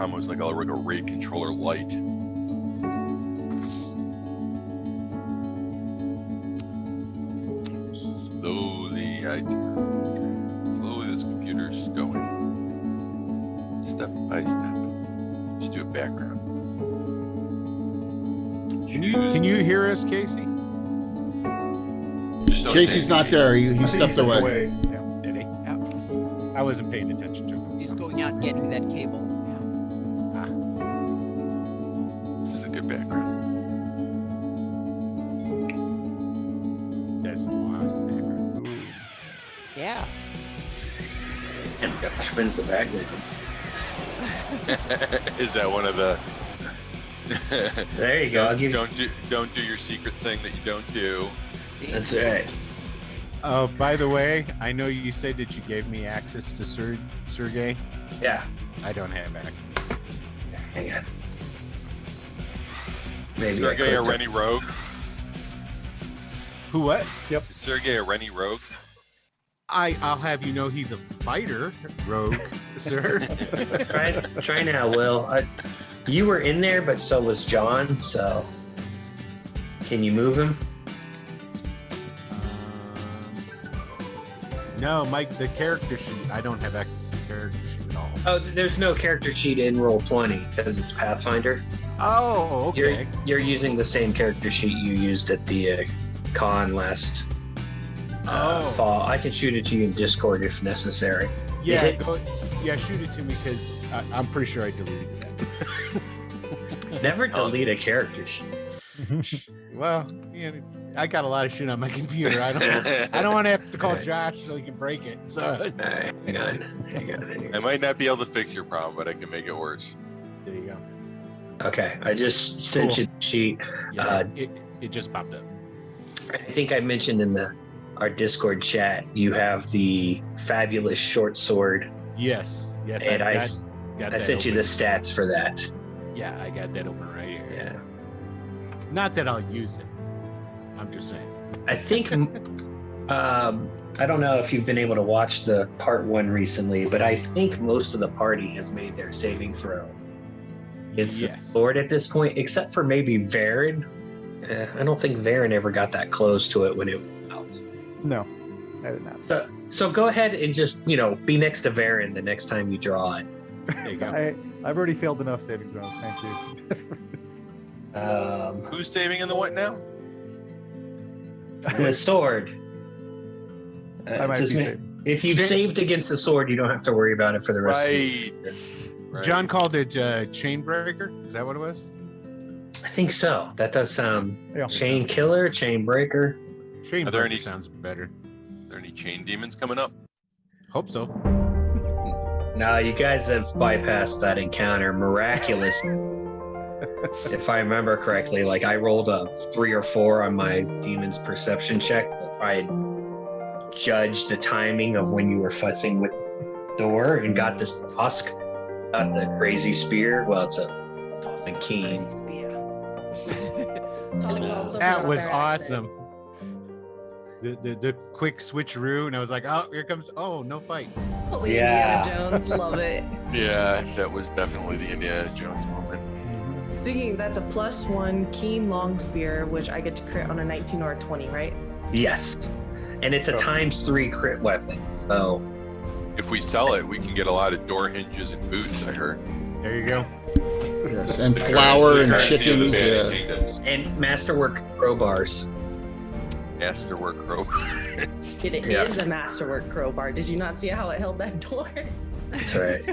promo is like a RAID controller light. Slowly this computer's going. Step by step. Just do a background. Can you hear us, Casey? Casey's not there. He stepped away. Yeah, did he? Yeah. I wasn't paying attention to him. He's going out and getting that cable. This is a good background. That's an awesome background. Ooh. Yeah. And gosh, when's the bag with Is that one of the? There you go. Don't do your secret thing that you don't do. See? That's right. By the way, I know you said that you gave me access to Sergey. Yeah. I don't have access. Hang on. Maybe Sergey a Rennie Rogue? Who? What? Yep. Is Sergey a Rennie Rogue? I'll have you know he's a fighter, rogue, sir. Try now, Will. You were in there, but so was John. So, can you move him? No, Mike, the character sheet. I don't have access to the character sheet at all. Oh, there's no character sheet in Roll20 because it's Pathfinder. Oh, okay. You're using the same character sheet you used at the con last fall. I can shoot it to you in Discord if necessary. Yeah, shoot it to me because I'm pretty sure I deleted that. Never delete a character sheet. Well, I got a lot of shit on my computer. I don't want to have to call Josh so he can break it. So right, hang on. I might not be able to fix your problem, but I can make it worse. There you go. Okay, I just sent you the sheet. Yeah, it just popped up. I think I mentioned in our Discord chat you have the fabulous short sword. Yes. And I sent you the stats for that. Yeah, I got that open right here. Yeah. Not that I'll use it. I'm just saying. I think I don't know if you've been able to watch the part 1 recently, but I think most of the party has made their saving throw. It's the Lord at this point, except for maybe Varen. I don't think Varen ever got that close to it when it was out. No, I did not. So go ahead and just, be next to Varen the next time you draw it. There you go. I've already failed enough saving throws. Thank you. Who's saving in the what now? The sword. I might be saving. If you've saved against the sword, you don't have to worry about it for the rest of the year. Right. John called it Chainbreaker. Is that what it was? I think so. That does sound Yeah. Chain Killer, Chain Breaker. Chainbreaker sounds better. Are there any chain demons coming up? Hope so. No, you guys have bypassed that encounter. Miraculous. If I remember correctly, like I rolled a 3 or 4 on my demon's perception check. I judged the timing of when you were futzing with the door and got this tusk, got the crazy spear. Well, it's a keen. That was awesome. The quick switcheroo, and I was like, oh, here comes. Oh, no fight. Holy Yeah. Indiana Jones, love it. Yeah, that was definitely the Indiana Jones moment. Speaking, that's a +1 keen long spear, which I get to crit on a 19 or a 20, right? Yes. And it's a ×3 crit weapon. So If we sell it, we can get a lot of door hinges and boots, I heard. There you go. Yes, and flour and Currency of the chickens. Bandit Yeah. Kingdoms. and masterwork crowbars. Masterwork crowbars. It is a masterwork crowbar. Did you not see how it held that door? That's right.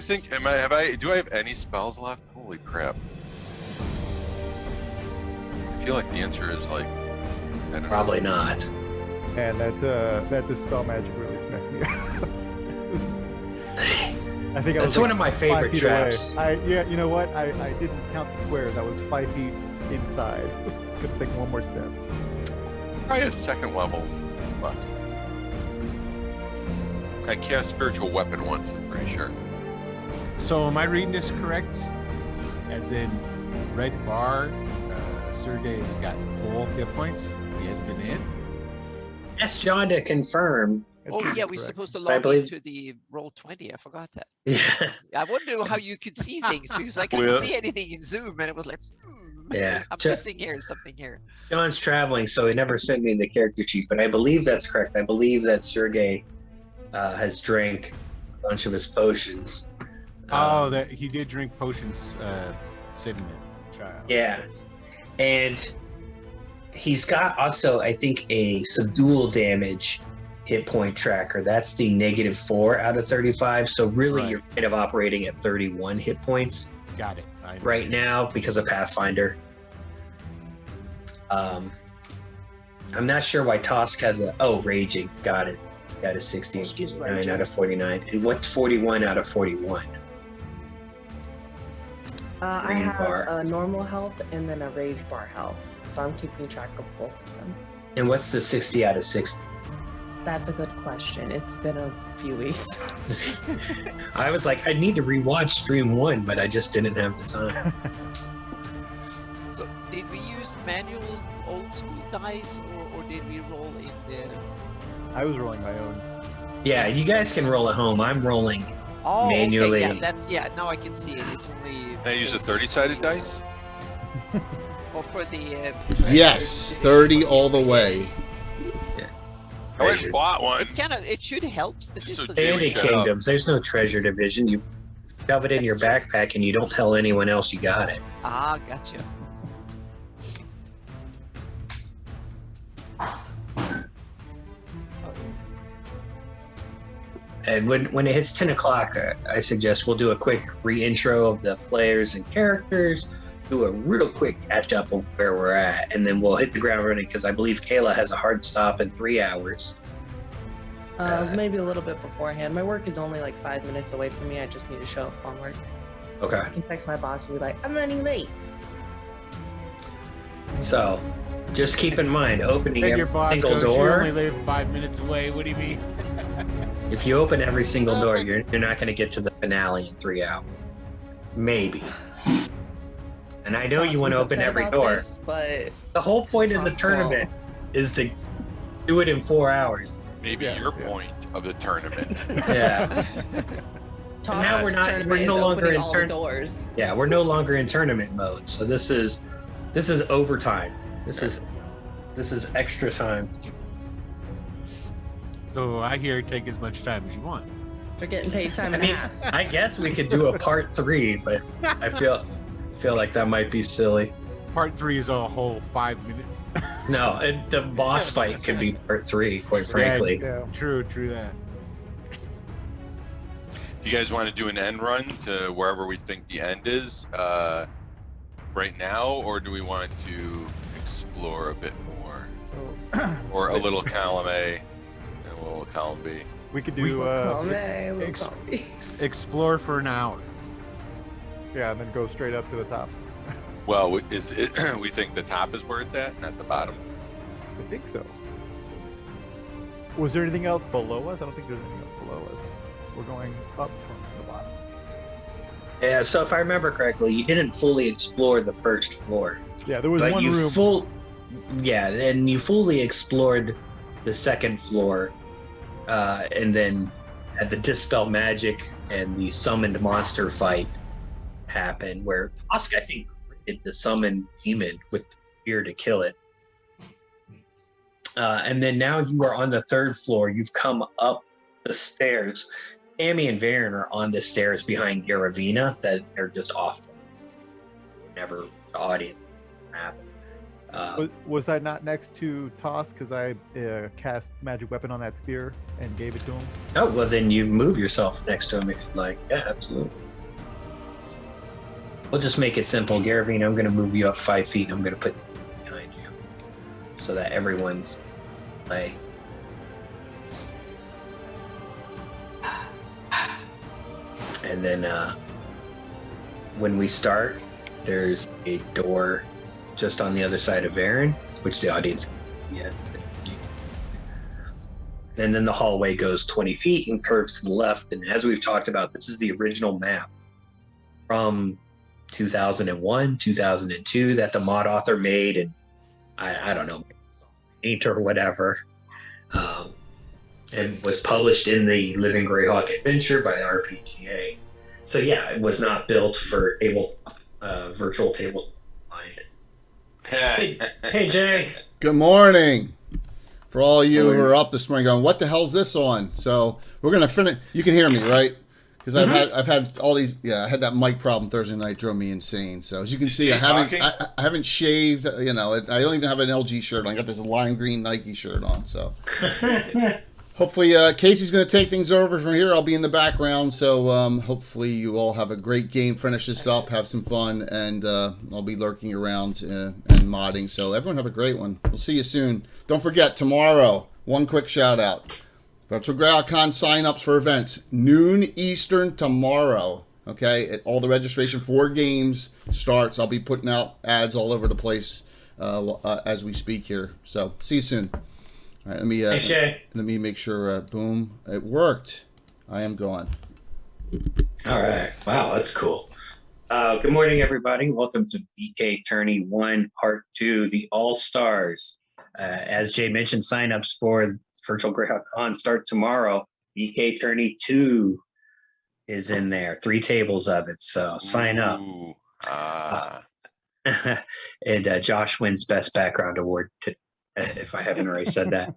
Do I have any spells left? Holy crap. I feel like the answer is like, I don't Probably know. not. And that dispel magic really messed me up. I think I was That's one of my 5 favorite feet traps. away. You know what? I didn't count the squares. I was 5 feet inside. Couldn't take one more step. Probably have 2nd level left. I cast spiritual weapon once, I'm pretty sure. So am I reading this correct? As in, red bar, Sergey's got full hit points. He has been in. Ask John to confirm. That should be yeah, we're correct. supposed to I log believe- into the roll 20. I forgot that. Yeah. I wonder how you could see things because I couldn't Well- see anything in Zoom, and it was like, Yeah. I'm Ju- missing here something here. John's traveling, so he never sent me the character sheet, but I believe that's correct. I believe that Sergey has drank a bunch of his potions. Oh, that he did drink potions, saving that child. Yeah. And he's got also, I think, a subdual damage hit point tracker. That's the -4 out of 35. So really, Right. you're kind of operating at 31 hit points Got it. I right understand. now because of Pathfinder. I'm not sure why Tosk has raging. Got it. Got a 60 and Excuse 49 raging. out of 49. And what's 41 out of 41? I Rage have bar. a normal health and then a rage bar health. So I'm keeping track of both of them. And what's the 60 out of 60? That's a good question. It's been a few weeks. I was like, I need to rewatch stream 1, but I just didn't have the time. So did we use manual old school dice, or did we roll in the? I was rolling my own. Yeah, you guys can roll at home. I'm rolling. Oh, Manually. Okay, now I can see it. It's only. Can I use a 30-sided dice? Or for the. Yes, 30 all the way. I went Treasure. and bought one. It should help statistically. Damn Bandit shut up. Kingdoms, there's no treasure division. You shove it in your backpack and you don't tell anyone else you got it. Ah, gotcha. And when it hits 10 o'clock, I suggest we'll do a quick re-intro of the players and characters, do a real quick catch-up of where we're at, and then we'll hit the ground running because I believe Kayla has a hard stop in 3 hours. Maybe a little bit beforehand. My work is only like 5 minutes away from me. I just need to show up on work. Okay. I can text my boss and be like, I'm running late. So just keep in mind, opening Then every your boss single goes, "You only door, live 5 minutes away." What do you mean? if you open every single door, you're not going to get to the finale in 3 hours. Maybe. And I know Boss you want to was open upset every about door. this, but The whole point of the Toss ball. tournament is to do it in 4 hours. Maybe your point of the tournament. Yeah. Toss now we're not- tournament we're is no longer opening in all turn- the doors. Yeah, we're no longer in tournament mode. So this is overtime. This is extra time. So I hear take as much time as you want. They're getting paid time I and a mean, half. I guess we could do a part 3, but I feel like that might be silly. Part 3 is a whole 5 minutes. No, the boss fight could be part 3, quite frankly. Yeah. True that. Do you guys want to do an end run to wherever we think the end is right now, or do we want to explore a bit more? Or a little column A and a little column B? We could do Ex- Explore for an hour. yeah, and then go straight up to the top. Well, is it? We think the top is where it's at, not the bottom. I think so. Was there anything else below us? I don't think there's anything else below us. We're going up from the bottom. Yeah, so if I remember correctly, you didn't fully explore the first floor. Yeah, there was But one you room. and you fully explored the second floor, and then had the dispel magic and the summoned monster fight happen, where Tosk, I think, created the summoned demon with fear to kill it. And then now you are on the third floor. You've come up the stairs. Tammy and Varen are on the stairs behind Yaravina that they're just off. Whenever the audience happen. Was I not next to Toss because I cast magic weapon on that spear and gave it to him? Oh, well, then you move yourself next to him if you'd like. Yeah, absolutely. We'll just make it simple. Garavine, I'm going to move you up 5 feet. And I'm going to put behind you so that everyone's play. And then when we start, there's a door just on the other side of Varen, which the audience can't see yet. And then the hallway goes 20 feet and curves to the left. And as we've talked about, this is the original map from 2001, 2002 that the mod author made. And I don't know, 8 or whatever. and was published in the Living Greyhawk Adventure by the RPGA. So yeah, it was not built for virtual table blind. Hey Jay. Good morning. For all you who are up this morning going, what the hell's this on? So we're gonna finish. You can hear me, right? Because I've had all these. Yeah, I had that mic problem Thursday night, drove me insane. So as you can see, I haven't shaved. You know, I don't even have an LG shirt on. I got this lime green Nike shirt on. So hopefully Casey's going to take things over from here. I'll be in the background. So hopefully you all have a great game. Finish this up, have some fun, and I'll be lurking around and modding. So everyone have a great one. We'll see you soon. Don't forget, tomorrow, one quick shout out. Virtual Greyhawk-Con sign-ups for events, noon Eastern tomorrow. Okay, all the registration for games starts. I'll be putting out ads all over the place as we speak here. So see you soon. All right, let me make sure. Boom, it worked. I am gone. All right. Wow, that's cool. Good morning, everybody. Welcome to BK Tourney 1 Part 2, the All-Stars. As Jay mentioned, signups for Virtual Greyhawk-Con start tomorrow. BK Tourney 2 is in there. 3 tables of it, so sign up. And Josh wins Best Background Award, if I haven't already said that.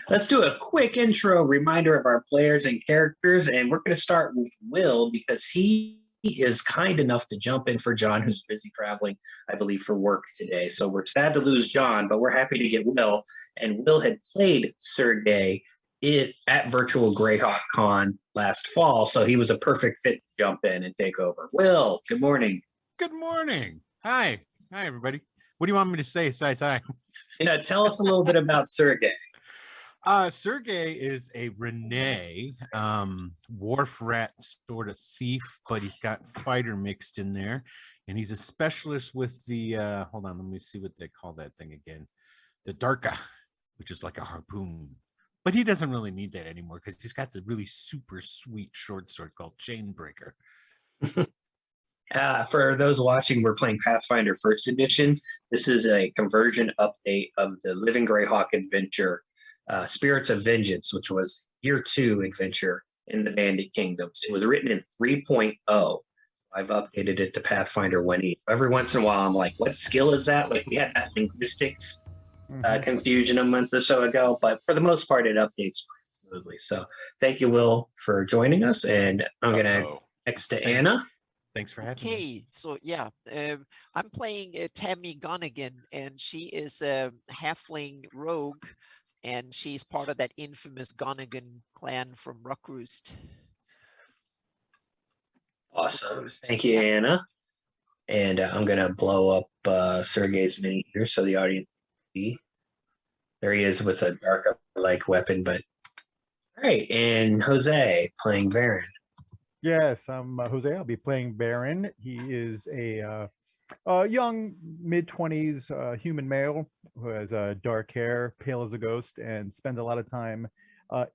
Let's do a quick intro reminder of our players and characters, and we're going to start with Will because he is kind enough to jump in for John, who's busy traveling, I believe, for work today. So we're sad to lose John, but we're happy to get Will. And Will had played Sergey at Virtual Greyhawk-Con last fall, so he was a perfect fit to jump in and take over. Will, good morning. Good morning. Hi, everybody. What do you want me to say besides hi? Tell us a little bit about Sergey. Sergey is a Renee, wharf rat sort of thief, but he's got fighter mixed in there, and he's a specialist with the hold on, let me see what they call that thing again, the Darka, which is like a harpoon, but he doesn't really need that anymore because he's got the really super sweet short sword called Chainbreaker. For those watching, we're playing Pathfinder First Edition. This is a conversion update of the Living Greyhawk adventure, Spirits of Vengeance, which was Year 2 adventure in the Bandit Kingdoms. It was written in 3.0. I've updated it to Pathfinder 1E. Every once in a while, I'm like, what skill is that? Like, we had that linguistics confusion a month or so ago, but for the most part, it updates pretty smoothly. So thank you, Will, for joining us, and I'm going to next to Anna. Thanks for having me. Okay, so yeah, I'm playing Tammy Gunnigan, and she is a halfling rogue, and she's part of that infamous Gunnigan clan from Rookroost. Awesome. Thank you, Anna. And I'm going to blow up Sergey's mini here so the audience can see. There he is with a dark-like weapon, but... All right, and Jose playing Varen. Yes, I'm Jose. I'll be playing Baron. He is a young mid-20s human male who has dark hair, pale as a ghost, and spends a lot of time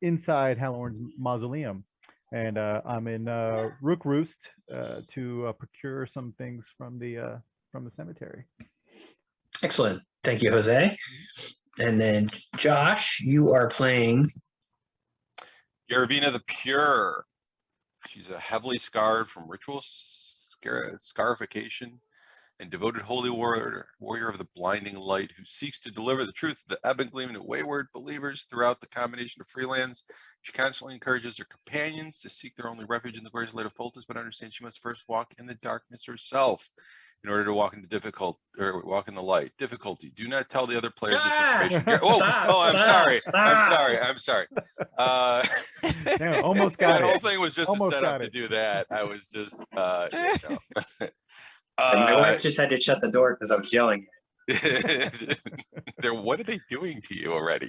inside Halloran's mausoleum. And I'm in Rookroost to procure some things from the cemetery. Excellent. Thank you, Jose. And then Josh, you are playing Yaravina the Pure. She's a heavily scarred from ritual scarification and devoted holy warrior of the blinding light who seeks to deliver the truth of the Ebon Gleam to wayward believers throughout the combination of freelands. She constantly encourages her companions to seek their only refuge in the glorious light of Foltest, but understand she must first walk in the darkness herself in order to walk in walk in the light. Difficulty: do not tell the other players this information. I'm sorry. Yeah, almost got that it. whole thing was just Almost a setup got to it. do that. I was just, my wife just had to shut the door because I was yelling. What are they doing to you already?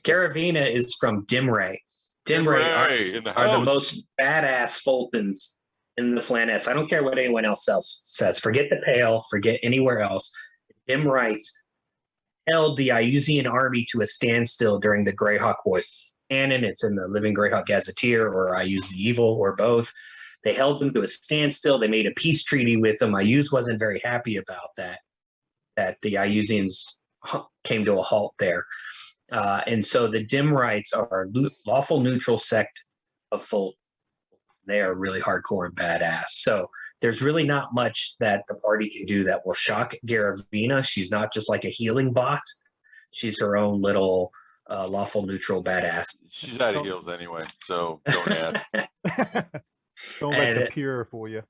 Garavina is from Dimray. Dimray are the most badass Fultons in the Flaness. I don't care what anyone else says. Forget the Pale. Forget anywhere else. Dimray held the Iusian army to a standstill during the Greyhawk Wars. Canon, it's in the Living Greyhawk Gazetteer, or I Use the Evil, or both. They held them to a standstill. They made a peace treaty with them. Iuse wasn't very happy about that the Iusians came to a halt there. And so the Dimrites are lawful neutral sect of Fulton. They are really hardcore and badass. So there's really not much that the party can do that will shock Garavina. She's not just like a healing bot. She's her own little lawful neutral badass. She's out of heals anyway, so don't ask. Don't let the And- pure for you.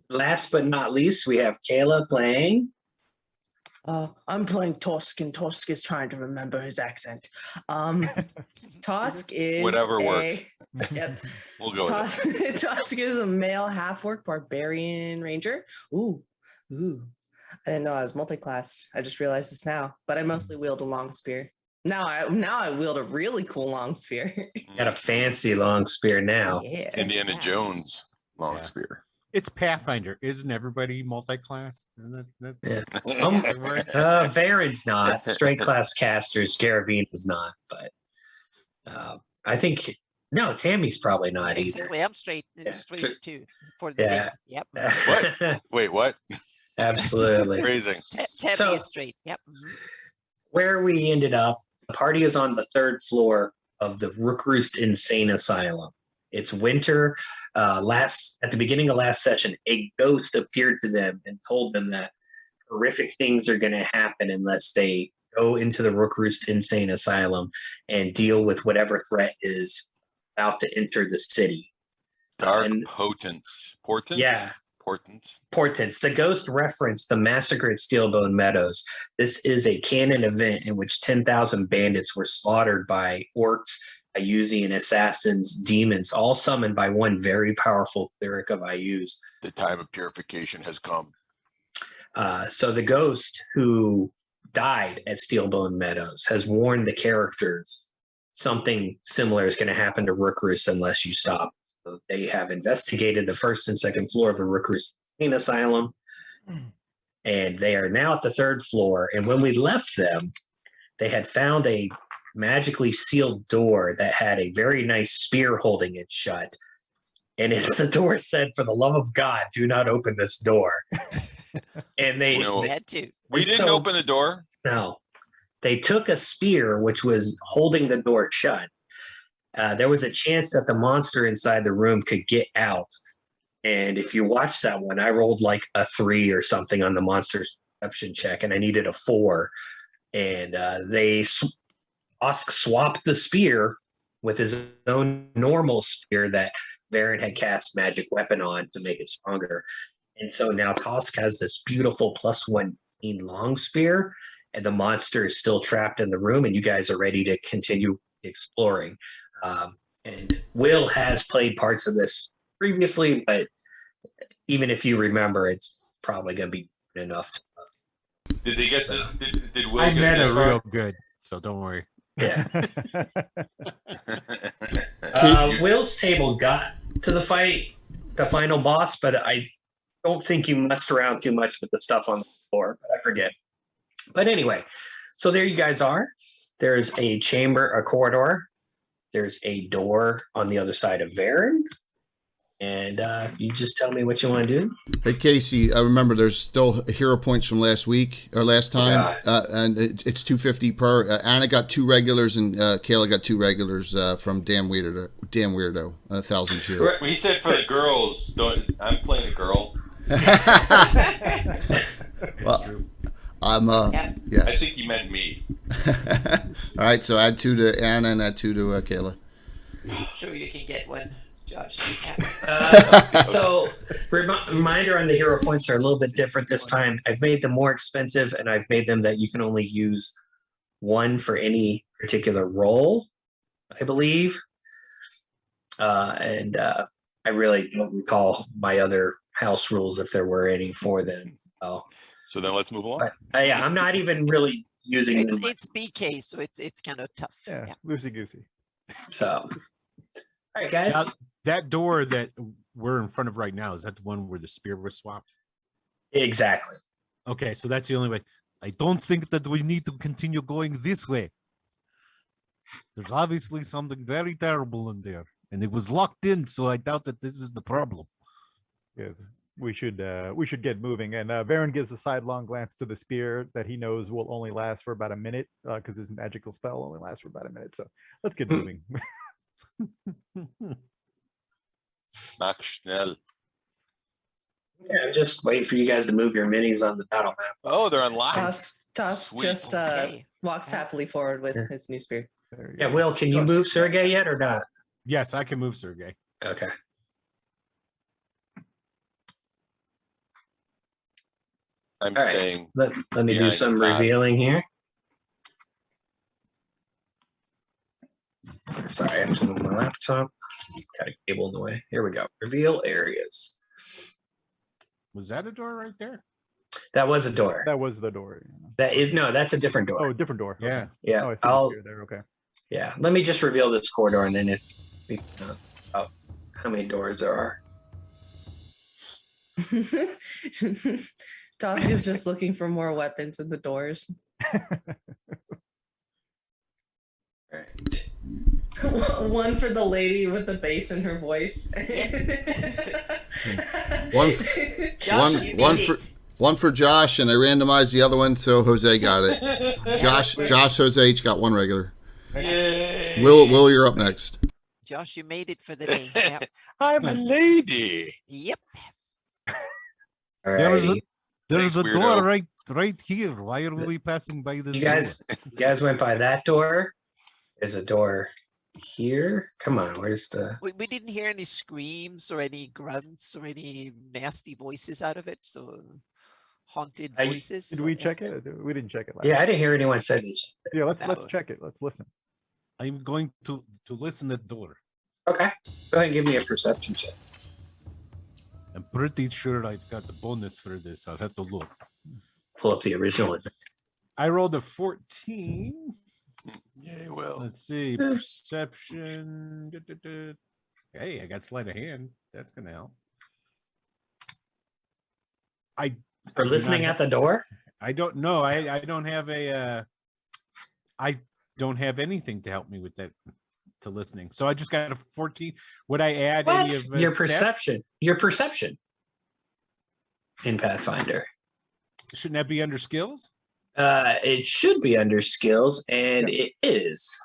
Last but not least, we have Kayla playing. I'm playing Tosk, and Tosk is trying to remember his accent. Tosk is Whatever works. Yep. We'll go with it. Tosk is a male half-orc barbarian ranger. Ooh. I didn't know I was multi-class. I just realized this now. But I mostly wield a long spear. Now I wield a really cool long spear. Got a fancy long spear now. Yeah. Indiana Yeah. Jones long Yeah. spear. It's Pathfinder. Isn't everybody multi-class? Yeah. That works. Varen's not. Straight class casters. Garavina's not. But I think no, Tammy's probably not either. Exactly. I'm straight straight- too for the Yeah. name. Yep. What? Wait, what? Absolutely. Phrasing. Tammy So- is straight. Yep. Where we ended up, the party is on the third floor of the Rookroost Insane Asylum. It's winter. At the beginning of last session, a ghost appeared to them and told them that horrific things are going to happen unless they go into the Rookroost Insane Asylum and deal with whatever threat is about to enter the city. Dark and- potence. Portents? Yeah, Portents. portents. The ghost referenced the massacre at Steelbone Meadows. This is a canon event in which 10,000 bandits were slaughtered by orcs, Ayusian assassins, demons, all summoned by one very powerful cleric of Ayus. The time of purification has come. So the ghost who died at Steelbone Meadows has warned the characters something similar is going to happen to Rookroost unless you stop. So they have investigated the first and second floor of the Rookroost Insane Asylum, and they are now at the third floor. And when we left them, they had found a magically sealed door that had a very nice spear holding it shut. And the door said, "For the love of God, do not open this door." And they, No. Had to. We didn't So- open the door. no, they took a spear which was holding the door shut. There was a chance that the monster inside the room could get out. And if you watch that one, I rolled like a 3 or something on the monster's perception check, and I needed a 4. And Osk swapped the spear with his own normal spear that Varen had cast magic weapon on to make it stronger. And so now Tosk has this beautiful +1 long spear, and the monster is still trapped in the room, and you guys are ready to continue exploring. And Will has played parts of this previously, but even if you remember, it's probably going to be good enough. Did they get this? Did Will I get met this her far? real good, so don't worry. Yeah. You- Will's table got to the fight, the final boss, but I don't think you messed around too much with the stuff on the floor. But I forget. But anyway, so there you guys are. There's a chamber, a corridor. There's a door on the other side of Varen. And you just tell me what you want to do. Hey Casey, I remember there's still hero points from last week or last time, and it's 250 per. Anna got 2 regulars, and Kayla got 2 regulars from Damn Weirdo, 1,000 shield. Well, he said for the girls. I'm playing a girl. Well, I'm Yeah. I yes. think he meant me. All right, so add 2 to Anna and add 2 to Kayla. Sure, you can get one, Josh. Yeah. So reminder on the hero points are a little bit different this time. I've made them more expensive, and I've made them that you can only use 1 for any particular role, I believe. And I really don't recall my other house rules if there were any for them. Oh, So then let's move on. but yeah, I'm not even really using them. It's BK, so it's kind of tough. Yeah, Yeah. loosey goosey. So, all right, guys. Now, that door that we're in front of right now, is that the one where the spear was swapped? Exactly. Okay, so that's the only way. I don't think that we need to continue going this way. There's obviously something very terrible in there, and it was locked in, so I doubt that this is the problem. Yes. we should get moving. And Baron gives a sidelong glance to the spear that he knows will only last for about a minute because his magical spell only lasts for about a minute. So let's get moving. Mach schnell. Yeah, I'm just waiting for you guys to move your minis on the battle map. Oh, they're unlocked. Toss Sweet. just Okay. walks happily forward with Yeah. his new spear. There you Yeah, go. Will, can you move Sergey yet or not? Yes, I can move Sergey. Okay. I'm All right. staying. Let me do Behind some Todd. revealing here. Sorry, I have to move my laptop. Got a cable in the way. Here we go. Reveal areas. Was that a door right there? That was a door. That was the door. That's a different door. Oh, different door. Okay. Yeah. Yeah, Oh, I see the I'll spear there. Okay. yeah. Let me just reveal this corridor, and then if we how many doors there are. Tosk is just looking for more weapons in the doors. Right. One for the lady with the bass in her voice. One Josh, you one made for it. one for Josh, and I randomized the other one, so Jose got it. Josh, Jose each got one regular. Yay. Will, you're up next. Josh, you made it for the day. Yep. I'm a lady. Yep. Alrighty. There's a Thanks, door weirdo. right here. Why are we passing by this You door? guys went by that door. There's a door here. Come on, where's the We didn't hear any screams or any grunts or any nasty voices out of it. So haunted I- voices. Did so we yeah. check it? We didn't check it last. Yeah, I didn't hear anyone say these. Yeah, let's No. check it. Let's listen. I'm going to listen at the door. Okay. Go ahead and give me a perception check. I'm pretty sure I've got the bonus for this. I'll have to look. Pull up the original. I rolled a 14. Yay, Will. Let's see. Perception. Hey, I got sleight of hand. That's gonna help. I For do listening not at the door? I don't know. I don't have a I don't have anything to help me with that to listening. So I just got a 14. Would I add any What? of Your stats? perception. Your perception in Pathfinder. Shouldn't that be under skills? It should be under skills, and it is.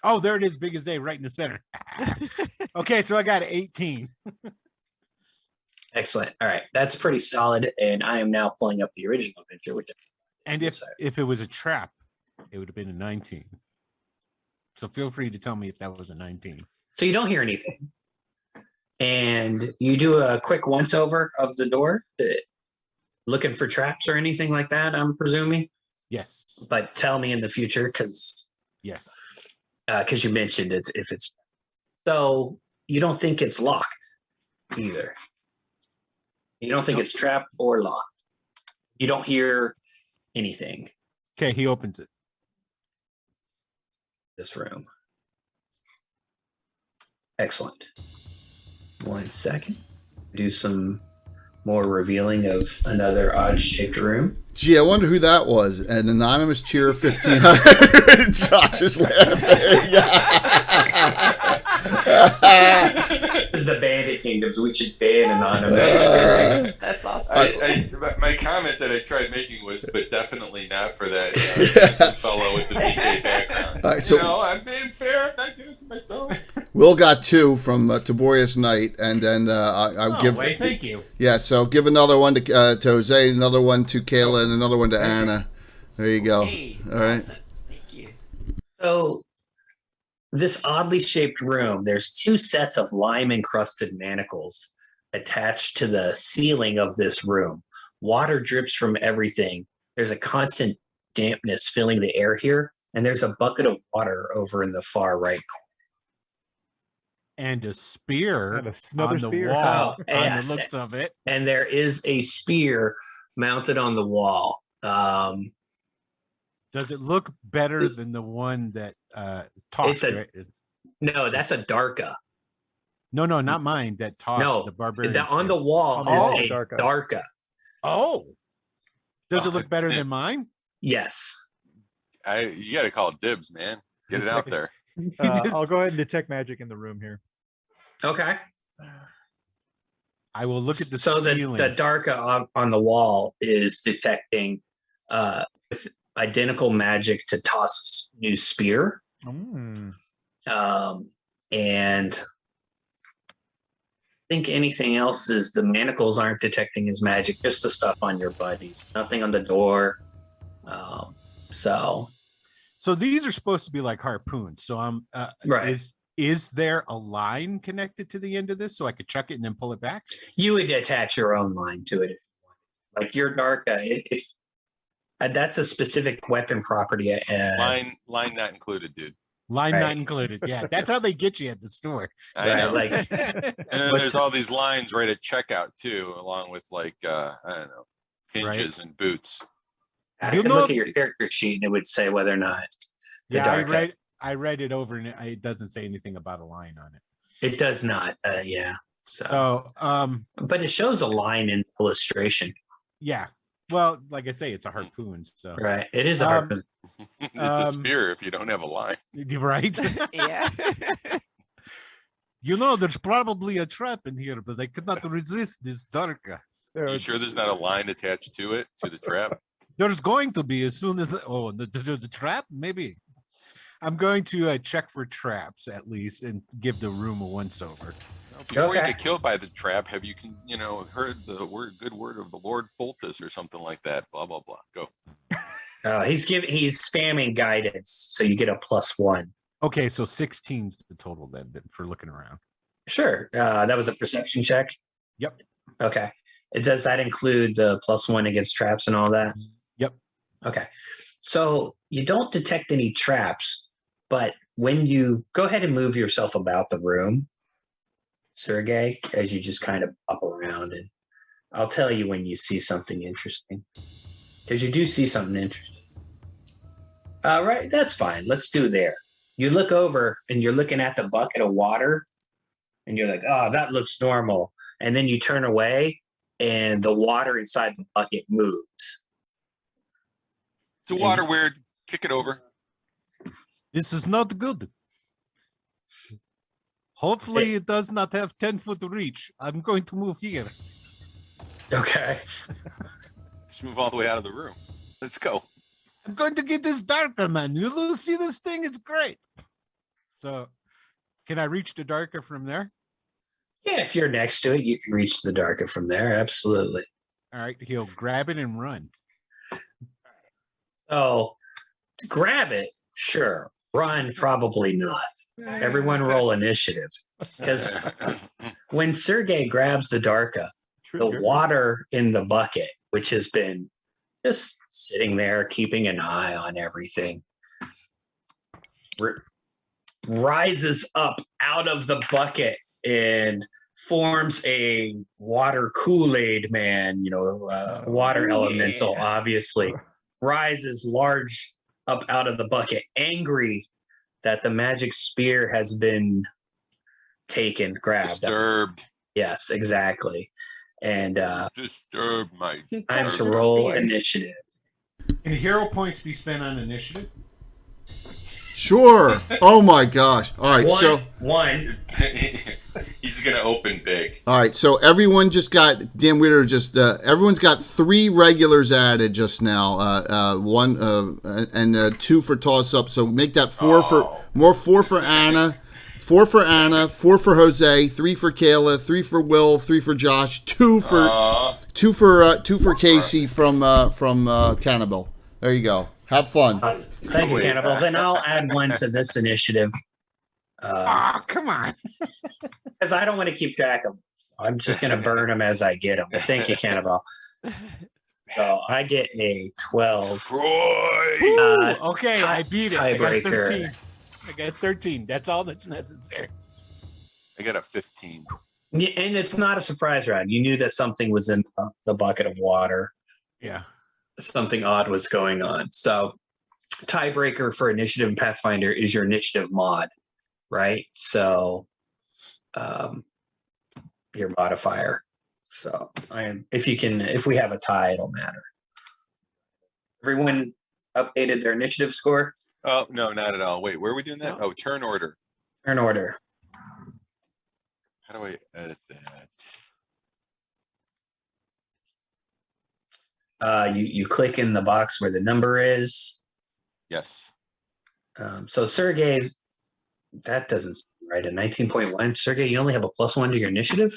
Oh, there it is, big as day, right in the center. Okay, so I got 18. Excellent. All right, that's pretty solid. And I am now pulling up the original adventure, which And if it was a trap, it would have been a 19. So feel free to tell me if that was a 19. so you don't hear anything, and you do a quick once over of the door, looking for traps or anything like that. I'm presuming, Yes. but tell me in the future because Yes. you mentioned it. If it's so, you don't think it's locked either. You don't think Nope. it's trapped or locked. You don't hear anything. Okay, he opens it. This room. Excellent. 1 second. Do some more revealing of another odd-shaped room. Gee, I wonder who that was. An anonymous cheer 1500. Josh is laughing. This is the Bandit Kingdoms. We should ban anonymous. That's awesome. My comment that I tried making was, but definitely not for that handsome fellow with the BK background. All right, so- I'm being fair. I'm not doing it to myself. Will got 2 from Tiborius Knight, and then I'll give. Thank you. Yeah, so give another one to Jose, another one to Kayla, and another one to Anna. There you go. Hey, All right. awesome. Thank you. So, this oddly shaped room, there's 2 sets of lime-encrusted manacles attached to the ceiling of this room. Water drips from everything. There's a constant dampness filling the air here, and there's a bucket of water over in the far right corner. And a spear And another on the spear. wall. Oh, On yes. the looks of it. And there is a spear mounted on the wall. Does it look better than the one that tossed? It's a- right? No, that's a Darka. No, not mine. That tossed No, the barbarian. on the spear. wall Oh, is a Darka. Darka. Oh. Does it Oh, look better shit. than mine? Yes. You got to call it dibs, man. Get it out there. I'll go ahead and detect magic in the room here. Okay. I will look at the so ceiling. the Darka on the wall is detecting with identical magic to Toss's new spear. Mm. And I think anything else is the manacles aren't detecting his magic, just the stuff on your buddies. Nothing on the door. So these are supposed to be like harpoons. So I'm right. Is there a line connected to the end of this so I could chuck it and then pull it back? You would attach your own line to it if you want. Like your Darka, if that's a specific weapon property. Line not included, dude. Line Right. not included. Yeah, that's how they get you at the store. I know. Like, And then there's all these lines right at checkout too, along with like I don't know, hinges and boots. I You'll could know- look at your character sheet and it would say whether or not the Yeah, Darka. I read it over and it doesn't say anything about a line on it. It does not. Yeah. So, but it shows a line in illustration. Yeah. Well, like I say, it's a harpoon. So Right. It is a harpoon. It's a spear if you don't have a line. right. Yeah. There's probably a trap in here, but I could not resist this Darka. You sure there's not a line attached to it, to the trap? There's going to be as soon as the trap, maybe. I'm going to check for traps at least and give the room a once over. Before you Okay. get killed by the trap, have you heard the good word of the Lord Foltus or something like that? Blah blah blah. Go. He's spamming guidance, so you get a +1. Okay, so 16's the total then for looking around. Sure. That was a perception check. Yep. Okay. Does that include the +1 against traps and all that? Yep. Okay. So you don't detect any traps, but when you go ahead and move yourself about the room, Sergey, as you just kind of up around, and I'll tell you when you see something interesting. Because you do see something interesting. All right, that's fine. Let's do there. You look over and you're looking at the bucket of water and you're like, oh, that looks normal. And then you turn away and the water inside the bucket moves. It's a water weird. Kick it over. This is not good. Hopefully it does not have 10-foot reach. I'm going to move here. Okay. Just move all the way out of the room. Let's go. I'm going to get this Darka, man. You'll see this thing. It's great. So can I reach the Darka from there? Yeah, if you're next to it, you can reach the Darka from there. Absolutely. All right. He'll grab it and run. So grab it, sure. Run, probably not. Everyone roll initiative. Because when Sergey grabs the Darka, the water in the bucket, which has been just sitting there keeping an eye on everything, rises up out of the bucket and forms a water Kool-Aid man, water elemental, obviously, rises large up out of the bucket, angry that the magic spear has been grabbed. Disturbed. Yes, exactly. And Disturbed, my. time Touch to the roll spear. initiative. Can hero points be spent on initiative? Sure. Oh my gosh. All right. One. He's gonna open big. All right. So everyone just got Dan Witter. Everyone's got 3 regulars added just now. 1 and 2 for toss up. So make that 4 4 for Anna. 4 for Anna, 4 for Jose, 3 for Kayla, 3 for Will, 3 for Josh, 2 for Casey from Cannibal. There you go. Have fun. Thank you, Cannibal. Then I'll add 1 to this initiative. Come on. Because I don't want to keep track of them. I'm just going to burn them as I get them. But thank you, Cannibal. So I get a 12. Troy! Okay, I beat it. I got Tiebreaker. 13. I got 13. That's all that's necessary. I got a 15. Yeah, and it's not a surprise round. You knew that something was in the bucket of water. Yeah. Something odd was going on. So tiebreaker for initiative and Pathfinder is your initiative mod, right? So your modifier. So if we have a tie, it'll matter. Everyone updated their initiative score? Oh, no, not at all. Wait, where are we doing that? Oh, turn order. Turn order. How do I edit that? You click in the box where the number is. Yes. So Sergey's, that doesn't seem right. A 19.1. Sergey, you only have a +1 to your initiative.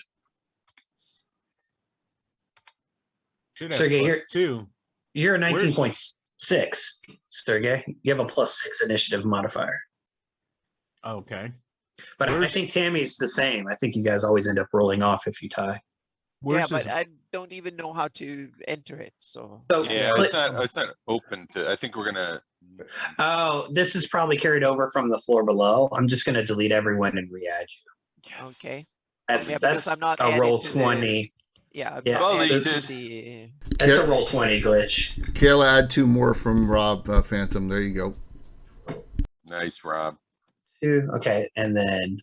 Should have Sergey, +2. You're a 19.6, Sergey. You have a +6 initiative modifier. Okay. But I Where's- think Tammy's the same. I think you guys always end up rolling off if you tie. Where's yeah, his- but I don't even know how to enter it. So So Yeah, click- it's not open to. I think we're gonna. Oh, this is probably carried over from the floor below. I'm just going to delete everyone and re-add you. Yes. okay. That's Yeah, because that's I'm not a added roll to the- 20. Yeah, I'm Yeah. not added to Deleted. the- That's a roll 20 glitch. Kayla, add 2 more from Rob Phantom. There you go. Nice, Rob. Two. Okay, and then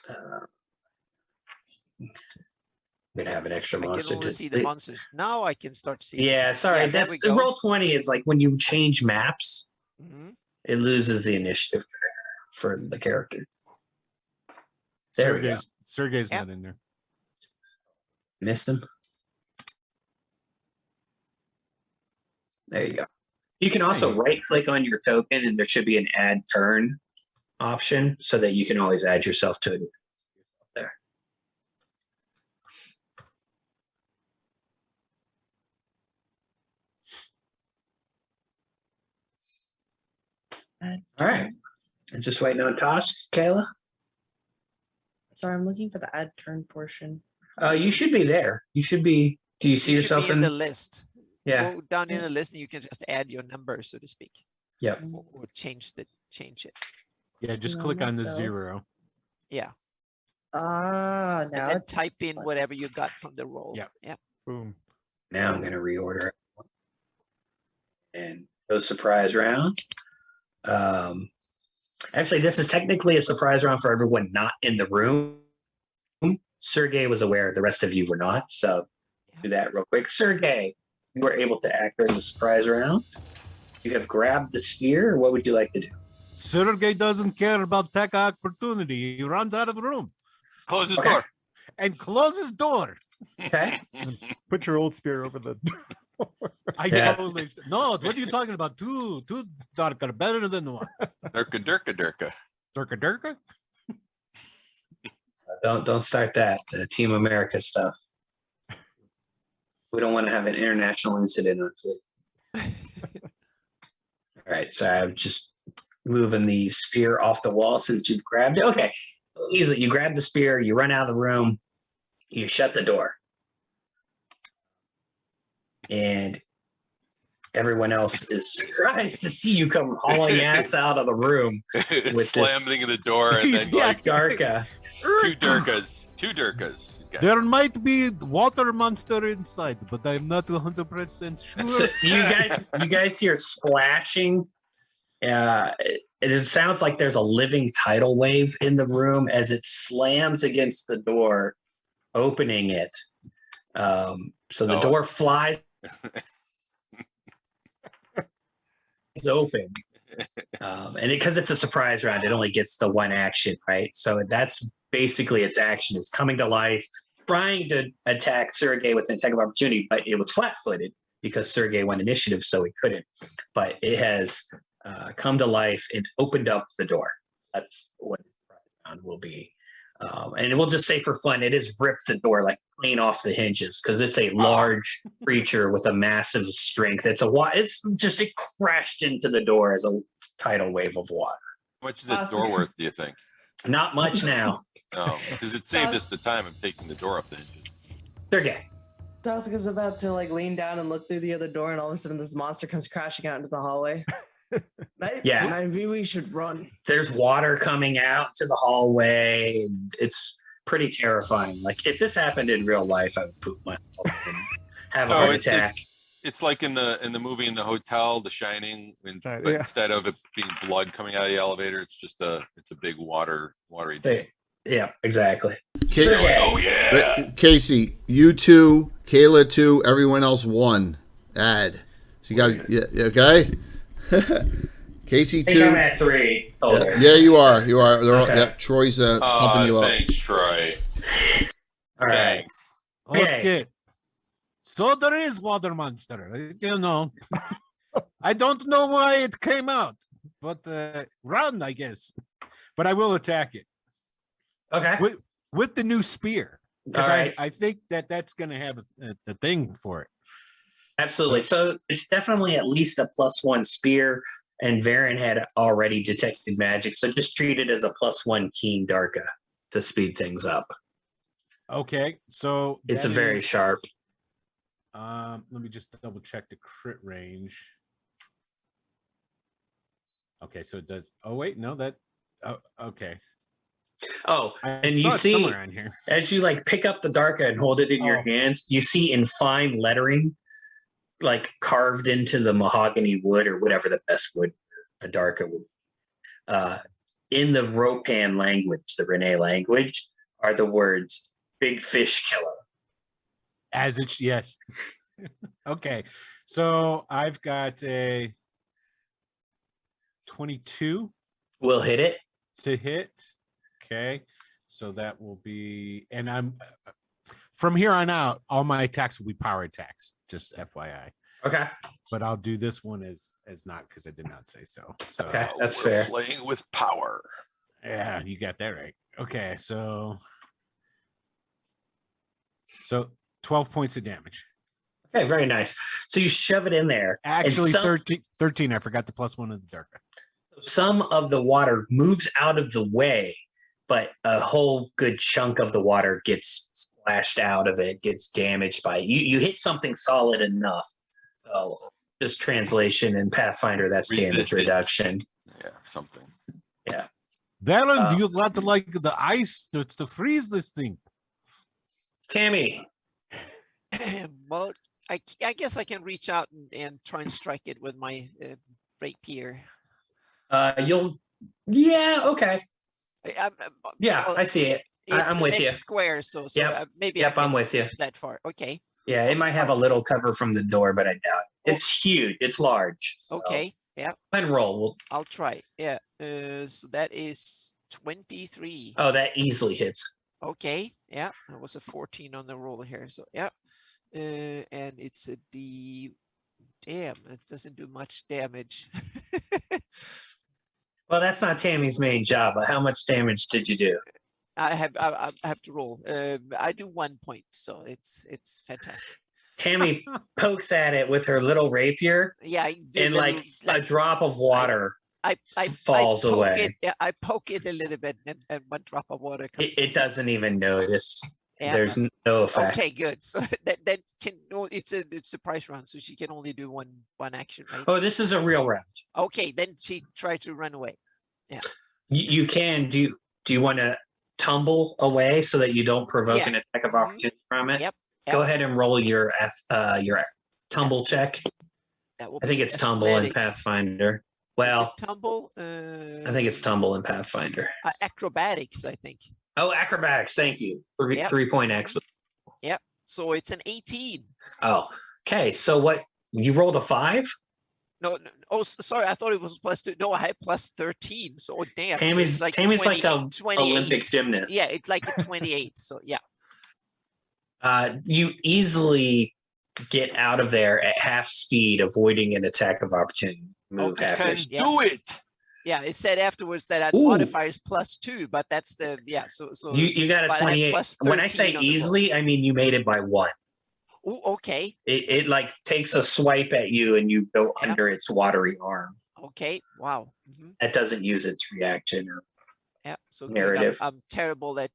I'm gonna have an extra I can monster. only see the monsters. Now I can start seeing. Yeah, sorry. Yeah, there That's we the go. roll 20 is like when you change maps, Mhm. it loses the initiative for the character. There we go. Sergey's Yep. not in there. Missed him. There you go. You can also Hey. right click on your token and there should be an add turn option so that you can always add yourself to it there. All right. I'm just waiting on Toss, Kayla. Sorry, I'm looking for the add turn portion. You should be there. You should be. Do you see You should yourself be in? in the list. Yeah. Go down in the list and you can just add your number, so to speak, Yep. or change it. Yeah, just Know click on the myself. 0. Yeah, Ah, and now then it's type in what? whatever you got from the roll. Yep. Yeah. Boom. Now I'm going to reorder it. And go surprise round. Actually, this is technically a surprise round for everyone not in the room. Sergey was aware, the rest of you were not. So do that real quick. Sergey, you were able to act during the surprise round. You have grabbed the spear. What would you like to do? Sergey doesn't care about tech opportunity. He runs out of the room Close the Okay. door. and closes door. Okay. Put your old spear over the. I Yeah. totally no. What are you talking about? Two darker, better than one. Durka, durka, durka. Durka. Don't start that. The Team America stuff. We don't want to have an international incident on Twitter. All right, so I'm just moving the spear off the wall since you've grabbed it. Okay, easily. You grab the spear, you run out of the room, you shut the door, and everyone else is surprised to see you come hauling ass out of the room. this- Slamming the door and He's- then yeah. like Darka. two durkas. Two durkas. He's got. There might be water monster inside, but I'm not 100% So sure. you guys hear splashing. It sounds like there's a living tidal wave in the room as it slams against the door, opening it. So the Oh. door flies open. And because it's a surprise round, it only gets the one action, right? So that's basically its action is coming to life, trying to attack Sergey with an attack of opportunity, but it was flat-footed because Sergey won initiative, so he couldn't. But it has come to life and opened up the door. That's what the surprise round will be. And we'll just say for fun, it has ripped the door like clean off the hinges because it's a large creature with a massive strength. It crashed into the door as a tidal wave of water. How much is that Awesome. door worth, do you think? Not much now. No, because it saved us the time of taking the door up the hinges. Sergey. Tosca's about to like lean down and look through the other door, and all of a sudden this monster comes crashing out into the hallway. Yeah. Maybe we should run. There's water coming out to the hallway. And it's pretty terrifying. Like if this happened in real life, I would poop myself and have a So heart it's- attack. It's like in the movie in the hotel, The Shining, Right, but yeah. instead of it being blood coming out of the elevator, it's a big watery. Yeah, exactly. Ca- Sergey. Oh yeah. Casey, you 2, Kayla 2, everyone else 1. Add. So you guys, yeah, okay? Casey I think I'm 2. at 3 total. Yeah, you are. You are. They're all, Okay. yeah, Troy's pumping you up. Thanks, Troy. All right. Thanks. Okay. Okay. So there is water monster. You know, I don't know why it came out, but run, I guess. But I will attack it Okay. with the new spear because All right. I think that's going to have the thing for it. Absolutely. So it's definitely at least a +1 spear, and Varen had already detected magic, so just treat it as a +1 keen Darka to speed things up. Okay, so It's that very is, sharp. Let me just double check the crit range. Okay, so it does. Oh wait, no, that. Oh, okay. Oh, I and you saw it see somewhere on here. as you like pick up the Darka and hold it in your hands, you see in fine lettering, like carved into the mahogany wood or whatever the best wood a Darka would. In the Ropan language, the Renee language, are the words "big fish killer." As it's yes. Okay, so I've got a 22 We'll hit it. to hit. Okay, so that will be, and I'm from here on out, all my attacks will be power attacks. Just FYI. Okay. But I'll do this one as not because I did not say so. So Okay, that's We're fair. playing with power. yeah, you got that right. Okay, so 12 points of damage. Okay, very nice. So you shove it in there. and Actually, some, 13. I forgot the +1 of the Darka. some of the water moves out of the way, but a whole good chunk of the water gets splashed out of it, gets damaged by it. You hit something solid enough. So just translation in Pathfinder, that's damage Resistance. reduction. Yeah, something. Valen, do you want to like the ice to freeze this thing? Tammy, Well, I guess I can reach out and try and strike it with my rapier. okay. Yeah, Well, I see it. It's I'm the with next you. square, so Yep. maybe Yep, I can I'm with you. reach that far. Okay. Yeah, it might have a little cover from the door, but I doubt it. It's huge. It's large. So Okay. Yeah, go ahead and roll. I'll try. Yeah. So that is 23. Oh, that easily hits. Okay. Yeah, that was a 14 on the roll here. So yeah. And it's a D. Damn, it doesn't do much damage. Well, that's not Tammy's main job, but how much damage did you do? I have to roll. I do 1 point, so it's fantastic. Tammy pokes at it with her little rapier, Yeah, I do and like a drop of water I falls poke away. It, yeah, I poke it a little bit, and 1 drop of water comes. It doesn't even notice. Yeah. There's no effect. Okay, good. So that can no, it's a price round, so she can only do one action, right? Oh, this is a real round. Okay, then she tried to run away. Yeah. You can do you want to tumble away so that you don't provoke an attack of opportunity from it? Yep. Go ahead and roll your tumble check. That will I think be it's tumble in athletics. Pathfinder. Is Well, it tumble. I think it's tumble in Pathfinder. Acrobatics, I think. Oh, acrobatics. Thank you. 3-point X. Yep. So it's an 18. Oh, okay. So what? You rolled a 5? No. Oh, sorry. I thought it was +2. No, I had +13. So damn. So Tammy's it's like Tammy's like a 28. Olympic gymnast. Yeah, it's like a 28. So yeah. You easily get out of there at half speed, avoiding an attack of opportunity. Move Okay, half good. speed. Yeah. Do it. Yeah, it said afterwards that that Ooh. modifier is +2, but that's the So You got a but I had 28. When I +13 say on the roll. easily, I mean you made it by 1. Oh, okay. It like takes a swipe at you and you go Yeah. under its watery arm. Okay. Wow. That doesn't use its reaction or Yeah. So good. narrative. I'm terrible at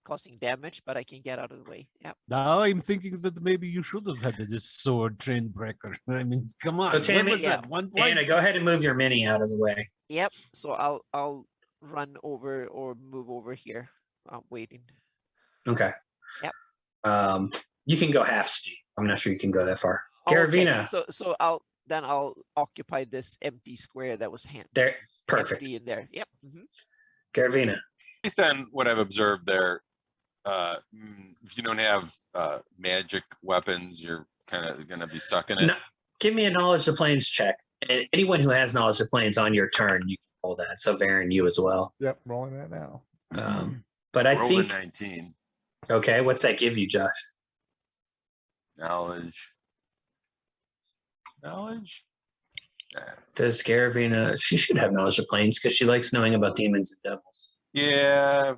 causing damage, but I can get out of the way. Yeah. Now I'm thinking that maybe you should have had this sword chain breaker. I mean, come on. So What Tammy, was that? 1 point? Anna, go ahead and move your mini out of the way. Yep. So I'll run over or move over here. I'm waiting. Okay. Yep. You can go half speed. I'm not sure you can go that far. Okay, Garavina. So I'll occupy this empty square that was There. Perfect. empty in there. Yep. Garavina. Based on what I've observed there, if you don't have magic weapons, you're kind of going to be sucking it. No, give me a knowledge of planes check. And anyone who has knowledge of planes on your turn, you can roll that. So Varen, you as well. Yep, rolling that now. But I Roll think a 19. okay. What's that give you, Josh? Knowledge. Knowledge? Nah. Does Garavina, she should have knowledge of planes because she likes knowing about demons and devils. Yeah,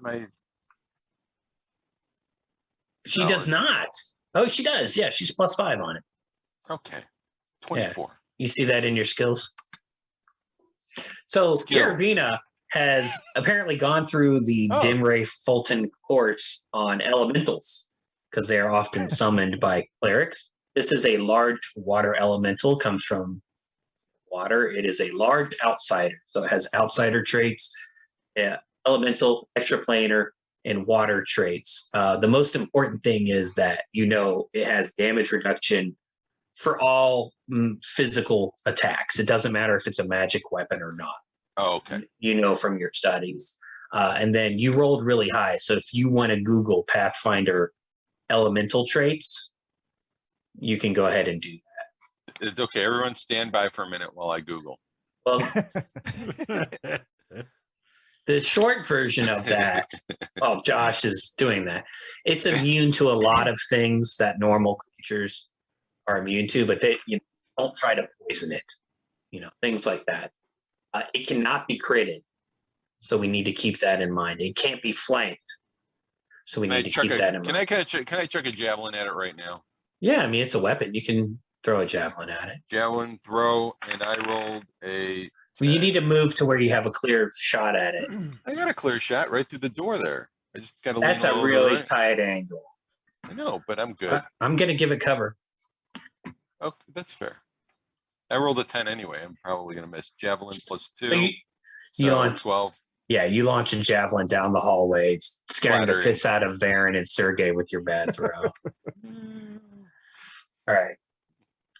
She does not. Oh, she does. Yeah, she's +5 on it. okay. 24. You see that in your skills? So Skills. Garavina has apparently gone through the Dimray Fulton course on elementals because they are often summoned by clerics. This is a large water elemental, comes from water. It is a large outsider, so it has outsider traits, elemental, extraplanar, and water traits. The most important thing is that it has damage reduction for all physical attacks. It doesn't matter if it's a magic weapon or not. Oh, okay. From your studies. And then you rolled really high. So if you want to Google Pathfinder elemental traits, you can go ahead and do that. Okay, everyone stand by for a minute while I Google. Well, the short version of that, while Josh is doing that, it's immune to a lot of things that normal creatures are immune to, but they don't try to poison it. Things like that. It cannot be critted, so we need to keep that in mind. It can't be flanked, so we need to keep that in mind. Can I chuck a javelin at it right now? Yeah, I mean, it's a weapon. You can throw a javelin at it. Javelin throw, and I rolled a 10. Well, you need to move to where you have a clear shot at it. I got a clear shot right through the door there. I just got to. That's a really tight angle. I know, but I'm good. I'm gonna give it cover. Oh, that's fair. I rolled a 10 anyway. I'm probably gonna miss. Javelin +2. So you launch 12. Yeah, you launch a javelin down the hallway, scaring the piss out of Varen and Sergey with your bad throw. All right,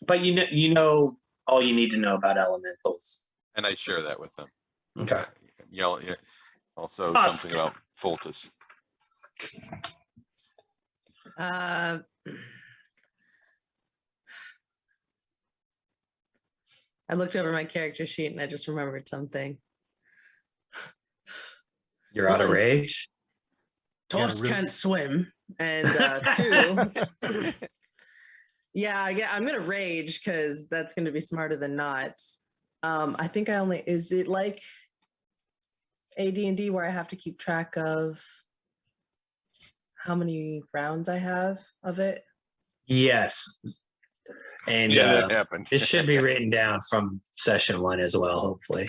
but you know all you need to know about elementals. And I share that with them. Okay. Yeah. Also, something about Foltus. I looked over my character sheet and I just remembered something. You're out of rage? Toss can't swim. And 2, I'm going to rage because that's going to be smarter than not. I think is it like AD&D where I have to keep track of how many rounds I have of it? Yes. And that happened. It should be written down from session 1 as well, hopefully.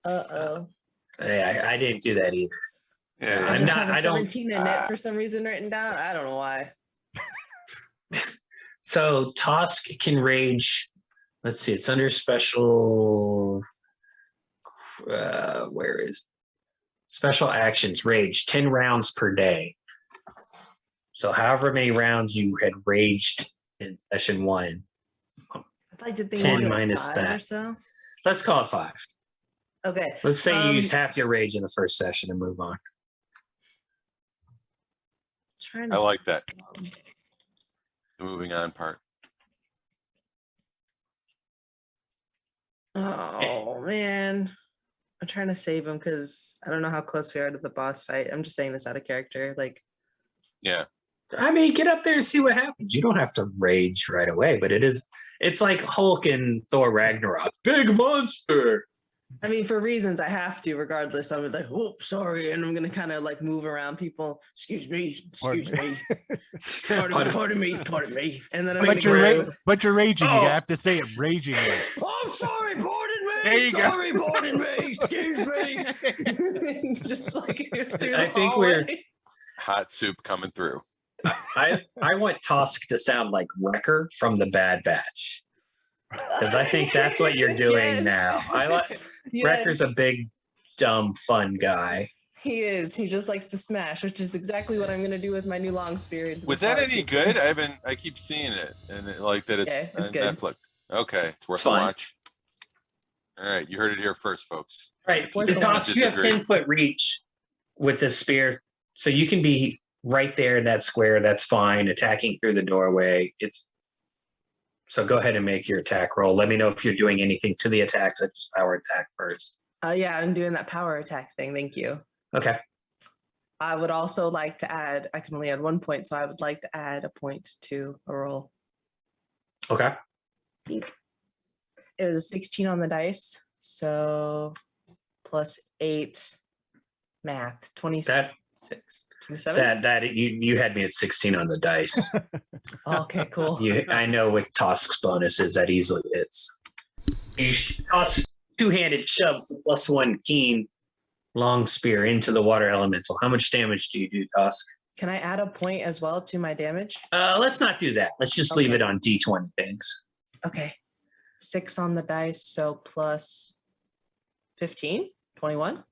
I didn't do that either. Yeah, I have 17 in it for some reason written down. I don't know why. So Tosk can rage. Let's see, it's under special. Where is special actions? Rage 10 rounds per day. So however many rounds you had raged in session 1, I thought you 10 minus that. Or so? Let's call it 5. Okay. Let's say you used half your rage in the first session and move on. I like that. The moving on part. Oh man, I'm trying to save him because I don't know how close we are to the boss fight. I'm just saying this out of character. Yeah. I mean, get up there and see what happens. You don't have to rage right away, but it's like Hulk and Thor Ragnarok. Big monster. I mean, for reasons I have to, regardless. I'm like, oh, sorry, and I'm gonna kind of use around people. Excuse me, pardon me. And then I'm but you're raging. You have to say it raging. I'm sorry, pardon me. There you Sorry, pardon me. Excuse me. Just through I think we're hot soup coming through. I want Tosk to sound like Wrecker from the Bad Batch. Because I think that's what you're doing now. Wrecker's a big, dumb, fun guy. He is. He just likes to smash, which is exactly what I'm going to do with my new long spear. Was that any good? I keep seeing it, and it's on good. Netflix. Okay, it's worth a Fine. watch. All right, you heard it here first, folks. All right, Tosk, you have 10-foot reach with this spear, so you can be right there in that square. That's fine. Attacking through the doorway. So go ahead and make your attack roll. Let me know if you're doing anything to the attack, such as power attack first. Yeah, I'm doing that power attack thing. Thank you. Okay. I would also like to add, I can only add 1 point, so I would like to add a point to a roll. Okay. It was a 16 on the dice, so plus 8 math, 26, 27. That you had me at 16 on the dice. Okay, cool. I know with Tosk's bonuses that easily hits. Tosk two-handed shoves the +1 keen long spear into the water elemental. How much damage do you do, Tosk? Can I add a point as well to my damage? Let's not do that. Let's just leave Okay. it on D20 things. Okay. 6 on the dice, so plus 15, 21.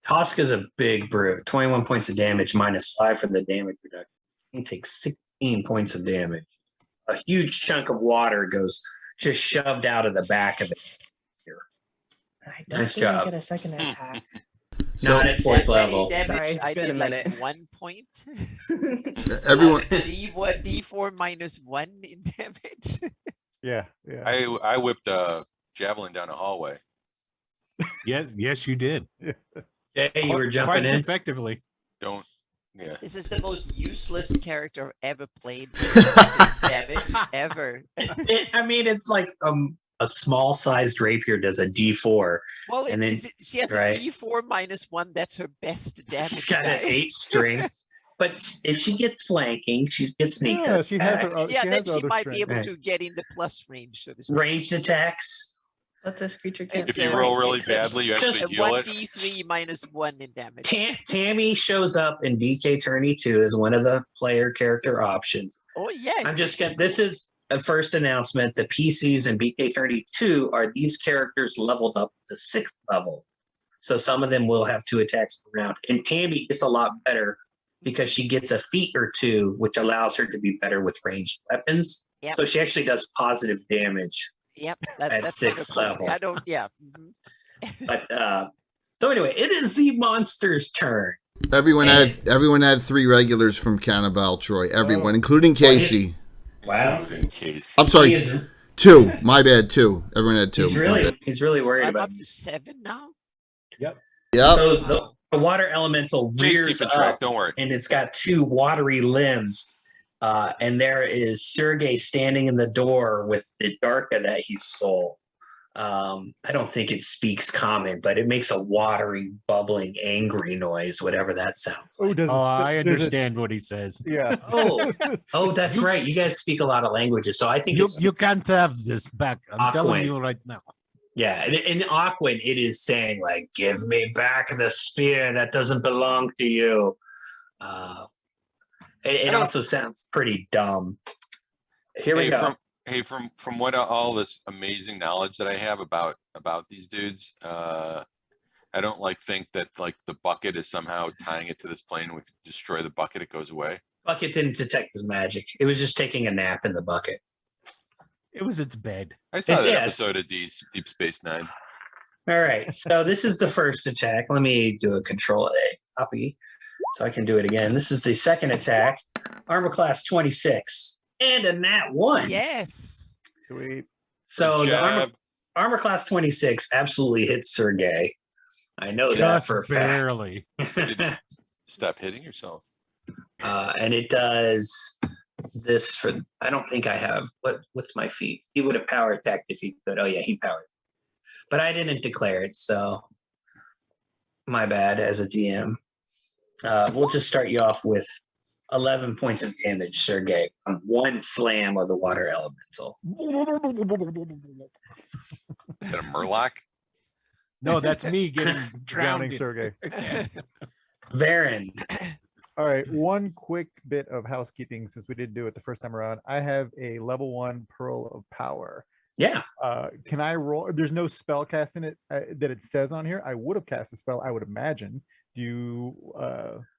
Tosk is a big brute. 21 points of damage minus 5 for the damage reduction. He takes 16 points of damage. A huge chunk of water goes just shoved out of the back of it. I don't Nice think I job. get a second attack. Not at 4th That many level. damage, Sorry, it's I been did a like minute. 1 point. Everyone, D4 minus 1 in damage. Yeah, yeah. I whipped a javelin down a hallway. Yes, you did. Jay, you were Quite jumping in. effectively. Don't. Yeah. This is the most useless character I've ever played. Damage ever. I mean, it's like a small-sized rapier does a D4. Well, And then- she has right. a D4 minus 1. That's her best damage. She's got an die. 8 strength. But if she gets flanking, she gets sneak Yeah, she has attack. her. Yeah, then has she other might be able strength. to get in the plus range. So to speak. Ranged attacks. But this creature can't. If you It's, roll really it's a- badly, you just actually A heal it. 1d3 minus 1 in damage. Tammy shows up in BK Tourney 2 as one of the player character options. Oh yeah. I'm just it's gonna. This cool. is a first announcement. The PCs in BK Tourney 2 are these characters leveled up to 6th level. So some of them will have 2 attacks per round. And Tammy gets a lot better because she gets a feat or 2, which allows her to be better with ranged weapons. Yep. So she actually does positive damage. Yep. at That's kinda 6th cool. level. I don't. Yeah. mhm. But so anyway, it is the monster's turn. everyone had 3 regulars from Cannibal Troy. Everyone, including Well, Casey. Wow. In case. I'm sorry, He is, 2. My bad, 2. Everyone had 2. he's My really bad. he's really worried I'm about up to 7 now. Yep. So the water elemental Please rears keep in track. up, Don't worry. and it's got 2 watery limbs. And there is Sergey standing in the door with the Darka that he stole. I don't think it speaks common, but it makes a watery, bubbling, angry noise, whatever that sounds Oh, like. does it Oh, sp- I does it understand s- what he says. Yeah. Oh, that's right. You guys speak a lot of languages, so I think You, it's you can't have this back. I'm telling Aquan. you right now. yeah. In Aquan, it is saying like, "Give me back the spear that doesn't belong to you." It also sounds pretty dumb. Here we go. From what all this amazing knowledge that I have about these dudes, I don't think that the bucket is somehow tying it to this plane. With destroy the bucket, it goes away. Bucket didn't detect his magic. It was just taking a nap in the bucket. It was its bed. I saw It's- that yeah. episode of Deep Space Nine. All right. So this is the first attack. Let me do a Control A copy so I can do it again. This is the second attack. Armor class 26 and a nat 1. Yes. Sweet. So Good the job. armor class 26 absolutely hits Sergey. I know that Just for a fact. barely. Stop hitting yourself. And it does this for. I don't think I have. What's my feat? He would have power attacked if he could. Oh yeah, he powered. But I didn't declare it, so my bad as a DM. We'll just start you off with 11 points of damage, Sergey, on 1 slam of the water elemental. Is that a Murloc? No, that's me getting Drowning drowned. Sergey. Varen, All right, one quick bit of housekeeping since we didn't do it the first time around. I have a level 1 Pearl of Power. yeah, Can I roll? There's no spell cast in it that it says on here. I would have cast a spell, I would imagine. Do you?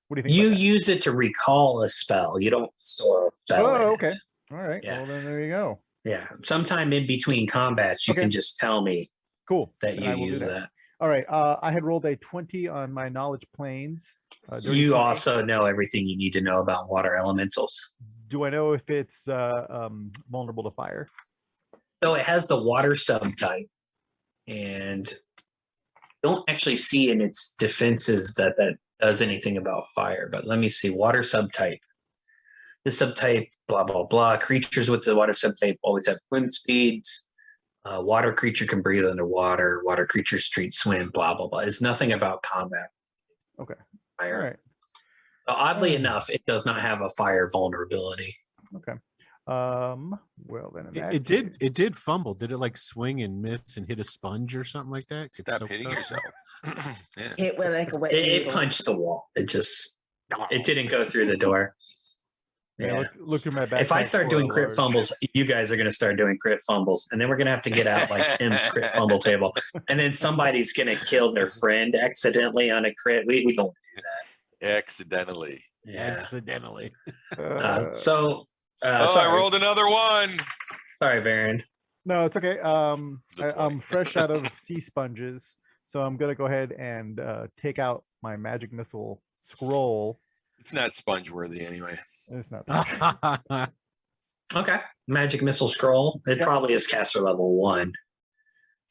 What do you think? you about that? use it to recall a spell. You don't store a spell. in Oh, it. okay. All right. Yeah. Well, then there you go. Yeah, sometime in between combats, you Okay. can just tell me Cool. that Then I you will do use that. All right. I had rolled a 20 on my knowledge planes. Dirty You 20. also know everything you need to know about water elementals. Do I know if it's vulnerable to fire? So it has the water subtype, and don't actually see in its defenses that does anything about fire, but let me see. Water subtype. This subtype, blah, blah, blah. Creatures with the water subtype always have swim speeds. Water creature can breathe underwater. Water creature street swim, blah, blah, blah. It's nothing about combat. Okay. Fire. All right. Oddly enough, it does not have a fire vulnerability. Okay. Well then, in that It did. case- It did fumble. Did it like swing and miss and hit a sponge or something like that? Get Stop soaked hitting up? yourself. Yeah. Hit with like a wet It noodle. punched the wall. It didn't go through the door. Yeah. Yeah. Look through my backpack. If I start for doing a crit large- fumbles, you guys are going to start doing crit fumbles, and then we're going to have to get out like Tim's crit fumble table, and then somebody's going to kill their friend accidentally on a crit. We don't do Accidentally. that. Yeah. Accidentally. So, Oh, sorry. I rolled another one. Sorry, Varen. No, it's okay. It's a I'm 20. fresh out of sea sponges, so I'm gonna go ahead and take out my magic missile scroll. It's not sponge worthy anyway. It's not. Okay. Magic missile scroll. It Yeah. probably is caster level 1.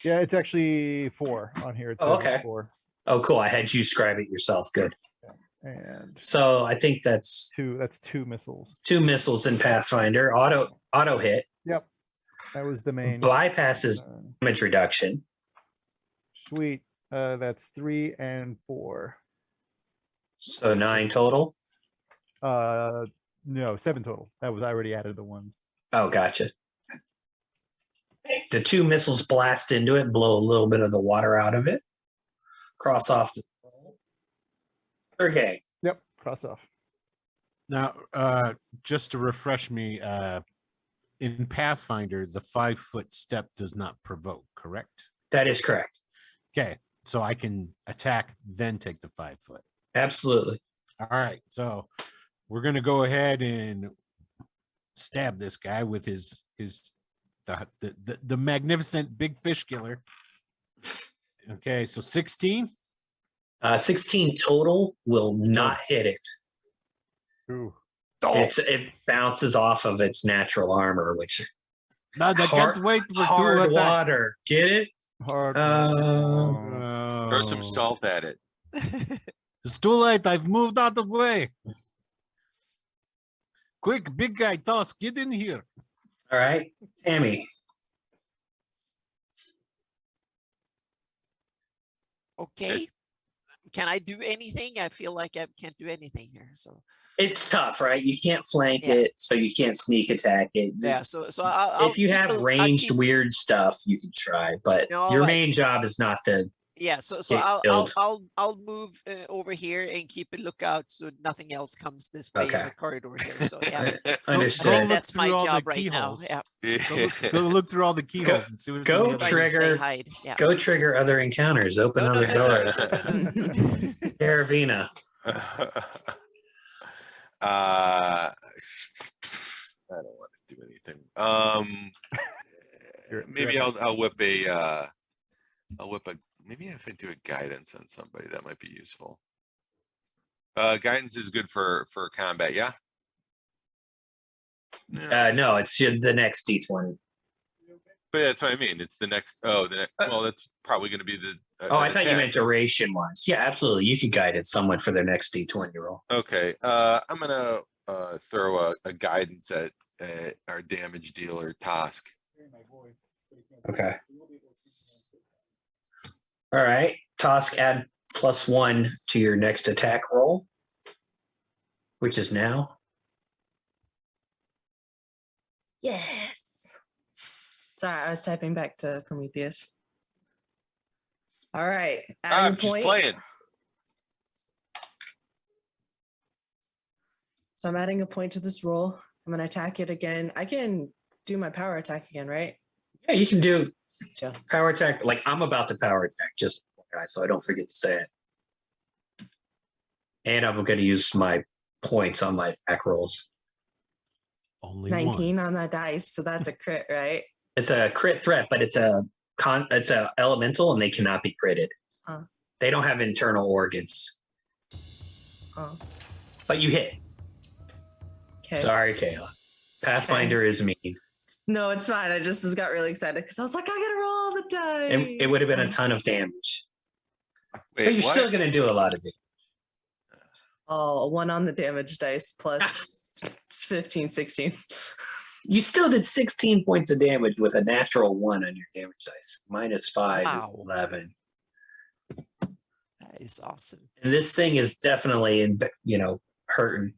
Yeah, it's actually 4 on here. It Oh, says it's okay. 4 Oh, cool. I had you scribe it yourself. Good. and So I think that's 2. That's 2 missiles. 2 missiles in Pathfinder. Auto hit. Yep, that was the main. Bypasses uh, damage reduction. Sweet. That's 3 and 4. So 9 total. No, 7 total. That was I already added the ones. Oh, gotcha. The 2 missiles blast into it, blow a little bit of the water out of it. Cross off the okay. Yep, cross off. Now, just to refresh me, in Pathfinder, the 5-foot step does not provoke, correct? That is correct. Okay, so I can attack, then take the 5-foot. Absolutely. All right, so we're gonna go ahead and stab this guy with the magnificent big fish killer. Okay, so 16. 16 total will not hit it. Ooh. It bounces off of its natural armor, which No, I Hard- can't wait for 2 hard attacks. water. Get it? Hard. Throw some Oh, salt at it. it's too late. I've moved out of the way. Quick, big guy, toss, get in here. All right. Tammy. Okay. Can I do anything? I feel like I can't do anything here. So It's tough, right? You can't flank Yeah. it, so you can't sneak attack it. yeah. So I'll If you keep have I'll ranged keep- weird stuff, you can try, but No, your I- main job is not to. Yeah, so get killed. I'll move over here and keep a lookout so nothing else comes this way in Okay. the corridor here. So yeah, Understood. Go look that's my through all the job right now. keyholes. Yeah, Go look through all the keyholes and see what's in go the other- try to trigger. stay hide. Yeah. Go trigger other encounters. Open No, no, other no, no, doors. no, no, no. Caravina. I don't want to do anything. Maybe I'll whip a. Maybe if I do a guidance on somebody, that might be useful. Guidance is good for combat, yeah. No, it's the next D20. But that's what I mean. It's the next. Oh, well, that's probably going to be the. Oh, I an thought you attack. meant duration wise. Yeah, absolutely. You could guide it someone for their next D20 roll. Okay, I'm gonna throw a guidance at our damage dealer Tosk. Okay. All right. Tosk, add +1 to your next attack roll, which is now. Yes. Sorry, I was typing back to Prometheus. All right. I'm Adding a just point. playing. So I'm adding a point to this roll. I'm gonna attack it again. I can do my power attack again, right? Yeah, you can do Yeah. power attack. Like I'm about to power attack, just so I don't forget to say it. And I'm going to use my points on my attack rolls. Only 19 one. on that dice, so that's a crit, right? It's a crit threat, but it's a elemental, and they cannot be critted. Oh. They don't have internal organs, Oh, but you hit. okay. Sorry, Kayla. Pathfinder is mean. No, it's fine. I just got really excited because I was like, I gotta roll all the dice. It would have been a ton of damage. Wait, But you're what? still going to do a lot of damage. Oh, a 1 on the damage dice plus 15, 16. You still did 16 points of damage with a natural 1 on your damage dice. -5 is Wow. 11. That is awesome. And this thing is definitely hurting.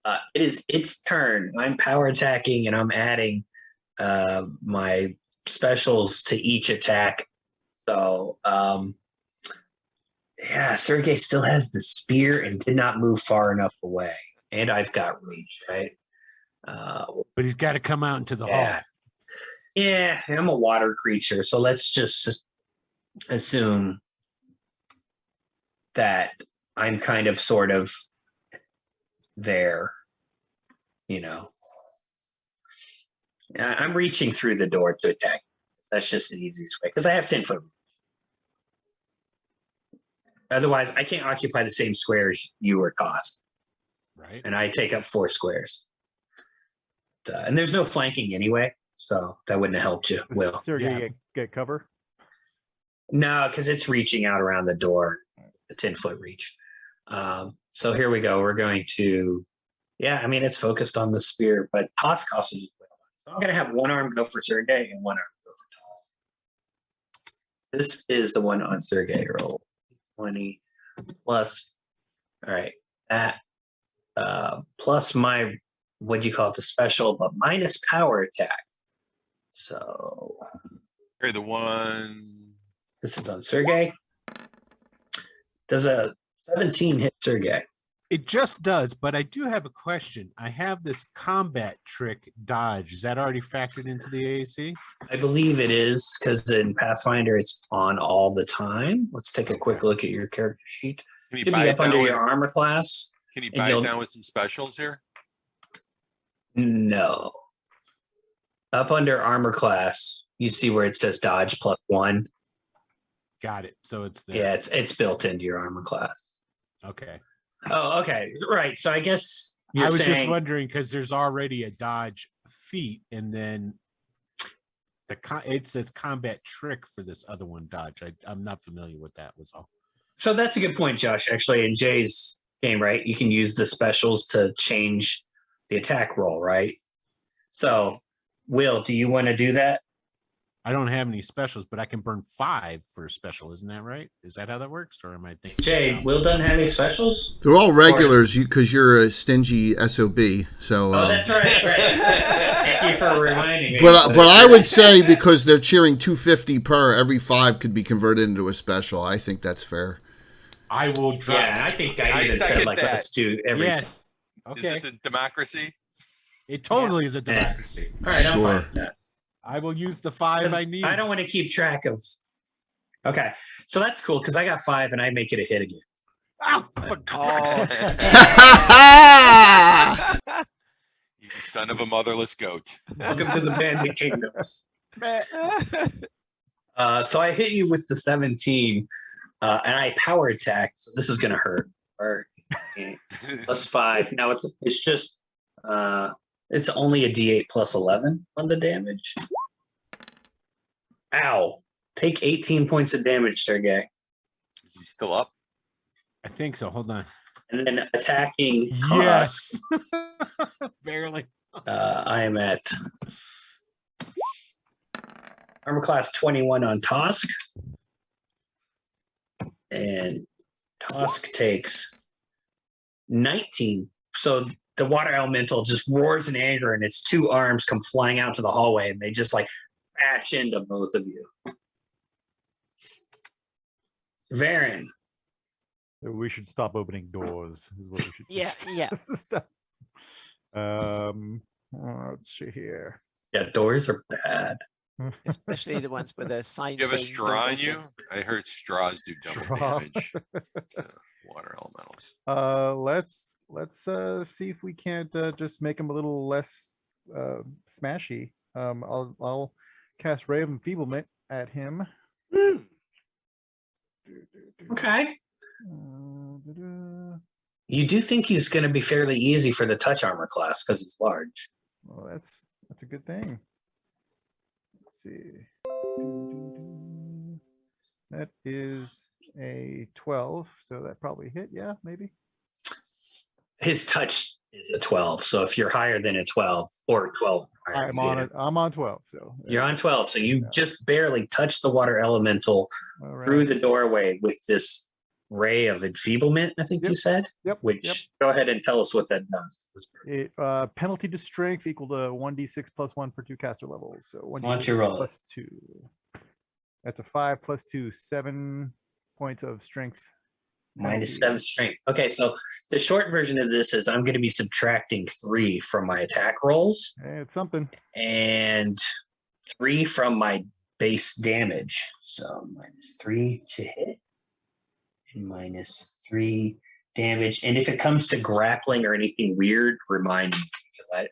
It is its turn. I'm power attacking and I'm adding my specials to each attack. So yeah, Sergey still has the spear and did not move far enough away. And I've got reach, right? But he's got to come out into the hall. Yeah. Yeah, I'm a water creature, so let's just assume that I'm kind of sort of there, I'm reaching through the door to attack. That's just the easiest way because I have 10 foot. Otherwise, I can't occupy the same squares you or cost. Right. And I take up 4 squares. And there's no flanking anyway, so that wouldn't have helped you, Will. Sergey, get cover. No, because it's reaching out around the door, the 10-foot reach. So here we go. We're going to, it's focused on the spear, but toss costs is well. So I'm going to have one arm go for Sergey and one arm go for toss. This is the one on Sergey. Roll 20 plus. All right, that plus my what do you call it? The special, but minus power attack. So Here, the one. this is on Sergey. Does a 17 hit Sergey? It just does, but I do have a question. I have this combat trick dodge. Is that already factored into the AAC? I believe it is because in Pathfinder it's on all the time. Let's take a quick look at your character sheet. Can you Should buy be it up down under with, your armor class. Can you and buy you'll- it down with some specials here? No. Up under armor class, you see where it says dodge +1. Got it. So it's there. Yeah, it's built into your armor class. Okay. Oh, okay. Right. So I guess I you're was just saying wondering because there's already a dodge feat, and then it says combat trick for this other one dodge. I'm not familiar with that. Was all. so that's a good point, Josh. Actually, in Jay's game, right, you can use the specials to change the attack roll, right? So, Will, do you want to do that? I don't have any specials, but I can burn 5 for a special. Isn't that right? Is that how that works, or am I thinking? Jay, No. Will doesn't have any specials? They're all regulars because you're a stingy SOB. So, Oh, that's right. Thank you for reminding me. but I would say because they're cheering 250 per, every 5 could be converted into a special. I think that's fair. I will drop. Yeah, I think I I even said second like that. let's do every. Yes. Okay. Is this a democracy? It totally is a democracy. All right, I'm Sure. fine with that. I will use the 5 I need. I don't want to keep track of. Okay, so that's cool because I got 5 and I make it a hit again. Oh, for Oh, You son of a motherless goat. Welcome to the Bandit Kingdoms. So I hit you with the 17, and I power attack. So this is gonna hurt. Or +5. Now it's just it's only a D8 plus 11 on the damage. Ow! Take 18 points of damage, Sergey. Is he still up? I think so. Hold on. And then attacking. Yes. Barely. I am at armor class 21 on Tosk. And Tosk takes 19. So the water elemental just roars in anger and its 2 arms come flying out to the hallway and they just like crash into both of you. Varen. We should stop opening doors. Is what we should do. yeah. Let's see here. Yeah, doors are bad. Especially the ones with a sign. You have a saying straw "Don't on you? open." I heard straws do double Straw. damage to water elementals. Let's see if we can't just make him a little less smashy. I'll cast Ray of Enfeeblement at him. Okay. You do think he's going to be fairly easy for the touch armor class because he's large. Well, that's a good thing. Let's see. That is a 12, so that probably hit. Yeah, maybe. His touch is a 12. So if you're higher than a 12 or 12, higher, I'm you on get it. I'm on 12. So You're on 12. So you just barely touch the water elemental All right. through the doorway with this ray of enfeeblement, I think you Yep. said. Yep. Which Yep. go ahead and tell us what that does. It, penalty to strength equal to 1d6 plus 1 per 2 caster levels. So 1d6 Why don't you roll it? plus 2. That's a 5 plus 2, 7 points of strength. Minus penalty. 7 strength. Okay, so the short version of this is I'm going to be subtracting 3 from my attack rolls Hey, it's something. and 3 from my base damage. So minus 3 to hit and minus 3 damage. And if it comes to grappling or anything weird, remind me, because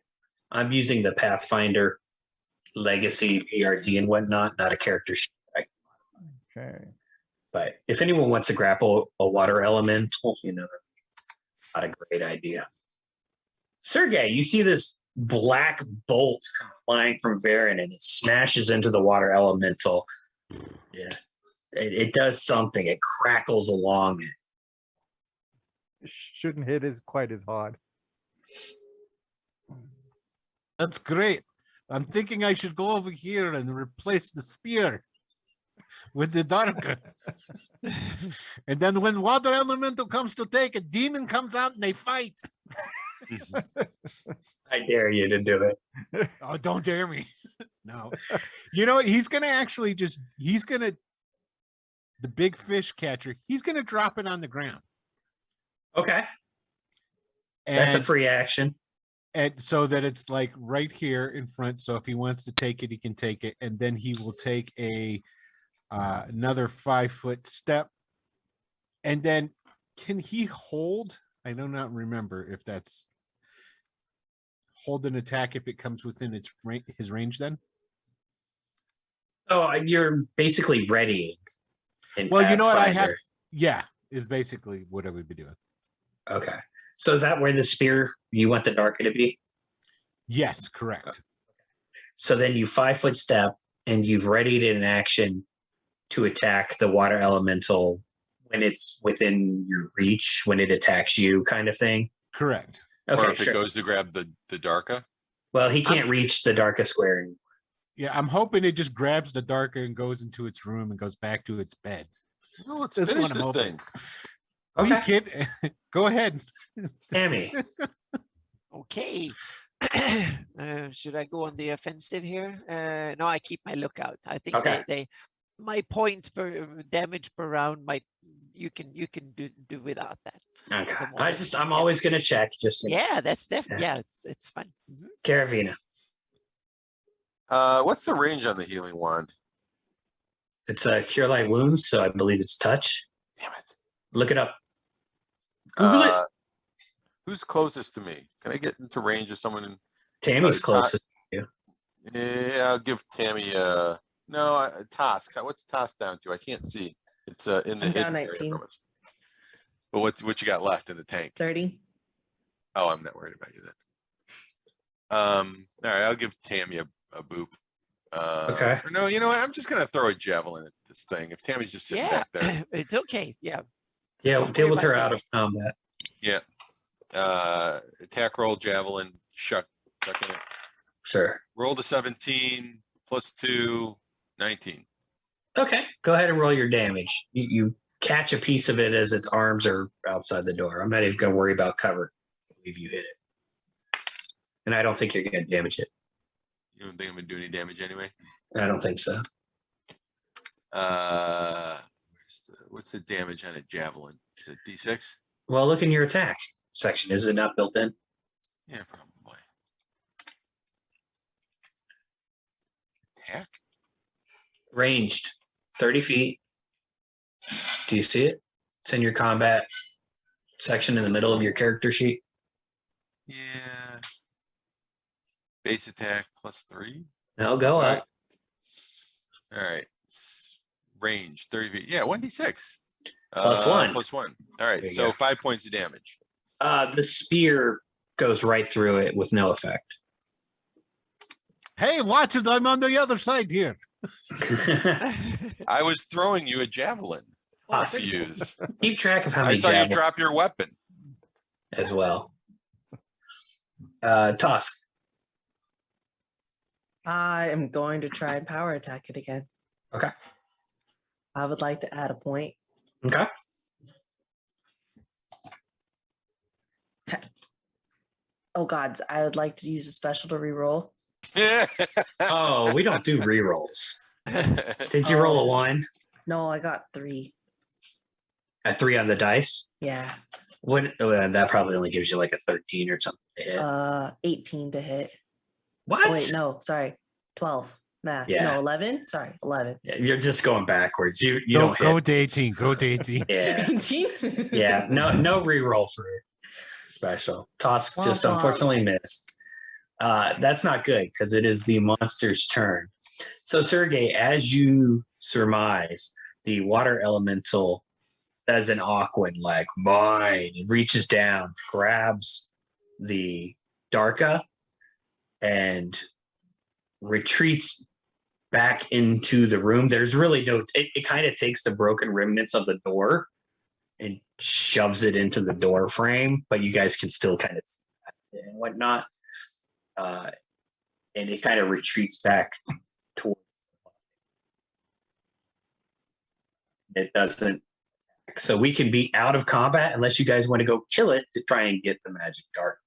I'm using the Pathfinder Legacy PRD and whatnot, not a character sheet. Okay. But if anyone wants to grapple a water elemental, not a great idea. Sergey, you see this black bolt come flying from Varen and it smashes into the water elemental. Yeah, it does something. It crackles along it. Shouldn't hit as quite as hard. That's great. I'm thinking I should go over here and replace the spear with the darker. And then when water elemental comes to take it, demon comes out and they fight. I dare you to do it. Oh, don't dare me. No. You know what? He's going to actually the big fish catcher, he's going to drop it on the ground. Okay. And, That's a free action. And so that it's like right here in front. So if he wants to take it, he can take it. And then he will take another 5-foot step. And then can he hold? I do not remember if that's hold an attack if it comes within his range then. Oh, you're basically readying. Well, you know what I have? Yeah, is basically what I would be doing. Okay. So is that where the spear, you want the darker to be? Yes, correct. So then you 5-foot step and you've readied an action to attack the water elemental when it's within your reach, when it attacks you kind of thing? Correct. Okay, or if sure. it goes to grab the Darka. Well, he can't reach the Darka square anymore. Yeah, I'm hoping it just grabs the Darka and goes into its room and goes back to its bed. No, let's That's finish what I'm this hoping. thing. Oh, you Okay. kid. Go ahead. Tammy. Okay. Should I go on the offensive here? No, I keep my lookout. I think Okay. they my point per damage per round might you can do without that. Okay. the moment. I'm Yeah. always going to check just in Yeah, that's definitely it's fun. Mhm. Caravina. What's the range on the healing wand? It's a cure light wounds, so I believe it's touch. Damn it. Look it up. Google it. Who's closest to me? Can I get into range of someone? Tammy's it's not- closest. Yeah, I'll give Tammy Toss. What's Toss down to? I can't see. It's in the I'm hidden down area 19. from us. But what you got left in the tank? 30. Oh, I'm not worried about you then. All right, I'll give Tammy a boop. Okay. Or no, you know what? I'm just gonna throw a javelin at this thing. If Tammy's just sitting Yeah, back there. it's okay. Yeah. Yeah, Don't deal worry with her about out that. of combat. Yeah. Attack roll, javelin, chuck in it. Sure. Roll to 17 plus 2, 19. Okay, go ahead and roll your damage. You catch a piece of it as its arms are outside the door. I'm not even going to worry about cover. I believe you hit it. And I don't think you're going to damage it. You don't think I'm gonna do any damage anyway? I don't think so. What's the damage on a javelin? Is it D6? Well, look in your attack section. Is it not built in? Yeah, probably. Attack? Ranged, 30 feet. Do you see it? It's in your combat section in the middle of your character sheet. Yeah. Base attack plus 3. Now go All up. All right. Range 30 feet. Yeah, 1d6. Plus 1. Plus 1. All There right. you So go. 5 points of damage. The spear goes right through it with no effect. Hey, watch it. I'm on the other side here. I was throwing you a javelin to Possible. use. Keep track of how I many saw you javelins drop your weapon. as well. Tosk. I am going to try and power attack it again. Okay. I would like to add a point. Okay. Oh God, I would like to use a special to reroll. Oh, we don't do rerolls. Did you roll a 1? No, I got 3. A 3 on the dice? Yeah. What? That probably only gives you like a 13 or something to hit. 18 to hit. What? Oh, wait, no, sorry. 12. Math. Yeah. No, 11? Sorry, 11. Yeah, you're just going backwards. You Go, don't go hit. to 18. Go to 18. Yeah. 18? Yeah. No reroll for special. Tosk just Womp womp. unfortunately missed. That's not good because it is the monster's turn. So Sergey, as you surmise, the water elemental says an awkward like mine and reaches down, grabs the Darka and retreats back into the room. There's really no, it kind of takes the broken remnants of the door and shoves it into the door frame, but you guys can still kind of see it and whatnot. And it kind of retreats back towards it doesn't. So we can be out of combat unless you guys want to go kill it to try and get the magic dart.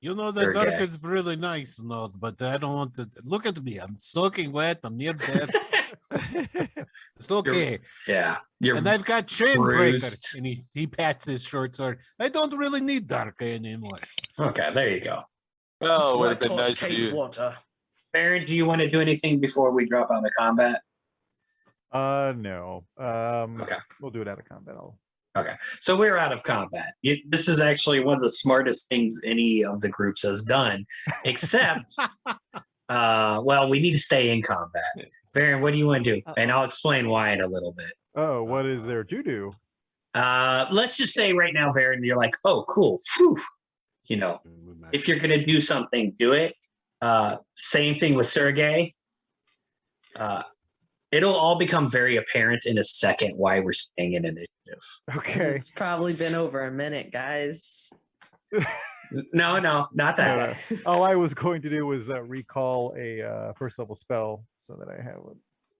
You know, the They're dark gay. is really nice, no, but I don't want to look at me. I'm soaking wet. I'm near death. It's okay. Yeah. You're And I've got chain breaker. bruised. And he pats his short sword. I don't really need dark anymore. Okay, there you go. Well, it would have been nice if you. water. Baron, do you want to do anything before we drop out of combat? No. Okay. We'll do it out of combat. So we're out of combat. This is actually one of the smartest things any of the groups has done, except, well, we need to stay in combat. Baron, what do you want to do? And I'll explain why in a little bit. Oh, what is there to do? Let's just say right now, Baron, you're like, oh, cool. Whew. You know, if you're going to do something, do it. Same thing with Sergey. It'll all become very apparent in a second why we're staying in initiative. Okay. It's probably been over a minute, guys. No, not that. All I was going to do was recall a first level spell so that I have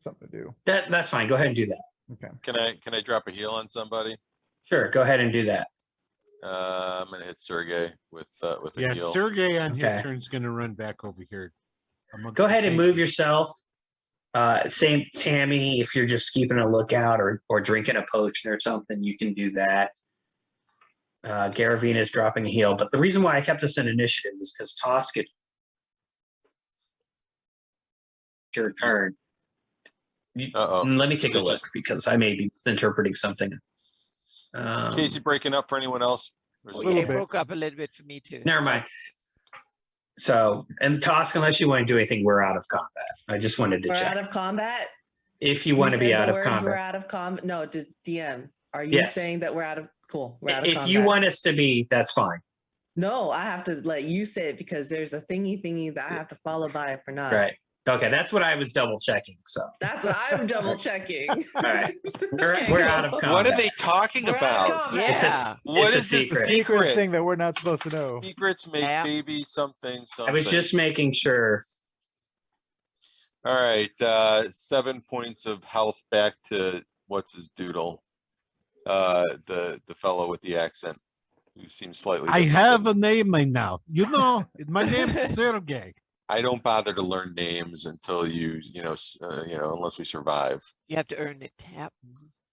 something to do. That's fine. Go ahead and do that. Okay. Can I drop a heal on somebody? Sure, go ahead and do that. I'm gonna hit Sergey with a Yeah, heal. Sergey on his Okay. turn is going to run back over here. Go ahead and move yourself. Same Tammy, if you're just keeping a lookout or drinking a potion or something, you can do that. Garavina is dropping a heal, but the reason why I kept us in initiative is because Tosk, your turn. Uh-oh. Let me take a So look just- because I may be interpreting something. Is Casey breaking up for anyone else? Or is Oh, it yeah, little it bit. broke up a little bit for me too. Never mind. So, and Tosk, unless you want to do anything, we're out of combat. I just wanted to We're check. out of combat. If you want to said be the out of words We're combat. out of combat. No, DM. Are you Yes. saying that we're out of? Cool. We're out of If combat. you want us to be, that's fine. No, I have to let you say it because there's a thingy that I have to follow by if we're not. Right. Okay, that's what I was double checking. So, That's what I'm double checking. all right, we're Okay, out of cool. combat. What are they talking We're out of about? combat. It's Yeah. What it's is a this secret. secret? Thing that we're not supposed to know. Secrets make Yeah. baby something. I was just making sure. All right, 7 points of health back to what's his doodle, the fellow with the accent, who seems slightly. I different have than- a name now. You know, my name's Sergey. I don't bother to learn names until you know, unless we survive. You have to earn it. Yep.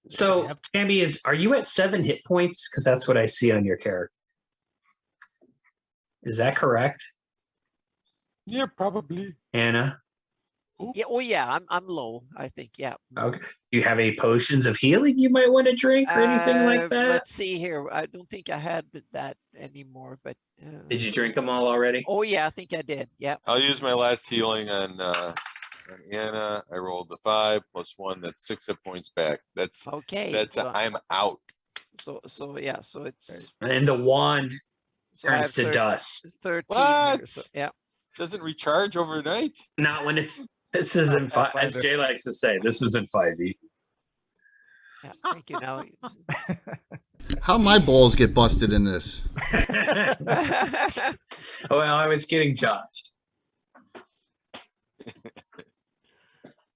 So, Yep. Tammy, are you at 7 hit points? Because that's what I see on your character. Is that correct, Yeah, probably. Anna? Yeah. Oh, yeah. I'm low. I think. Yeah. Okay. Do you have any potions of healing you might want to drink or anything like that? Let's see here. I don't think I had that anymore. But Did you drink them all already? Oh yeah, I think I did. Yeah. I'll use my last healing on Anna. I rolled a 5 plus 1. That's 6 hit points back. That's Okay. I'm out. So yeah. So it's And the wand so I turns have to dust. 13 What? here. So yeah. Doesn't recharge overnight. Not when it's. This isn't as Jay likes to say. This isn't 5e. Yeah, thank you. Now, How my balls get busted in this? Well, I was getting judged.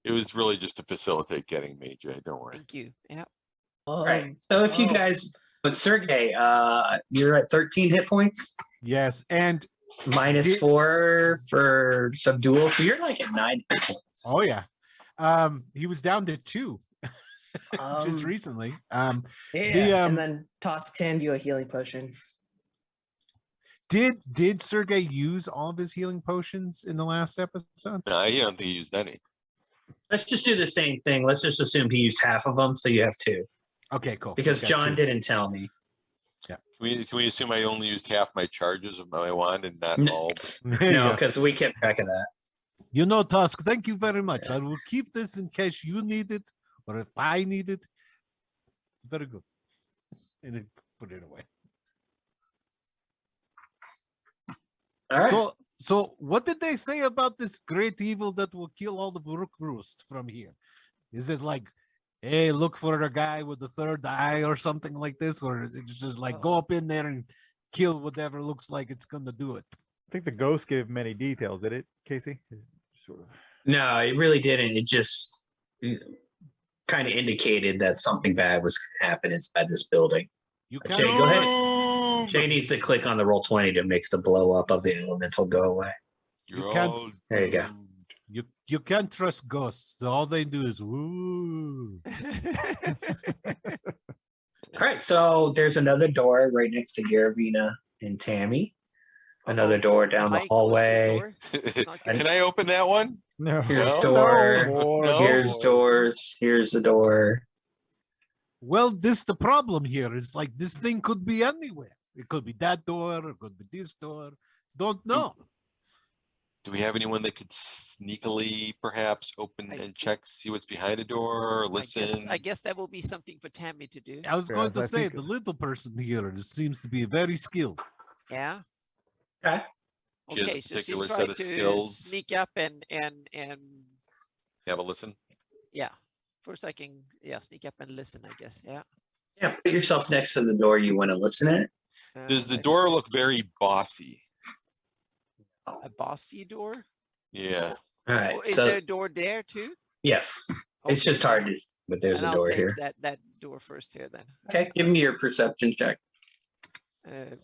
It was really just to facilitate getting me, Jay. Don't worry. thank you. Yeah. All right. So if you guys, but Sergey, you're at 13 hit points, Yes, and minus 4 for subdual, so you're like at 9 hit points. oh yeah, he was down to 2 just Um, recently. Yeah, um, and then Tosk hand you a healing potion. Did Sergey use all of his healing potions in the last episode? No, I don't think he used any. Let's just do the same thing. Let's just assume he used half of them, so you have 2. Okay, cool. Because He's got John 2. didn't tell me. Can we assume I only used half my charges of my wand and not No. all? There you No, go. because we kept track of that. You know, Tusk, thank you very much. I will keep this in case you need it or if I need it. It's very good. And then put it away. All right. So what did they say about this great evil that will kill all the Roost from here? Is it like, hey, look for a guy with the third eye or something like this? Or it's just like go up in there and kill whatever looks like it's gonna do it? I think the ghost gave many details, did it, Casey? Sort of. No, it really didn't. It just kind of indicated that something bad was going to happen inside this building. You Jay, can't go ahead. Jay needs to click on the roll 20 to make the blow up of the elemental go away. You You're can't- all There you go. doomed. You can't trust ghosts. All they do is woo. All right, so there's another door right next to Garavina and Tammy. Another Uh-oh. door down the Mike, close your hallway. door. It's not Can gonna- I open that one? No. Here's No, door. no. Here's doors. Here's the door. Well, this the problem here. It's like this thing could be anywhere. It could be that door, it could be this door. Don't know. Do we have anyone that could sneakily perhaps open and check, see what's behind the door, or listen? I guess that will be something for Tammy to do. I was Yeah, going to I say think- the little person here seems to be very skilled. Yeah. Okay. She has a Okay, so she's particular set trying of to skills. sneak up and Have a listen. yeah. First I can sneak up and listen, I guess. Yeah. Yeah, put yourself next to the door you want to listen at. Does the I door just- look very bossy? a bossy door? Yeah. All right, Oh, is so there a door there too? yes, it's Okay, just hard then- to, but there's and a I'll door take here. that door first here then. Okay, give me your perception check.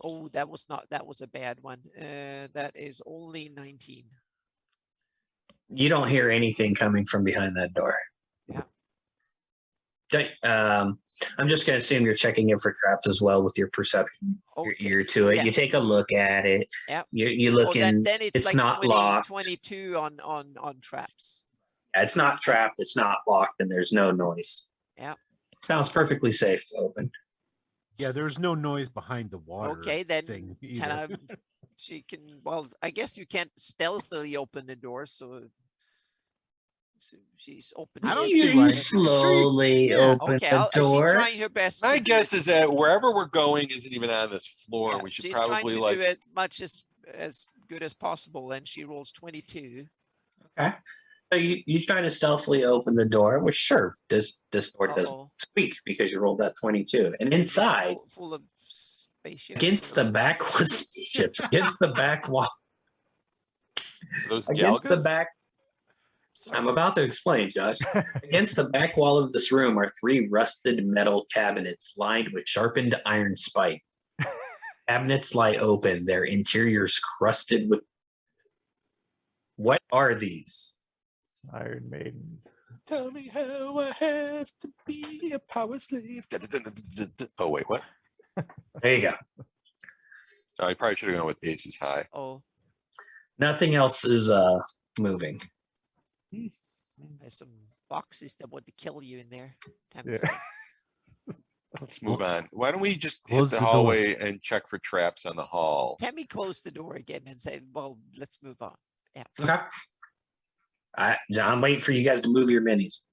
Oh, that was a bad one. That is only 19. You don't hear anything coming from behind that door. Yeah. Okay, I'm just going to assume you're checking in for traps as well with your perception, your Okay, ear to it. yeah. You take a look at it. Yep. You Oh, look in. then it's it's like not 20, locked. 22 on traps. It's not trapped. It's not locked, and there's no noise. Yeah. Sounds perfectly safe to open. Yeah, there's no noise behind the water. Okay, then thing can either. she can, well, I guess you can't stealthily open the door, so she's opening. I don't it. see You why- slowly Yeah, open Okay, the she's door. trying her best. My to do guess it. is that wherever we're going isn't even on this floor. Yeah, We should she's trying probably to like do it much as good as possible, and she rolls 22. Okay. So you try to stealthily open the door, which sure, this door doesn't Uh-oh. squeak because you rolled that 22. And It's inside, full of spaceships. against the back wall, spaceships, against the back wall, those against the Galgas? back. Sorry. I'm about to explain, Josh. Against the back wall of this room are 3 rusted metal cabinets lined with sharpened iron spikes. Cabinets lie open, their interiors crusted with. What are these? Iron Maidens. Tell me how I have to be a power slave. Oh wait, what? There you go. I probably should have gone with Aces High. Oh, Nothing else is moving. there's some boxes that would kill you in there. Tammy Yeah. says. Let's move on. Why don't we just hit Close the the door. hallway and check for traps on the hall? Tammy closed the door again and said, "Well, let's move on." Yeah. Okay. I'm waiting for you guys to move your minis.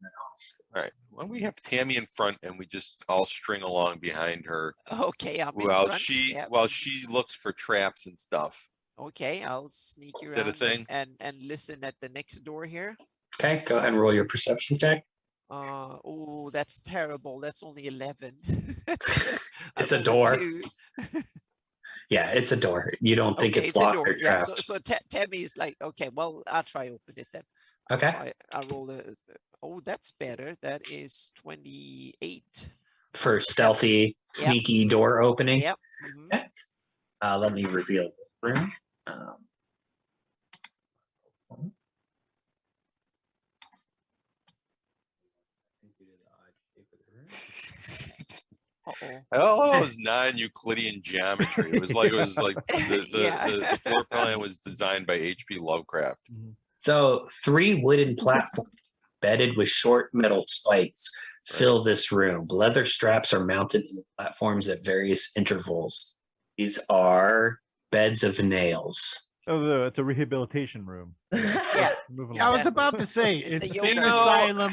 All right. Why don't we have Tammy in front and we just all string along behind her Okay, I'm in while front. she Yep. while she looks for traps and stuff. Okay, I'll sneak that a around thing? and listen at the next door here. Okay, go ahead and roll your perception check. Oh, that's terrible. That's only 11. It's I'm a over door. 2. Yeah, it's a door. You don't think Okay, it's it's a locked door. or Yeah. trapped. So Tammy is like, okay, well, I'll try open it then. Okay. I'll roll a. Oh, that's better. That is 28. For Yep. stealthy, sneaky door opening. Yep. Mhm. Okay. Let me reveal the room. Uh-oh. Oh, it was non-Euclidean geometry. It was like Yeah. the floor plan was designed by H.P. Lovecraft. So 3 wooden platforms bedded with short metal spikes fill this room. Leather straps are mounted to the platforms at various intervals. These are beds of nails. Oh, it's a rehabilitation room. Yeah. Moving I was along. about to say It's the insane yoga- asylum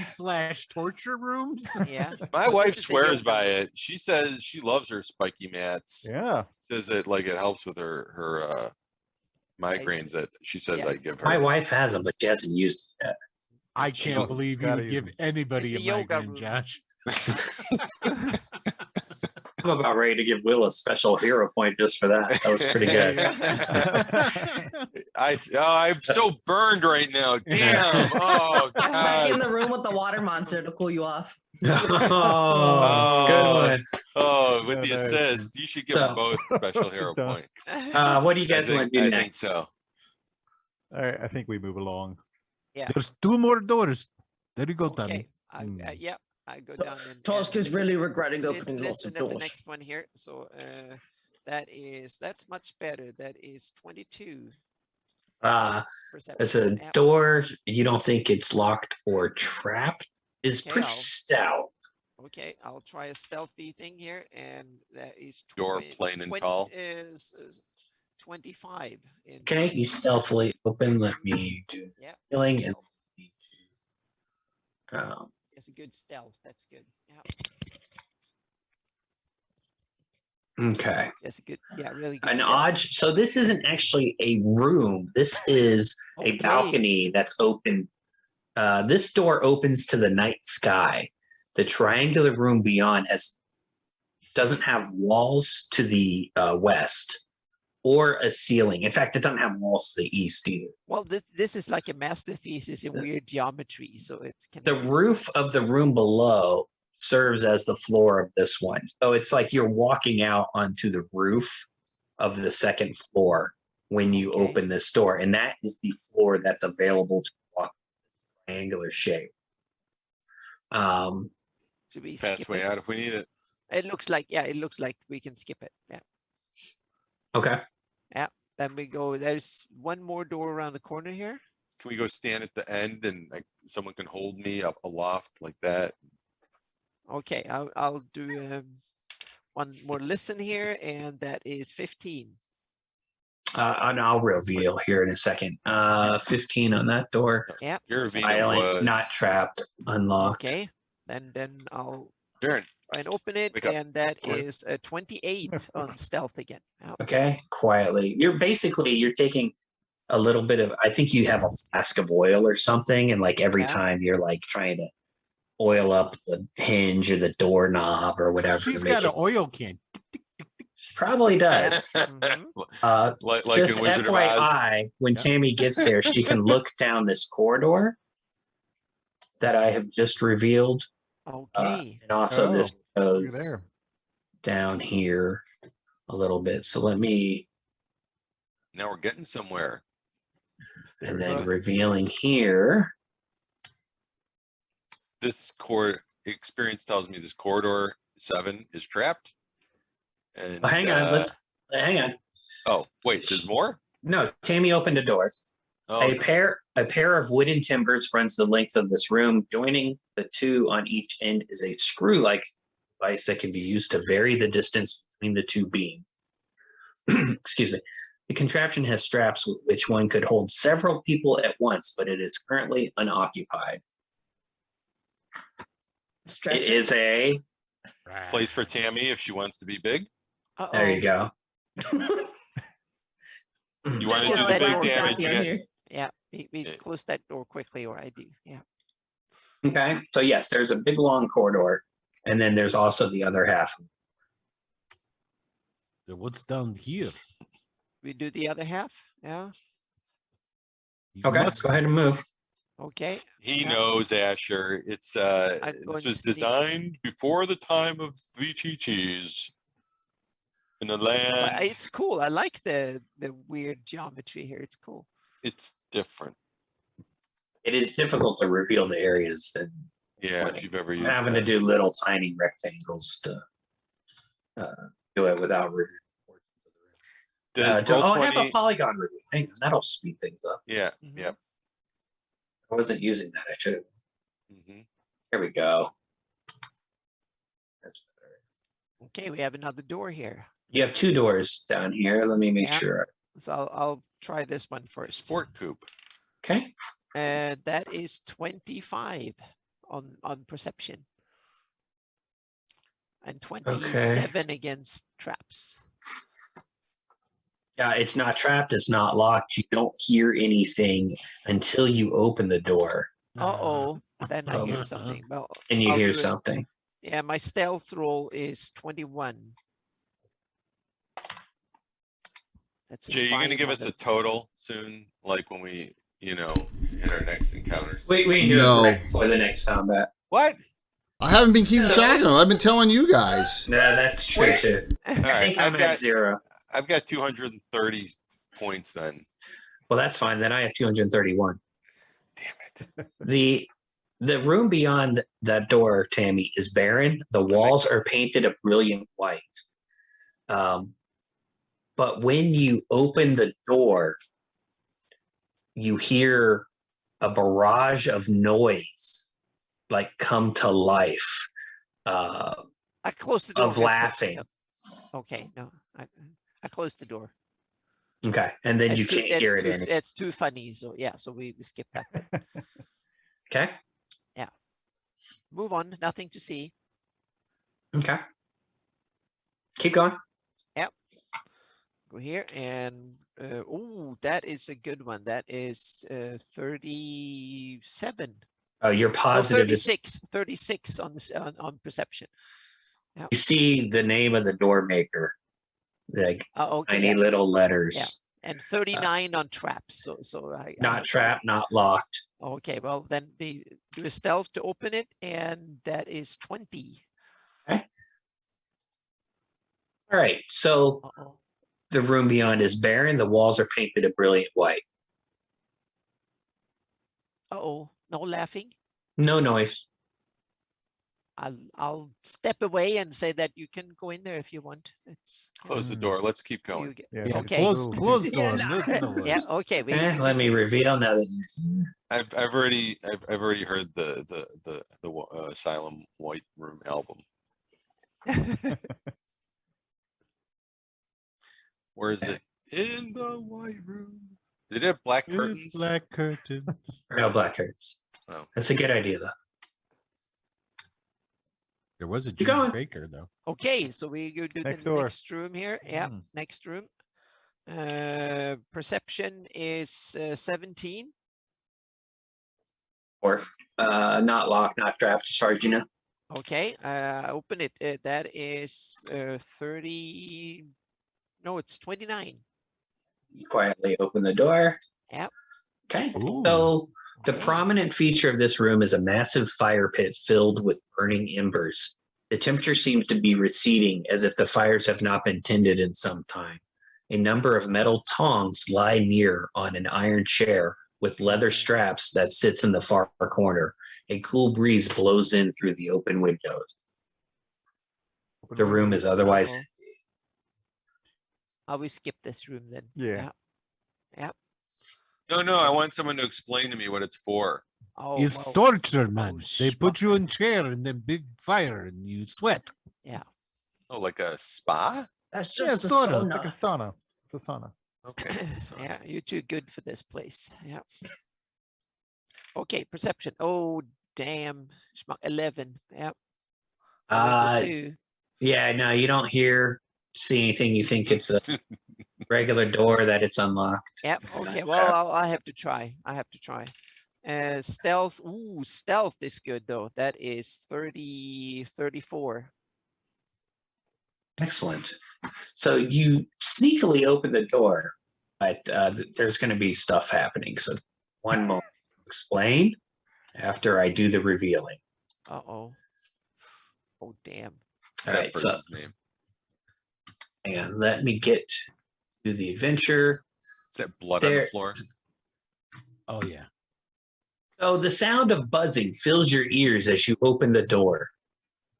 / torture rooms. Yeah. My But wife this is the swears yoga by room. it. She says she loves her spiky mats. Yeah. Says it like it helps with her migraines that she says Yeah. I give My her. wife has them, but she hasn't used it yet. I It's the can't yoga- believe you Gotta would use give them. anybody It's a the yoga migraine, room. Josh. I'm about ready to give Will a special hero point just for that. That was pretty There good. you go. I'm so burned right now. Damn. Oh Get back in God. the room with the water monster to cool you off. Oh, good one. Oh, with the Yeah, nice. assist, you should give them both special hero Done. points. What do you guys want to do I next? think so. All right, I think we move along. There's 2 more doors. There you go, Tommy. Okay. Yeah. I go down and. Tosk is really regretting opening lots Listen of at the doors. next one here. So that's much better. That is 22. It's Perception. a Yep. door. You don't think it's locked or trapped. Is Okay, pretty I'll- stout. Okay, I'll try a stealthy thing here, and that is Door plain and tall. Is 25. Okay, you stealthily open. Let me do Yeah. healing and. It's a good stealth. That's good. Yeah. Okay. That's a good. Yeah, really good. An stealth. odd. So this isn't actually a room. This is a Okay. balcony that's open. This door opens to the night sky. The triangular room beyond doesn't have walls to the west or a ceiling. In fact, it doesn't have walls to the east either. Well, this is like a master thesis in weird geometry, so it's The roof of the room below serves as the floor of this one. So it's like you're walking out onto the roof of the second floor when you Okay. open this door. And that is the floor that's available to walk in triangular shape. Should we Fast skip way it? out if we need it. It looks like we can skip it. Yeah. Okay. Then we go. There's one more door around the corner here. Can we go stand at the end and someone can hold me up aloft like that? Okay, I'll do one more listen here, and that is 15. And I'll reveal here in a second. 15 on that door. Yeah. Your Venus Silent, was not trapped, unlocked. Okay. Then I'll Darren, try and open it, Wake up. and that Wake up. is a 28 on stealth again. Yeah. Okay, quietly. You're taking a little bit of, I think you have a flask of oil or something, and like every Yeah. time you're like trying to oil up the hinge or the doorknob or whatever. She's to make got an it, oil can. she probably does. Mhm. like Just in Wizard of Oz. FYI, when Yeah. Tammy gets there, she can look down this corridor that I have just revealed. Okay. And also this Look goes there. down here a little bit. So let me, Now we're getting somewhere. and then revealing here. This experience tells me this corridor 7 is trapped. And Oh, hang on, hang on. Oh, wait, there's more? No, Tammy opened a door. Oh, A pair of wooden timbers runs the length of this room. Joining the two on each end is a screw-like device that can be used to vary the distance between the two beams. Excuse me. The contraption has straps with which one could hold several people at once, but it is currently unoccupied. It is a. place for Tammy if she wants to be big. Uh-oh. There you go. You want to Close do the that big door. damage? You got, Yeah, we Yeah. close that door quickly, or I do. Yeah. Okay. So yes, there's a big long corridor, and then there's also the other half. So what's down here? We do the other half. Yeah. You Okay, must- go ahead and move. Okay. He Yeah. knows, Asher. It's go this and was sneak. designed before the time of VTTs in a But land. it's cool. I like the weird geometry here. It's cool. It's different. It is difficult to reveal the areas that Yeah, Right. if you've ever I'm used having that. to do little tiny rectangles to do it without reviewing. Does I have a Roll20 polygon review. Hang on, that'll speed things up. Yeah, Mhm. yeah. I wasn't using that. I should have. Mhm. Here we go. That's better. Okay, we have another door here. You have 2 doors down here. Let me make Yeah. sure. So I'll try this one It's a first. sport coupe. Okay. And that is 25 on perception. And 27 against traps. Yeah, it's not trapped. It's not locked. You don't hear anything until you open the door Uh-oh. Then I hear Oh. something. Well, and you I'll hear do it. something. Yeah, my stealth roll is 21. That's a Jay, you're gonna 5 give on us the- a total soon, like when we, in our next encounters. We can do No. it right before the next combat. What? I haven't been keeping So- track of them. I've been telling you guys. No, that's true Wait. too. All I right, think I'm at 0. I've got 230 points then. Well, that's fine. Then I have 231. Damn it. The room beyond that door, Tammy, is barren. The walls are painted a brilliant white. But when you open the door, you hear a barrage of noise, like come to life, I closed the door. of laughing. Okay, no. I closed the door. Okay, and then you It's too- can't hear it too, anymore. It's too funny. So yeah, so we skip that one. Okay, Move on. Nothing to see. okay. Keep going. Go here and oh, that is a good one. That is 37. Oh, you're No, positive. It's, 36 on this on perception. you see the name of the door maker, like Okay, tiny yeah. little letters. And 39 on traps. So I Not trapped, not locked. Okay, well then do a stealth to open it, and that is 20. All right, so Uh-oh. the room beyond is barren. The walls are painted a brilliant white. Uh-oh. No laughing. No noise. I'll step away and say that you can go in there if you want. It's Close the door. Let's keep you going. get- Yeah, Okay. close Yeah, door. no. Listen to yeah, us. okay. We Let me reveal now that I've already heard the Asylum White Room album. Where is it? In the White Room. Did it have black It's curtains? black curtains. no black curtains. Oh. That's a good idea, though. There was a Keep Ginger going. Baker though. Okay, so we go to Next the door. next room here. Yeah, Mm. next room. Perception is 17. Or not locked, not trapped, as far as you know. Okay, open it. That is 30. No, it's 29. You quietly open the door. Yep. Okay. Ooh. So the Okay. prominent feature of this room is a massive fire pit filled with burning embers. The temperature seems to be receding as if the fires have not been tended in some time. A number of metal tongs lie near on an iron chair with leather straps that sits in the far corner. A cool breeze blows in through the open windows. The room is otherwise Uh-oh. We skip this room then. Yeah. No, I want someone to explain to me what it's for. Oh, It's well, torture, man. They put schmuck. you in chair in the big fire and you sweat. Oh, like a spa? That's Yeah, just a sort of, Like a sauna. sauna. It's a sauna. Okay. so- yeah, you're too good for this place. Yeah. Okay, perception. Oh, damn. Schmuck, 11. Yep. Two. yeah, no, you don't see anything. You think it's a regular door, that it's unlocked. Yep. Okay. Well, I have to try. Stealth. Ooh, stealth is good though. That is 34. Excellent. So you sneakily open the door, but there's going to be stuff happening. So one moment to explain after I do the revealing. Uh-oh. Oh, damn. What's All that right, so person's name? and let me get to the adventure. Is that blood on the There- floor? Oh yeah. So the sound of buzzing fills your ears as you open the door.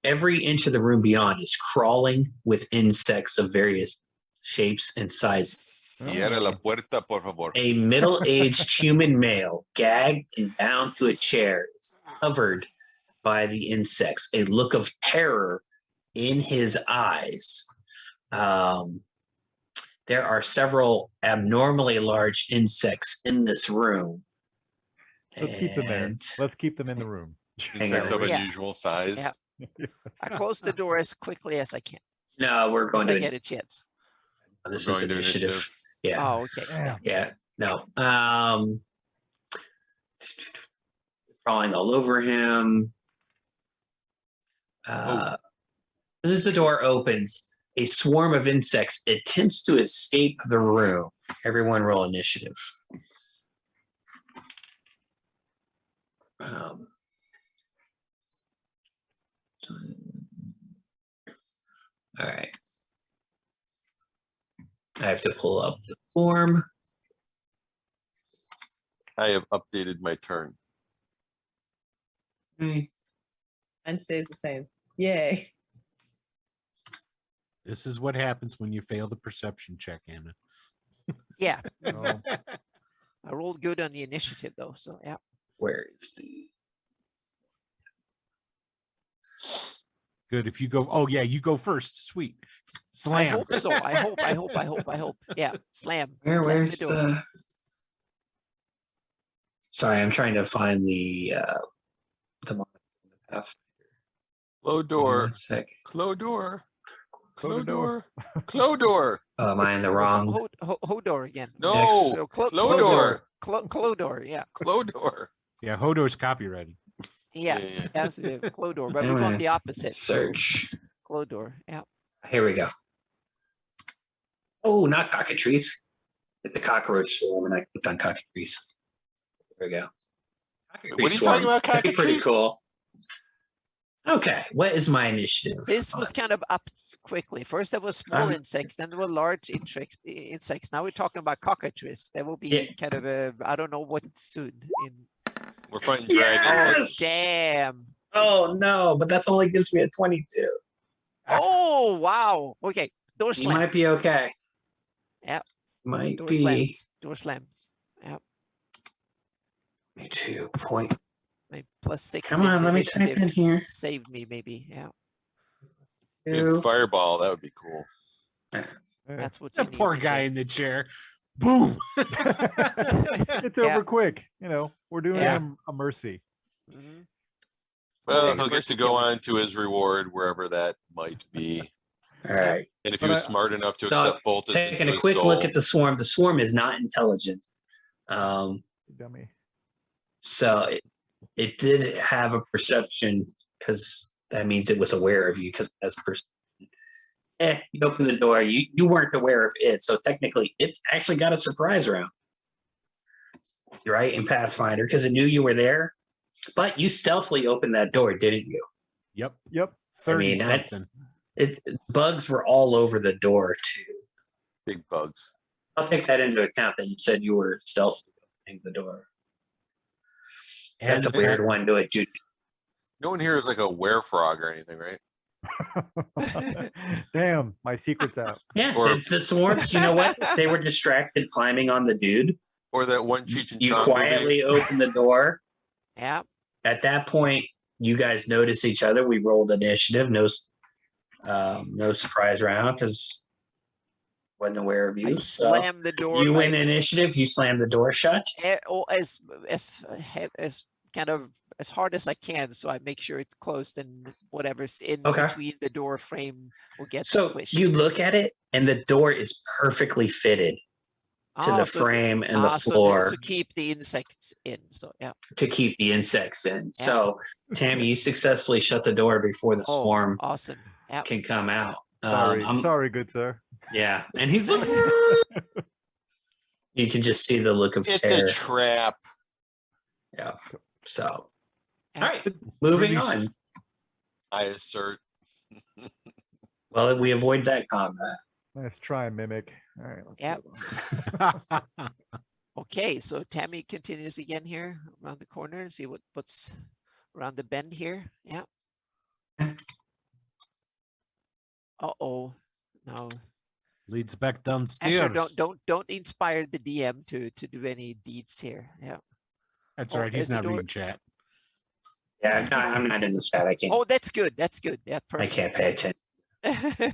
Every inch of the room beyond is crawling with insects of various shapes and sizes. Cierra la puerta, por favor. A middle-aged human male, gagged and bound to a chair, is covered by the insects. A look of terror in his eyes. There are several abnormally large insects in this room. Let's keep them there. And- Let's keep them in the room. Insects of Yeah. unusual size. Yeah. I close the door as quickly as I can. No, we're going Once I to. get a chance. This We're is going to initiative. Yeah. Oh, okay. Yeah. Yeah. No. Crawling all over him. As the door opens, a swarm of insects attempts to escape the room. Everyone roll initiative. All right. I have to pull up the form. I have updated my turn. Okay. Mine stays the same. Yay. This is what happens when you fail the perception check, Anna. Yeah. Oh, I rolled good on the initiative though, so yeah. Where is the? Good. If you go, oh yeah, you go first. Sweet. I Slam. hope so. I hope. Yeah. Slam. Slam Where's the door. the? Sorry, I'm trying to find the path. Close door. 1 second. Close door. Close Close the door. door. Close door. Oh, am I in the wrong? Hodor again. No. So Close door. Clodor, yeah. Close door. Yeah, Hodor's copyrighted. Yeah. Yeah. That's Clodor, but we're going the opposite. so Search. Clodor, yeah. Here we go. Oh, not cockatrice. Hit the cockroach swarm and I clicked on cockatrice. There we go. What are you talking about, That'd be pretty cockatrice? cool. Okay, what is my initiative? This was kind of up quickly. First there was small insects, then there were large insects. Now we're talking about cockatrice. There will be Yeah. kind of a, I don't know what soon. We're fighting Yes! dragons. Damn. Oh no, but that's only gives me a 22. Oh, wow. Okay. Door You slams. might be okay. Yep. Might Door be slams. Door slams. Yep. 2 point. My +6. Come on, let me type in here. Save me, maybe. Yeah. Maybe fireball, that would be cool. yeah. That's what you The need, poor maybe. guy in the chair. Boom. It's Yeah. over quick. You know, we're doing Yeah. him a mercy. Mhm. Well, Okay, he'll get mercy to go killing. on to his reward wherever that might be. All right. And if he But was smart enough to No, accept Voltus Taking into a his quick look soul, at the swarm. The swarm is not intelligent. Dummy. So it did have a perception because that means it was aware of you because it has perception. You open the door, you weren't aware of it. So technically it's actually got a surprise round. Right? In Pathfinder, because it knew you were there. But you stealthily opened that door, didn't you? Yep. Yep. 30 mean, something. Bugs were all over the door too. big bugs. I'll take that into account that you said you were stealthily opening the door. That's a And- weird one to it, dude. No one here is like a werefrog or anything, right? Damn, my secret's out. Yeah, Or- the swarms, you know what? They were distracted climbing on the dude. Or that one Cheech and You Chong movie. quietly open the door. Yeah. At that point, you guys notice each other. We rolled initiative. No surprise round because wasn't aware of I you. So slam the door. you win like, initiative. You slam the door shut. as kind of as hard as I can, so I make sure it's closed and whatever's in Okay. between the door frame will get So squished. you look at it, and the door is perfectly fitted. to the frame and the so floor to keep the insects in. So yeah. to keep the insects in. Yeah. So, Tammy, you successfully shut the door before the Oh, swarm awesome. Yeah. can come out. Sorry, I'm- sorry, good sir. Yeah, and he's like, you can just see the look of It's terror. a trap. Yeah. So, all Yeah. right, moving Release- on. I assert. Well, we avoid that combat. Let's try mimic. All right. let's Yep. do that. Okay, so Tammy continues again here around the corner and see what's around the bend here. Yeah. Uh-oh. No. Leads back Actually, downstairs. don't inspire the DM to do any deeds here. Yeah. That's Oh, right. He's there's a not door. reading chat. Yeah, I'm not in the chat. I can't. Oh, that's good. That's good. Yeah, I perfect. can't pay attention.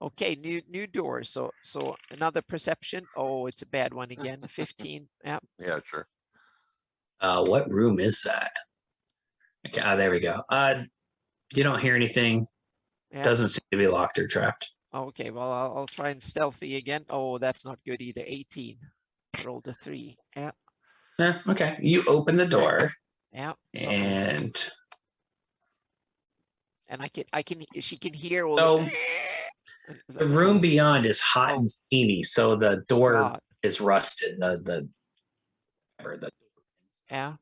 Okay, new door. So another perception. Oh, it's a bad one again. 15. Yeah. Yeah, sure. What room is that? Okay, there we go. You don't hear anything. Yeah. Doesn't seem to be locked or trapped. Okay, well, I'll try and stealthy again. Oh, that's not good either. 18. Rolled a 3. Yeah. Yeah, okay. You open the door Yeah. and And she can hear all So, the room beyond is hot Oh. and steamy, so the door God. is rusted. The Yeah.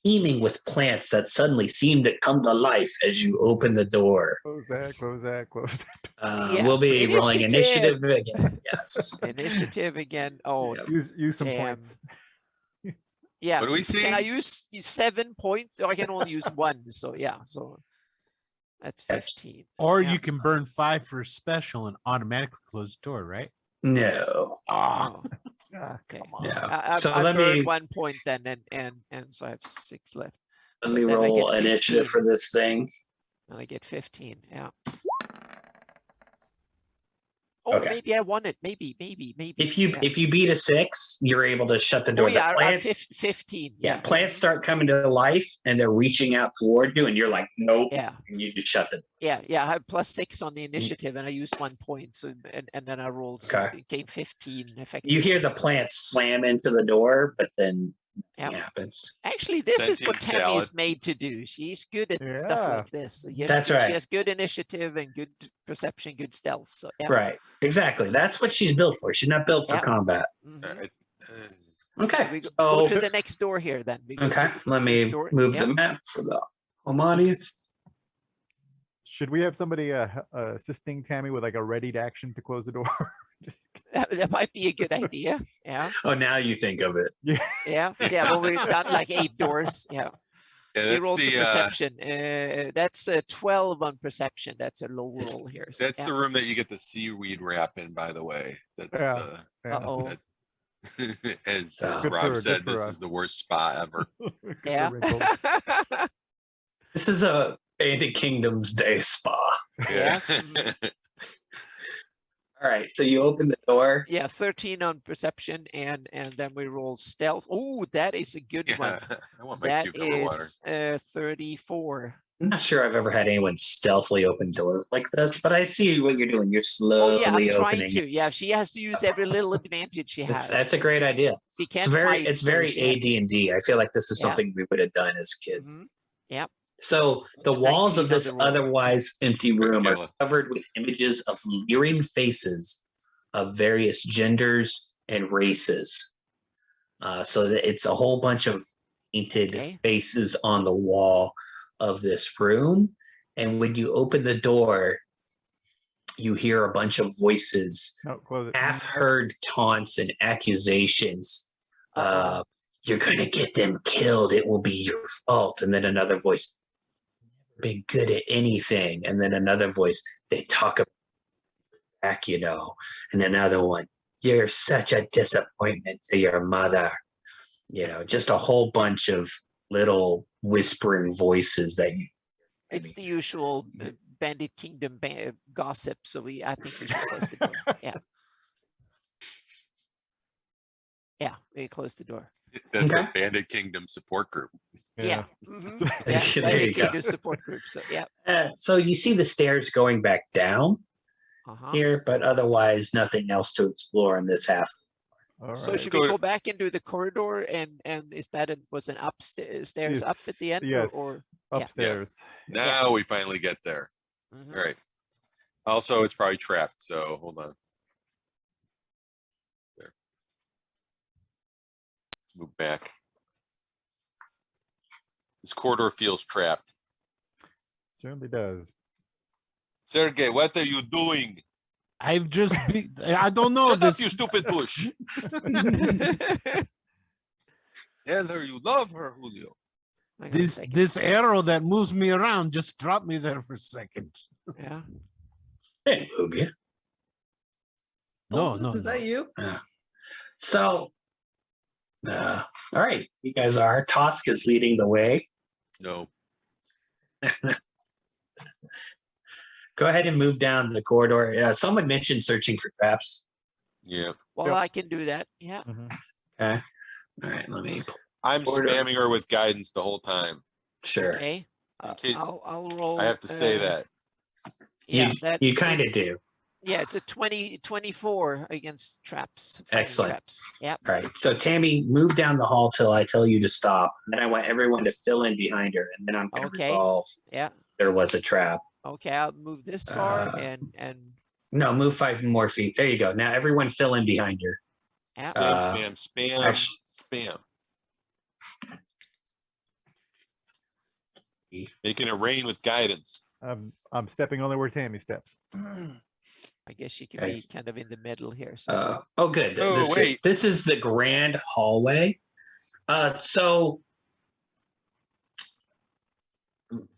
teeming with plants that suddenly seem to come to life as you open the door. Close that, close that, close that. Yeah, We'll be rolling initiative. initiative again. Yes. Initiative again. Oh, Yep. Use some Damn. points. yeah. What do we see? Can I use 7 points? Or I can only use 1. So yeah. So that's Yes. 15. Or Yeah. you can burn 5 for a special and automatically close the door, right? No. Oh, Ah, okay. come on. Yeah. So I let burned me 1 point then, and so I have 6 left. let So me then I roll get initiative 15. for this thing. And I get 15. Yeah. Oh, Okay. maybe I won it. Maybe. If you yeah. beat a 6, you're able to shut the door. Oh The yeah, plants, 15. yeah, plants start coming to life and they're reaching out toward you, and you're like, nope, Yeah. and you just shut the. Yeah. I have +6 on the initiative, and I used 1 point. So and then I rolled. So Okay. it came 15 effectively. You hear the plants slam into the door, but then Yeah. nothing happens. Actually, this is what Sentient Tammy is salad. made to do. She's good at stuff Yeah. like this. So That's she right. has good initiative and good perception, good stealth. So yeah. Right, exactly. That's what she's built for. She's not built for Yeah. combat. Mhm. Okay, We go so to the next door here then. We go to okay, the let next me door. move Yeah. the map for the home audience. Should we have somebody assisting Tammy with like a ready to action to close the door? Just That might be a good idea. Yeah. Oh, now you think of it. yeah. Yeah. Well, we've done like 8 doors. Yeah. Yeah, She that's rolls a the perception. That's a 12 on perception. That's a low It's- roll here. So, that's yeah. the room that you get the seaweed wrap in. By the way, that's Yeah. the Yeah. Uh-oh. that- as Good for Rob her, said, good for this her. is the worst spot ever. Good for Yeah. wrinkles. This is a Bandit Kingdom's Day spa. Yeah. All right, so you open the door. Yeah, 13 on perception, and then we roll stealth. Oh, that is a good one. Yeah, I want my That cucumber water. is 34. I'm not sure I've ever had anyone stealthily open doors like this, but I see what you're doing. You're Oh slowly yeah, I'm trying opening. to. Yeah, she has to use every little advantage she has. That's a great idea. She can't It's very, fight, it's so very she has to- AD&D. I feel like this is Yeah. something we would have done as kids. Mhm. Yep. So the That's a walls of 19 on this the roll. otherwise empty room are Kayla. covered with images of leering faces of various genders and races. So that it's a whole bunch of painted Okay. faces on the wall of this room. And when you open the door, you hear a bunch of voices, No, close it. half heard taunts and accusations. Uh-oh. You're gonna get them killed. It will be your fault. And then another voice, been good at anything. And then another voice, they talk about back, you know. And another one, you're such a disappointment to your mother. You know, just a whole bunch of little whispering voices that you. It's the usual Bandit Kingdom gossip. So I think we should close the door. Yeah. Yeah, we close the door. That's Okay. a Bandit Kingdom support group. Yeah. Mhm. Yeah, There Bandit you go. Kingdom support group. So yeah. So you see the stairs going back down Uh-huh. here, but otherwise nothing else to explore in this half All So right. should Go we to- go back into the corridor and is that was an upstairs up at the end Yes, or yeah. upstairs. Now we finally get there. Mhm. All right. Also, it's probably trapped, so hold on. There. Let's move back. This corridor feels trapped. Certainly does. Sergey, what are you doing? I've just I don't know Shut up, this. you stupid bush. Tell her you love her, Julio. Hang on a This second. this arrow that moves me around just dropped me there for seconds. Yeah. Didn't move you. No, Boltus, no, is that no. you? So, all right, you guys are. Tosk is leading the way. No. Go ahead and move down the corridor. Someone mentioned searching for traps. Yeah. Well, Yep. I can do that. Yeah. Mhm. Okay. All right, let me. I'm Order. spamming her with guidance the whole time. Sure. Okay. In case I'll roll. I have to say that. Yeah, you that you kind is- of do. Yeah, it's a 24 against traps. finding Excellent. Traps. Yep. All right. So Tammy, move down the hall till I tell you to stop. Then I want everyone to fill in behind her, and then I'm going to Okay. resolve Yeah. there was a trap. Okay, I'll move this far Uh, and No, move 5 more feet. There you go. Now everyone fill in behind her. yeah. Spam, spam, actu- spam. Making it rain with guidance. I'm stepping only where Tammy steps. I guess she can Okay. be kind of in the middle here. So Oh, good. Oh, this, wait. this is the grand hallway. So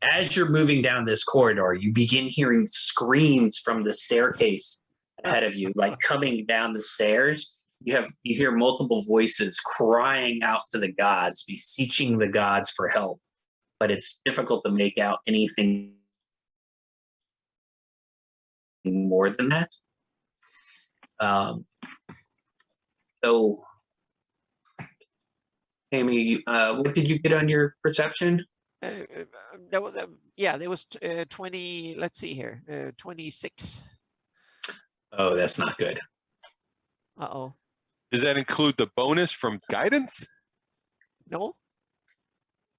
as you're moving down this corridor, you begin hearing screams from the staircase ahead of you, like coming down the stairs. You hear multiple voices crying out to the gods, beseeching the gods for help, but it's difficult to make out anything more than that. So, Amy, what did you get on your perception? that was yeah, there was 20. Let's see here, 26. Oh, that's not good. Uh-oh. Does that include the bonus from guidance? No.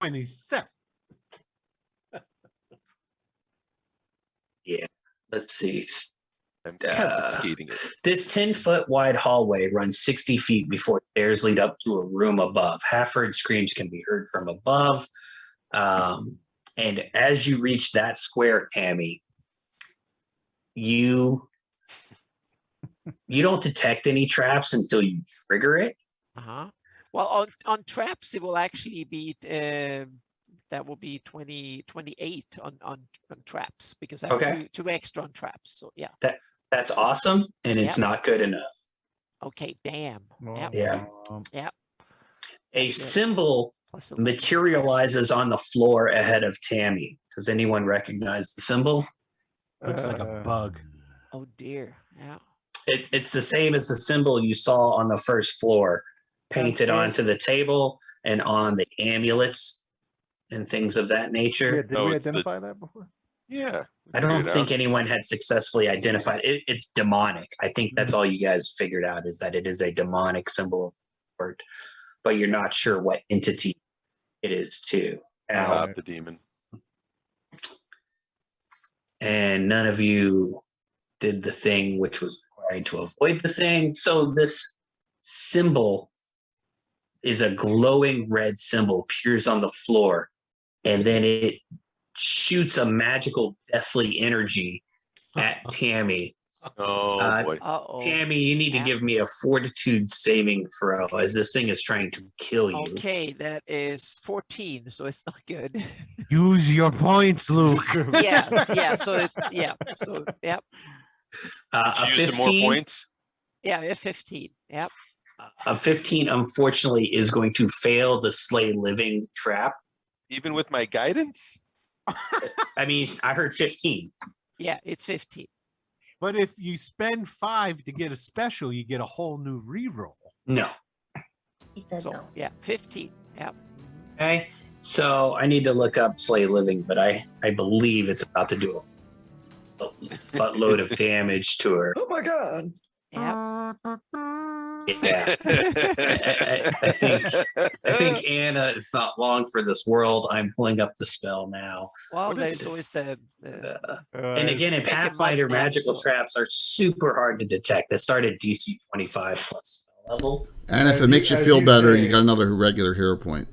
27. Let's see. I'm confiscating it. This 10-foot wide hallway runs 60 feet before stairs lead up to a room above. Half-heard screams can be heard from above. And as you reach that square, Tammy, you don't detect any traps until you trigger it. Uh-huh. Well, on traps, it will actually be that will be 28 on traps because I have Okay. two extra on traps. So yeah. That's awesome, and it's Yep. not good enough. Okay. Damn. Yep. Yeah. Yep. A That's it. symbol Plus 11. materializes on the floor ahead of Tammy. Does anyone recognize the symbol? Looks like a bug. Oh dear. Yeah. It's the same as the symbol you saw on the first floor, painted Downstairs. onto the table and on the amulets and things of that Yeah, nature. did Oh, we it's the- identify that before? Yeah. I don't figured it think out. anyone had successfully identified it. It's demonic. I think that's all you guys figured out is that it is a demonic symbol of art, but you're not sure what entity it is too. Now, Stop the demon. and none of you did the thing which was required to avoid the thing. So this symbol is a glowing red symbol, appears on the floor, and then it shoots a magical deathly energy at Tammy. Oh boy. Uh-oh. Tammy, you need to Yeah. give me a fortitude saving throw as this thing is trying to kill you. Okay, that is 14, so it's not good. Use your points, Luke. yeah. So it's So yep. A Did you use some more 15, points? Yeah, a 15. Yep. a 15 unfortunately is going to fail the slay living trap. Even with my guidance? I mean, I heard 15. Yeah, it's 15. But if you spend 5 to get a special, you get a whole new reroll. No. He said So no. yeah, 15. Yep. Okay. So I need to look up slay living, but I believe it's about to do a buttload of damage to her. Oh my god. Yep. Yeah. I think Anna is not long for this world. I'm pulling up the spell now. Well, What is there's always this? And again, in Making Pathfinder, mud now, magical so- traps are super hard to detect. They start at DC 25 plus spell level. And if As it makes you- you as feel you better, say- you got another regular hero point.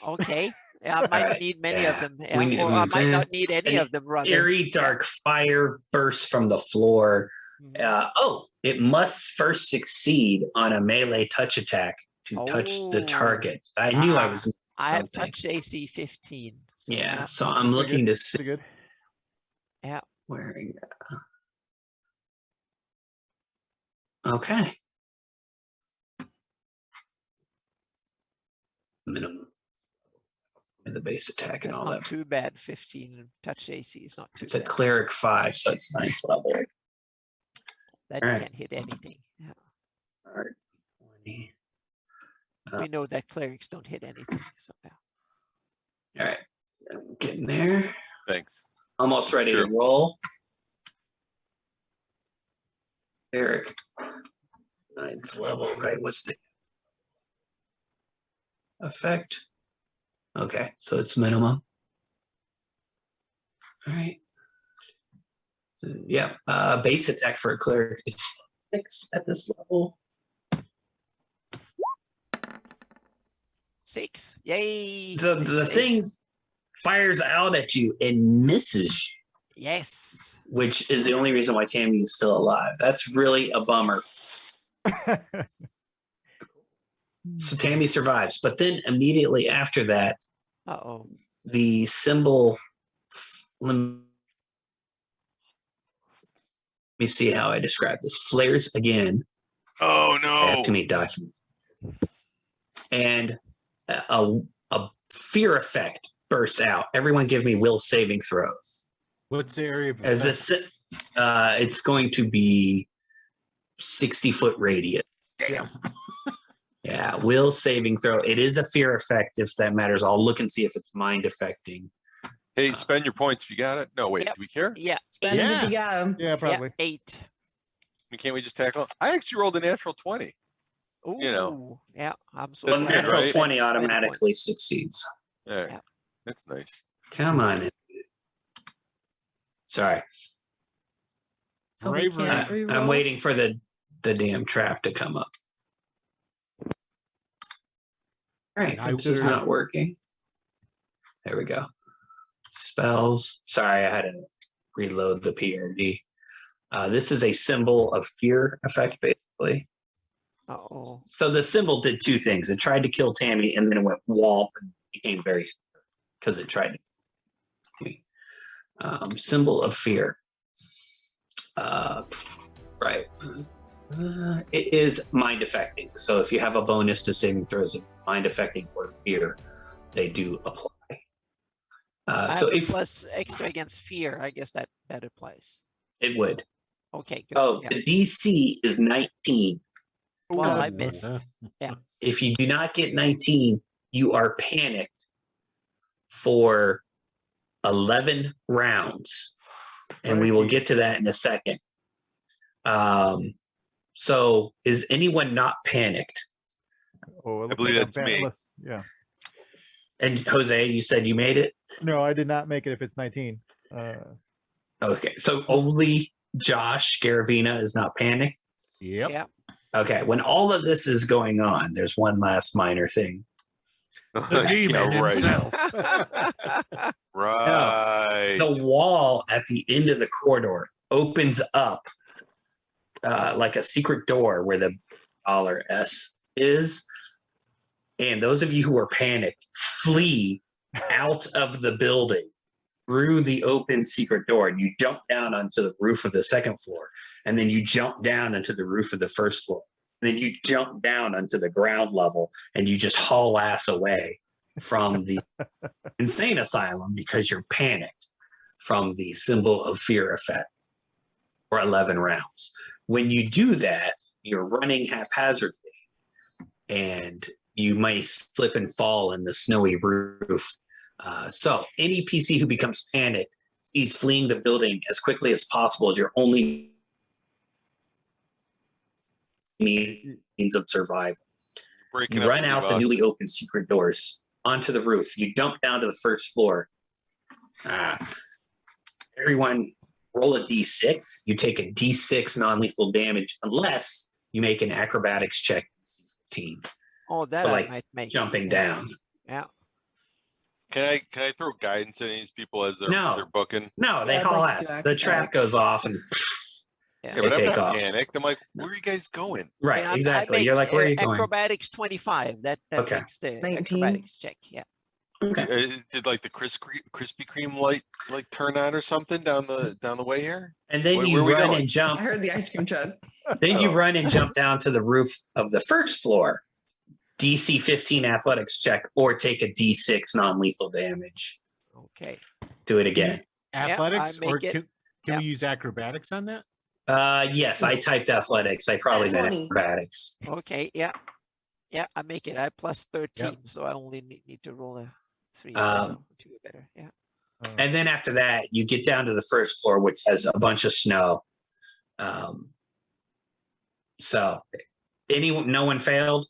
Okay. Yeah, I might Alright, need many yeah. of them. We Yeah, need- or I might not mhm. need any And of them, rather. Airy dark fire bursts from the floor. Mhm. It must first succeed on a melee touch attack to touch the Oh. target. I knew I Ah, was. I have something. touched AC 15. So Yeah, so I'm Pretty looking good, to see pretty good. Yeah. where. Okay. Minimum. And the base attack and That's all not that. too bad. 15 touch AC is not too It's a bad. cleric 5, so it's 9th level. That alright. can't hit anything. Yeah. All right. 20. We know that clerics don't hit anything. So yeah. All right. I'm getting there. Thanks. Almost ready to Sure. roll. Eric. 9th level, right? What's the effect? Okay, so it's minimum. All right. Yeah, base attack for a cleric is 6 at this level. 6. Yay. The they saved. thing fires out at you and misses you, Yes. which is the only reason why Tammy is still alive. That's really a bummer. So Tammy survives, but then immediately after that, Uh-oh. the symbol. Let me see how I describe this. Flares again. Oh I have no! too many documents. And a fear effect bursts out. Everyone give me will saving throws. What's the area of As effect? this, it's going to be 60-foot radius. Damn. Yeah, will saving throw. It is a fear effect if that matters. I'll look and see if it's mind affecting. Hey, spend your points if you got it. No, wait, Yep. do we care? Yeah. Spend it if Yeah. you got 'em. Yeah, probably. 8. Can't we just tackle? I actually rolled a natural 20. Ooh. You know. Yeah. I'm so That's Well, good, glad I natural right? 20 spent a point. automatically succeeds. Yeah, Yeah. that's nice. Come on. Sorry. So we Bravery. can't I'm reroll. waiting for the damn trap to come up. All right, I it's just would- not working. There we go. Spells. Sorry, I had to reload the PRD. This is a symbol of fear effect, basically. Uh-oh. So the symbol did two things. It tried to kill Tammy, and then it went womp and became very scared because it tried to kill me. Symbol of fear. Right. It is mind affecting. So if you have a bonus to saving throws of mind affecting or fear, they do apply. I So have a if plus extra against fear. I guess that applies. it would. Okay, good. Oh, Yeah. the DC is 19. Well, I Ooh, missed. If you do not get 19, you are panicked for 11 rounds. And we will get to that in a second. So is anyone not panicked? Oh, it looks believe like I'm that's me. pantless. Yeah. And Jose, you said you made it? No, I did not make it if it's 19. Okay, so only Josh Garavina is not panicked? Yep. Yeah. Okay, when all of this is going on, there's one last minor thing. The demon yeah, right. himself. Right. The wall at the end of the corridor opens up like a secret door where the $S is. And those of you who are panicked flee out of the building through the open secret door, and you jump down onto the roof of the second floor, and then you jump down into the roof of the first floor, and then you jump down onto the ground level, and you just haul ass away from the insane asylum because you're panicked from the symbol of fear effect for 11 rounds. When you do that, you're running haphazardly, and you may slip and fall in the snowy roof. So any PC who becomes panicked sees fleeing the building as quickly as possible. You're only means of survival. Breaking You up run Steve out the Austin. newly opened secret doors onto the roof. You dump down to the first floor. Everyone roll a d6. You take a d6 non-lethal damage unless you make an acrobatics check. 15. Oh, that So, I like, might make. Jumping Yeah. down. Yeah. Can I throw guidance at these people as they're No. booking? No, they Yeah, I'd haul like to do ass. The trap acrobatics. goes off and Yeah. Yeah, They but I'm take not off. panicked. I'm like, where are you guys going? right, Yeah, I exactly. make, You're like, where are you going? acrobatics 25. That Okay. makes the 19. acrobatics check. Yeah. Okay. Did like the Krispy Kreme light like turn on or something down the way here? And then Where you we run going? and jump. I heard the ice cream truck. Then you Oh. run and jump down to the roof of the first floor. DC 15 athletics check or take a D6 non-lethal damage. Okay. Do it again. Athletics, I or make it. can we use acrobatics on that? Yes, I typed athletics. I probably meant 20. acrobatics. Okay. Yeah. Yeah, I make it. I plus 13, so I only need to roll a 3. Two better. Yeah. And then after that, you get down to the first floor, which has a bunch of snow. So no one failed.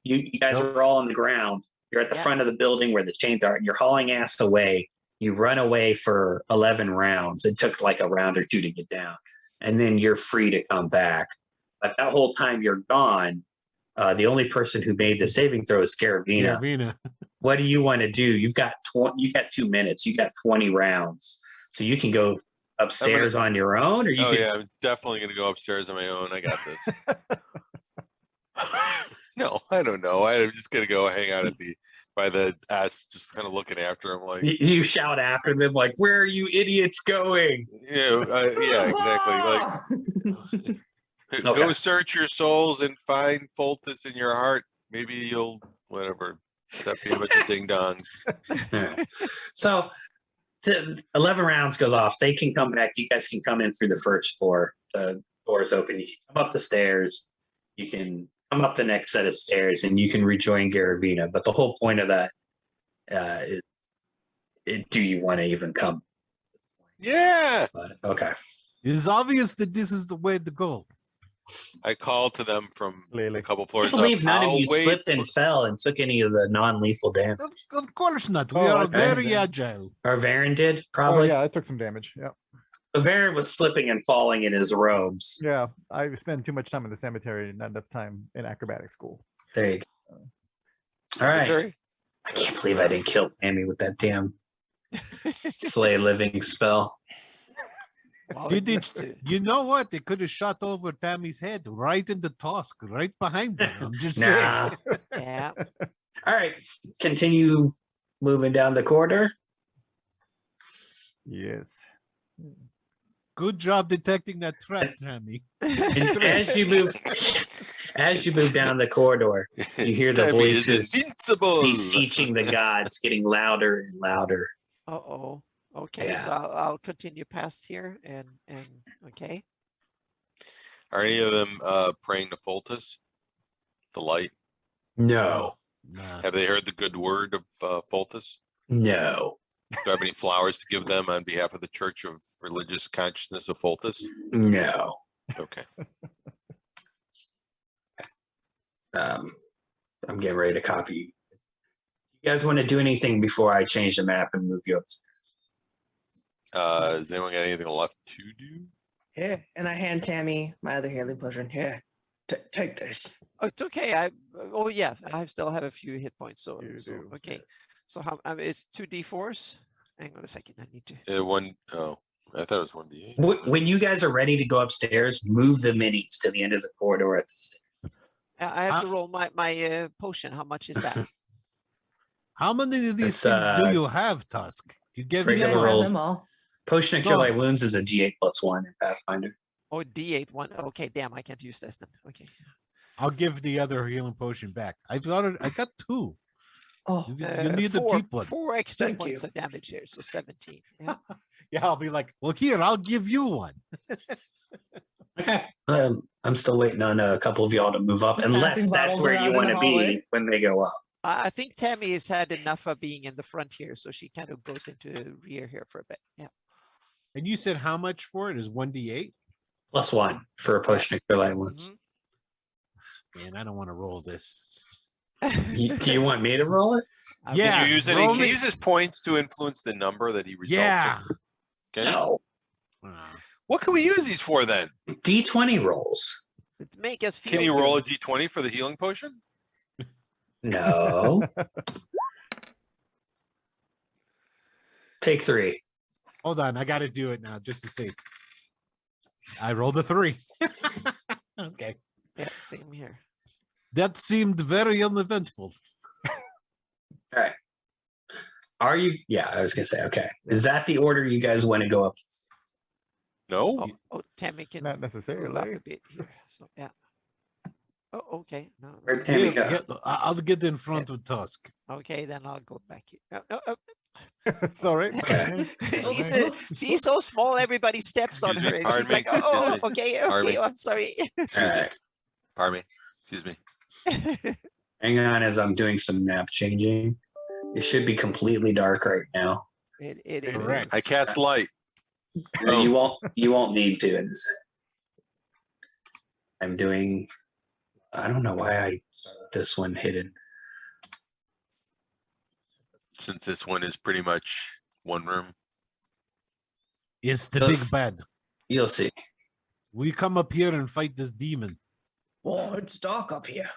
You guys Nope. are all on the ground. You're at the Yeah. front of the building where the chains are, and you're hauling ass away. You run away for 11 rounds. It took like a round or two to get down. And then you're free to come back. But that whole time you're gone, the only person who made the saving throw is Garavina. Garavina. What do you want to do? You've got 2 minutes. You got 20 rounds. So you can go upstairs on your own, or you Oh can yeah, I'm definitely gonna go upstairs on my own. I got this. No, I don't know. I'm just gonna go hang out by the ass, just kind of looking after him, like, you shout after them like, "Where are you idiots going?" yeah, exactly. Like, go Okay. search your souls and find Foltus in your heart. Maybe you'll whatever. Stop being a bunch of ding dongs. Yeah. So the 11 rounds goes off. They can come back. You guys can come in through the first floor. The door's open. You can come up the stairs. You can come up the next set of stairs, and you can rejoin Garavina. But the whole point of that is, do you want to even come? Yeah. But, okay. It is obvious that this is the way to go. I called to them from a Lily. couple I floors can't believe up. none of "I'll you wait slipped and for-" fell and took any of the non-lethal damage. Of course not. We Oh, are I very think- agile. Or Varen did, Oh probably. yeah, I took some damage. Yeah. So Varen was slipping and falling in his robes. Yeah. I spend too much time in the cemetery and not enough time in acrobatic school. There you go. All right. Secretary? I can't believe I didn't kill Tammy with that damn slay living spell. Well, Did it it, used to- you know what? They could have shot over Tammy's head right in the tusk, right behind her. I'm just saying. Nah. Yeah. All right. Continue moving down the corridor. Yes. Good job detecting that threat, Tammy. And as you move down the corridor, you hear the Tammy is voices invincible. beseeching the gods getting louder and louder. Uh-oh. Okay, Yeah. so I'll continue past here and okay. Are any of them praying to Foltus? The light? No. Nah. Have they heard the good word of Foltus? No. Do I have any flowers to give them on behalf of the Church of Religious Consciousness of Foltus? No. Okay. I'm getting ready to copy. You guys want to do anything before I change the map and move you up? Has anyone got anything left to do? Here, and I hand Tammy my other healing potion. Here, take this. Oh, it's okay. Oh yeah, I still have a few hit points. So, You so do, okay. So how it's 2d4s. Hang on a second. I need to. I thought it was 1d8. When you guys are ready to go upstairs, move the minis to the end of the corridor at the stairs. I have to roll my potion. How much is that? How many of these It's, things do you have, Tusk? You get Break You up guys a roll. have them all. Potion of Cure No. Light Wounds is a D8 + 1 in Pathfinder. Oh, D8 one. Okay, damn, I can't use this then. Okay. I'll give the other healing potion back. I got 2. Oh, You need the four, deep one. 4 extra Thank points you. of damage here, so 17. Yeah. Yeah, I'll be like, well, here, I'll give you one. Okay. I'm still waiting on a couple of y'all to move up, Just unless passing that's bottles where around you in want the to be hallway. when they go up. I think Tammy has had enough of being in the front here, so she kind of goes into rear here for a bit. Yeah. And you said how much for it is 1d8? +1 for a Potion of Cure Light Wounds. Mhm. Man, I don't want to roll this. Do you want me to roll it? I Yeah. Can you use roll can me- you use his points to influence the number that he results Yeah. in? Can you? No. What can we use these for then? D20 rolls. To make us feel Can you roll a good. d20 for the healing potion? No. Take 3. Hold on, I got to do it now just to see. I rolled a 3. Okay. Yeah, same here. That seemed very uneventful. All right. Are you? Yeah, I was gonna say. Okay. Is that the order you guys want to go up? No. Oh, Tammy can Not move up necessarily. a bit here. So yeah. Oh, okay. No. Where'd Tammy go? I'll get in front of Tusk. Okay, then I'll go back here. No. Sorry. Okay. She's so small. Everybody steps on Excuse her, me, and she's pardon like, me, "Oh, excuse me, okay, pardon okay. me. I'm sorry." All right. Pardon me. Excuse me. Hang on, as I'm doing some map changing. It should be completely dark right now. It is. Correct. I cast light. No, you won't need to. I'm doing. I don't know why I this one hidden. Since this one is pretty much one room. It's the Ugh. big bad. You'll see. We come up here and fight this demon. Oh, it's dark up here.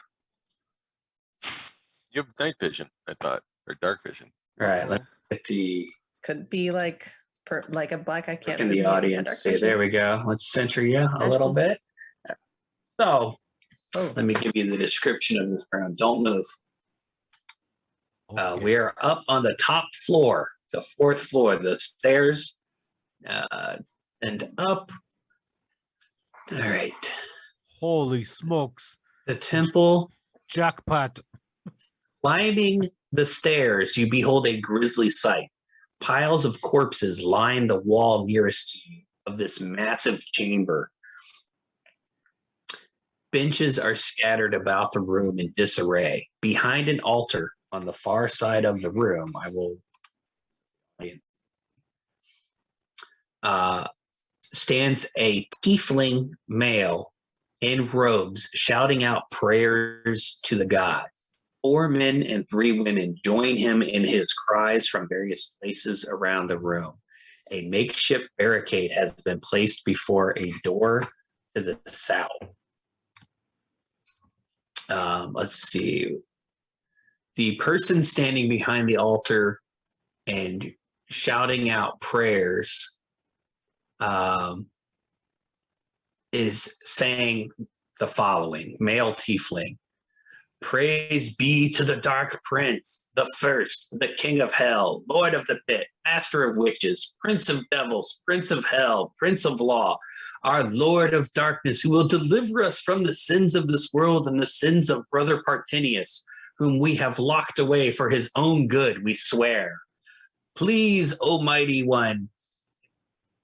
You have night vision, I thought, or dark vision. All right. Let's get the Could be like like a black. I can't. in the read dark audience. See, vision. there we go. Let's center you a That's little cool. bit. So Oh, let me give you the description of this room. Don't move. Okay. We are up on the top floor, the 4th floor, the stairs, and up. All right. Holy smokes. The temple. Jackpot. Climbing the stairs, you behold a grisly sight. Piles of corpses line the wall nearest to you of this massive chamber. Benches are scattered about the room in disarray. Behind an altar on the far side of the room, stands a tiefling male in robes shouting out prayers to the god. 4 men and 3 women join him in his cries from various places around the room. A makeshift barricade has been placed before a door to the south. Let's see. The person standing behind the altar and shouting out prayers is saying the following, male tiefling. Praise be to the Dark Prince, the first, the King of Hell, Lord of the Pit, Master of Witches, Prince of Devils, Prince of Hell, Prince of Law, our Lord of Darkness, who will deliver us from the sins of this world and the sins of Brother Partinius, whom we have locked away for his own good, we swear. Please, Almighty One,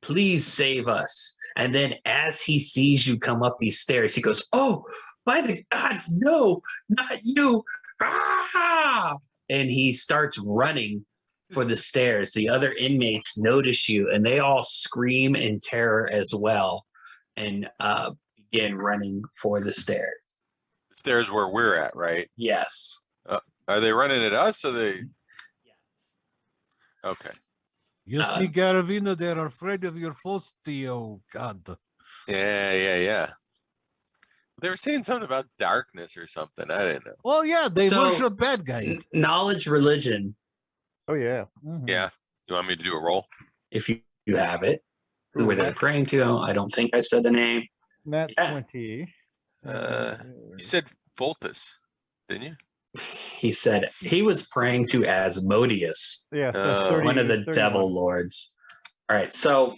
please save us. And then as he sees you come up these stairs, he goes, oh, by the gods, no, not you. Ah! And he starts running for the stairs. The other inmates notice you and they all scream in terror as well and begin running for the stairs. The stairs where we're at, right? Yes. Are they running at us or they? Yes. Okay. You see, Garavina, they're afraid of your falsity, oh God. Yeah. They were saying something about darkness or something. I didn't know. Well, yeah, they So- worship bad guy. Knowledge, religion, Oh yeah. Yeah. You want me to do a roll? if you have it. Who were they praying to? I don't think I said the name. Nat Yeah. 20. You said Voltus, didn't you? He said he was praying to Asmodeus, Yeah. one of the 31. devil lords. All right, so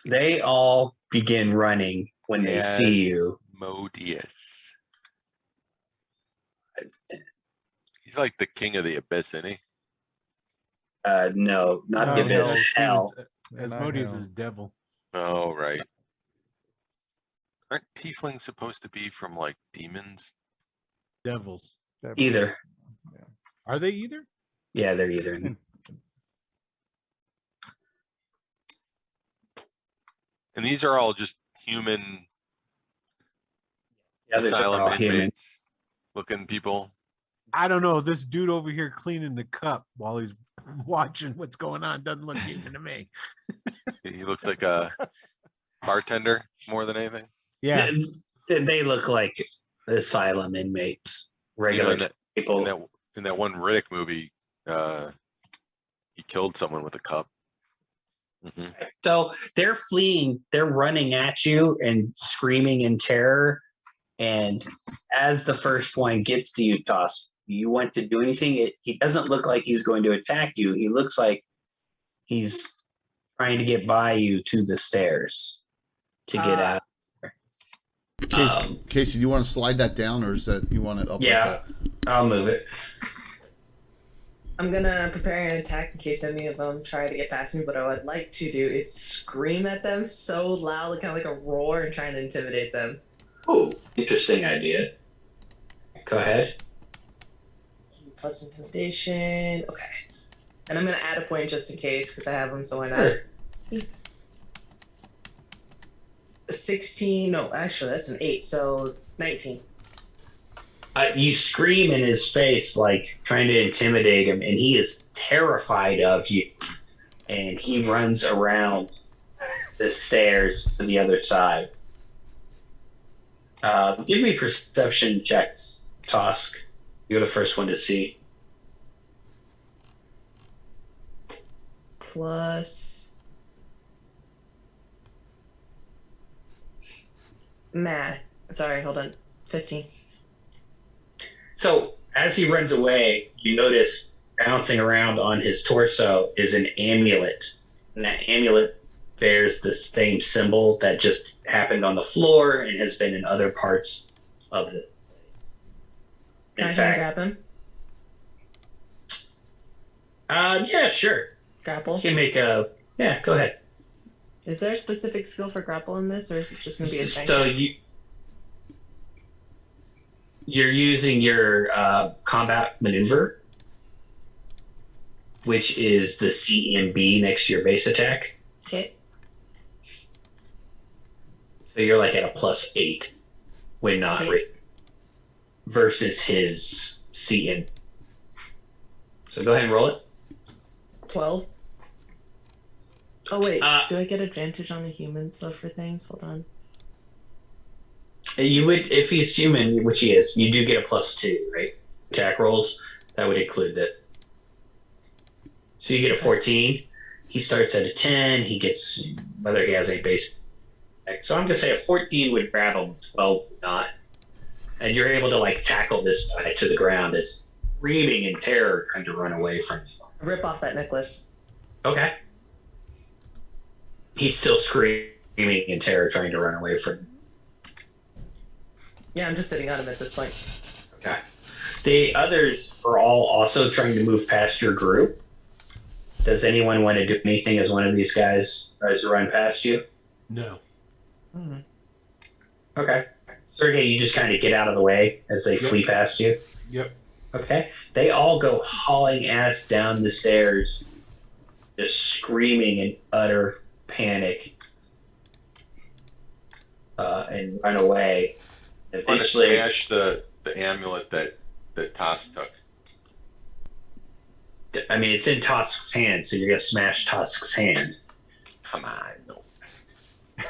they all begin running when they see you. Modius. He's like the king of the abyss, isn't he? No, not No, the abyss, no, hell. Asmodeus hell. is devil. Oh, right. Aren't tieflings supposed to be from like demons? Devils. Either. Are they either? Yeah, they're either. And these are all just human. The others are all asylum human. inmates, looking people. I don't know. This dude over here cleaning the cup while he's watching what's going on doesn't look human to me. He looks like a bartender more than anything. Yeah. They look like asylum inmates, regular people. In that one Riddick movie, he killed someone with a cup. Mhm. So they're fleeing, they're running at you and screaming in terror. And as the first one gets to you, Toss, you want to do anything? He doesn't look like he's going to attack you. He looks like he's trying to get by you to the stairs to get out. Casey, do you want to slide that down, or is that you want it up? Yeah, like that? I'll move it. I'm gonna prepare an attack in case any of them try to get past me. What I would like to do is scream at them so loud, kind of like a roar, and trying to intimidate them. Ooh, interesting idea. Go ahead. Plus intimidation. Okay. And I'm gonna add a point just in case because I have them, so why not? 16. No, actually, that's an 8. So 19. You scream in his face, like trying to intimidate him, and he is terrified of you. And he runs around the stairs to the other side. Give me perception checks, Tosk. You're the first one to see. Plus math. Sorry, hold on. 15. So as he runs away, you notice bouncing around on his torso is an amulet. And that amulet bears the same symbol that just happened on the floor and has been in other parts of the. Can I grab him? Yeah, sure. Grapple. You can make a. Yeah, go ahead. Is there a specific skill for grapple in this, or is it just going to be a strength? So you're using your combat maneuver, which is the C and B next to your base attack. Okay. So you're like at a +8 when not versus his C and. So go ahead and roll it. 12. Oh wait, do I get advantage on the human stuff for things? Hold on. You would, if he's human, which he is, you do get a +2, right? Attack rolls, that would include that. So you get a 14. He starts at a 10. He gets, whether he has a base. So I'm going to say a 14 would grab him, 12 would not. And you're able to like tackle this guy to the ground as screaming in terror, trying to run away from you. Rip off that necklace. Okay. He's still screaming in terror, trying to run away from you. Yeah, I'm just sitting on him at this point. Okay. The others are all also trying to move past your group. Does anyone want to do anything as one of these guys tries to run past you? No. Mm-hmm. Okay. Sergey, you just kind of get out of the way as they flee past you? Yep. Okay. They all go hauling ass down the stairs, just screaming in utter panic, and run away. I'm going to Eventually, smash the amulet that Toss took. I mean, it's in Tosk's hand, so you're going to smash Tosk's hand. Come on, no.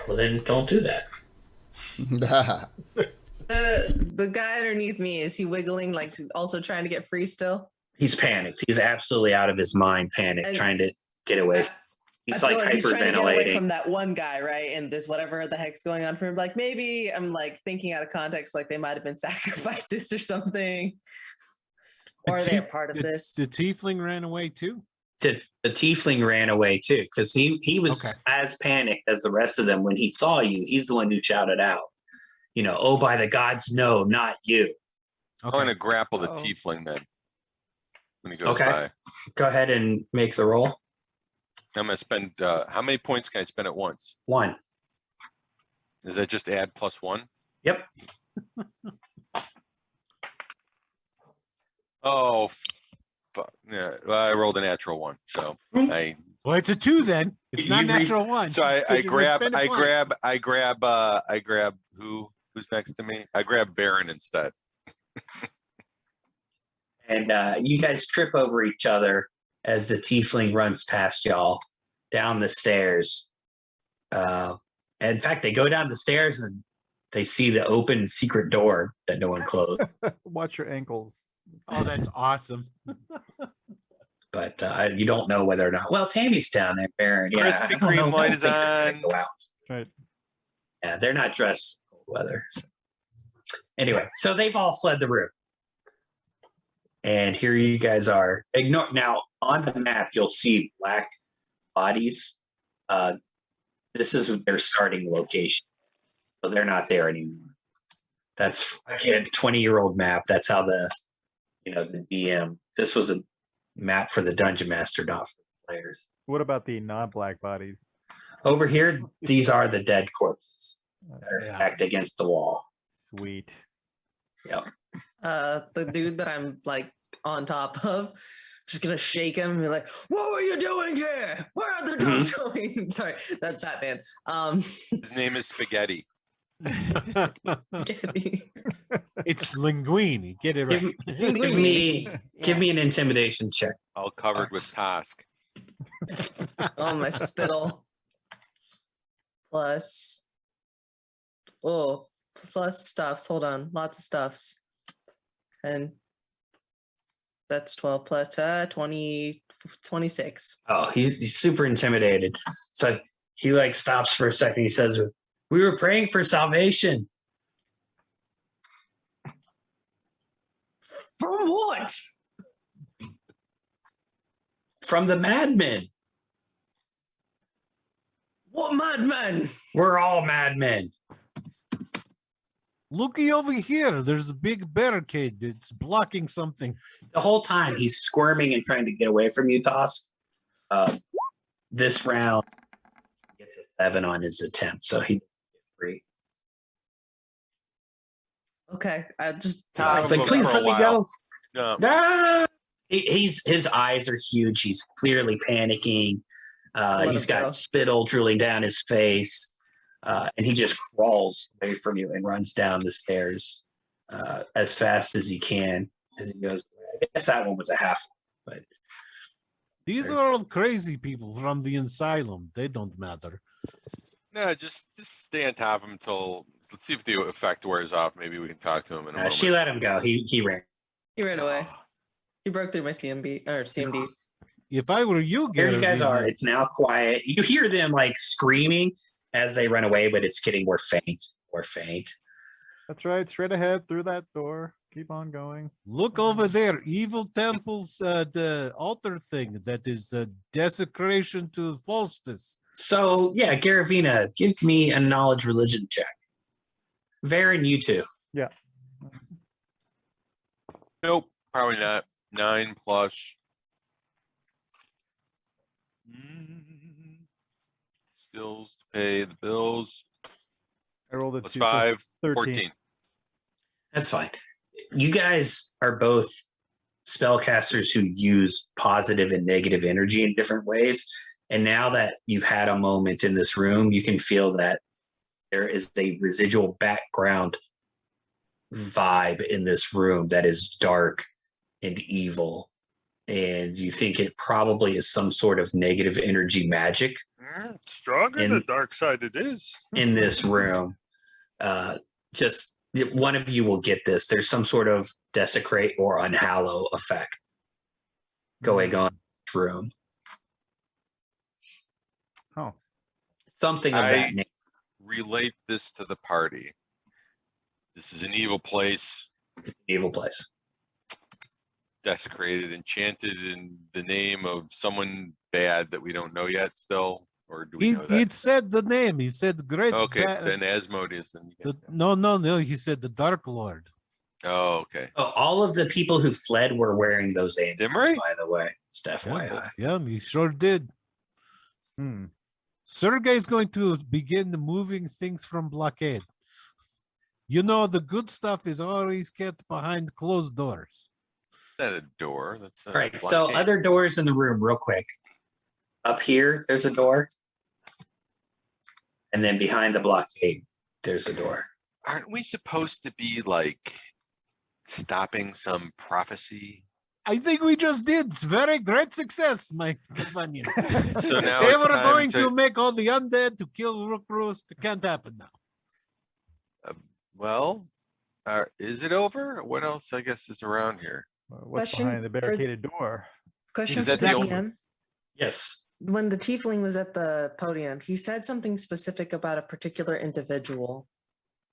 Well, then don't do that. The guy underneath me, is he wiggling, like also trying to get free still? He's panicked. He's absolutely out of his mind, panicked, trying to get away. He's like he's trying to get away hyperventilating. from that one guy, right? And there's whatever the heck's going on for him. Like maybe I'm like thinking out of context, like they might have been sacrifices or something. Or are they a part of this? The tiefling ran away too. The tiefling ran away too, because he was as panicked as the rest of them when he saw you. He's the one who shouted out, you know, "Oh, by the gods, no, not you." Okay. I'm going to grapple the tiefling then when he goes Okay. by. Go ahead and make the roll. I'm going to spend, how many points can I spend at once? 1. Does that just add +1? Yep. Oh, fuck. Yeah, well, I rolled a natural 1, so Well, it's a 2 then. It's not natural 1. So I Because you're gonna grab spend a point. who? Who's next to me? I grab Baron instead. And you guys trip over each other as the tiefling runs past y'all down the stairs. In fact, they go down the stairs and they see the open secret door that no one closed. Watch your ankles. Oh, that's awesome. But you don't know whether or not. Well, Tammy's down there, Baron. Yeah, Krispy I don't know. Kreme I light don't is think they're gonna on. go out. Right. Yeah, they're not dressed for cold weather. So. Anyway, so they've all fled the room. And here you guys are. Ignore now on the map, you'll see black bodies. This is their starting location. So they're not there anymore. That's again 20-year-old map. That's how the DM. This was a map for the dungeon master, not for the players. What about the non-black bodies? Over here, these are the dead corpses that are Yeah. stacked against the wall. Sweet. Yep. The dude that I'm like on top of, just gonna shake him and be like, "What were you doing here? Where are the dogs going?" Sorry, that's Batman. His name is Spaghetti. It's linguine. Get it right. Give me an intimidation check. All covered with Task. Oh, my spittle. Plus stuffs. Hold on, lots of stuffs. And that's 12 plus 20, 26. Oh, he's super intimidated. So he like stops for a second. He says, "We were praying for salvation." From what? From the madmen. What madman? We're all madmen. Looky over here. There's a big barricade. It's blocking something. The whole time he's squirming and trying to get away from you, Toss. This round he gets a 7 on his attempt, so he gets free. Okay, I just It's like, Go please for a let me while. go. No, Ah! His eyes are huge. He's clearly panicking. He's got go. spittle drooling down his face, and he just crawls away from you and runs down the stairs as fast as he can as he goes. I guess that one was a half, but These are all crazy people from the asylum. They don't matter. no, just stay on top of him until. Let's see if the effect wears off. Maybe we can talk to him in a moment. she let him go. He ran. he ran away. He broke through my CMD. If I were you, Here you guys Gary, are. It's now quiet. You hear them like screaming as they run away, but it's getting more faint. That's right. Straight ahead through that door. Keep on going. look over there. Evil temples, the altar thing that is desecration to falseness. So yeah, Garavina, give me a knowledge religion check. Varen, you too. Nope, probably not. 9 plus. Skills to pay the bills. I rolled a Plus 2, so 5, 13. 14. That's fine. You guys are both spellcasters who use positive and negative energy in different ways. And now that you've had a moment in this room, you can feel that there is a residual background vibe in this room that is dark and evil. And you think it probably is some sort of negative energy magic Stronger In- the dark side it is. in this room. Just one of you will get this. There's some sort of desecrate or unhallow effect going on in this room. Oh, Something of that nature. Relate this to the party. This is an evil place, Evil place. desecrated, enchanted in the name of someone bad that we don't know yet still, or do we He know that? said the name. He said great. Okay, then Asmodeus. Then you guys know. No. He said the Dark Lord. Oh, okay. Oh, all of the people who fled were wearing those amulets, Dimmery? by the way. Just Yeah, FYI. yeah, he sure did. hmm. Sergey's going to begin moving things from blockade. You know, the good stuff is always kept behind closed doors. That's not a door. That's a All right, so blockade. other doors in the room, real quick. Up here, there's a door. And then behind the blockade, there's a door. aren't we supposed to be like stopping some prophecy? I think we just did. It's very great success, my companions. So now They it's were time going to- to make all the undead to kill Rook Roost. It can't happen now. Well, is it over? What else I guess is around here? What's Question behind the for- barricaded door? Question Is for that the the only- DM. Yes. When the tiefling was at the podium, he said something specific about a particular individual,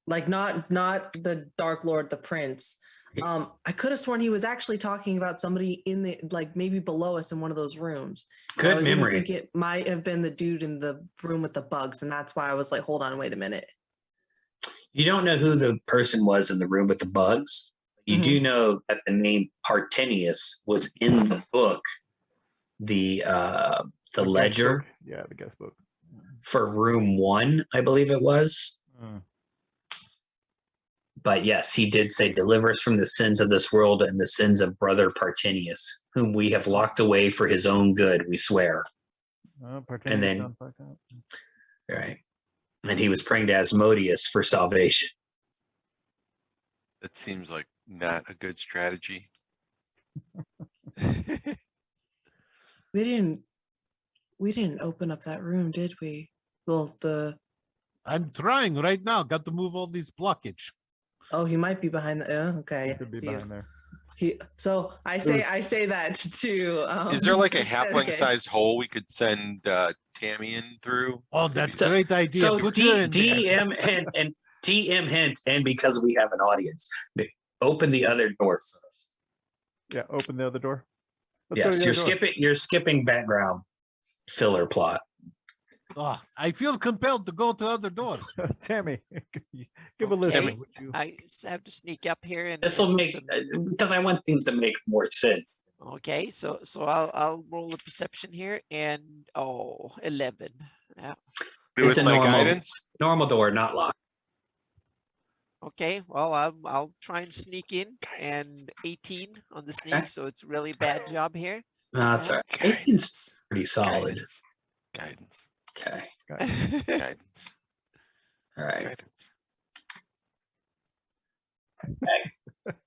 like not the Dark Lord, the Prince. I could have sworn he was actually talking about somebody in the like maybe below us in one of those rooms. I Good was even memory. thinking it might have been the dude in the room with the bugs, and that's why I was like, hold on, wait a minute. You don't know who the person was in the room with the bugs. You do know that the name Partenius was in the book, the guest ledger book? Yeah, the guest book. for room 1, I believe it was. Mm. But yes, he did say, deliver us from the sins of this world and the sins of brother Partenius, whom we have locked away for his own good, we swear. Oh, And then- sounds like that. Right. And he was praying to Asmodeus for salvation. That seems like not a good strategy. We didn't open up that room, did we? Well, I'm trying right now. Got to move all these blockage. he might be behind the. Okay, Could be see, behind there. so I say that to. Is there like a okay. halfling-sized hole we could send Tammy in through? Oh, that's a So- great idea. So Put her in there. DM hint and DM hint, and because we have an audience, open the other door first. Yeah, open the other door. Let's go to Yes, the you're other door. you're skipping background filler plot. Oh, I feel compelled to go to other door. Tammy, give a list. Okay, of what you- I have to sneak up here and. This will and make some- because I want things to make more sense. Okay, so I'll roll a perception here and 11. Yeah. With It's a my normal- guidance? Normal door, not locked. Okay, well I'll try and sneak in and 18 on the sneak, Okay. so it's a really bad job here. No, that's all right. 18's pretty solid. Guidance. Okay. Guidance. All right. Guidance.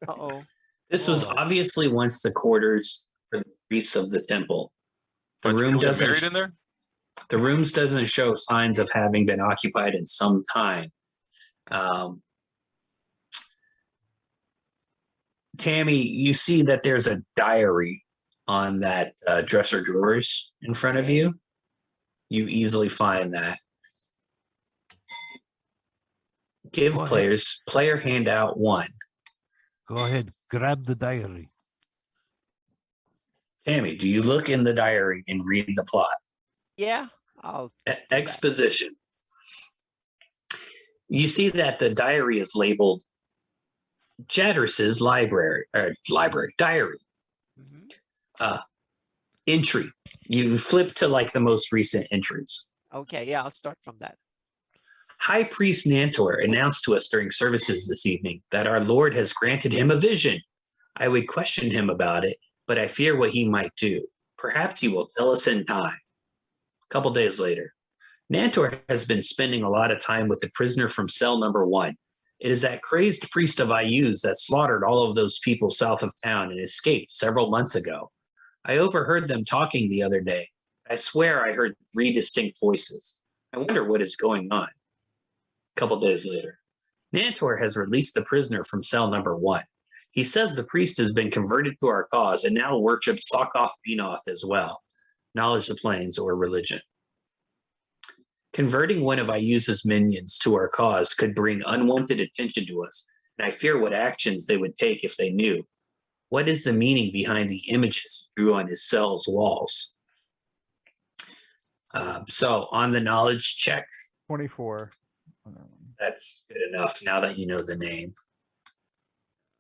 Uh-oh. This was Oh. obviously once the quarters for the priests of the temple. The Bunch of room people doesn't. Married in there? The rooms doesn't show signs of having been occupied in some time. Tammy, you see that there's a diary on that dresser drawers in front of you. You easily find that. Give Go ahead. players player handout 1. Go ahead, grab the diary. Tammy, do you look in the diary and read the plot? Yeah, I'll Exposition. You see that the diary is labeled Jadris's diary. mhm. Entry. You flip to like the most recent entries. Okay, yeah, I'll start from that. High Priest Nantor announced to us during services this evening that our Lord has granted him a vision. I would question him about it, but I fear what he might do. Perhaps he will tell us in time. A couple days later, Nantor has been spending a lot of time with the prisoner from cell number 1. It is that crazed priest of Ayuz that slaughtered all of those people south of town and escaped several months ago. I overheard them talking the other day. I swear I heard 3 distinct voices. I wonder what is going on. A couple days later, Nantor has released the prisoner from cell number 1. He says the priest has been converted to our cause and now worships Sokoth-Benoth as well, knowledge of planes or religion. Converting one of Ayuz's minions to our cause could bring unwanted attention to us, and I fear what actions they would take if they knew. What is the meaning behind the images he drew on his cell's walls? So on the knowledge check, 24. on that one. that's good enough now that you know the name.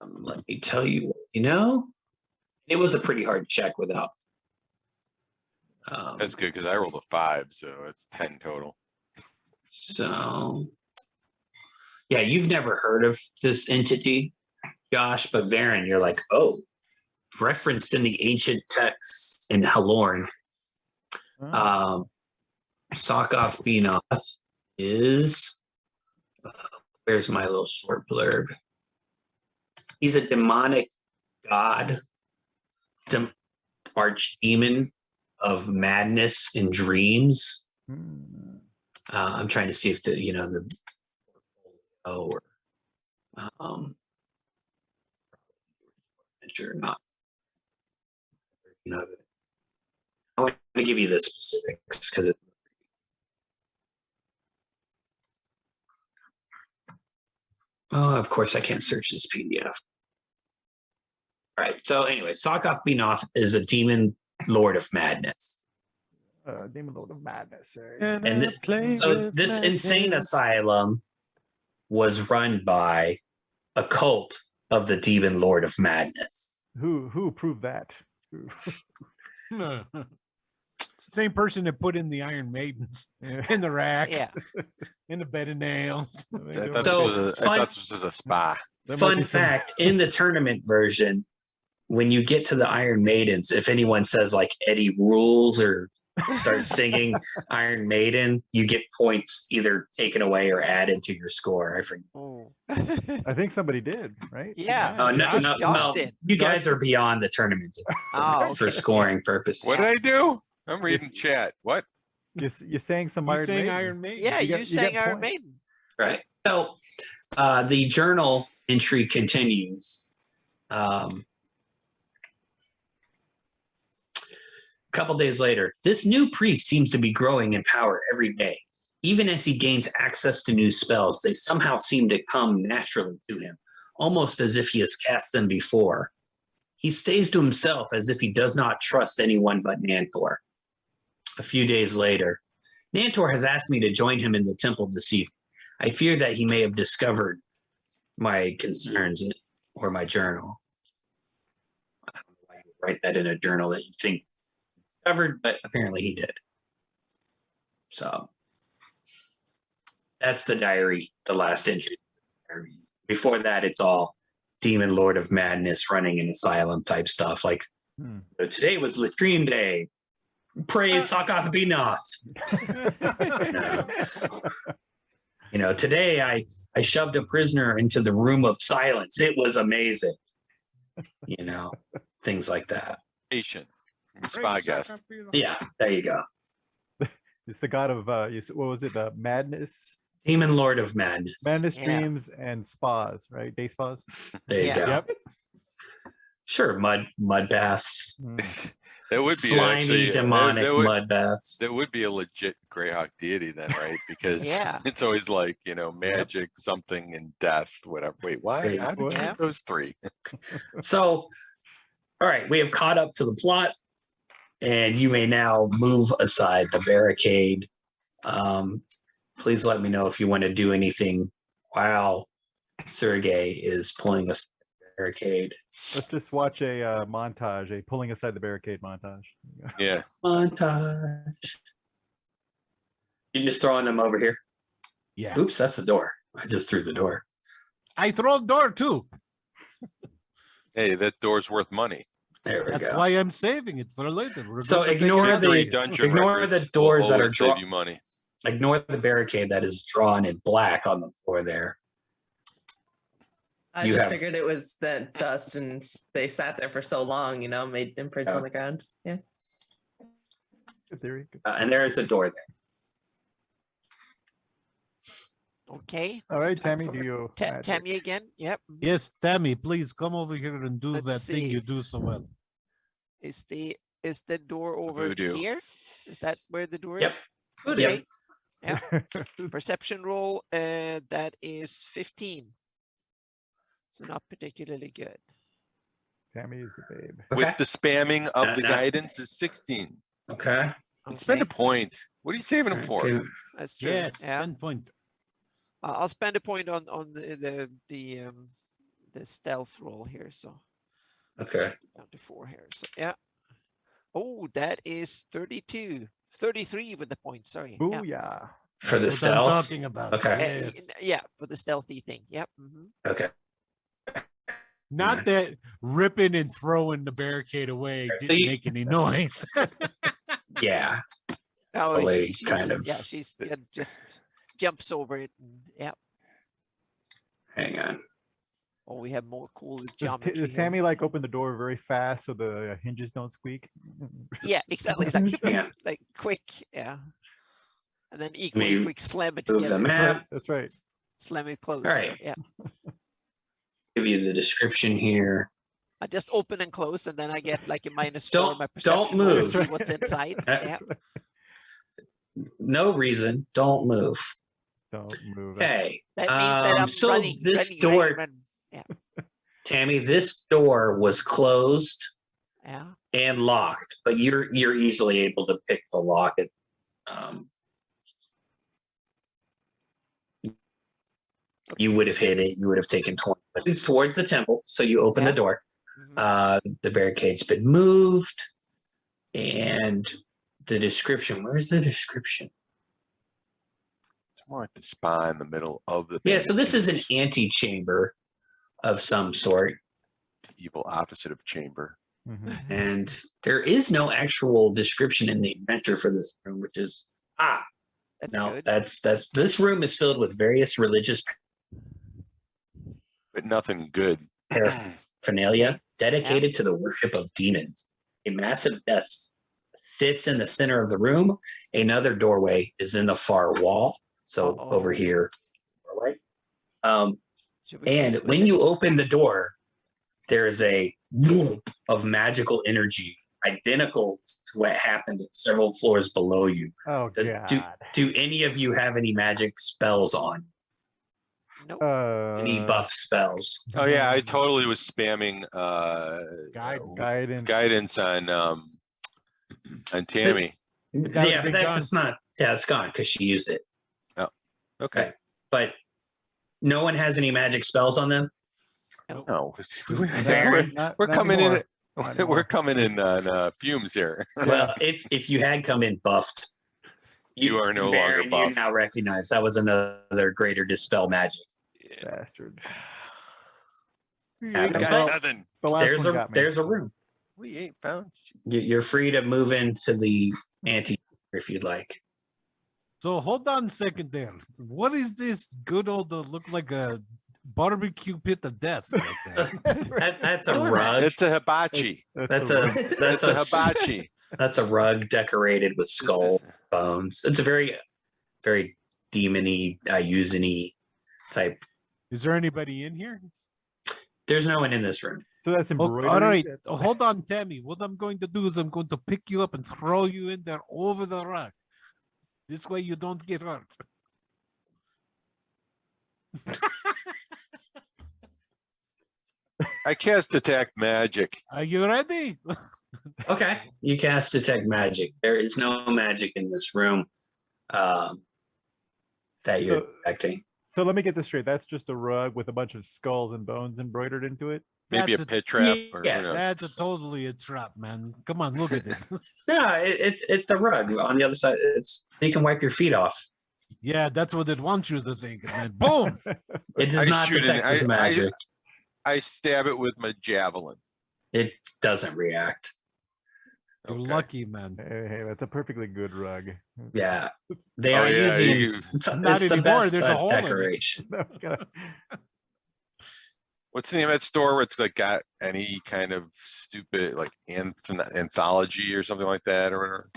Let me tell you what you know. It was a pretty hard check without. That's good because I rolled a 5, so it's 10 total. So, yeah, you've never heard of this entity, Josh, but Varen, you're like, oh, referenced in the ancient texts in Halorn. Oh, Sokoth-Benoth is There's my little short blurb. He's a demonic god, archdemon of madness and dreams. I'm trying to see if the or sure not. I want to give you the specifics because of course I can't search this PDF. All right. So anyway, Sokoth-Binoth is a demon lord of madness. Demon Lord of Madness. Right? And so this insane asylum was run by a cult of the demon lord of madness. Who approved that? Same person that put in the Iron Maidens in the rack, Yeah. in the bed of nails. I thought this was a spa. Fun fact, in the tournament version, when you get to the Iron Maidens, if anyone says like Eddie rules or start singing Iron Maiden, you get points either taken away or added to your score. I forget. Oh. I think somebody did, right? Yeah. Oh, Josh did. You guys are beyond the tournament Oh, for okay. scoring purposes. What did I do? I'm reading chat. What? You're saying some You Iron sang Maiden. Iron Maiden. Yeah, you you sang get Iron points. Maiden. Right. So the journal entry continues. A couple days later, this new priest seems to be growing in power every day. Even as he gains access to new spells, they somehow seem to come naturally to him, almost as if he has cast them before. He stays to himself as if he does not trust anyone but Nantor. A few days later, Nantor has asked me to join him in the temple this evening. I fear that he may have discovered my concerns or my journal. I don't know why you would write that in a journal that you think discovered, but apparently he did. So that's the diary, the last entry. Before that, it's all Demon Lord of Madness running an asylum type stuff. Like, today was Latrine Day. Praise Sokoth-Binoth. Today I shoved a prisoner into the room of silence. It was amazing. Things like that. Patient. Spa guest. Yeah, there you go. It's the god of what was it? Madness. Demon Lord of Madness. Madness, Yeah. dreams, and spas, right? Day spas. There you Yeah. go. Yep. Sure, mud baths. That would be Slimy, actually demonic mud baths. That would be a legit Greyhawk deity then, right? Because Yeah. it's always like, magic, something, and death, whatever. Wait, why? How did you Yeah. get those three? So, all right, we have caught up to the plot, and you may now move aside the barricade. Please let me know if you want to do anything while Sergey is pulling aside the barricade. Let's just watch a montage, a pulling aside the barricade montage. Yeah. Montage. You just throwing them over here? Yeah. Oops, that's the door. I just threw the door. I throw the door too. Hey, that door's worth money. There we That's go. why I'm saving it for later. We're So going to take ignore care of the- it. Dungeon ignore records the doors will that are always save draw- you money. Ignore the barricade that is drawn in black on the floor there. I You just have- figured it was that dust and they sat there for so long, made imprints Yeah. on the ground. Yeah. Good theory. And there is a door there. Okay. All is it right, time Tammy, for do you? Tammy again? Yep. Yes, Tammy, please come over here and do Let's that thing see. you do so well. Is the door over Voodoo. here? Is that where the door Yep. is? Yep. Okay. Perception roll, that is 15. So not particularly good. Tammy is the babe. Okay. With the spamming of the No. guidance is 16. Okay. And spend a Okay, point. What are you saving them for? Okay. that's true. Yes, Yeah. 10 point. I'll spend a point on the stealth roll here. So Okay. down to 4 here. So yeah. Oh, that is 32. 33 with the point. Sorry. Yeah. Booyah. For the That's what I'm stealth. talking about. Okay. Y- Yes. Yeah, for the stealthy thing. Yep. hmm Okay. Not that ripping and throwing the barricade away didn't you- make any noise. Yeah. Oh, lady she's, kind of- yeah, she's just jumps over it. And, yeah. Hang on. Oh, we have more cool Does, geometry. does here. Tammy like open the door very fast so the hinges don't squeak? Yeah, exactly. It's like, Yeah. like quick, yeah. And then equally me quick, slam it move the together. That's map. right. That's right. Slam it closed. right. Yeah. Give you the description here. I just open and close, and then I get like a -4 Don't- my don't perception roll to move. see what's inside. Yeah. No reason. Don't move. Don't move. Okay. That means that I'm so running. this running, door, running. Yeah. Tammy, this door was closed Yeah. and locked, but you're easily able to pick the lock. You would have hit it. You would have taken 20. But it's towards the temple, so you open the Yeah. door. Mhm. The barricade's been moved, and the description. Where's the description? It's more like the spa in the middle of the. Yeah, so this is an bandit antechamber of some sort, chamber, the evil opposite of chamber. Mhm. and there is no actual description in the inventor for this room, which is That's no, good. that's this room is filled with various religious But nothing good. paraphernalia dedicated to the worship of demons. A massive desk sits in the center of the room. Another doorway is in the far wall. So Uh-oh. over here, doorway. Should we And mess with when it? you open the door, there is a whoop of magical energy identical to what happened several floors below you. Oh Does- god. Do any of you have any magic spells on? Nope. Any buff spells? Oh yeah, I totally was spamming Guidance. guidance on Tammy. But that Yeah, would've but been that's not. Yeah, it's gone because she used it. Okay. But no one has any magic spells on them. No, Very- we're coming in. Not We're anymore. coming in on fumes here. Well, if you had come in buffed, You are no Varen, longer You buffed. now recognize that was another greater dispel magic. Bastards. We ain't Happened. got Well, nothing. The last There's one a got me. there's a room. We ain't found shit. You're free to move into the ante if you'd like. So hold on a second there. What is this good old look like a barbecue pit of death right there? That's a Doormat. rug. It's a hibachi. That's a a that's It's a a hibachi. that's a rug decorated with skull bones. It's a very demon-y, Ayuzan-y type. Is there anybody in here? There's no one in this room. So that's Oh, embroidery. all right. That's- Hold on, Tammy. What I'm going to do is I'm going to pick you up and throw you in there over the rock. This way you don't get hurt. I cast detect magic. Are you ready? Okay, you cast detect magic. There is no magic in this room that you're So- detecting. So let me get this straight. That's just a rug with a bunch of skulls and bones embroidered into it. Maybe That's a pit trap. Or, yeah, who knows? That's totally a trap, man. Come on, look at it. No, it's a rug on the other side. It's you can wipe your feet off. Yeah, that's what it wants you to think. And then boom. It does I not shoot it. detect as magic. I stab it with my javelin. It doesn't react. You're Okay. lucky, man. Hey, that's a perfectly good rug. Yeah, they Oh, are yeah, using. you- It's Not the anymore, best there's a hole in it. decoration. No, gotta- What's the name of that store where it's like got any kind of stupid like anthology or something like that or whatever?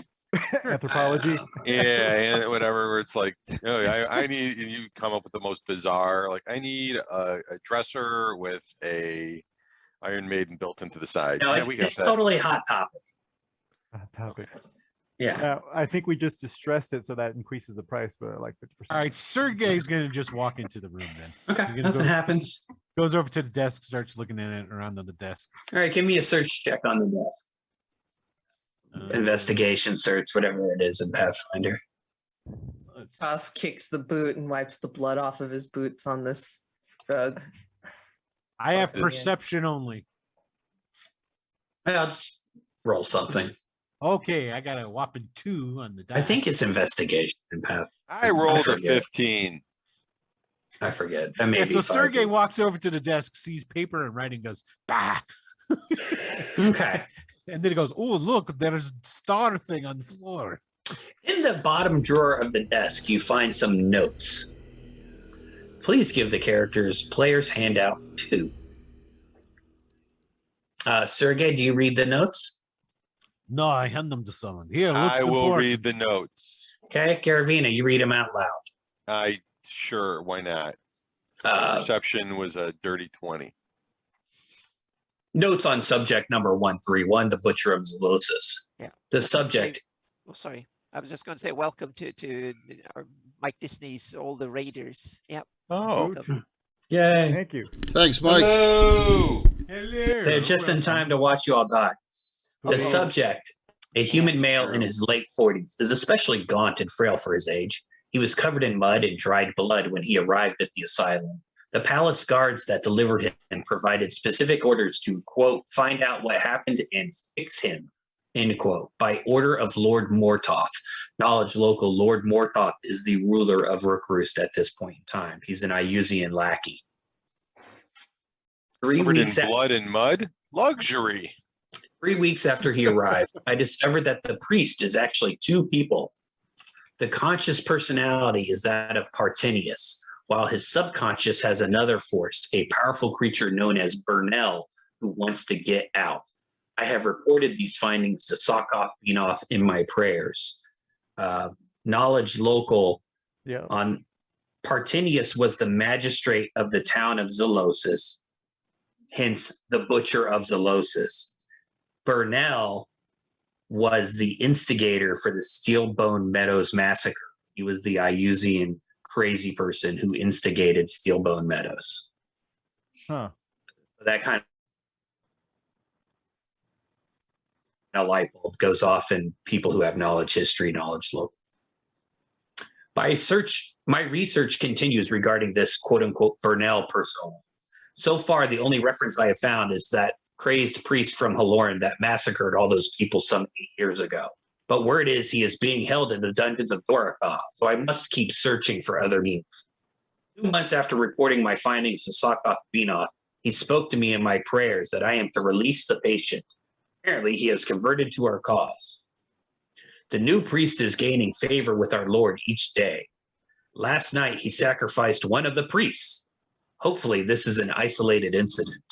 Anthropology. Yeah, and whatever. Where it's like, oh, I need. And you come up with the most bizarre. Like, I need a dresser with a Iron Maiden built into the side. No, Yeah, we got it's that. totally hot topic. Topic. Yeah. Now, I think we just distressed it so that increases the price by like 50%. All right, Sergey's gonna just walk into the room then. Okay, You're gonna nothing go- happens. Goes over to the desk, starts looking at it around on the desk. All right, give me a search check on the desk. Investigation search, whatever it is in Pathfinder. Let's- Ross kicks the boot and wipes the blood off of his boots on this rug. I have Okay. perception only. I'll just roll something. Okay, I got a whopping 2 on the die. I think it's investigation in Path. I rolled a forget. 15. I forget. That may Yeah, be so far. Sergey walks over to the desk, sees paper and writing, goes, bah. Okay. And then he goes, oh, look, there's a star thing on the floor. In the bottom drawer of the desk, you find some notes. Please give the characters player's handout 2. Sergey, do you read the notes? No, I hand them to someone. Here, looks I will important. read the notes. Okay, Garavina, you read them out loud. Sure, why not? Uh, Perception was a dirty 20. Notes on subject number 131, the Butcher of Zolosis. Yeah. The I was gonna say- subject, Oh, sorry. I was just going to say welcome to our Mike Disney's All the Raiders. Yep. Oh, Welcome. yay. Thank you. Thanks, Mike. hello. Hello. They're just in time to watch you all die. The Uh-oh. subject, a human male in his late 40s, is especially gaunt and frail for his age. He was covered in mud and dried blood when he arrived at the asylum. The palace guards that delivered him provided specific orders to, quote, find out what happened and fix him, end quote, by order of Lord Mortoth. Knowledge local, Lord Mortoth is the ruler of Rookroost at this point in time. He's an Iusian lackey. 3 Covered in weeks after blood and mud? Luxury. 3 weeks after he arrived, I discovered that the priest is actually 2 people. The conscious personality is that of Partinius, while his subconscious has another force, a powerful creature known as Burnell, who wants to get out. I have reported these findings to Sokoth-Benoth in my prayers. Knowledge local Yeah. on Partinius was the magistrate of the town of Zolosis, hence the Butcher of Zolosis. Burnell was the instigator for the Steelbone Meadows massacre. He was the Iusian crazy person who instigated Steelbone Meadows. Huh. That kind of light bulb goes off in people who have knowledge history, knowledge local. My research continues regarding this quote unquote Burnell persona. So far, the only reference I have found is that crazed priest from Halorn that massacred all those people some 8 years ago. But word is he is being held in the dungeons of Dorakath, so I must keep searching for other means. 2 months after reporting my findings to Sokoth-Benoth, he spoke to me in my prayers that I am to release the patient. Apparently, he has converted to our cause. The new priest is gaining favor with our Lord each day. Last night, he sacrificed one of the priests. Hopefully, this is an isolated incident.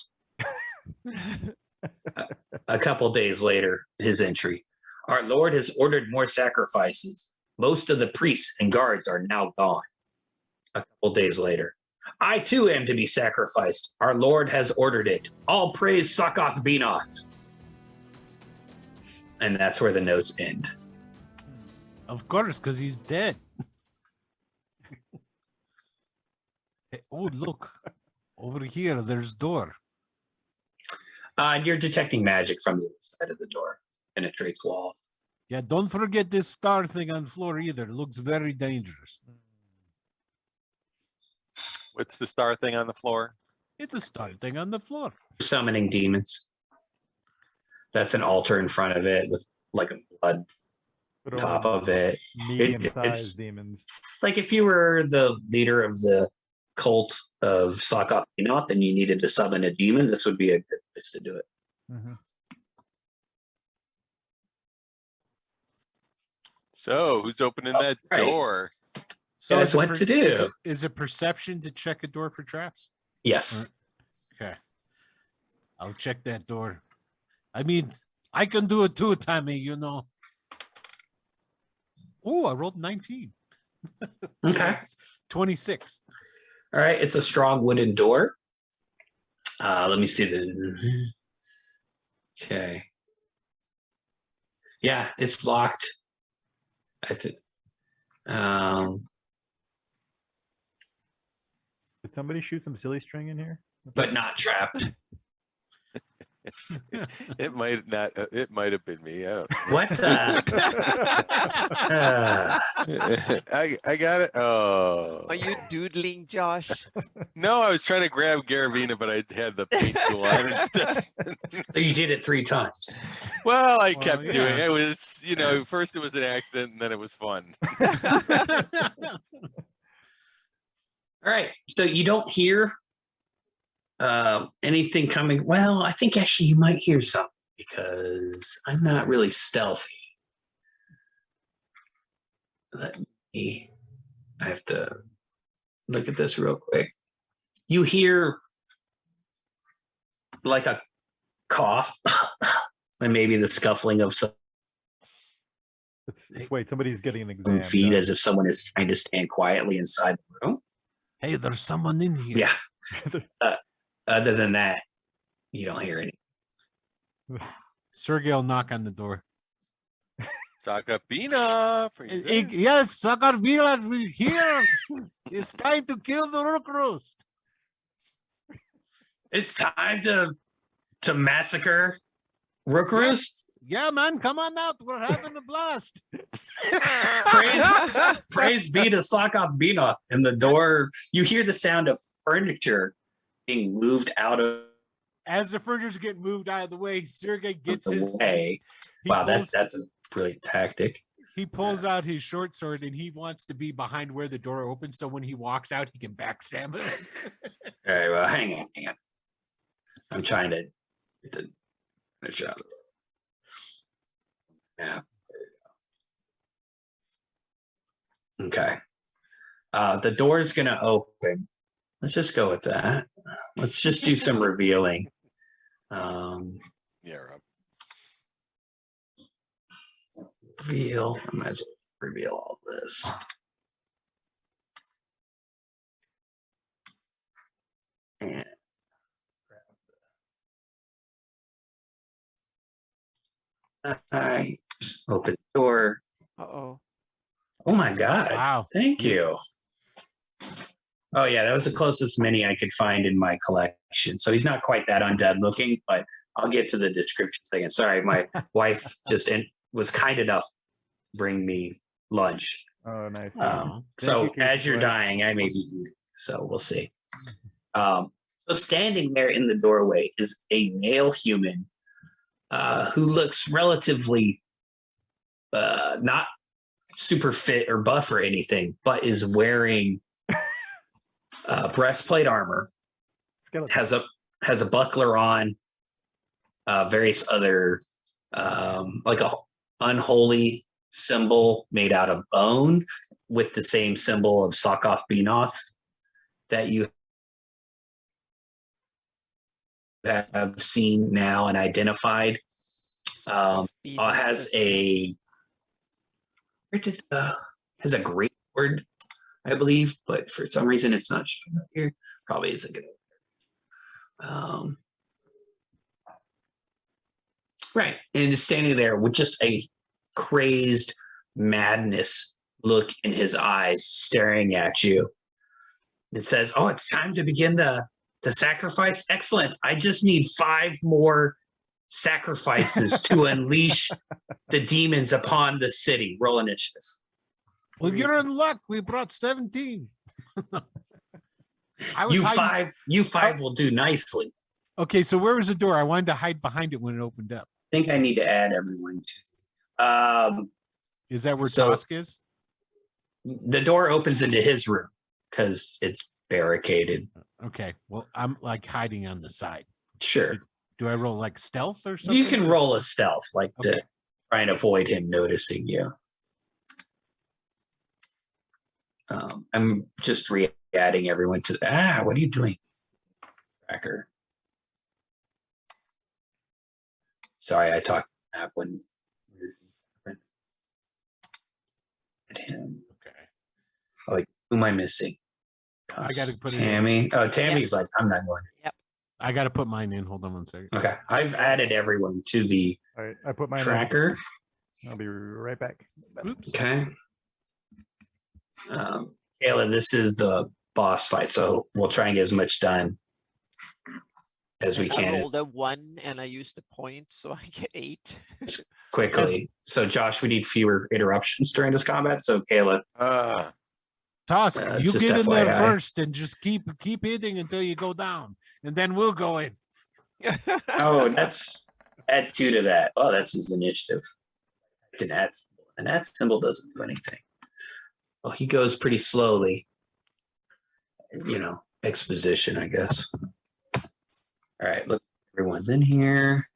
A couple days later, his entry. Our Lord has ordered more sacrifices. Most of the priests and guards are now gone. A couple days later. I too am to be sacrificed. Our Lord has ordered it. All praise Sokoth-Benoth. And that's where the notes end. Of course, because he's dead. Hey, oh, look. Over here, there's door. You're detecting magic from the other side of the door. Penetrates wall. Yeah, don't forget this star thing on floor either. It looks very dangerous. What's the star thing on the floor? It's a star thing on the floor. Summoning demons. That's an altar in front of it with like a blood But top only of it. medium-sized it's- demons. Like if you were the leader of the cult of Sokoth-Benoth and you needed to summon a demon, this would be a good place to do it. Mhm. So, who's opening that right. door? So Guess is it what to do. Is it perception to check a door for traps? Yes. Okay. I'll check that door. I mean, I can do it too, Tommy, you know. Oh, I rolled 19. Okay. 26. All right. It's a strong wooden door. Let me see the. Okay. Yeah, it's locked. I think. Did somebody shoot some silly string in here? But not trapped. It might not. It might have been me. I don't know. What the? I got it. Oh. Are you doodling, Josh? No, I was trying to grab Garavina, but I had the paint tool on instead. So you did it 3 times. Well, I Well, kept doing yeah. it. It was, first it was an accident and then it was fun. All right. So you don't hear anything coming. Well, I think actually you might hear something because I'm not really stealthy. I have to look at this real quick. You hear like a cough and maybe the scuffling of some Wait, somebody's getting an exam. feet done. as if someone is trying to stand quietly inside the room. Hey, there's someone in here. Yeah. Other than that, you don't hear any. Sergey will knock on the door. Sakapina. For you there. Yes, Sakarbila, we're here. It's time to kill the rook roast. It's time to massacre Rook Roost. Yeah, man, come on out. We're having a blast. Praise be to Sakapina. And the door, you hear the sound of furniture being moved out of As the furniture's getting moved out of the way, Sergey gets the his. way. he Wow, pulls- that's a brilliant tactic. He pulls out his short sword and he wants to be behind where the door opens, so when he walks out, he can backstab him. All right, well, hang on. I'm trying to get the finish up. Yeah. Okay. The door is going to open. Let's just go with that. Let's just do some revealing. Yeah, Rob. Reveal. I might as well reveal all this. And I open the door. Uh-oh. Oh my God. Wow. Thank you. Oh yeah, that was the closest mini I could find in my collection. So he's not quite that undead looking, but I'll get to the description second. Sorry, my wife just was kind enough to bring me lunch. Oh, nice. So Thank you, as you're Casey. dying, I may be eating. So we'll see. So standing there in the doorway is a male human who looks relatively not super fit or buff or anything, but is wearing breastplate armor, Skeleton. has a buckler on, various other like a unholy symbol made out of bone with the same symbol of Sakaf-Benoth that you have seen now and identified. Has a great sword, I believe, but for some reason it's not showing up here. Probably isn't good. Right, and is standing there with just a crazed madness look in his eyes, staring at you. It says, "Oh, it's time to begin the sacrifice. Excellent. I just need 5 more sacrifices to unleash the demons upon the city." Roll initiative. Well, you're in luck. We brought 17. I was You hiding- 5 will do nicely. Okay, so where was the door? I wanted to hide behind it when it opened up. I think I need to add everyone to. Is that where So- Tosk is? The door opens into his room because it's barricaded. Okay, well, I'm like hiding on the side. Sure. Do I roll like stealth or something? You can roll a stealth, like Okay. to try and avoid him noticing you. I'm just re-adding everyone to what are you doing, Tracker? Sorry, I talked about when at him. Okay. Like, who am I missing? I gotta put it in. Tammy. Oh, Tammy's like, I'm not going. I got to put mine in. Hold on one second. Okay, I've added everyone to the All right, I put mine in. tracker. I'll be right back. Oops. Okay. Kayla, this is the boss fight, so we'll try and get as much done as we I can rolled a 1 and I used a point, so I get 8. quickly. So, Josh, we need fewer interruptions during this combat. So, Kayla, Tosk, you just get in there FYI. first and just keep hitting until you go down, and then we'll go in. oh, that's add 2 to that. Oh, that's his initiative. An add symbol, and that symbol doesn't do anything. Well, he goes pretty slowly. Exposition, I guess. All right, look, everyone's in here.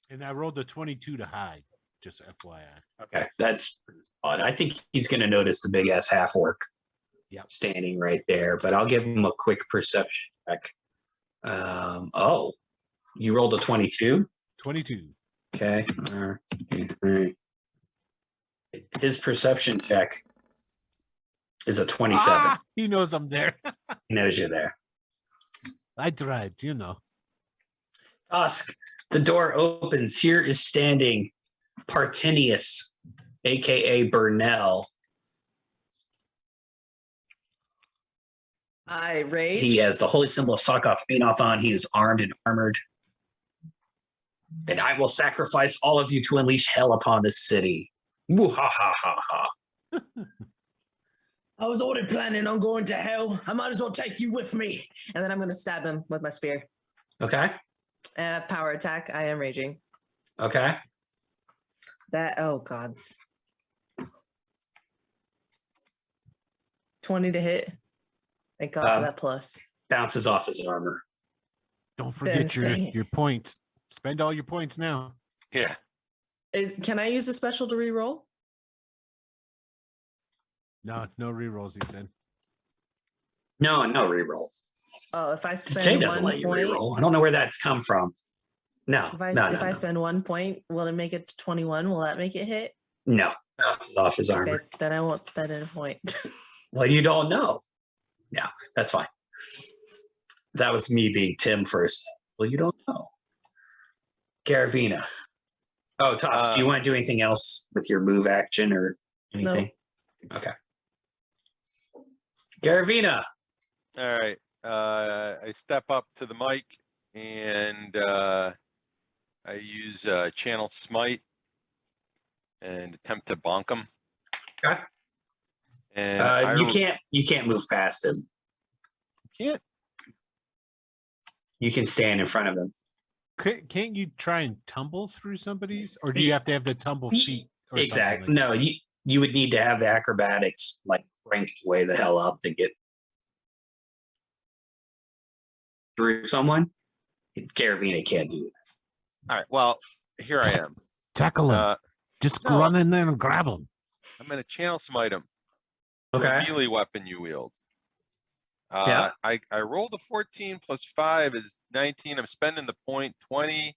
And I rolled a 22 to hide. Just FYI. Okay, that's pretty odd. I think he's going to notice the big ass half orc Yep. standing right there, but I'll give him a quick perception check. Oh, you rolled a 22? 22. Okay. His perception check is a 27. Ah, he knows I'm there. He knows you're there. I tried, you know. Tusk, the door opens. Here is standing Partinius, aka Burnell. I rage. He has the holy symbol of Sokoth Menoth on. He is armed and armored. And I will sacrifice all of you to unleash hell upon this city. Woo ha ha ha ha. I was already planning on going to hell. I might as well take you with me. And then I'm going to stab him with my spear. Okay. Power attack. I am raging. Okay. Oh, gods. 20 to hit. Thank God for that plus. Bounces off his armor. Don't forget Then- your points. Spend all your points now. Yeah. Can I use a special to reroll? No rerolls, he said. No rerolls. Oh, if I spend Jay doesn't let 1 you point, reroll. I don't know where that's come from. No. if I No. spend 1 point, will it make it to 21? Will that make it hit? No. Bounces off his armor. Okay, then I won't spend a point. Well, you don't know. Yeah, that's fine. That was me being Tim first. Well, you don't know. Garavina. Oh, Toss, do you want to do anything else with your move action or anything? No. Okay. Garavina. All right. I step up to the mic and I use channel smite and attempt to bonk him. Okay. And you can't move past him. Can't. You can stand in front of him. Can't you try and tumble through somebody's, or do you have to have the tumble feet? Or Exactly. something like No, you would need to have the acrobatics like ranked way the hell up to get through someone. Garavina can't do it. All right. Well, here I am. Tackle him. Just no. run in there and grab him. I'm gonna channel smite him. Okay. Melee weapon you wield. Yeah. I rolled a 14 plus 5 is 19. I'm spending the point 20.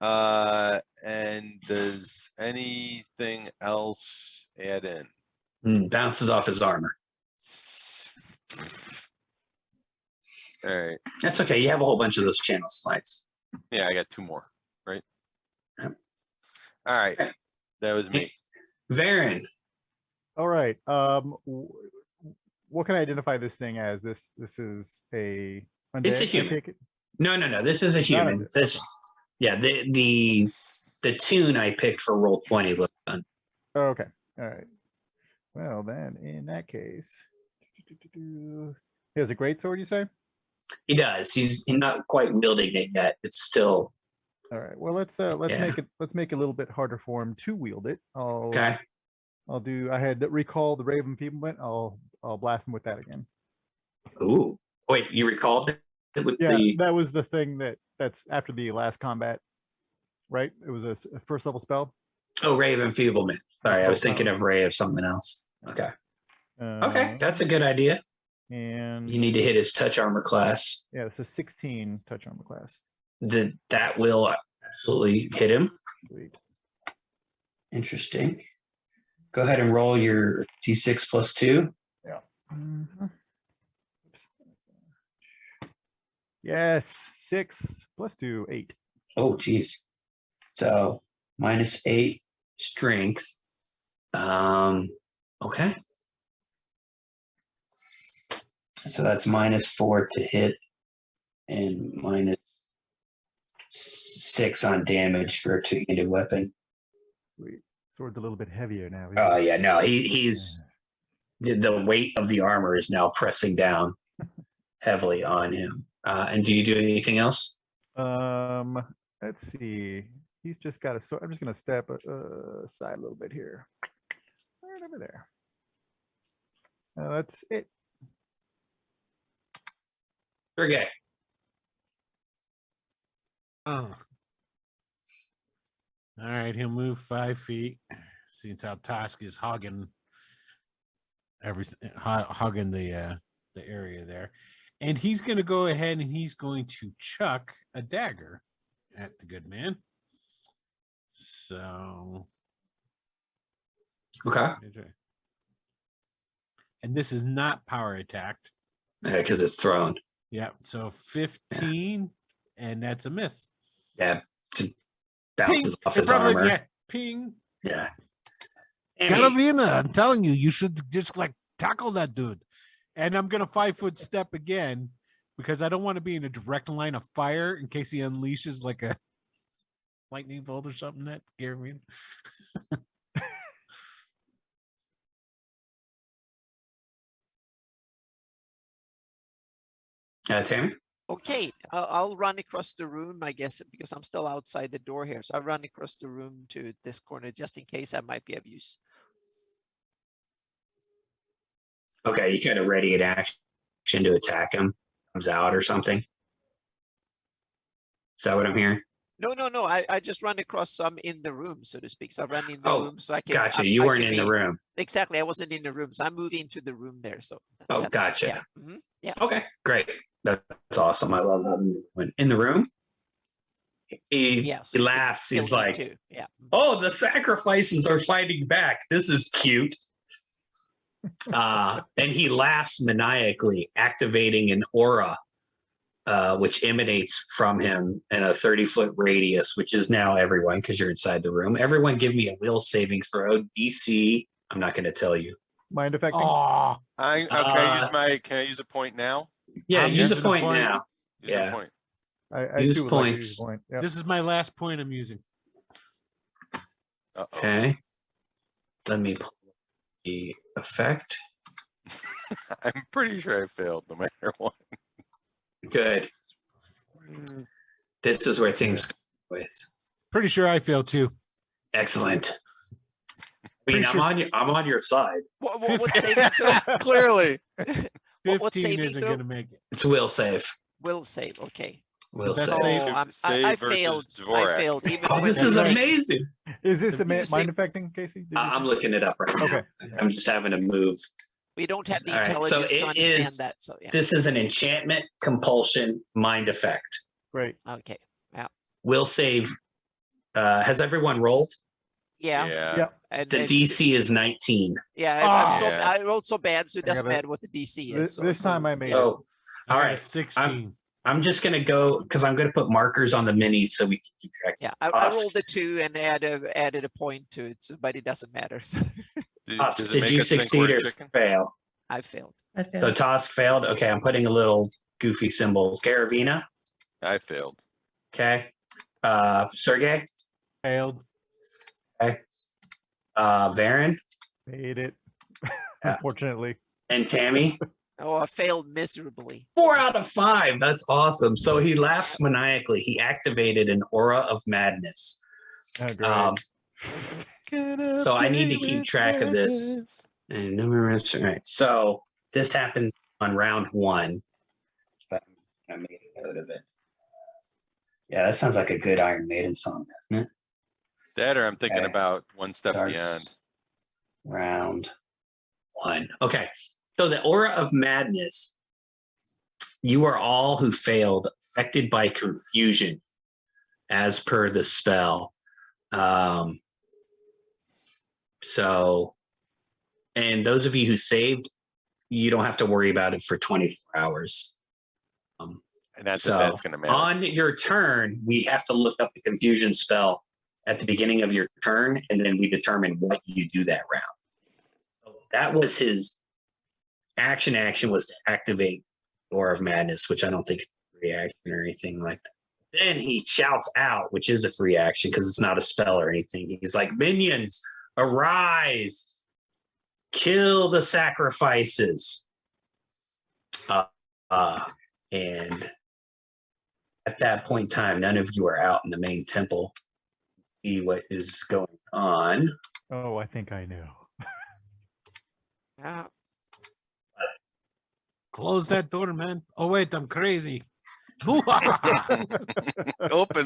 And does anything else add in? Bounces off his armor. All right. That's okay. You have a whole bunch of those channel slides. Yeah, I got 2 more, right? Yep. All right. Okay. That was me. Varen. All right. What can I identify this thing as? This is a undead, It's a I human. take it? No. This is a human. undead, This, yeah. The tune I picked for roll 20 looks fun. Okay. All right. Well, then in that case, he has a great sword, you say? He does. He's not quite wielding it yet. It's still All right. Well, let's make it a little bit harder for him to wield it. okay. I had recall the Raven Enfeeblement. I'll blast him with that again. Ooh. Wait, you recalled it with Yeah, the that was the thing that's after the last combat, right? It was a first level spell. Ray of Enfeeblement. Sorry, I was Oh, thinking of Ray of something else. Okay. Okay, that's a good idea. And You need to hit his touch armor class. yeah, it's a 16 touch armor class. That will absolutely hit him. Sweet. Interesting. Go ahead and roll your D6 plus 2. Yeah. Mhm. Oops. Yes, 6 plus 2, 8. Oh, geez. So -8 strength. Okay. So that's -4 to hit and -6 on damage for a two-handed weapon. Sweet. Sword's a little bit heavier now. isn't Oh it? yeah, no, he's the weight of the armor is now pressing down heavily on him. And do you do anything else? Let's see. He's just got a sword. I'm just gonna step aside a little bit here. Right over there. That's it. Sergey. Oh. All right, he'll move 5 feet since our task is hogging hugging the area there, and he's going to go ahead and he's going to chuck a dagger at the good man. So, Okay. And this is not power attacked. Yeah, because it's thrown. Yeah. So 15, and that's a miss. Yeah. It bounces off It his probably- armor. Yeah, ping. Yeah. Caravina, I'm telling you, you should just like tackle that dude. And I'm gonna 5-foot step again because I don't want to be in a direct line of fire in case he unleashes like a lightning bolt or something. That Caravina. Tammy? Okay, I'll run across the room, I guess, because I'm still outside the door here. So I'll run across the room to this corner just in case I might be of use. Okay, you kind of ready in action to attack him. Comes out or something. Is that what I'm hearing? No. I just run across some in the room, so to speak. So I run in the Oh, room so I can. Gotcha. I You weren't can in the be- room. Exactly, I wasn't in the room, so I'm moving to the room there. So. Oh, that's- gotcha. Yeah. Yeah. Okay, great. That's awesome. I love having you in the room. He Yeah. he laughs. He's Kill me like, too. Yeah. "Oh, the sacrifices are fighting back. This is cute." And he laughs maniacally, activating an aura, which emanates from him in a 30-foot radius, which is now everyone because you're inside the room. Everyone, give me a will saving throw. DC. I'm not going to tell you. Mind affecting? Oh, Can I use a point now? Yeah, I'm use a using a point point. now. Use Yeah. a point. I Use too would like to use points. a point. Yep. this is my last point I'm using. Uh-oh. Okay. Let me pull the effect. I'm pretty sure I failed no matter what. Good. This is where things go with. Pretty sure I failed too. Excellent. I mean, Pretty I'm on your side. What 50. saving throw? Clearly. What 15 saving isn't throw? going to make it. It's will save. Will save. Okay. Will Best save. save. Oh, I Save versus failed. Dvorak. I failed. Even Oh, with this the is save. amazing. Is this a You say- mind affecting, Casey? Did you I'm say? looking it up right now. Okay. I'm just having to move. We don't have the All right, intelligence so to it understand is- that. So yeah. This is an enchantment, compulsion, mind effect. Great. Okay. Will save. Has everyone rolled? Yeah. Yeah. And The it's- DC is 19. Yeah. Oh. Yeah. I rolled so bad, so it I doesn't got it. matter what the DC is. This, So, this time I made it. Oh, I all got a right. 16. I'm just going to go because I'm going to put markers on the mini so we can keep track. yeah, I Us. rolled a 2 and added a point to it, so, but it doesn't matter. So Us, Does it did make you us think succeed we're or chicken? fail? I failed. I So failed. Tosk failed. Okay, I'm putting a little goofy symbol. Garavina. I failed. Okay. Sergey. Failed. Varen Made it. Yeah. Unfortunately. and Tammy. Oh, I failed miserably. 4 out of 5. That's awesome. So he laughs maniacally. He activated an aura of madness. Oh, great. So I need to keep track of this. And numerous. All right. So this happens on round 1. But I made a note of it. Yeah, that sounds like a good Iron Maiden song, doesn't it? That or I'm thinking Okay. about one step Starts beyond. Round 1. Okay. So the aura of madness, you are all who failed affected by confusion as per the spell. So, and those of you who saved, you don't have to worry about it for 24 hours. And that's So if that's going to matter. on your turn, we have to look up the confusion spell at the beginning of your turn, and then we determine what you do that round. So that was his action was to activate Aura of Madness, which I don't think is a free action or anything like that. Then he shouts out, which is a free action because it's not a spell or anything. He's like, minions, arise, kill the sacrifices. And at that point in time, none of you are out in the main temple. See what is going on. Oh, I think I know. Yeah. Close that door, man. Oh, wait, I'm crazy. Open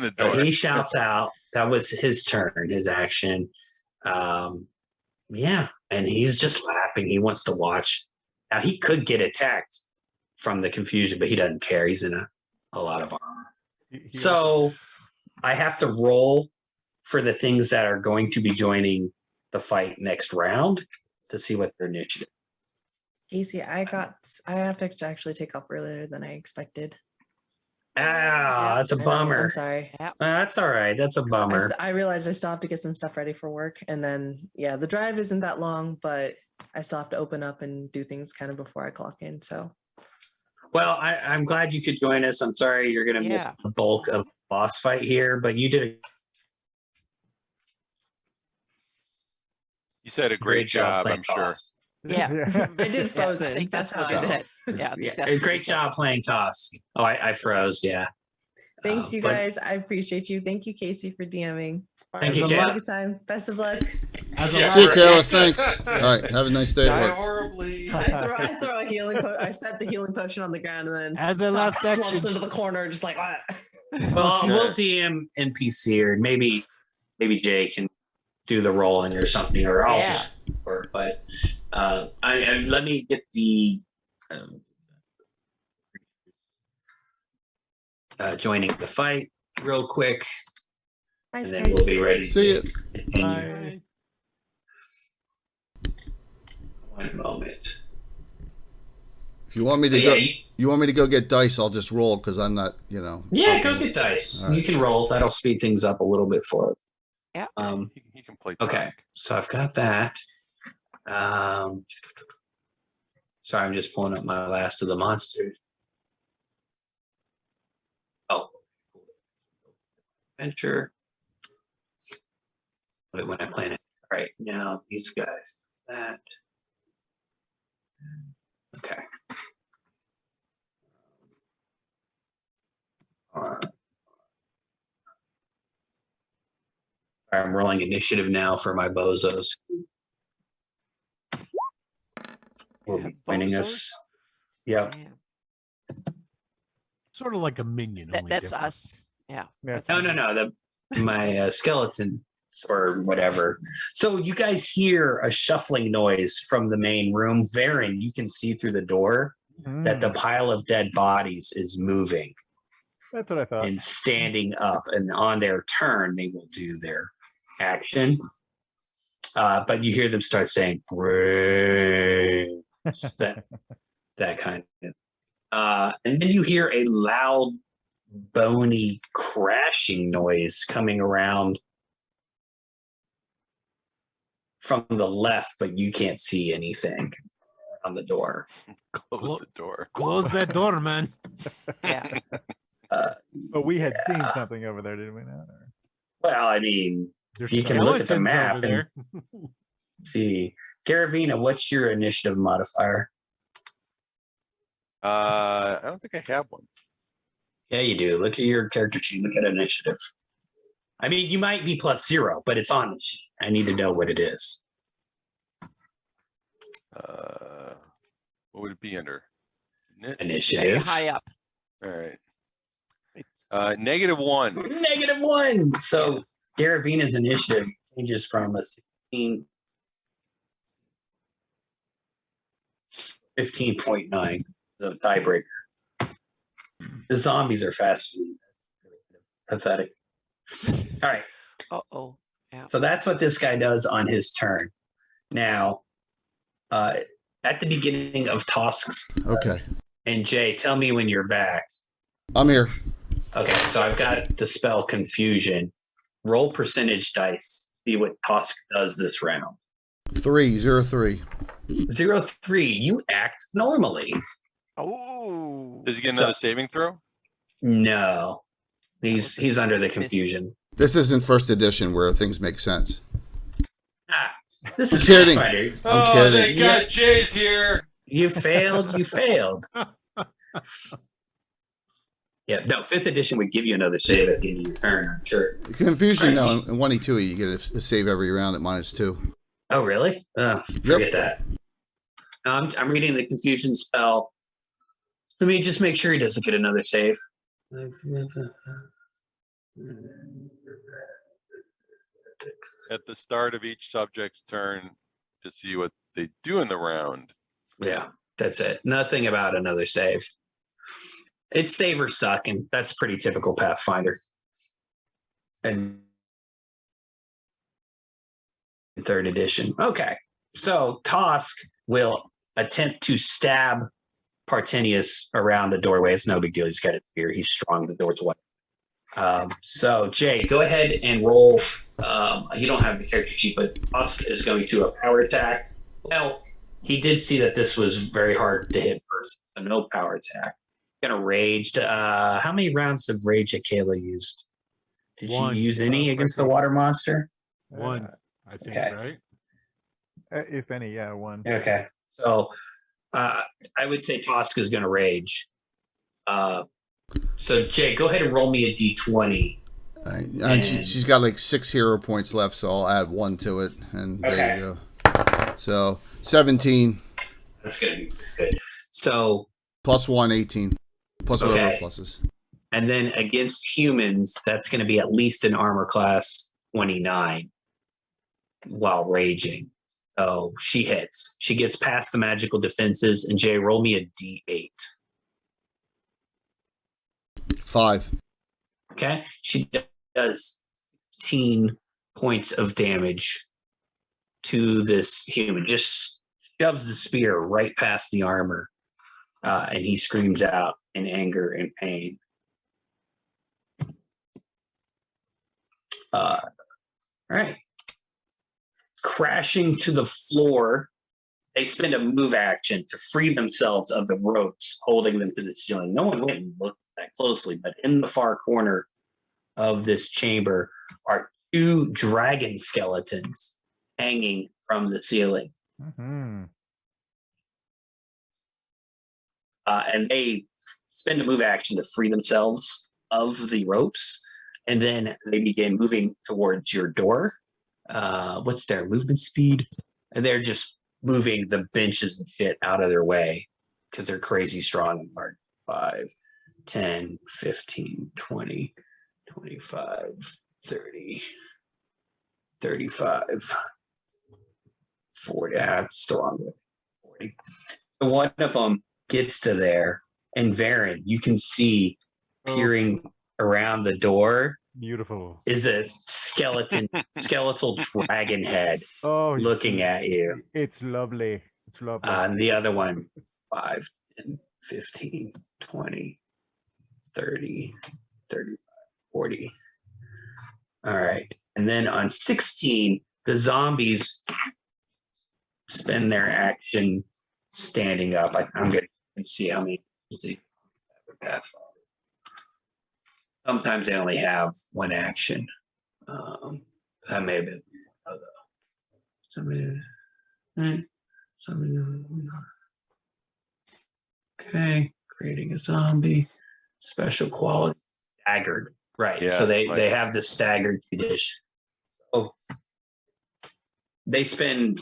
the So door. he shouts out. That was his turn, his action. Yeah, and he's just laughing. napping. He wants to watch. Now he could get attacked from the confusion, but he doesn't care. He's in a lot of armor. So I have to roll for the things that are going to be joining the fight next round to see what their initiative. Casey, I have to actually take off earlier than I expected. That's a I know, bummer. I'm sorry. That's all right. That's a bummer. I realized I still have to get some stuff ready for work, and then the drive isn't that long, but I still have to open up and do things kind of before I clock in. So, well, I'm glad you could join us. I'm sorry you're going to miss the bulk of the boss fight here, but you did. You said a great job, I'm sure. Yeah. I did Frozen. I think that's what how I I said. Yeah, I think that's a what great he said. job playing Tosk. Oh, I froze. Yeah. Thanks, you but- guys. I appreciate you. Thank you, Casey, for DMing. Thank you, As a Have a Kayla. good time. Best of luck. As a Yeah. See you, last Kayla. action- Thanks. All right. Have a nice day at Die work. horribly. I throw a healing. I set the healing potion on the ground, and then As a last slumps action. into the corner, just like. Ah. Well, Okay. we'll DM NPC or maybe Jay can do the rolling or something, or I'll just work. But let me get the joining the fight real quick, Nice, and then guys. we'll be ready. See to ya. continue. Bye. One moment. If you want me to But go, yeah, you want me to go get dice, I'll just roll because I'm not, yeah, go get dice. All right. You can roll. That'll speed things up a little bit for us. Yeah. He can play Okay, Tusk. so I've got that. Sorry, I'm just pulling up my last of the monsters. Oh, adventure. Wait, when I plan it. All right, now these guys. That. Okay. I'm rolling initiative now for my bozos. Will be winning Bozos? us. Yep. Yeah. Sort of like a minion. only That's different. us. Yeah. Yeah. that's No, us. no. My skeleton or whatever. So you guys hear a shuffling noise from the main room. Varen, you can see through the door that the pile of dead bodies is moving That's what I thought. and standing up. And on their turn, they will do their action. But you hear them start saying, "Brains," that kind of. And then you hear a loud, bony crashing noise coming around from the left, but you can't see anything on the door. Close the door. Close that door, man. Yeah. But we had seen something over there, didn't we? Not? Or- Well, I mean, There's You can look at the skeletons map over there. see. Garavina, what's your initiative modifier? I don't think I have one. Yeah, you do. Look at your character sheet. Look at initiative. I mean, you might be +0, but it's on the sheet. I need to know what it is. What would it be under? Very Initiative. high up. All right. It's- -1. -1. So Garavina's initiative changes from a 16, 15.9. The tiebreaker. The zombies are faster. Pathetic. All right. Uh-oh. Yeah. So that's what this guy does on his turn. Now, at the beginning of Tosk's, Okay. and Jay, tell me when you're back. I'm here. Okay, so I've got the spell Confusion. Roll percentage dice. See what Tosk does this round. 303. 0-3. You act normally. Oh. Does he get another saving throw? No, he's under the confusion. This isn't first edition where things make sense. This is Kidding. Pathfinder. I'm kidding. Thank God Jay's here. You failed. You failed. Yeah, no. 5th edition would give you another save at the end of your turn. I'm sure. Confusion, no. In 1e2, you get a save every round at -2. Oh, really? Forget that. I'm reading the confusion spell. Let me just make sure he doesn't get another save. At the start of each subject's turn to see what they do in the round. Yeah, that's it. Nothing about another save. It's save or suck, and that's pretty typical Pathfinder. And third edition. Okay, so Tosk will attempt to stab Partenius around the doorway. It's no big deal. He's got it here. He's strong. The door's wide. So Jay, go ahead and roll. You don't have the character sheet, but Tosk is going to a power attack. Well, he did see that this was very hard to hit person, so no power attack. Gonna rage. How many rounds of rage that Kayla used? Did One. she use any against the water monster? One, I think, okay. right? If any, yeah, one. Okay. So I would say Tosk is going to rage. So Jay, go ahead and roll me a d20. And she's got like 6 hero points left, so I'll add 1 to it. And there you go. So 17. That's going to be good. So plus 1, 18. Plus whatever pluses. And then against humans, that's going to be at least an armor class 29 while raging. So she hits. She gets past the magical defenses. And Jay, roll me a d8. 5. Okay. She does 16 points of damage to this human. Just shoves the spear right past the armor. And he screams out in anger and pain. All right. Crashing to the floor, they spend a move action to free themselves of the ropes holding them to the ceiling. No one went and looked that closely, but in the far corner of this chamber are 2 dragon skeletons hanging from the ceiling. Mm-hmm. And they spend a move action to free themselves of the ropes, and then they begin moving towards your door. What's their movement speed? And they're just moving the benches and shit out of their way because they're crazy strong and hard. 5, 10, 15, 20, 25, 30, 35, 40. It's still on with 40. So one of them gets to there, and Varen, you can see peering around the door. Beautiful. Is a skeletal dragon head looking at you. It's lovely. It's lovely. And the other one, 5, 10, 15, 20, 30, 35, 40. All right. And then on 16, the zombies spend their action standing up. I'm going to see how many have. Sometimes they only have one action. That may have been okay, creating a zombie. Special quality. Staggered. Right. Yeah, so they have the staggered condition. Oh, they spend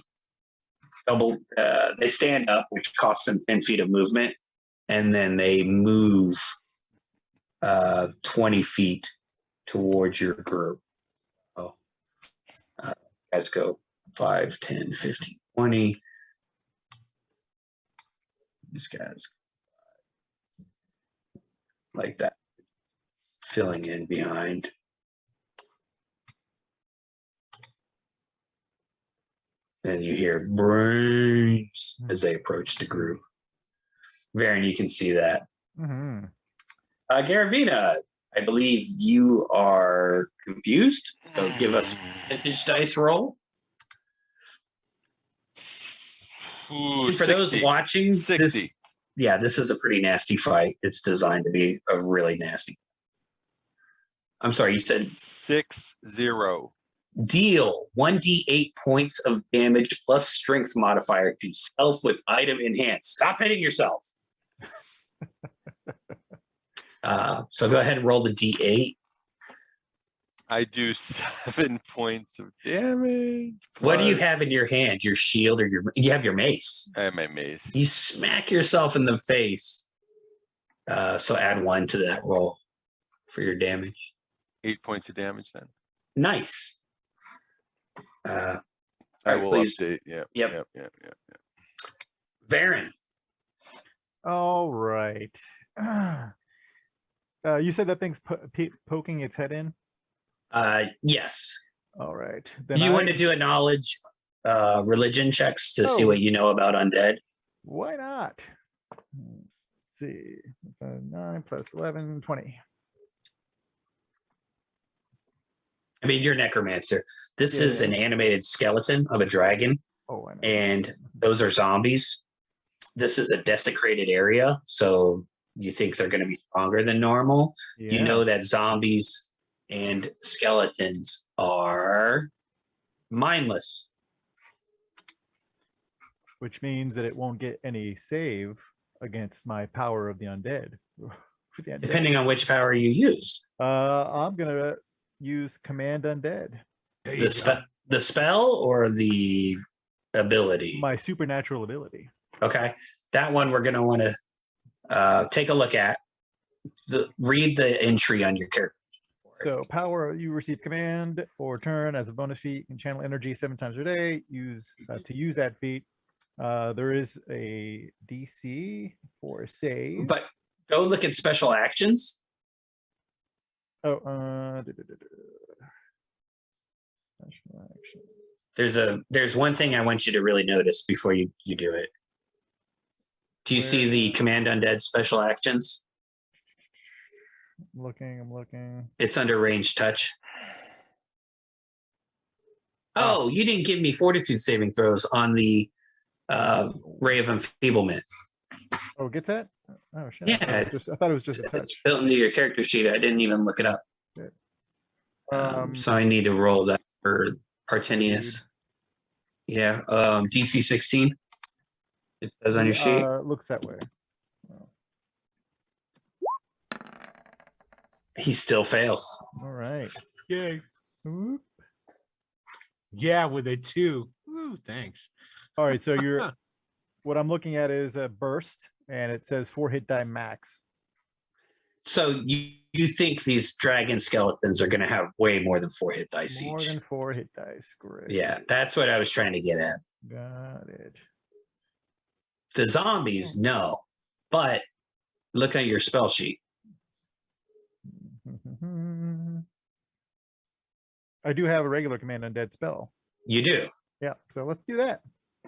double. They stand up, which costs them 10 feet of movement, and then they move 20 feet towards your group. Oh, guys go 5, 10, 15, 20. These guys like that, filling in behind. And you hear brains as they approach the group. Varen, you can see that. Mm-hmm. Garavina, I believe you are confused. So give us vintage dice roll. Ooh, For 60. those watching, 60. This is a pretty nasty fight. It's designed to be a really nasty. I'm sorry, you said 60. deal 1d8 points of damage plus strength modifier to self with item in hand. Stop hitting yourself. So go ahead and roll the d8. I do 7 points of damage. What do you plus- have in your hand? Your shield or you have your mace? I have my mace. You smack yourself in the face. So add 1 to that roll for your damage. 8 points of damage then. Nice. I I Alright, will please. update. Yeah. Yep. Yep. Varen. All right. You said that thing's poking its head in. Yes. All right. Then You want to do a knowledge religion checks to see Oh. what you know about undead? Why not? Let's see. It's a 9 plus 11, 20. I mean, you're necromancer. This is Yeah. an animated skeleton of a dragon, Oh, I know. and those are zombies. This is a desecrated area, so you think they're going to be stronger than normal. Yeah. You know that zombies and skeletons are mindless. Which means that it won't get any save against my power of the undead. For the undead. Depending on which power you use. I'm gonna use command undead. There you The spell or the ability? My supernatural ability. Okay. That one we're going to want to take a look at. Read the entry on your character. So power, you receive command or turn as a bonus feat. You can channel energy 7 times a day. Use to use that feat. There is a DC for a save. But go look at special actions. Oh, special action. There's one thing I want you to really notice before you do it. Do you see the command undead special actions? I'm looking. It's under range touch. Oh, you didn't give me fortitude saving throws on the ray of enfeeblement. Oh, it gets that? Oh shit. Yeah, I thought it was just a touch. It's built into your character sheet. I didn't even look it up. So I need to roll that for Partenius. Yeah, DC 16. It says on your sheet. Looks that way. He still fails. All right. Yay. Whoop. Yeah, with a 2. Ooh, thanks. All right. So you're what I'm looking at is a burst, and it says 4 hit die max. So you think these dragon skeletons are going to have way more than 4 hit dice More each? than 4 hit dice. Great. Yeah, that's what I was trying to get at. Got it. The zombies, no, but look at your spell sheet. I do have a regular command undead spell. You do. Yeah. So let's do that.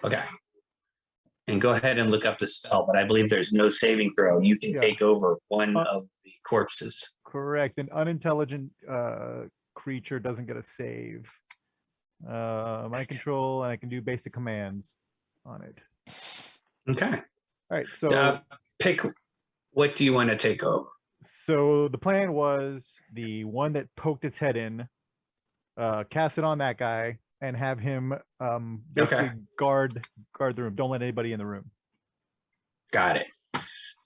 Okay. And go ahead and look up the spell, but I believe there's no saving throw. You can Yeah. take over one of the corpses. Correct. An unintelligent creature doesn't get a save. Mind control, and I can do basic commands on it. Okay. All right. So Pick what do you want to take over? So the plan was the one that poked its head in, cast it on that guy, and have him basically guard the room. Don't let anybody in the room. Got it.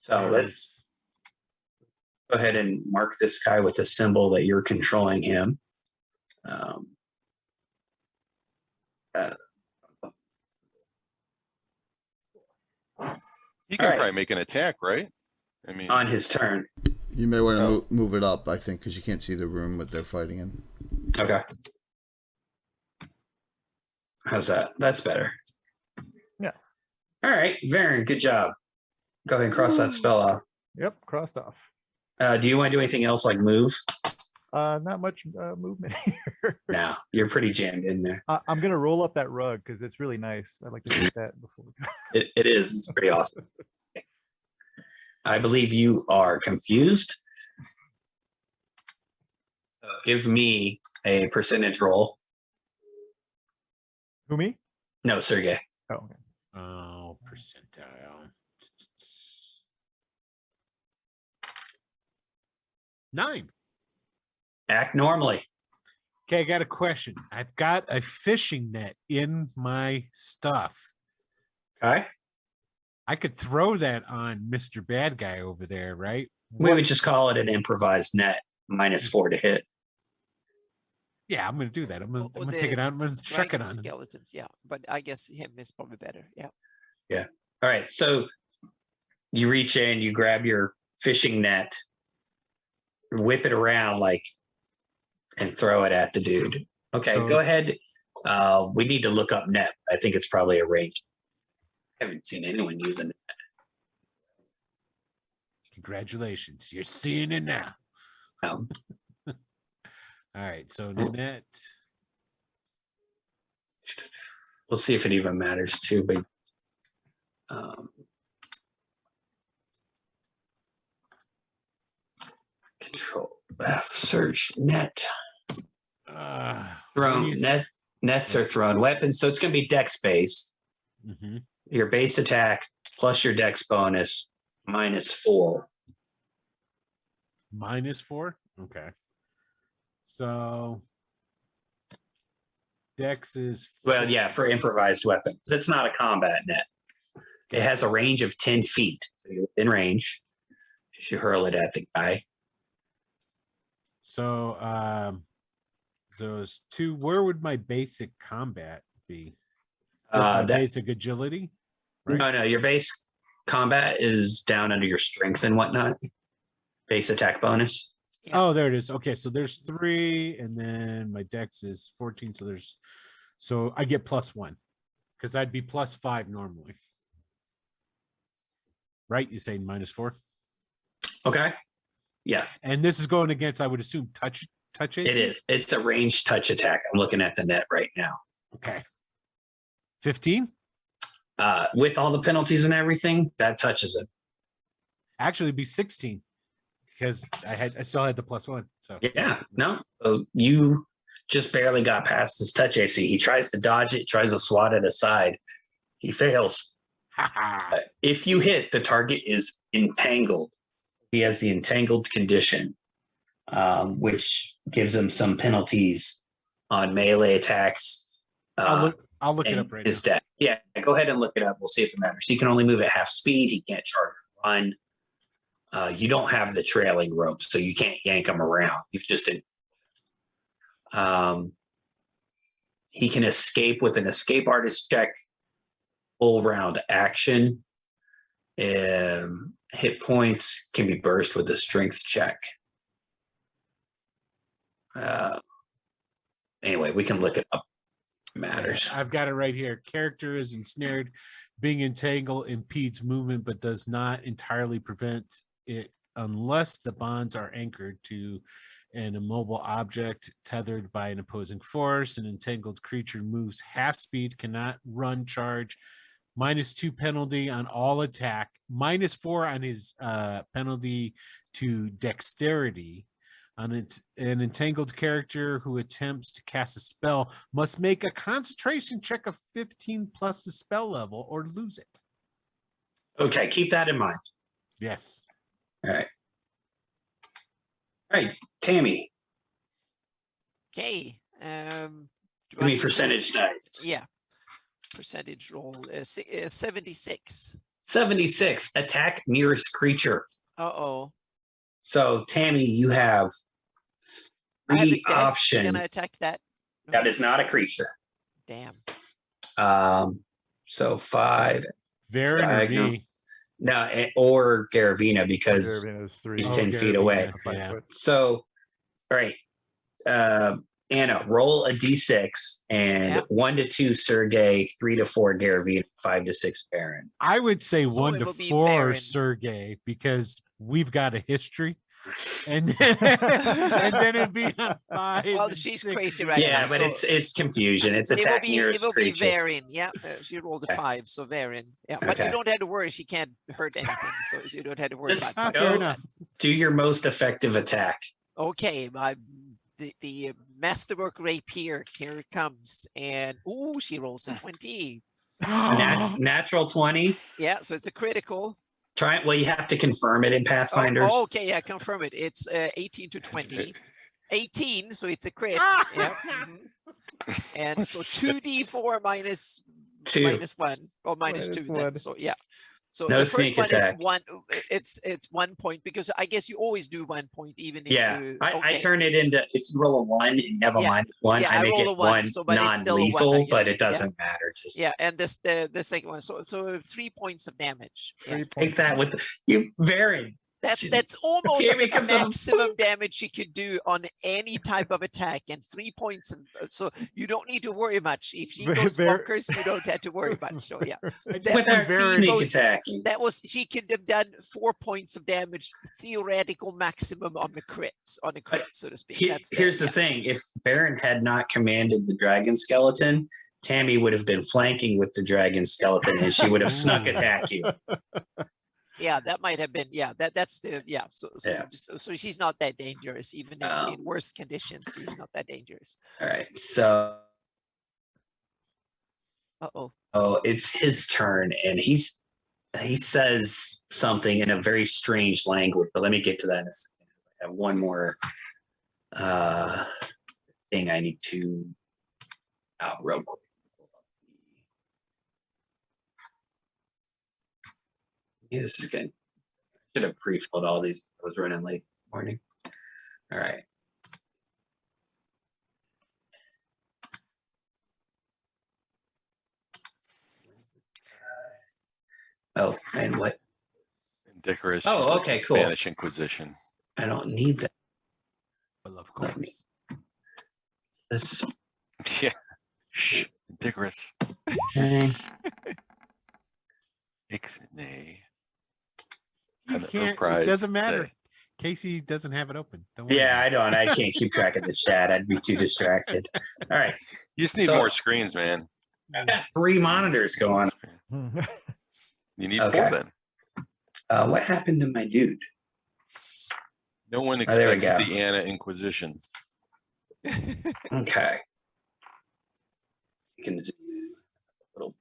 So let's go ahead and mark this guy with a symbol that you're controlling him. He can All right. probably make an attack, right? I mean, On his turn. You may want to move it up, I think, because you can't see the room that they're fighting in. Okay. How's that? That's better. Yeah. All right, Varen, good job. Go ahead and cross that spell off. Yep, crossed off. Do you want to do anything else like move? Not much movement here. No, you're pretty jammed in there. I'm gonna roll up that rug because it's really nice. I'd like to take that before we go. It is. It's pretty awesome. I believe you are confused. So give me a percentage roll. Who, me? No, Sergey. Oh, okay. Oh, percentile. 9. Act normally. Okay, I got a question. I've got a fishing net in my stuff. Okay. I could throw that on Mr. Bad Guy over there, right? We would just call it an improvised net, -4 to hit. Yeah, I'm gonna do that. I'm gonna Or take it out. I'm gonna chuck it dragon on. skeletons, yeah. But I guess him is probably better. Yeah. All right. So you reach in, you grab your fishing net, whip it around and throw it at the dude. Okay, So- go ahead. We need to look up net. I think it's probably a range. I haven't seen anyone using it. Congratulations, you're seeing it now. No. All right, so net. We'll see if it even matters too. But Control F, search net. Thrown nets are thrown weapons, so it's going to be dex based. Mm-hmm. Your base attack plus your dex bonus -4. -4. Okay. So dex is Well, yeah, for improvised weapons. It's not a combat net. It has a range of 10 feet. So you're in range. You should hurl it at the guy. So so it's 2. Where would my basic combat be? My basic agility? Right? No, your base combat is down under your strength and whatnot. Base attack bonus. Yeah. Oh, there it is. Okay, so there's 3, and then my dex is 14. So I get +1 because I'd be +5 normally. Right? You saying -4? Okay. Yeah, And this is going against, I would assume, touch AC? it is. It's a ranged touch attack. I'm looking at the net right now. Okay. 15? With all the penalties and everything, that touches it. Actually, it'd be 16 because I still had the +1. So Yeah, no. So you just barely got past his touch AC. He tries to dodge it, tries to swat it aside. He fails. If you hit, the target is entangled. He has the entangled condition, which gives him some penalties on melee attacks. I'll look it up right his now. deck. Yeah, go ahead and look it up. We'll see if it matters. He can only move at half speed. He can't charge or run. You don't have the trailing rope, so you can't yank him around. You've just he can escape with an escape artist check, full round action. Hit points can be burst with a strength check. Anyway, we can look it up. It matters. I've got it right here. Character is ensnared. Being entangled impedes movement, but does not entirely prevent it unless the bonds are anchored to an immobile object tethered by an opposing force. An entangled creature moves half speed, cannot run, charge. -2 penalty on all attack. -4 on his penalty to dexterity. On it, an entangled character who attempts to cast a spell must make a concentration check of 15 plus the spell level or lose it. Okay, keep that in mind. Yes. All right. All right, Tammy, Okay. give me percentage dice. Yeah. Percentage roll 76. 76, attack nearest creature. Uh-oh. So, Tammy, you have I have a 3 desk. options. Can I attack that? That is not a creature. Damn. So 5. Very Diagonal. me. No, or Garavina because Garavina's 3. he's 10 feet away. Yeah. So, all right. Anna, roll a d6 and Yep. 1 to 2 Sergey, 3 to 4 Garavina, 5 to 6 Baron. I would say So 1 it to will be 4 Baron. Sergey because we've got a history. And then, and then it'd be on 5. Well, and she's 6. crazy right Yeah, now. but so it's confusion. It's it will attack be nearest creature. Varin. Yeah, she rolled a Okay. 5, so Varin. Yeah, but Okay. you don't have to worry. She can't hurt anything, so you don't have to worry Just about fair go- enough. Do your most effective attack. Okay, the masterwork rapier, here it comes, and ooh, she rolls a 20. Natural 20. Yeah, so it's a critical. Try it. Well, you have to confirm it in Pathfinders. Oh, okay, yeah, confirm it. It's 18 to 20. 18, so it's a crit. Yeah. Mhm. And so 2d4 minus 2. -1 or minus Minus 2. Then. 1. So yeah. So No the first sneak one attack. is 1. It's 1 point because I guess you always do 1 point even if Yeah, you. I okay. turn it into, if you roll a 1 and you have a Yeah. -1, Yeah, I I make roll it a 1, so- but it's still a 1, I non-lethal, but guess. it doesn't matter. Just Yeah, and this the second one. So 3 points of damage. Yeah. 3 take that with you, Varin. That's almost Tammy the comes up, maximum damage she could do on any type of attack, and 3 points. So you don't need to worry much. If she goes bonkers, you don't have to worry much. So yeah, with her very sneak most- attacking. that was she could have done 4 points of damage, theoretical maximum on the crits, so to speak. Here's the thing: if Baron had not commanded the dragon skeleton, Tammy would have been flanking with the dragon skeleton, and she would have snuck attack you. Yeah, that might have been. Yeah, that's the. Yeah, Yeah. so she's not that dangerous, even in worse conditions. She's not that dangerous. All right, so it's his turn, and he says something in a very strange language. But let me get to that in a second. I have one more thing I need to out real quick. Yeah, this is good. Should have pre-filled all these. I was running late this morning. All right. Oh, and what? Icarus. Oh, she's like okay, the cool. Spanish Inquisition. I don't need that. Well, of course. This. Yeah. Shh. Icarus. Okay. Ixnay. You And can't. prize It doesn't matter. today. Casey doesn't have it open. Don't worry Yeah, about I don't. I can't keep track of the chat. I'd be too distracted. All right. You just need So- more screens, man. I've got 3 monitors going. You need Okay. 4 then. What happened to my dude? No one Oh, there we expects go. the Anna Inquisition. Okay. You can zoom in a little.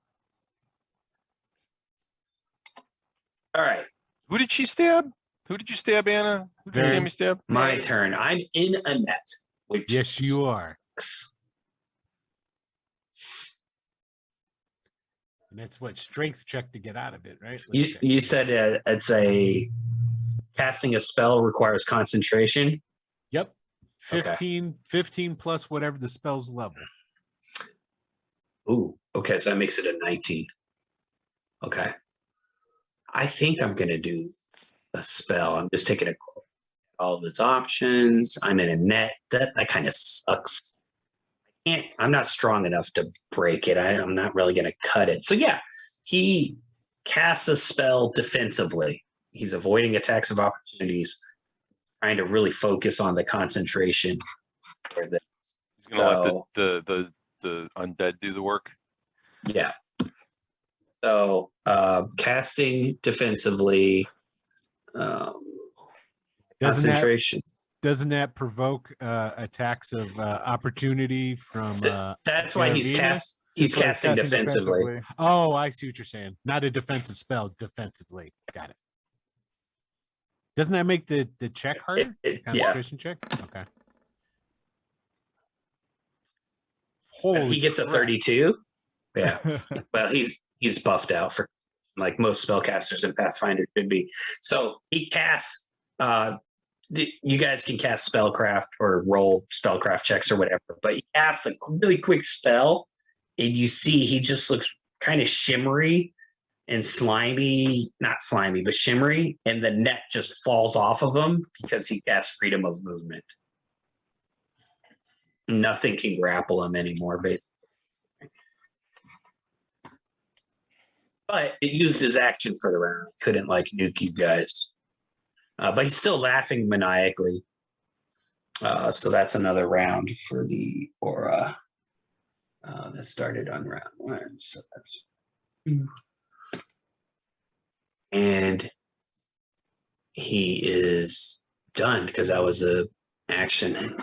All right. Who did she stab? Who did you stab, Anna? Who did Very- Tammy stab? My turn. I'm in a net. Which Yes, you are. sucks. And that's what strength check to get out of it, right? Let's You, check. you said it's a casting a spell requires concentration. Yep. Okay. 15 plus whatever the spell's level. Ooh, okay, so that makes it a 19. Okay. I think I'm gonna do a spell. I'm just taking all of its options. I'm in a net. That kind of sucks. I'm not strong enough to break it. I'm not really gonna cut it. So yeah, he casts a spell defensively. He's avoiding attacks of opportunities, trying to really focus on the concentration. For the, He's gonna So- let the undead do the work. yeah. So casting defensively, concentration. Doesn't that provoke attacks of opportunity from That's why he's Garavina? he's Like casting defensively. Oh, I see what you're saying. Not a defensive spell, defensively. Got it. Doesn't that make the check harder? Yeah. Concentration check? Okay. Holy He gets a crap. 32. Yeah. Well, he's buffed out for like most spellcasters in Pathfinder should be. So he casts you guys can cast spellcraft or roll spellcraft checks or whatever, but he casts a really quick spell and you see he just looks kind of shimmery and slimy, not slimy, but shimmery, and the net just falls off of him because he casts freedom of movement. Nothing can grapple him anymore, but it used his action for the round. Couldn't like nuke you guys. But he's still laughing maniacally. So that's another round for the aura. That started on round 1. So that's 2. And he is done because that was a action.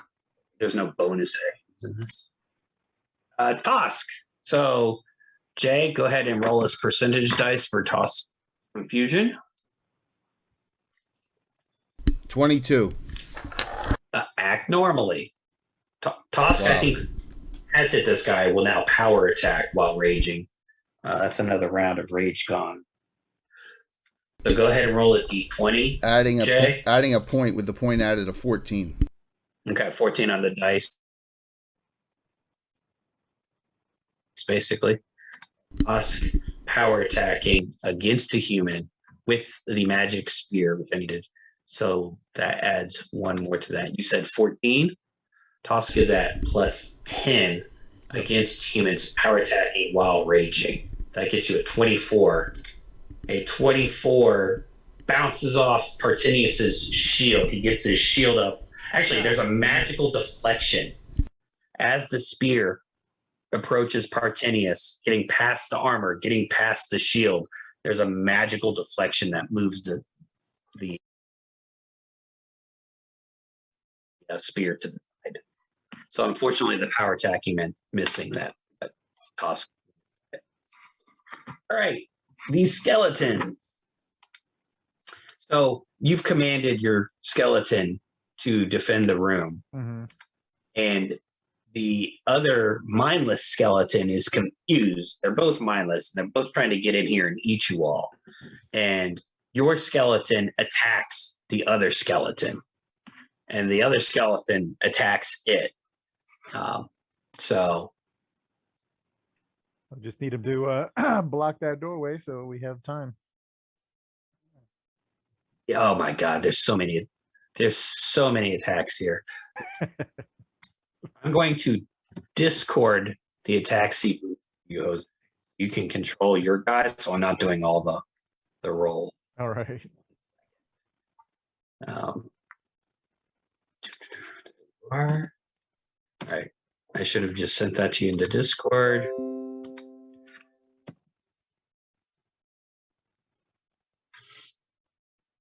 There's no bonus actions in this. Tosk. So Jay, go ahead and roll his percentage dice for Tosk Confusion. 22. Act normally. Tosk, I Wow. think, has hit this guy, will now power attack while raging. That's another round of rage gone. So go ahead and roll a d20. Adding Jay? adding a point with the point added of 14. Okay, 14 on the dice. It's basically us power attacking against a human with the magic spear, which I needed. So that adds one more to that. You said 14. Tosk is at plus 10 against humans power attacking while raging. That gets you a 24. A 24 bounces off Partinius's shield. He gets his shield up. Actually, there's a magical deflection as the spear approaches Partinius, getting past the armor, getting past the shield. There's a magical deflection that moves the spear to the side. So unfortunately, the power attacking meant missing that. But toss. All right, these skeletons. So you've commanded your skeleton to defend the room, and the other mindless skeleton is confused. They're both mindless. They're both trying to get in here and eat you all. And your skeleton attacks the other skeleton, and the other skeleton attacks it. So I just need him to block that doorway so we have time. oh my God, there's so many attacks here. I'm going to discord the attack sequence. You can control your guys, so I'm not doing all the roll. All right. All right. I should have just sent that to you into Discord.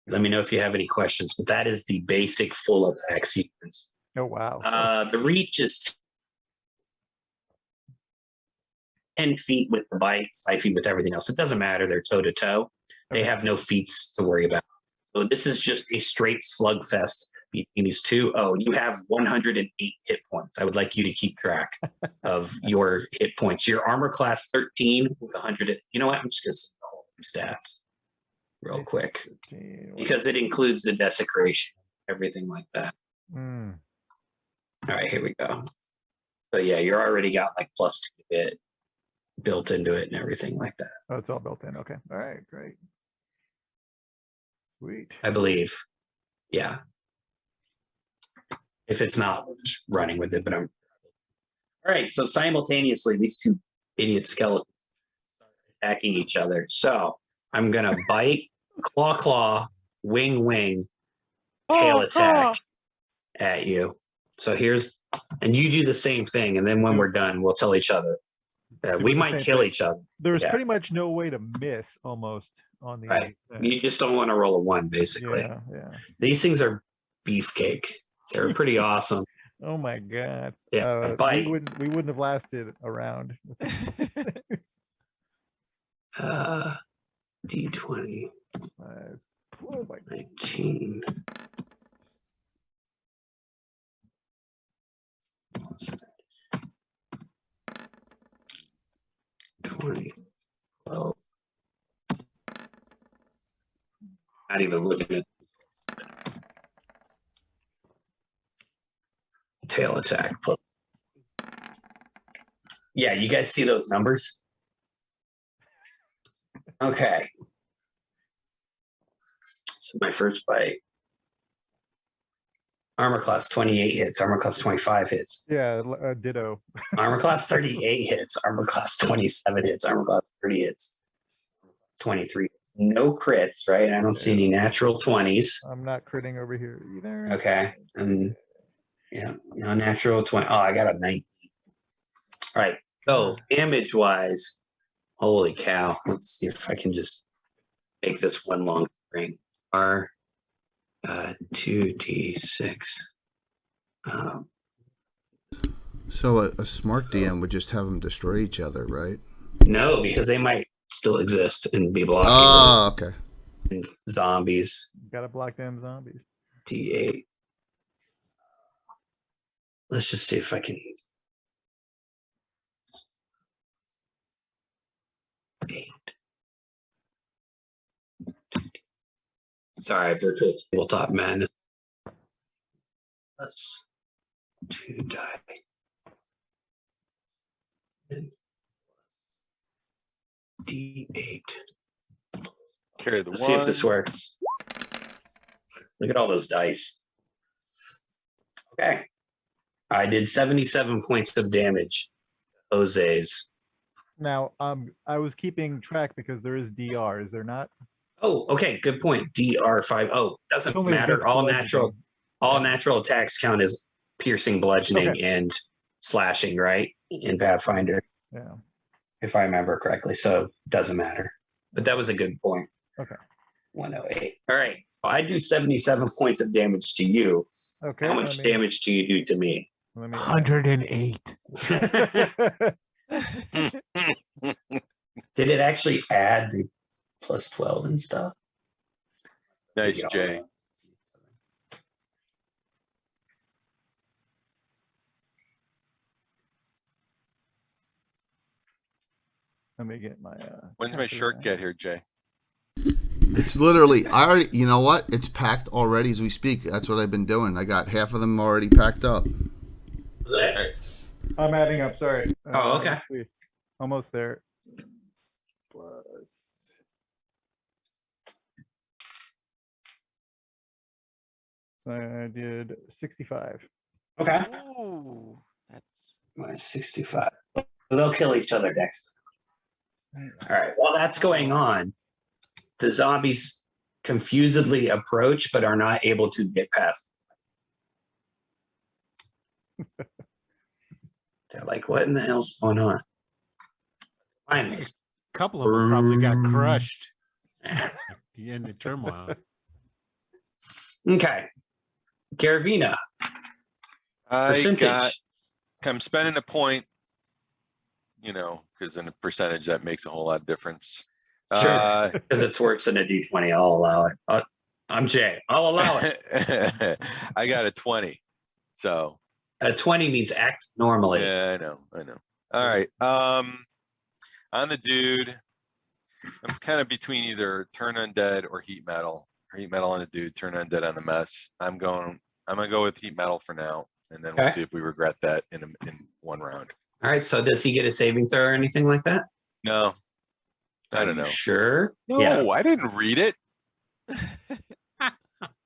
Let me know if you have any questions, but that is the basic full attack sequence. Oh, wow. The reach is 10 feet with the bite, 5 feet with everything else. It doesn't matter. They're toe to toe. They have no feats to worry about. So this is just a straight slugfest between these two. Oh, you have 108 hit points. I would like you to keep track of your hit points. Your armor class 13 with 100. You know what? I'm just going to see the whole stats real quick because it includes the desecration, everything like that. All right, here we go. So yeah, you're already got like +2 hit built into it and everything like that. Oh, it's all built in. Okay. All right, great. Sweet. I believe. Yeah. If it's not, we're just running with it, but I'm all right. So simultaneously, these two idiot skeletons are attacking each other. So I'm gonna bite, claw, wing, tail attack at you. So here's, and you do the same thing, and then when we're done, we'll tell each other. We might kill each other. There's pretty much no way to miss almost on the right. You just don't want to roll a 1, basically. Yeah. These things are beefcake. They're pretty awesome. Oh my God. Yeah. We wouldn't have lasted around. D20. 19. Well, not even looking at tail attack. Yeah, you guys see those numbers? Okay. So my first bite. Armor class 28 hits, armor class 25 hits. Yeah, ditto. Armor class 38 hits, armor class 27 hits, armor class 30 hits, 23. No crits, right? I don't see any natural 20s. I'm not critting over here either. Okay. Yeah, no natural 20. Oh, I got a 19. All right. So damage wise, holy cow. Let's see if I can just make this one long string. 2d6. So a smart DM would just have them destroy each other, right? No, because they might still exist and be blocking. Oh, okay. And zombies. Gotta block them zombies. D8. Let's just see if I can. 8. Sorry, virtual tabletop man. Plus 2 die. And D8. Carry the Let's one. see if this works. Look at all those dice. Okay. I did 77 points of damage. Jose's. Now, I was keeping track because there is DR. Is there not? Oh, okay. Good point. DR5. Oh, doesn't It's only matter. against All bludgeoning. natural, natural attacks count as piercing, bludgeoning, and slashing, right? In Pathfinder, Yeah. if I remember correctly. So it doesn't matter. But that was a good point. Okay. 108. All right. I do 77 points of damage to you. Okay. How much damage do you do to me? Let me 108. Did it actually add the plus 12 and stuff? Nice, Jay. Let me get my. When's my shirt get here, Jay? It's literally, I already, you know what? It's packed already as we speak. That's what I've been doing. I got half of them already packed up. I'm adding up. Sorry. Oh, okay. Let's see. Almost there. Plus. So I did 65. Okay. Ooh, that's Minus 65. They'll kill each other next. All right. While that's going on, the zombies confusedly approach but are not able to get past. They're like, what in the hell's going on? Finally. A couple of them probably got crushed in the turmoil. Okay. Garavina. I'm spending a point, because in a percentage that makes a whole lot of difference. Sure. Because it's worse than a D20. I'll allow it. I'm Jay. I'll allow it. I got a 20. So a 20 means act normally. Yeah, I know. All right. On the dude, I'm kind of between either turn undead or heat metal. Or heat metal on the dude, turn undead on the mess. I'm gonna go with heat metal for now, and then we'll see if we regret that in one round. All right. So does he get a saving throw or anything like that? No. I don't know. Sure. No, Yeah. I didn't read it.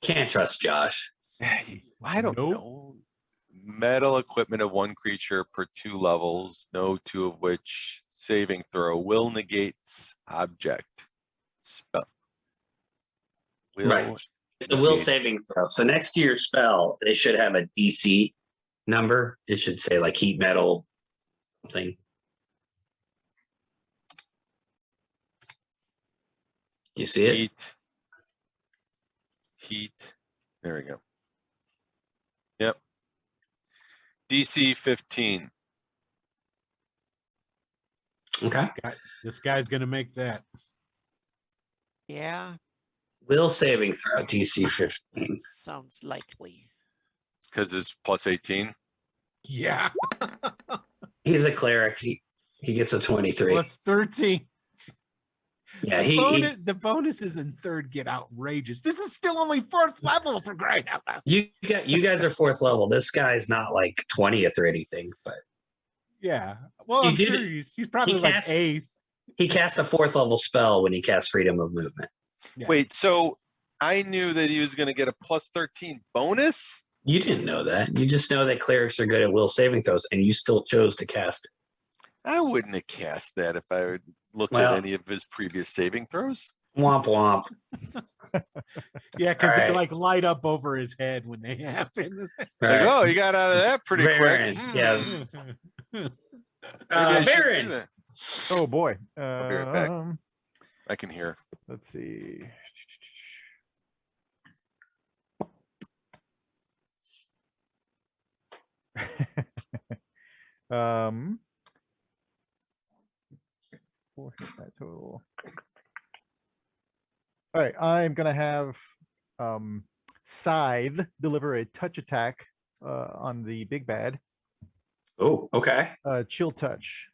Can't trust Josh. I don't know. Metal equipment of one creature per 2 levels, no 2 of which saving throw will negates object spell. Right. It's a will saving throw. So next to your spell, they should have a DC number. It should say like heat metal something. Do you see it? Heat. There we go. Yep. DC 15. Okay. This guy's gonna make that. yeah, Will saving throw DC 15. sounds likely. Because it's plus 18. Yeah. He's a cleric. He gets a 23. Plus 13. Yeah, The bonuses in third get outrageous. This is still only 4th level for crying out loud. you guys are 4th level. This guy's not like 20th or anything, but Yeah. Well, He I'm did sure it. he's probably like cast- 8th. he cast a 4th level spell when he cast freedom of movement. Yeah. Wait, so I knew that he was going to get a plus 13 bonus? You didn't know that. You just know that clerics are good at will saving throws, and you still chose to cast it. I wouldn't have cast that if I had looked Well- at any of his previous saving throws. Womp womp. Yeah, because All they right. like light up over his head when they happen. Like, Right. oh, you got out of that pretty Baron, quick. yeah. Maybe I should do Baron. that. Oh boy. be right back. I can hear. Let's see. um, 4 hit die total. All right, I'm gonna have Scythe deliver a touch attack on the big bad. Oh, okay. Chill touch.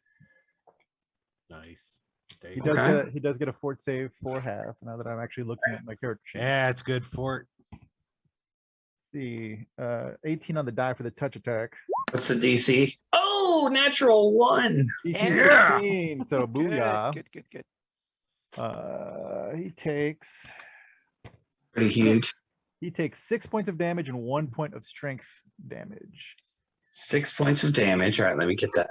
Nice. There He you does go. Okay. get a fort save for half. Now that I'm actually looking at my character sheet. Yeah, it's good for it. See, 18 on the die for the touch attack. What's the DC? Oh, natural 1. DC Yeah. 16, so booyah. Good. He takes Pretty huge. He takes 6 points of damage and 1 point of strength damage. 6 points of damage. All right, let me get that.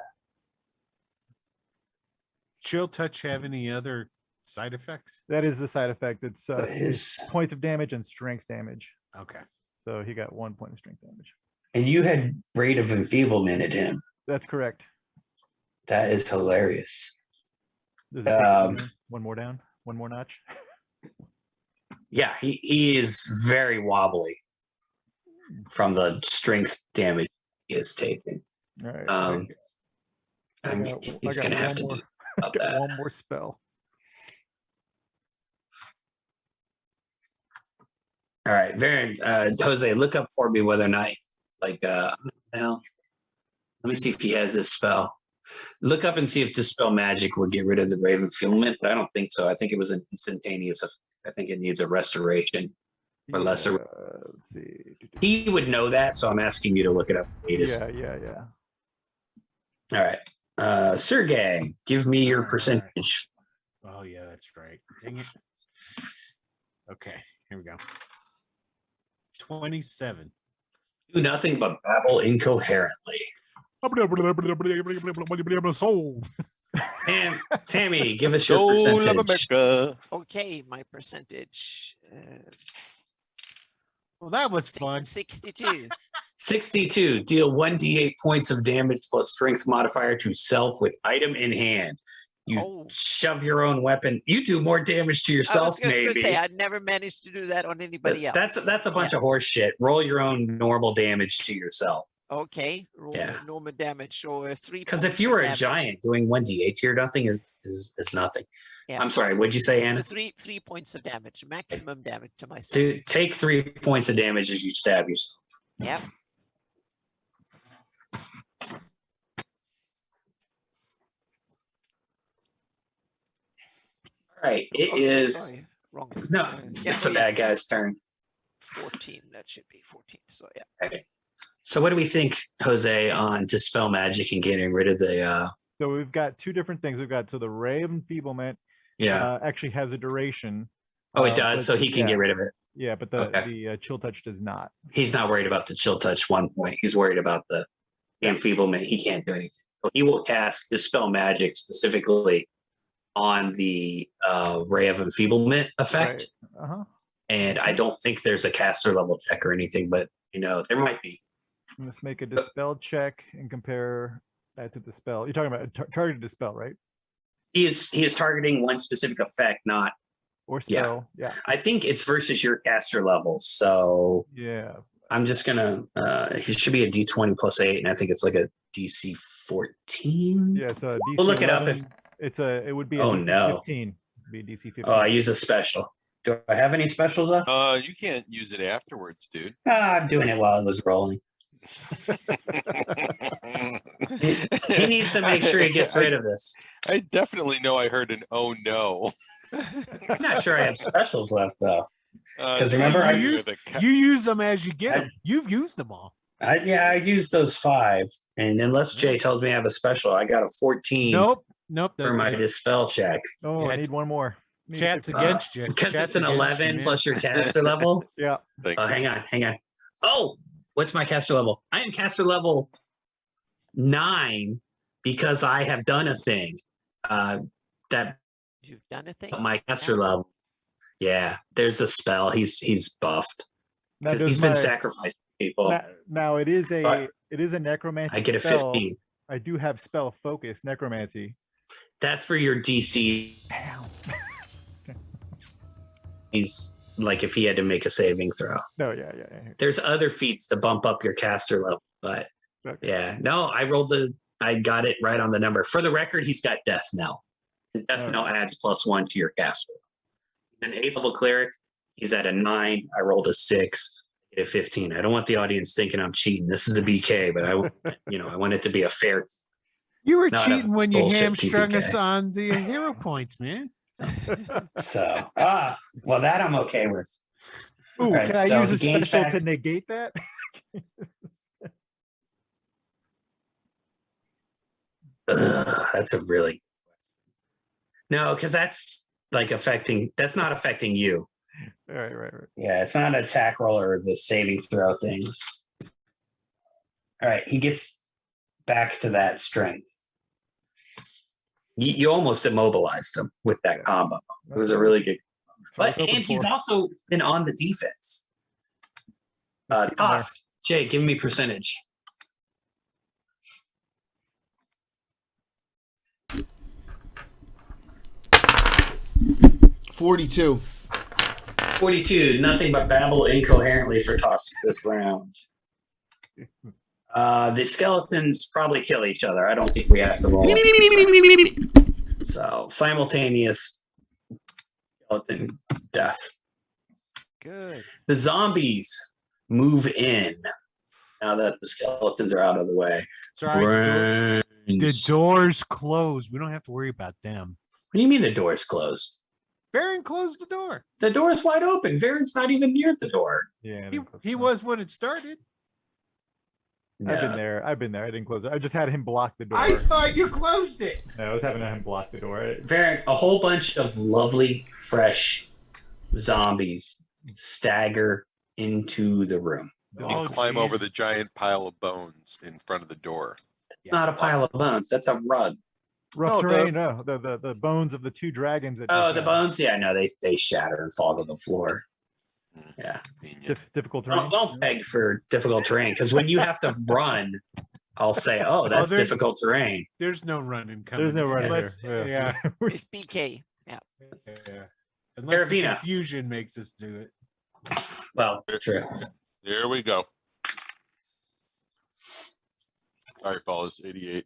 Chill touch have any other side effects? That is the side effect. It's Is- points of damage and strength damage. Okay. So he got 1 point of strength damage. And you had rate of enfeeblement at him. That's correct. That is hilarious. Does it take Um, one more down? One more notch? Yeah, he is very wobbly from the strength damage he has taken. All right. He's going to have to do about that. one more spell. All right, Varen, Jose, look up for me whether or not, now, let me see if he has this spell. Look up and see if Dispel Magic will get rid of the Rave of Fulfillment, but I don't think so. I think it was an instantaneous effect. I think it needs a restoration or lesser. Let's see. He would know that, so I'm asking you to look it up for me. Yeah. All right. Sergey, give me your percentage. Oh yeah, that's right. Dang it. Okay, here we go. 27. Do nothing but babble incoherently. Soul. And Tammy, give us your Soul of percentage. America. Okay, my percentage. Well, that was fun. 62. 62. Deal 1d8 points of damage plus strength modifier to self with item in hand. You Oh. shove your own weapon. You do more damage to I yourself, was just going maybe. to say, I never managed to do that on anybody else. That's a bunch of horse shit. Roll your own normal damage to yourself. Okay, roll Yeah. normal damage. So 3 Because points if you of were a damage. giant, doing 1d8 to your nothing is nothing. Yeah, I'm sorry, so what'd you say, Anna? 3 points of damage, maximum damage to myself. To take 3 points of damage as you stab yourself. Yep. All right, it Oh, so is sorry, wrong. no, Yeah, it's oh, the yeah, bad guy's turn. 14. That should be 14. So yeah. Okay. So what do we think, Jose, on Dispel Magic and getting rid of the So we've got two different things. We've got the Ray of Enfeeblement actually has a duration. Oh, it does, but- so he can get rid of it. Yeah, but the Chill Touch does not. He's not worried about the Chill Touch 1 point. He's worried about the enfeeblement. He can't do anything. So he will cast Dispel Magic specifically on the Ray of Enfeeblement effect. Right. Uh-huh. And I don't think there's a caster level check or anything, but there might be. Let's make a Dispel check and compare that to the spell. You're talking about targeted Dispel, right? He is targeting one specific effect, not. Or spell. Yeah. I think it's versus your caster level. So Yeah. I'm just gonna. He should be a D20 plus 8, and I think it's like a DC 14. Yeah, it's a DC. We'll look it up 11. It would be a Oh, DC no. 15. It'd be a DC 15. Oh, I use a special. Do I have any specials left? You can't use it afterwards, dude. I'm doing it while I was rolling. He needs to make sure he gets rid of this. I definitely know I heard an oh no. I'm not sure I have specials left though. Because Uh, remember, I You use them as you get them. You've used them all. I used those 5, and unless Jay tells me I have a special, I got a 14 Nope. for my dispel check. Oh, I Yeah, need one more. Need Chat's 15. against you. Because Chat's it's an against you, 11 man. plus your caster level. Yeah. Thank Oh, you. hang on. Oh, what's my caster level? I am caster level 9 because I have done a thing that You've done a thing. my caster level. Yeah, there's a spell. He's buffed Now, because does he's been my- sacrificing people. now it is But- a necromancy. I get a spell. 15. I do have spell focus necromancy. That's for your DC. Damn. He's like if he had to make a saving throw. No, yeah. There's other feats to bump up your caster level, but Okay. yeah, no, I got it right on the number. For the record, he's got Death Knell. Death Knell adds +1 to your caster. He's an 8th level cleric. He's at a 9. I rolled a 6. I get a 15. I don't want the audience thinking I'm cheating. This is a BK, but I want it to be a fair. You were Not a cheating when you bullshit hamstrung us TPK. on the hero points, man. So, well, that I'm okay with. Ooh, Alright, can I so use he a gains special back- to negate that? That's a really no, because that's not affecting you. Right. Yeah, it's not an attack roll or the saving throw things. All right, he gets back to that strength. You almost immobilized him with that combo. It was a really good. That's what I was But hoping and he's for. also been on the defense. Just keep him there. Tosk, Jay, give me percentage. 42. 42. Nothing but babble incoherently for Tosk this round. The skeletons probably kill each other. I don't think we have to roll. So simultaneous skeleton death. Good. The zombies move in now that the skeletons are out of the way. It's all right. The Brains. door's closed. We don't have to worry about them. What do you mean the door's closed? Baron closed the door. The door's wide open. Varen's not even near the door. Yeah. He was when it started. I've been No. there. I didn't close it. I just had him block the door. I thought you closed it. No, I was having him block the door. Varen, a whole bunch of lovely, fresh zombies stagger into the room. Oh, And climb over geez. the giant pile of bones in front of the door. Yeah. Not a pile of bones. That's a rug. Rough No, terrain. No, the bones of the two dragons. That Oh, just the had bones? Yeah, no, they shatter and fall to the floor. Yeah. Convenient. difficult terrain. Don't beg for difficult terrain because when you have to run, I'll say, "Oh, that's there- difficult terrain." There's no running coming. There's no running Unless, there. Yeah. It's BK. Yeah. Yeah. Unless the Carabina. confusion makes us do it. Well, true. There we go. Sorry, fellas. 88.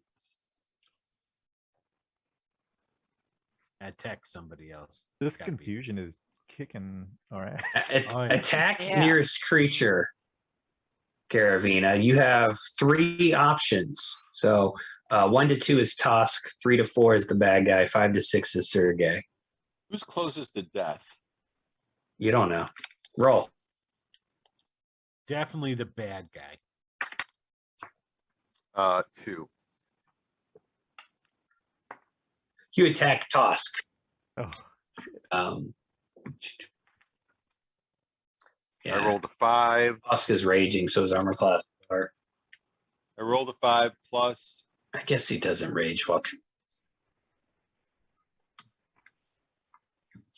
I text somebody else. This Gotta be. confusion is kicking. All right. Oh, yeah. Attack Yeah. nearest creature. Caravina, you have 3 options. So 1 to 2 is Tosk, 3 to 4 is the bad guy, 5 to 6 is Sergey. Who's closest to death? You don't know. Roll. Definitely the bad guy. 2. You attack Tosk. Oh, Um, yeah, I rolled a 5. Tosk is raging, so his armor class. Or I rolled a 5 plus. I guess he doesn't rage. What?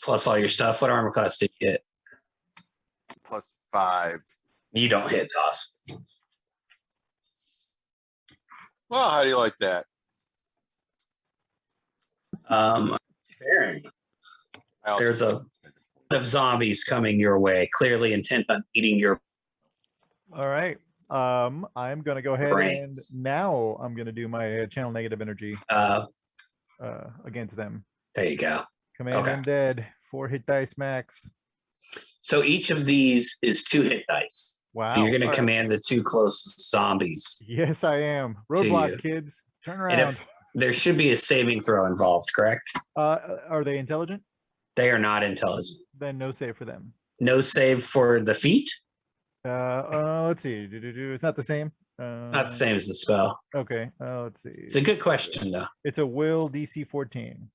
Plus all your stuff. What armor class did you hit? Plus 5. You don't hit Tosk. Well, how do you like that? Baron, I also there's a rolled lot of zombies coming your way, clearly intent on eating your. all right. I'm gonna go ahead Brains. and now I'm gonna do my channel negative energy against them. There you go. Command Okay. undead. 4 hit dice max. So each of these is 2 hit dice. Wow. You're going to All right. command the 2 closest zombies. Yes, I am. you. Roadblock, kids. Turn And around. if there should be a saving throw involved, correct? Are they intelligent? They are not intelligent. Then no save for them. No save for the feat. Let's see. It's not the same. Not the same as the spell. Okay. Let's see. It's a good question, though. It's a will DC 14.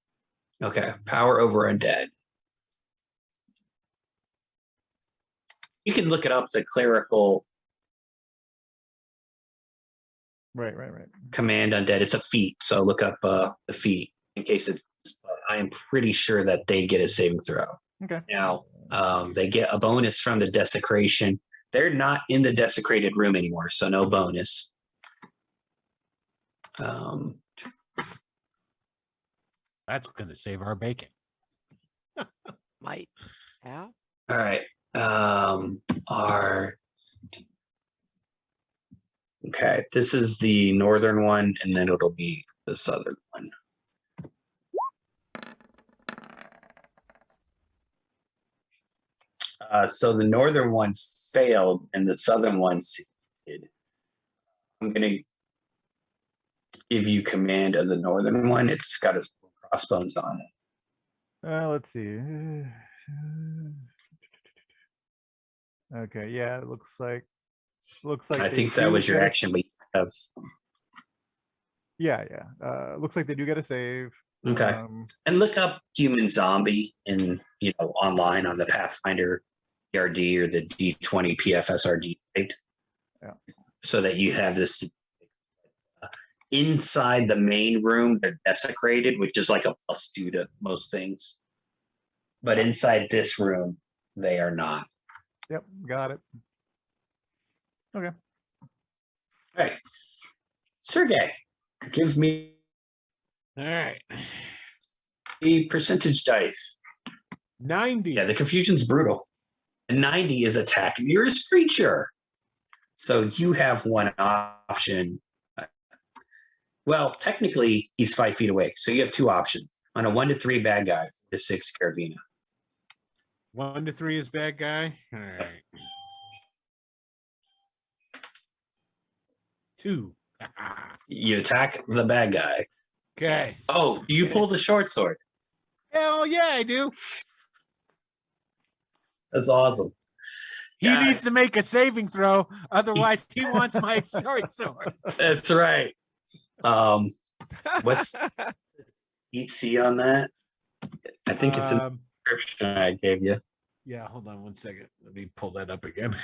Okay. Power over undead. You can look it up. The clerical Right. command undead. It's a feat. So look up the feat in case it's. But I am pretty sure that they get a saving throw. Okay. Now, they get a bonus from the desecration. They're not in the desecrated room anymore, so no bonus. That's gonna save our bacon. Might. Yeah. All right. Okay, this is the northern one, and then it'll be the southern one. So the northern one failed, and the southern one succeeded. I'm gonna give you command of the northern one. It's got a crossbones on it. Let's see. Okay. Yeah. It looks like. I they think that do was your get a- action, but you have Yeah. Looks like they do get a save. okay. And look up human zombie in online on the Pathfinder RD or the D20 PFSRD, right? Yeah. So that you have this inside the main room, they're desecrated, which is like a +2 to most things. But inside this room, they are not. Yep, got it. Okay. All right. Sergey, give me All right. the percentage dice. 90. Yeah, the confusion's brutal. 90 is attack nearest creature. So you have one option. Well, technically, he's 5 feet away. So you have two options. On a 1 to 3 bad guy, the 6 Caravina. 1 to 3 is bad guy. All right. 2. You attack the bad guy. Okay. Yes. Oh, do you pull the short sword? Hell yeah, I do. That's awesome. He God. needs to make a saving throw. Otherwise, he wants my short sword. That's right. What's EC on that? I think it's in the description I gave you. Yeah, hold on 1 second. Let me pull that up again.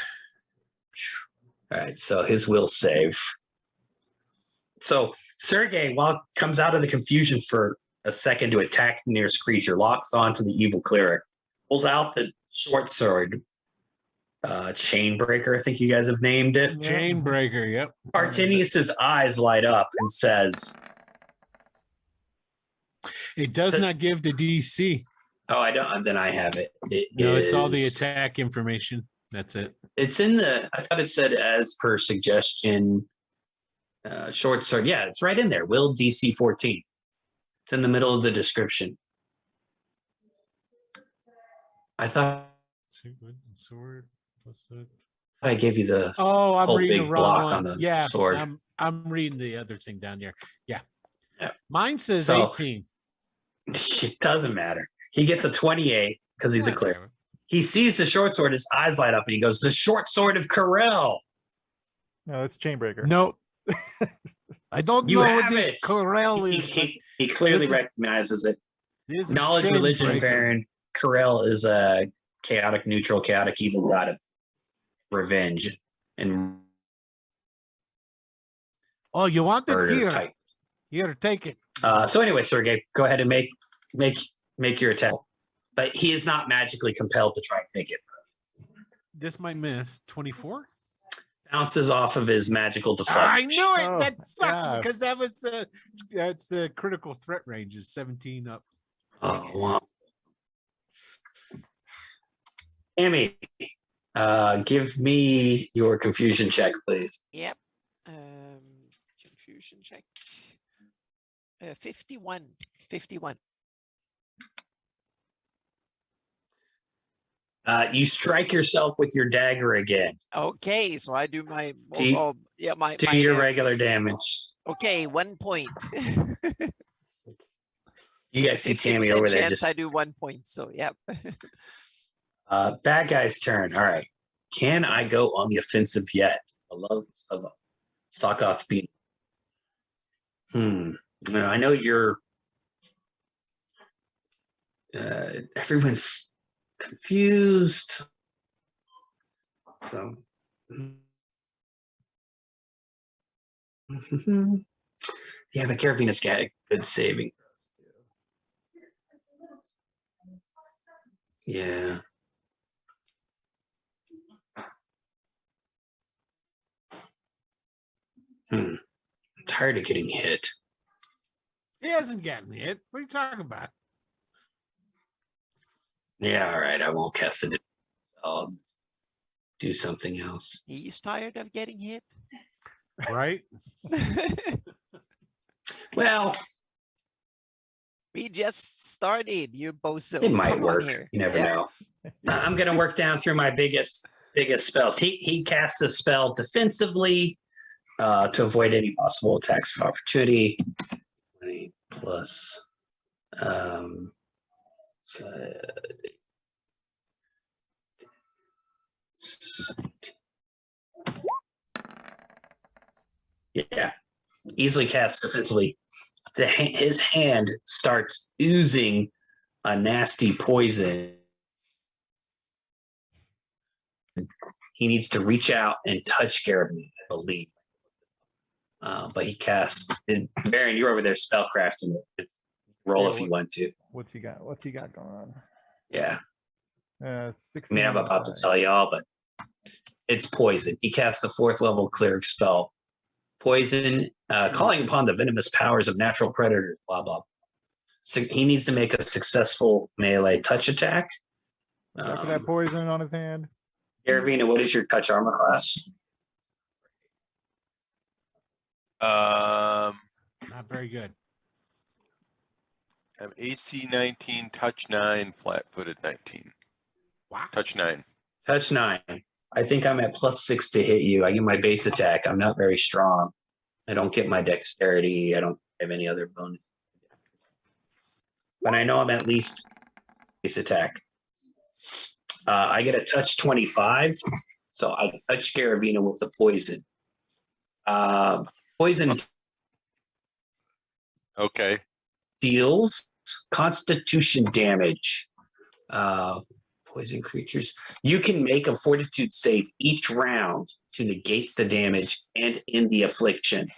All right, so his will save. So Sergey, while comes out of the confusion for a second to attack the nearest creature, locks onto the evil cleric, pulls out the short sword, Chainbreaker, I think you guys have named it. Chainbreaker, yep. Artinius's eyes light up and says, It does not give the DC. "Oh, I don't." Then I have it. No, it's all the is- attack information. That's it. It's in the. I thought it said as per suggestion. Short sword. Yeah, it's right in there. Will DC 14. It's in the middle of the description. I thought Sword. What's that? I gave you the Oh, I'm whole reading big the wrong block one. on the Yeah, sword. I'm reading the other thing down here. Yeah. Yeah. Mine says So- 18. It doesn't matter. He gets a 28 because he's a clear. Whatever. He sees the short sword, his eyes light up, and he goes, "The short sword of Corel." No, it's Chainbreaker. No. I don't You know what have this it. Corel He, is. he clearly this is- recognizes it. This is Knowledge, religion, Chainbreaker. Varen. Corel is a chaotic, neutral, chaotic, evil god of revenge and Oh, you want it murder here? type. Here, take it. So anyway, Sergey, go ahead and make your attack. But he is not magically compelled to try and take it. This might miss 24. Bounces off of his magical default. I knew it. Oh, That sucks yeah. because that was that's the critical threat range is 17 up. Oh, wow. Amy, give me your confusion check, please. Yep. Confusion check. 51. 51. You strike yourself with your dagger again. Okay, so I do my Do you- my Do your regular damage. okay, 1 point. You guys see Tammy over there. Chance Just I do 1 point. So yep. bad guy's turn. All right. Can I go on the offensive yet? I love of Sokoth being. No, I know you're. Everyone's confused. So. Yeah, but Caravina's got a good saving. Yeah. I'm tired of getting hit. He hasn't gotten hit. What are you talking about? Yeah, all right. I won't cast it. I'll do something else. He's tired of getting hit. Right? Well, We just started. You both so it might come on work. here. You never Yeah. know. I'm gonna work down through my biggest spells. He casts a spell defensively to avoid any possible attacks of opportunity. 20 plus yeah, easily cast defensively. His hand starts oozing a nasty poison. he needs to reach out and touch Garavine, I believe. But he casts. And Baron, you're over there spellcrafting it. Roll Yeah, if you want to. What's he got? What's he got going on? Yeah. 16. I mean, I'm about to die. tell y'all, but it's poison. He casts the 4th level cleric spell. Poison, calling upon the venomous powers of natural predators, blah, blah. So he needs to make a successful melee touch attack. After that poison on his hand. Garavina, what is your touch armor class? Not very good. I'm AC 19, touch 9, flat-footed 19. Wow. Touch 9. Touch 9. I think I'm at +6 to hit you. I get my base attack. I'm not very strong. I don't get my dexterity. I don't have any other bonus. But I know I'm at least base attack. I get a touch 25. So I touch Garavina with the poison. Poison Okay. deals constitution damage. Poison creatures. You can make a fortitude save each round to negate the damage and end the affliction.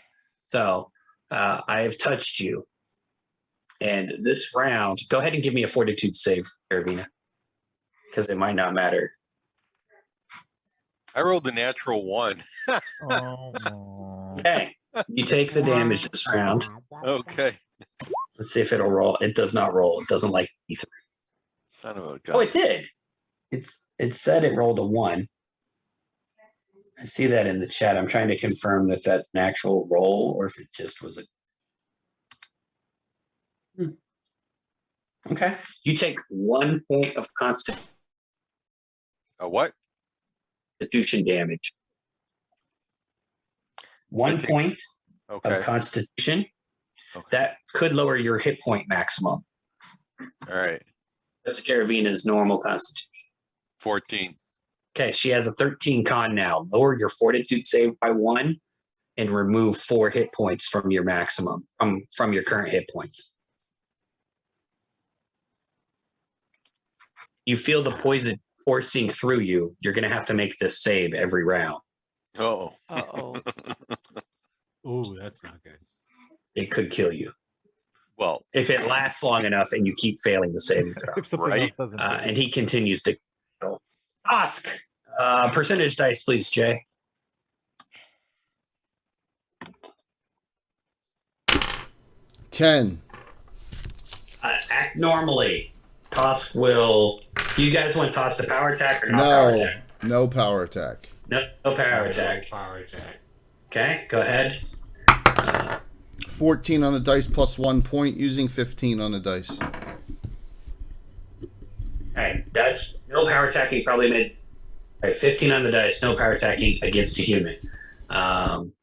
So I have touched you. And this round, go ahead and give me a fortitude save, Garavina, because it might not matter. I rolled a natural 1. Oh. Okay. You take the damage this round. Okay. Let's see if it'll roll. It does not roll. It doesn't like E3. Son of a gun. Oh, it did. It said it rolled a 1. I see that in the chat. I'm trying to confirm that that's an actual roll or if it just was a. Okay. You take 1 point of A what? constitution damage. 1 think- point Okay. of constitution. Okay. That could lower your hit point maximum. All right. That's Garavina's normal constitution. 14. Okay, she has a 13 con now. Lower your fortitude save by 1 and remove 4 hit points from your maximum, from your current hit points. You feel the poison coursing through you. You're going to have to make this save every round. Oh. Uh-oh. Oh, that's not good. It could kill you Well, if it lasts long enough and you keep failing the saving throw. If something Right. else doesn't. And he continues to go. Ask. Percentage dice, please, Jay. 10. Act normally. Tosk will. Do you guys want Tosk to power attack or not power No. attack? No power attack. No power attack. Power attack. Okay, go ahead. 14 on the dice plus 1 point, using 15 on the dice. All right, that's no power attacking. Probably made. All right, 15 on the dice. No power attacking against a human.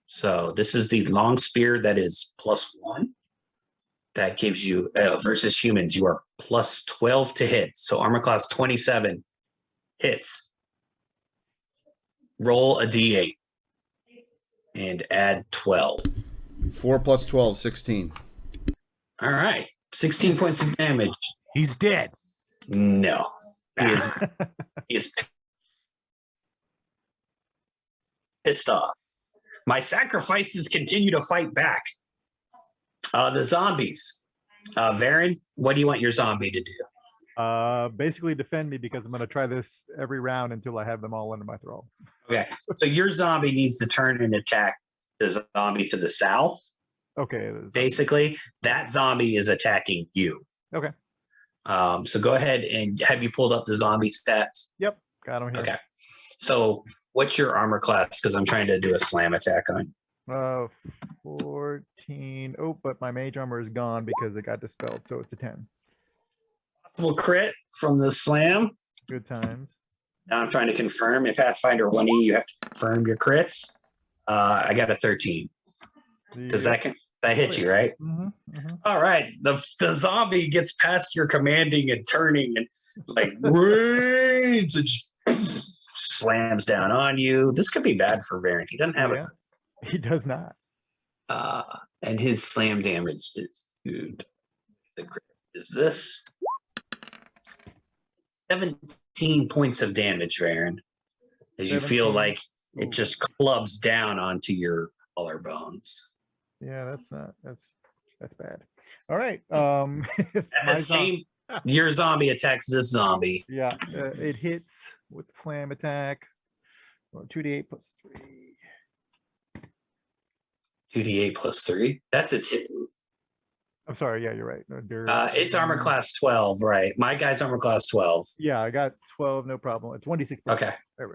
So this is the long spear that is +1. That gives you versus humans. You are +12 to hit. So armor class 27 hits. Roll a d8 and add 12. 4 plus 12, 16. All right, 16 points of damage. He's dead. No, he is pissed off. My sacrifices continue to fight back. The zombies. Varen, what do you want your zombie to do? Basically defend me because I'm going to try this every round until I have them all under my thrall. Okay, so your zombie needs to turn and attack the zombie to the south. Okay. Basically, that zombie is attacking you. Okay. So go ahead and have you pulled up the zombie stats? Yep. Got him here. Okay. So what's your armor class? Because I'm trying to do a slam attack on. 14. Oh, but my mage armor is gone because it got dispelled, so it's a 10. Possible crit from the slam. Good times. Now I'm trying to confirm. In Pathfinder 1E, you have to confirm your crits. I got a 13. Does that hit you, right? Mm-hmm, All right. The zombie gets past your commanding and turning and like rains and slams down on you. This could be bad for Varen. He doesn't have Yeah. He does not. and his slam damage is good. Is this 17 points of damage, Varen? as you feel 17. like it Ooh. just clubs down onto your collarbones. Yeah, that's bad. All right. At my the zo- same, your zombie attacks this zombie. Yeah, it hits with the slam attack. 2d8 plus 3. 2d8 plus 3. That's its hit. I'm sorry. Yeah, you're right. It's armor class 12, right? My guy's armor class 12. Yeah, I got 12. No problem. It's 1d6 plus Okay. 3. There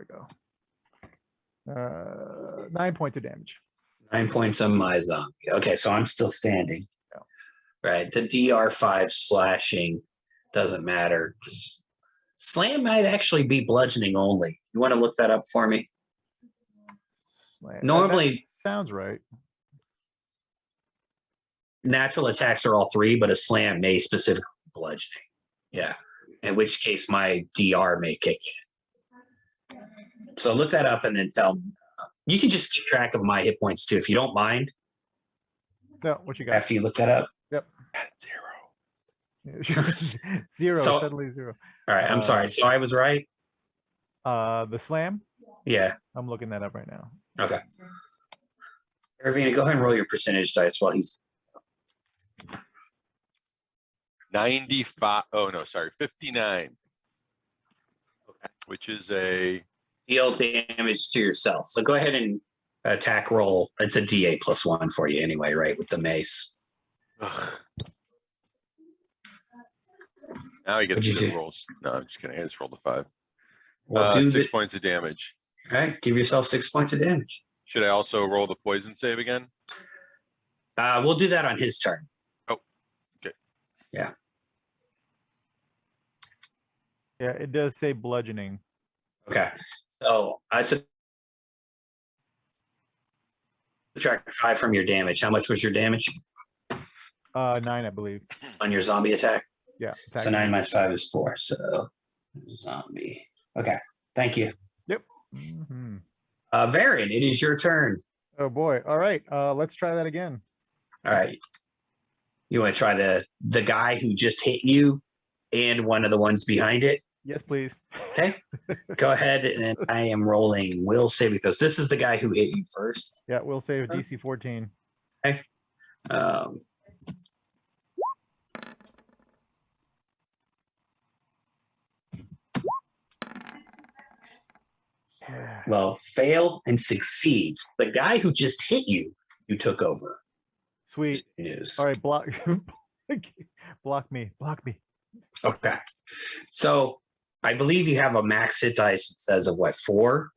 we go. 9 points of damage. 9 points on my zombie. Okay, so I'm still standing. Yeah. Right. The DR5 slashing doesn't matter. Slam might actually be bludgeoning only. You want to look that up for me? Slam. Normally- That sounds right. Natural attacks are all 3, but a slam may specifically be bludgeoning. Yeah. In which case my DR may kick in. So look that up and then tell me. You can just keep track of my hit points too, if you don't mind, No, what you got? after you look that up. Yep. At 0. 0. So- Suddenly 0. All right. I'm sorry. So I was right. The slam. Yeah. I'm looking that up right now. Okay. Irvina, go ahead and roll your percentage dice while he's 95. Oh no, sorry, 59. Which is a deal damage to yourself. So go ahead and attack roll. It's a D8 plus 1 for you anyway, right? With the mace. ugh. Now he gets What'd you good do? rolls. No, I'm just kidding. I just rolled a 5. Well, do 6 the, points of damage. okay, give yourself 6 points of damage. Should I also roll the poison save again? We'll do that on his turn. Yeah, it does say bludgeoning. Okay. So I subtract 5 from your damage. How much was your damage 9, I believe. on your zombie attack? Yeah. So attack 9 damage. minus 5 is 4. So zombie. Okay. Thank you. Mhm. Varian, it is your turn. Oh boy. All right. Let's try that again. All right. You want to try the guy who just hit you and one of the ones behind it? Yes, please. Okay. Go ahead, and I am rolling will saving throws. This is the guy who hit you first. Yeah, we'll save DC 14. Um, Yeah. well, fail and succeed. The guy who just hit you, you took over. Sweet. News. All right, block block me. Block me. Okay. So I believe you have a max hit dice that says of what, 4?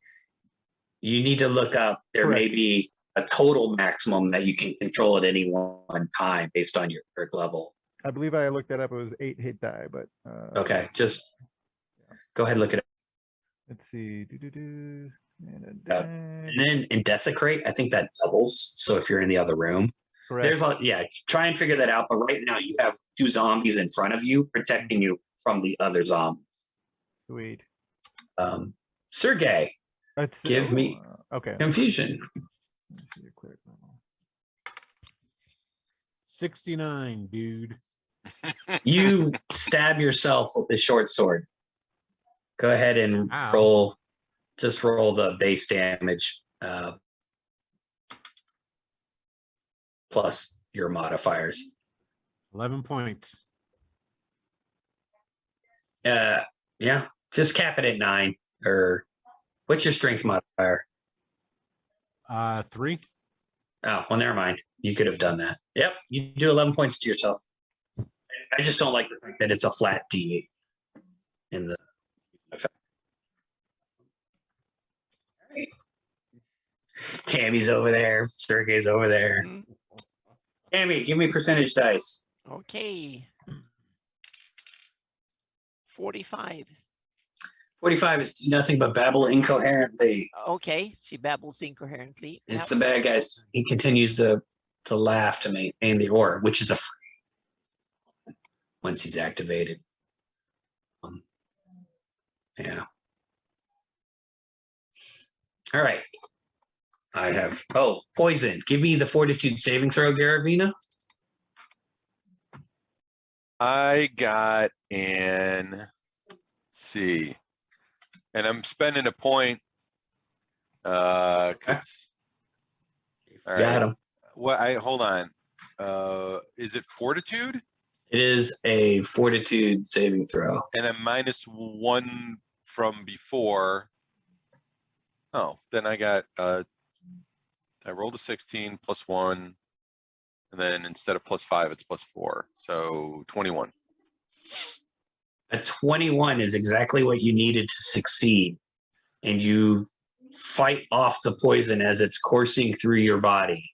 You need to look up, there may Correct. be a total maximum that you can control at any one time based on your crit level. I believe I looked that up. It was 8 hit die, but Okay, just go ahead and look at it. let's see. And And then in Desecrate, I think that doubles. So if you're in the other room, correct. there's a, yeah, try and figure that out. But right now you have 2 zombies in front of you protecting you from the other zombies. Sweet. Sergey, Let's Give me- okay. confusion. Let's see your clear level. 69, dude. You stab yourself with the short sword. Go ahead and Ow. roll, just roll the base damage plus your modifiers. 11 points. Yeah, just cap it at 9. Or what's your strength modifier? 3. Oh, well, never mind. You could have done that. Yep, you do 11 points to yourself. I just don't like the fact that it's a flat D in the effect. All right. Tammy's over there. Sergey's over there. Mhm. Tammy, give me percentage dice. Okay. 45. 45 is nothing but babble incoherently. Okay, she babbles incoherently. It's Yep. the bad guys. He continues to laugh to maintain the aura, which is a free once he's activated. Yeah. All right. I have poison. Give me the fortitude saving throw, Garavina. I got let's see, and I'm spending a point 'Cause all Got right. him. What? Hold on. Is it fortitude? It is a fortitude saving throw. And then -1 from before. Oh, then I got I rolled a 16 +1, and then instead of +5, it's +4, so 21. A 21 is exactly what you needed to succeed, and you fight off the poison as it's coursing through your body.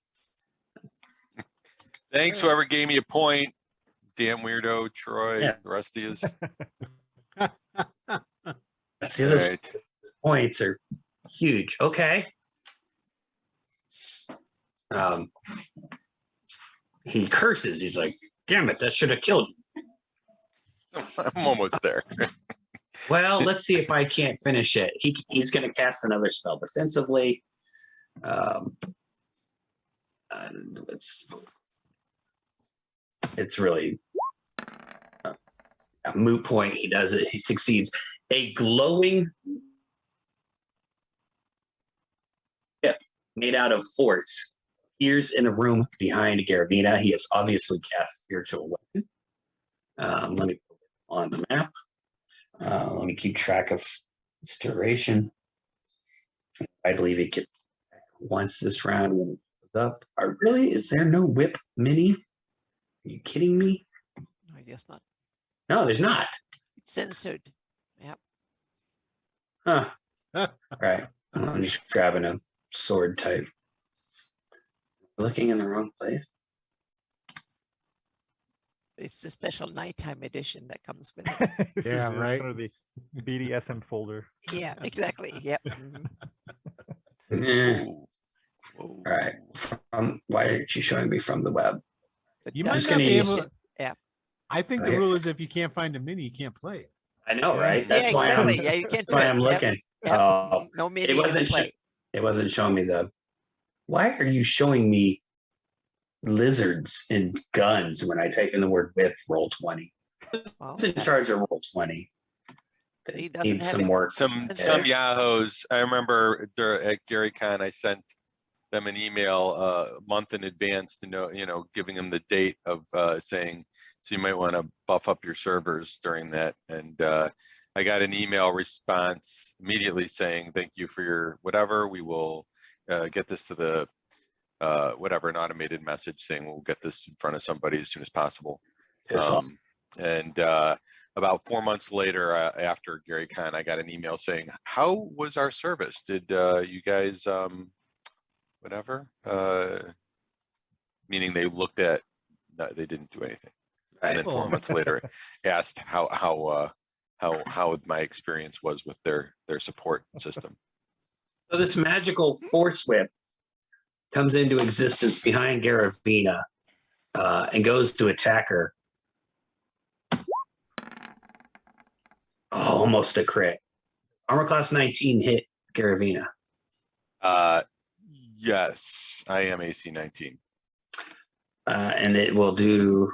Thanks, whoever gave me a point. Damn weirdo, Troy. Yeah. The rest of you. See, those Right. points are huge. Okay. He curses. He's like, "Damn it! That should have killed you." I'm almost there. Well, let's see if I can't finish it. He's going to cast another spell defensively. And it's really a moot point. He does it. He succeeds. A glowing ship made out of force appears in a room behind Garavina. He has obviously cast spiritual weapon. Let me put it on the map. Let me keep track of its duration. I believe it gets once this round when it goes up. Really? Is there no whip mini? Are you kidding me? I guess not. No, there's not. It's censored. Yep. Huh. Right. I'm just grabbing a sword type. Looking in the wrong place. It's the special nighttime edition that comes with it. Yeah, right. Kind of the BDSM folder. Yeah, exactly. Yep. Mhm. Eh, Whoa. Whoa. all right. Why aren't you showing me from the web? The You might dust not be is- able- Yeah. I think the rule is if you can't find a mini, you can't play it. I know, Yeah. right? That's yeah, why exactly. I'm. Yeah, you can't That's do why it. I'm Yep, looking. yep. Oh, No mini. it you wasn't. can play. It wasn't showing me the. Why are you showing me lizards and guns when I type in the word whip? Roll 20. Well, Who's in that's- charge of roll 20? That See, he doesn't needs have some it. work. Some Sensitive. yahoos. I remember at GaryCon, I sent them an email a month in advance to know, giving them the date of saying, so you might want to buff up your servers during that. And I got an email response immediately saying, thank you for your whatever. We will get this to the whatever, an automated message saying we'll get this in front of somebody as soon as possible. Piss off. And about 4 months later, after GaryCon, I got an email saying, how was our service? Did you guys, whatever? Meaning they looked at, they didn't do anything. And then Right. 4 months later, asked how my experience was with their support system. So this magical force whip comes into existence behind Garavina and goes to attack her. Oh, almost a crit. Armor class 19 hit Garavina. Yes, I am AC 19. And it will do.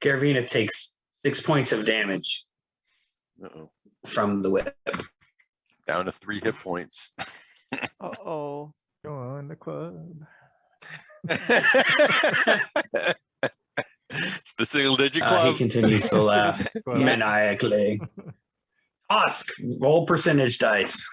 Garavina takes 6 points of damage Uh-oh. from the whip. Down to 3 hit points. Uh-oh. Join the club. It's the single digit He club. continues to laugh Club. maniacally. Osk, roll percentage dice.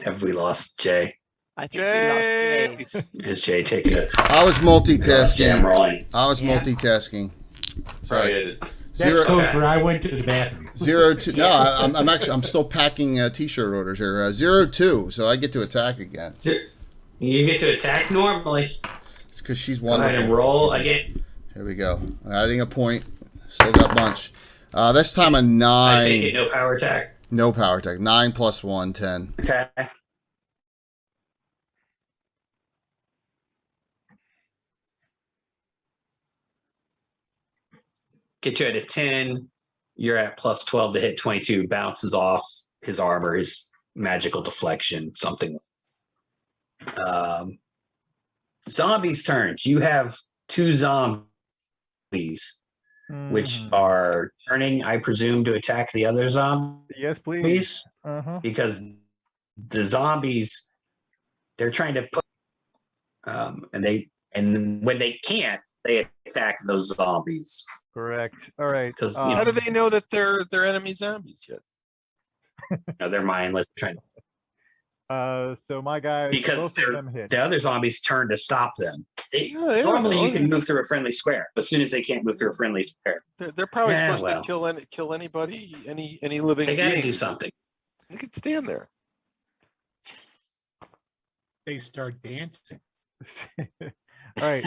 Have we lost Jay? I think we lost Jay! James. Is Jay taking it? I was Jam multitasking. rolling. I was Yeah. multitasking. Sorry, it is. That's Zero, code for I went to the bathroom. 0-2. No, I'm still packing t-shirt orders here. 0-2, so I get to attack again. You get to attack normally. It's because she's Go ahead and wonderful. roll again. Here we go. Adding a point. Still got a bunch. This time a I take it 9. no power attack. No power attack. 9 plus 1, 10. Okay. Get you at a 10. You're at plus 12 to hit 22. Bounces off his armor, his magical deflection, something. zombies' turns. You have 2 zombies, which Mhm. are turning, I presume, to attack the other zombies. Yes, please. Uh-huh. Because the zombies, they're trying to put, and when they can't, they attack those zombies. Correct. All right. 'Cause, How do they know that they're enemy zombies yet? They're mindless, trying So my guys, because both of them hit. the other zombies turn to stop them. Yeah, Normally, you those can are- move through a friendly square. As soon as they can't move through a friendly square, They're probably Yeah, supposed well. to kill anybody, any living they got to do beings. something. They could stand there. They start dancing. All right.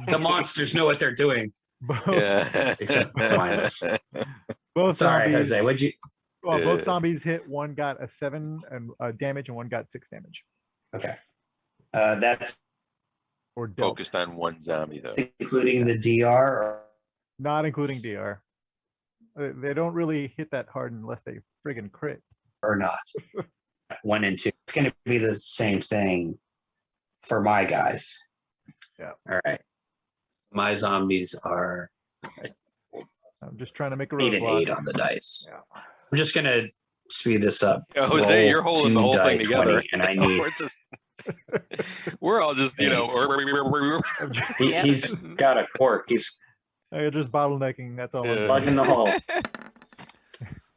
The monsters know what they're doing. Both, Yeah. Except mindless. both Sorry, zombies. Jose. What'd you? Well, both Yeah. zombies hit. One got a 7 and damage, and one got 6 damage. Okay. That's Or dealt. Focused on one zombie though. including the DR. Or... Not including DR. They don't really hit that hard unless they friggin' crit. or not. 1 and 2. It's going to be the same thing for my guys. Yeah. All right. My zombies are I'm just trying to make a 8 and roadblock. 8 on the dice. Yeah. I'm just going to speed this up. Jose, Roll you're holding the 2 whole die thing together. 20, and I need. We're all just, Thanks. He's got a quirk. He's You're just bottlenecking. That's all. I'm Yeah. doing. plugging the hole.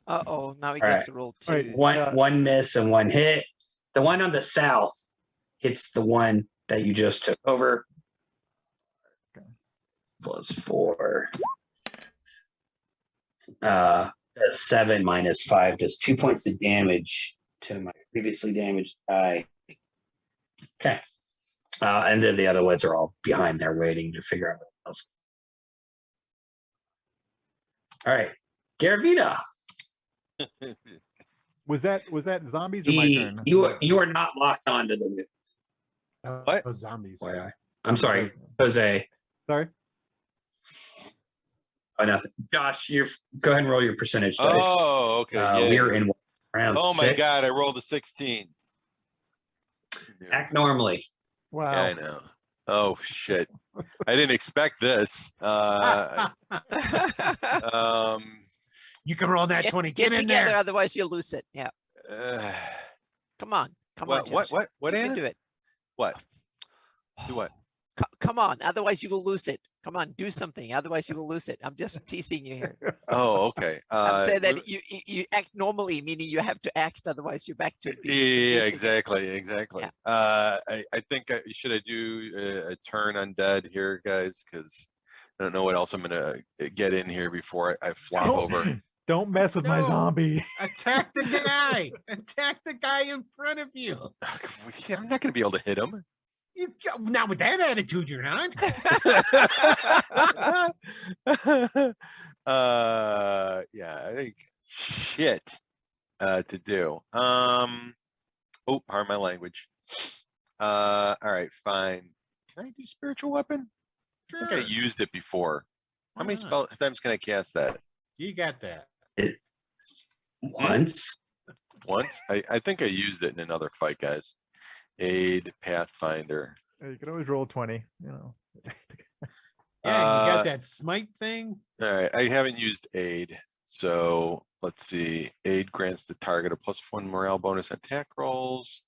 Uh-oh, now he All gets right. to roll All right, 2. One miss and 1 hit. The one on the south hits the one that you just took over. Okay. +4. That's 7 minus 5 does 2 points of damage to my previously damaged guy. Okay. And then the other ones are all behind there waiting to figure out what else. All right. Garavita, Was that zombies or my turn? you are not locked onto the What? Oh, zombies. FYI. I'm sorry, Jose. Sorry. Oh, nothing. Josh, go ahead and roll your percentage dice. Oh, okay. Yeah. We're in round Oh my 6. god, I rolled a 16. Act normally. Wow. Yeah, I know. Oh shit. I didn't expect this. You can roll that 20. Get Get in together, there. otherwise you'll lose it. Yeah. Come on. Come on, Josh. What You can Anna? do it. What? Do what? Come on, otherwise you will lose it. Come on, do something, otherwise you will lose it. I'm just teasing you here. Oh, okay. I'm saying we- that you act normally, meaning you have to act, otherwise you're back to Yeah, being confused again. exactly. Yeah. I think should I do a turn undead here, guys? Because I don't know what else I'm gonna get in here before I flop over. Don't mess with my No. zombie. Attack the guy. Attack the guy in front of you. I'm not gonna be able to hit him. Not with that attitude, you're not. Yeah, I think shit to do. Oh, pardon my language. All right, fine. Can I do spiritual weapon? I think I Sure. used it before. How many Why not? times can I cast that? You got that. Once. Once? I think I used it in another fight, guys. Aid, Pathfinder. You can always roll 20. You know. Yeah, you Uh, got that smite thing. All right, I haven't used aid, so let's see. Aid grants the target a +1 morale bonus attack rolls.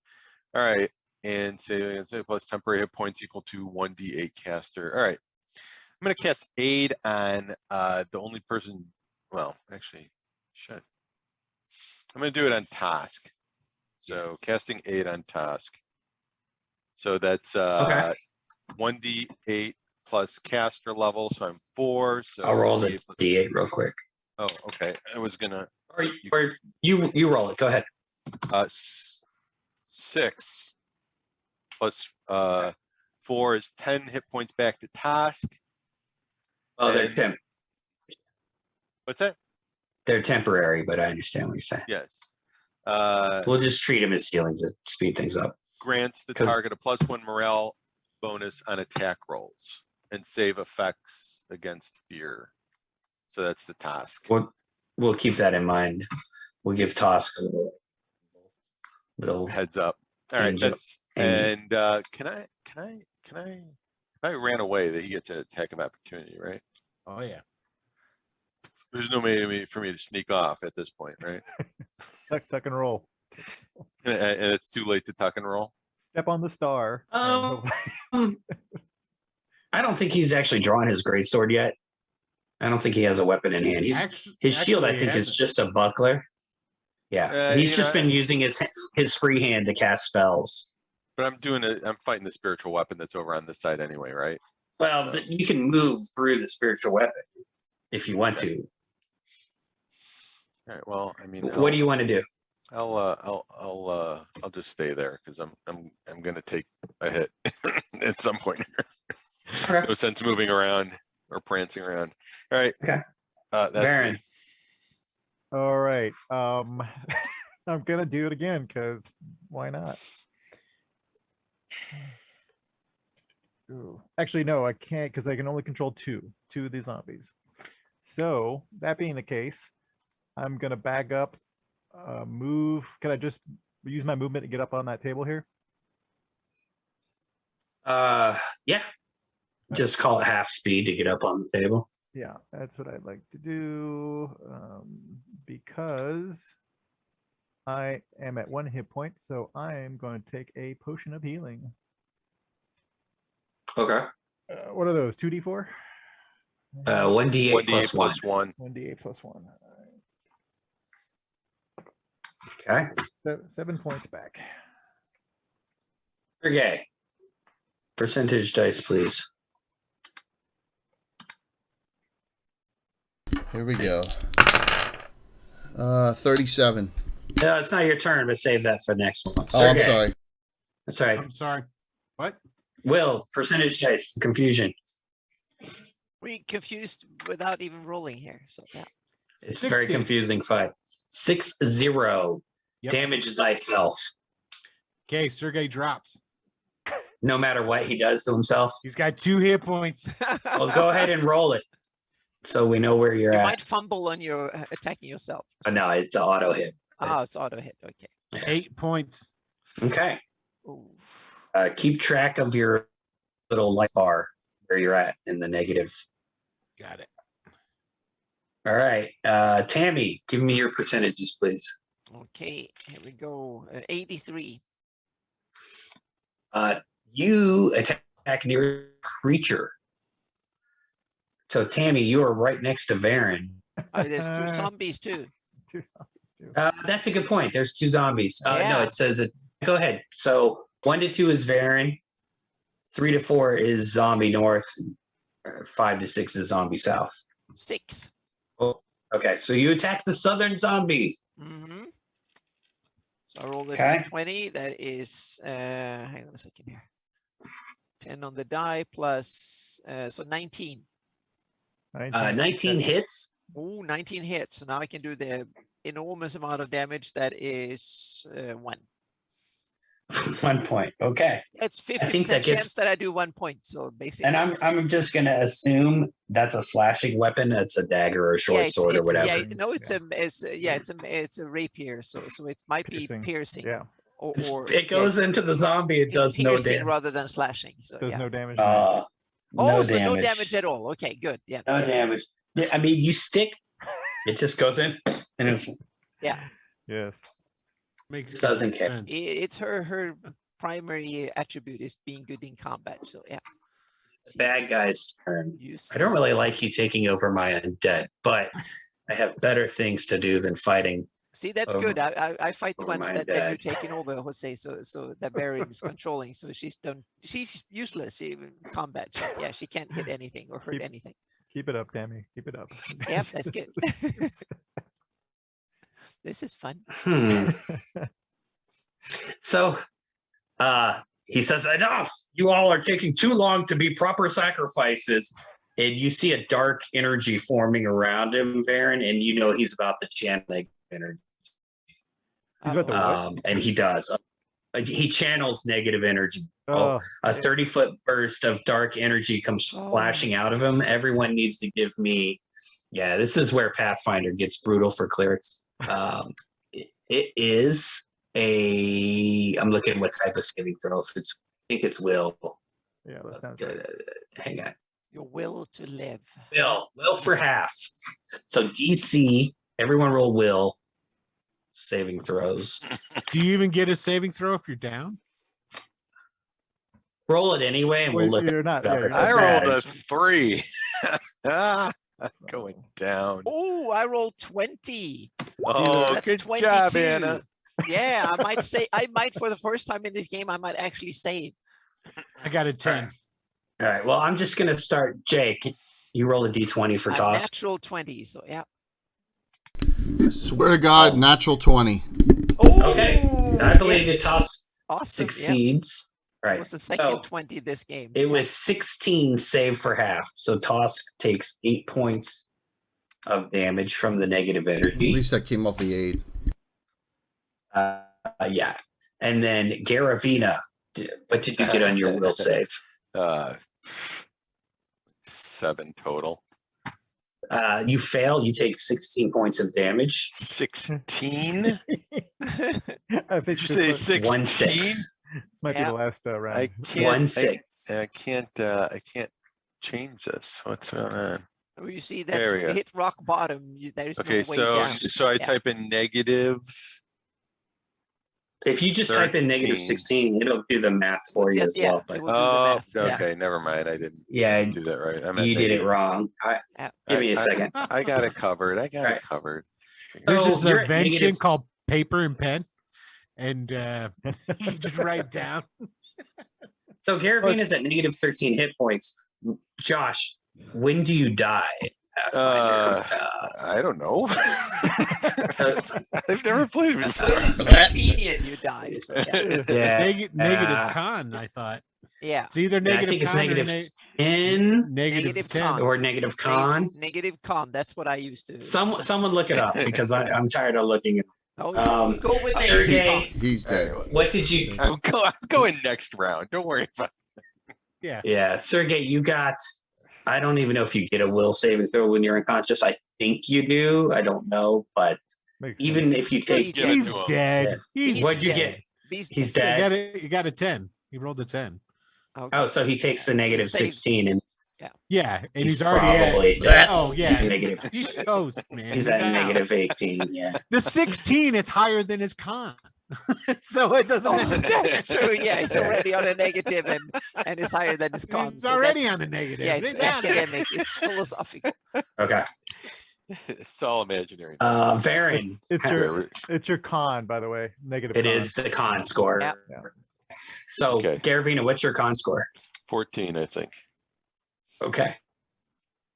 All right, and say plus temporary hit points equal to 1d8 caster. All right, I'm gonna cast aid on the only person. Well, actually, shit. I'm gonna do it on Task. So Yes. casting aid on Task. So that's Okay. 1d8 plus caster level, so I'm 4. So I'll roll the 1d8 plus- D8 real quick. Oh, okay. I was gonna Or you roll it. Go ahead. 6 plus 4 is 10 hit points back to Task. Oh, And- What's that? they're temporary, but I understand what you're saying. Yes. We'll just treat them as healing to speed things up. Grants the 'Cause- target a +1 morale bonus on attack rolls and save effects against fear. So that's the Task. We'll keep that in mind. We'll give Tosk a little Heads up. All right, Angel- that's angel. and can I I ran away, that he gets an attack of opportunity, right? Oh yeah. There's no way for me to sneak off at this point, right? Tuck and roll. And it's too late to tuck and roll. Step on the star. and hopefully- I don't think he's actually drawn his greatsword yet. I don't think he has a weapon in hand. His shield, I actually, he think, is hasn't. just a buckler. Yeah, he's you just know, been using his free hand to cast spells. But I'm fighting the spiritual weapon that's over on this side anyway, right? Well, you can move through the spiritual weapon if you want to. All right. Well, I mean, What do you want to do? I'll just stay there because I'm gonna take a hit at some point here. Okay. No sense moving around or prancing around. All right. Okay. That's Baron. me. All right. I'm gonna do it again because why not? Ooh. Actually, no, I can't because I can only control two of these zombies. So that being the case, I'm gonna bag up, move. Can I just use my movement to get up on that table here? Yeah. Just call it half speed to get up on the table. Yeah, that's what I'd like to do because I am at 1 hit point, so I am going to take a potion of healing. Okay. What are those? 2d4? 1d8 1d8 plus 1. plus 1. 1d8 plus 1. Okay. 7 points back. Okay. Percentage dice, please. Here we go. 37. No, it's not your turn, but save that for next one. Oh, I'm Sergey. sorry. That's all right. I'm sorry. What? Will, percentage dice, confusion. We confused without even rolling here. So yeah. It's a very 60. confusing fight. 6-0. Yep. Damage thyself. Okay, Sergey drops. No matter what he does to himself. He's got 2 hit points. Well, go ahead and roll it. So we know where you're You at. might fumble on your attacking yourself. No, it's an auto hit. Oh, it's auto hit. Okay. 8 points. Okay. Ooh. Keep track of your little life bar where you're at in the negative. Got it. All right. Tammy, give me your percentages, please. Okay, here we go. 83. You attack near creature. So Tammy, you are right next to Varen. There's 2 zombies too. That's a good point. There's 2 zombies. No, Yeah. it says it. Go ahead. So 1 to 2 is Varen. 3 to 4 is zombie north. 5 to 6 is zombie south. 6. Oh, okay. So you attack the southern zombie. Mm-hmm. So I rolled a Okay. 20. That is, hang on a second here. 10 on the die plus, so 19. 19 hits. Oh, 19 hits. So now I can do the enormous amount of damage. That is 1. 1 point. Okay. It's I 50% think that gets- chance that I do 1 point. So basically, And I'm just gonna assume that's a slashing weapon. It's a dagger or a short sword or whatever. Yeah, no, it's a rapier. So it might be piercing. Yeah, Or It goes into the zombie. It it's does no piercing damage. rather than slashing. So does yeah. no damage. No So no damage. damage at all. Okay, good. Yeah. No damage. Yeah, I mean, you stick. It just goes in, and it Yeah. Yes. Makes Doesn't complete care. sense. It's her primary attribute is being good in combat. So yeah. bad She's guy's turn. I useless. don't really like you taking over my undead, but I have better things to do than fighting. See, that's over- good. I fight the over ones my that you're dad. taking over, Jose. So that Baron is controlling. So she's useless in combat. So, yeah, she can't hit anything or hurt Keep- anything. Keep it up, Tammy. Keep it up. Yep, that's good. This is fun. So, he says, "Enough! You all are taking too long to be proper sacrifices." And you see a dark energy forming around him, Varen, and you know he's about to channel negative energy. He's about to what? And he does. He channels negative energy. Oh, A 30-foot burst of dark energy comes flashing out of him. Everyone needs to give me. Yeah, this is where Pathfinder gets brutal for clerics. It is a. I'm looking at what type of saving throw. If it's, I think it's will. Yeah, that sounds right. Hang on. Your will to live. Will for half. So DC, everyone roll will. Saving throws. Do you even get a saving throw if you're down? Roll it anyway, and Well, we'll look you're it not. up. Yeah, you're It's not I a rolled a bad- 3. Going down. Oh, I rolled 20. Oh, That's good 22. job, Anna. Yeah, I might for the first time in this game, I might actually save. I got a 10. All right. Well, I'm just gonna start. Jake, you roll a d20 for A toss. natural 20. So yeah. I swear to God, natural 20. Oh, Okay. I believe yes. the toss Awesome. Yeah. succeeds. It Right. was the second So 20 this game. it was 16 save for half. So Tosk takes 8 points of damage from the negative At energy. least that came off the aid. Yeah. And then Garavina, what did you get on your will save? 7 total. You fail. You take 16 points of damage. 16? I think Did you say 16? 1-6. this might be Yeah. the last round. I can't. 1-6. I can't change this. What's going on? Oh, you see, There that's we when you go. hit rock bottom. There's Okay, no way so down. so I Yeah. type in negative. If you just type in negative 13. 16, it'll do the math for you as Yeah, well. it But will do the Oh, math. Yeah. okay. Never mind. I didn't yeah, do that right. I meant you did it negative. wrong. Yeah. Give me a second. I got it covered. I got Right. it covered. There's So this you're at invention negative- called paper and pen, and you just write down. So Garavina's at negative 13 hit points. Josh, when do you die? Pathfinder? I don't know. I've never played it before. It's convenient you die. So yeah. yeah. Negative con, I thought. Yeah. It's either Yeah, I negative think it's con negative or 10 negative Negative 10. con. or negative con. Negative con. That's what I used to. Someone look it up because I'm tired of looking at Oh, um, go with negative Sergey, con. He's dead. what did you I'm going next round. Don't worry about Yeah. Yeah, Sergey, you got I don't even know if you get a will saving throw when you're unconscious. I think you do. I don't know, but Makes even if you take give it He's to him. dead. He's What'd you dead. get? He's He's dead. dead. You got a 10. He rolled a 10. Okay. Oh, so he takes the negative Saved. 16 and Yeah, and He's he's already probably at. dead. Oh yeah, Negative. he's toast, man. he's at out. negative 18. Yeah. The 16 is higher than his con, so it doesn't Oh, matter. that's true. Yeah, he's already on a negative and it's higher than his con. He's so already that's- on a negative. Yeah, it's Get down there. academic. It's philosophical. Okay. It's all imaginary. Varen. It's your con, by the way. Negative. It con. is the con score. Yeah. Yeah. So, Okay. Garavina, what's your con score? 14, I think. Okay.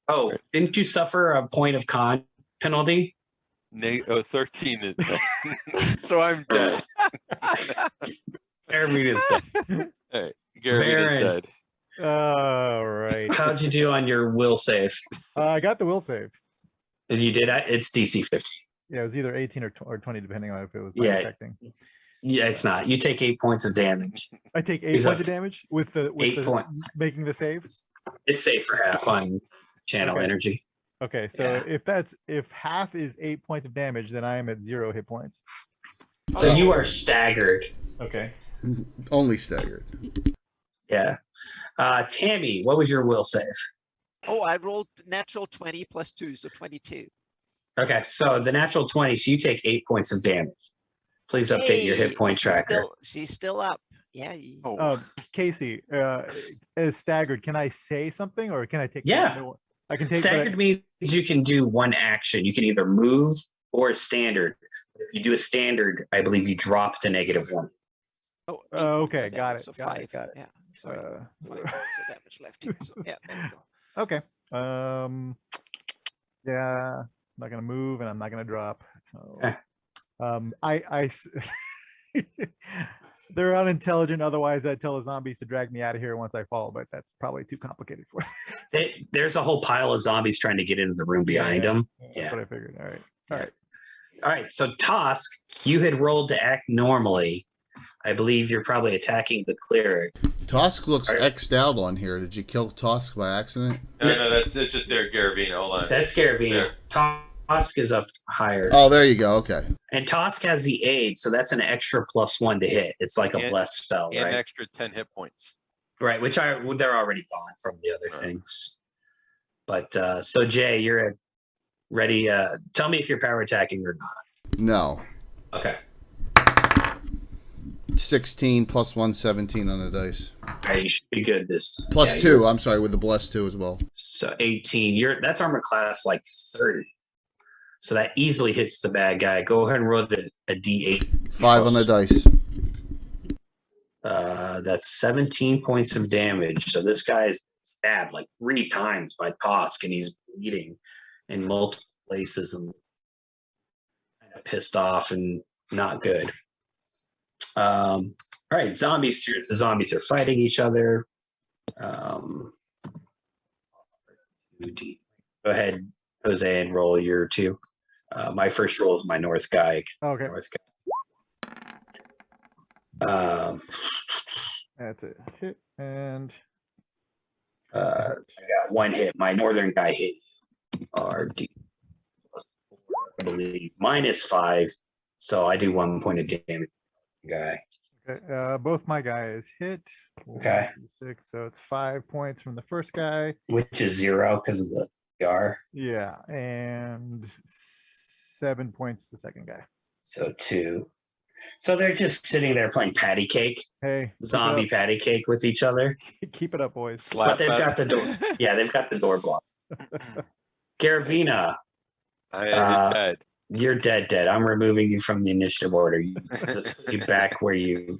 Oh, didn't you suffer a point of con penalty? 13. So I'm dead. Garavina's dead. Hey, Garavina's Baron. dead. All right. How'd you do on your will save? I got the will save. And you did it's DC 15. Yeah, it was either 18 or 20, depending on if it was Yeah. affecting. Yeah, it's not. You take 8 points of damage. I take 8 He's points up. of damage with the 8 points. making the saves. It's safe for half on channel Okay. energy. Okay, so Yeah. if half is 8 points of damage, then I am at 0 hit points. So you are staggered. Okay. Only staggered. Yeah. Tammy, what was your will save? Oh, I rolled natural 20 plus 2, so 22. Okay, so the natural 20, so you take 8 points of damage. Please update your hit point tracker. She's still up. Yeah. Oh, Casey, as staggered, can I say something or can I take? Yeah. I can take. Staggered means you can do one action. You can either move or standard. If you do a standard, I believe you drop the -1. Oh, 8 okay, points of got damage, it, So got 5. it, got it. Yeah. Sorry. 5 Uh, points of damage left here. So yeah, there we go. okay. Yeah, I'm not gonna move and I'm not gonna drop. So, Okay. they're unintelligent. Otherwise, I'd tell the zombies to drag me out of here once I fall, but that's probably too complicated for them. There's a whole pile of zombies trying to get into the room behind them. That's Yeah. what I figured. All right. All right. All right, so Tosk, you had rolled to act normally. I believe you're probably attacking the cleric. Tosk looks Alright. X'd out on here. Did you kill Tosk by accident? no, it's just there, Garavina. Hold on. That's Garavina. Tosk is up higher. Oh, there you go. Okay. And Tosk has the aid, so that's an extra +1 to hit. It's like a And- blessed spell, And right? extra 10 hit points. Right, they're already gone from the other things. But so Jay, you're ready. Tell me if you're power attacking or not. No. Okay. 16 plus 1, 17 on the dice. Okay, you should be good this time. Plus Yeah, 2. I'm sorry, with the bless 2 as well. So 18. That's armor class like 30. So that easily hits the bad guy. Go ahead and roll a D8. 5 on the dice. That's 17 points of damage. So this guy is stabbed like 3 times by Tosk, and he's bleeding in multiple places and kind of pissed off and not good. All right, zombies. The zombies are fighting each other. Go ahead, Jose, and roll your 2. My first roll is my north guy. Okay. North guy. That's a hit. And I got 1 hit. My northern guy hit RD. I believe -5. So I do 1 point of damage. Guy. okay, both my guys hit. Okay. 6, so it's 5 points from the first guy. Which is 0 because of the PR. Yeah, and 7 points the second guy. So 2. So they're just sitting there playing patty cake, Hey, zombie patty cake with each other. keep it up, boys. But Slap they've got fest. the door. Yeah, they've got the door blocked. Garavina, He's Uh, dead. you're dead. I'm removing you from the initiative order. You just put you back where you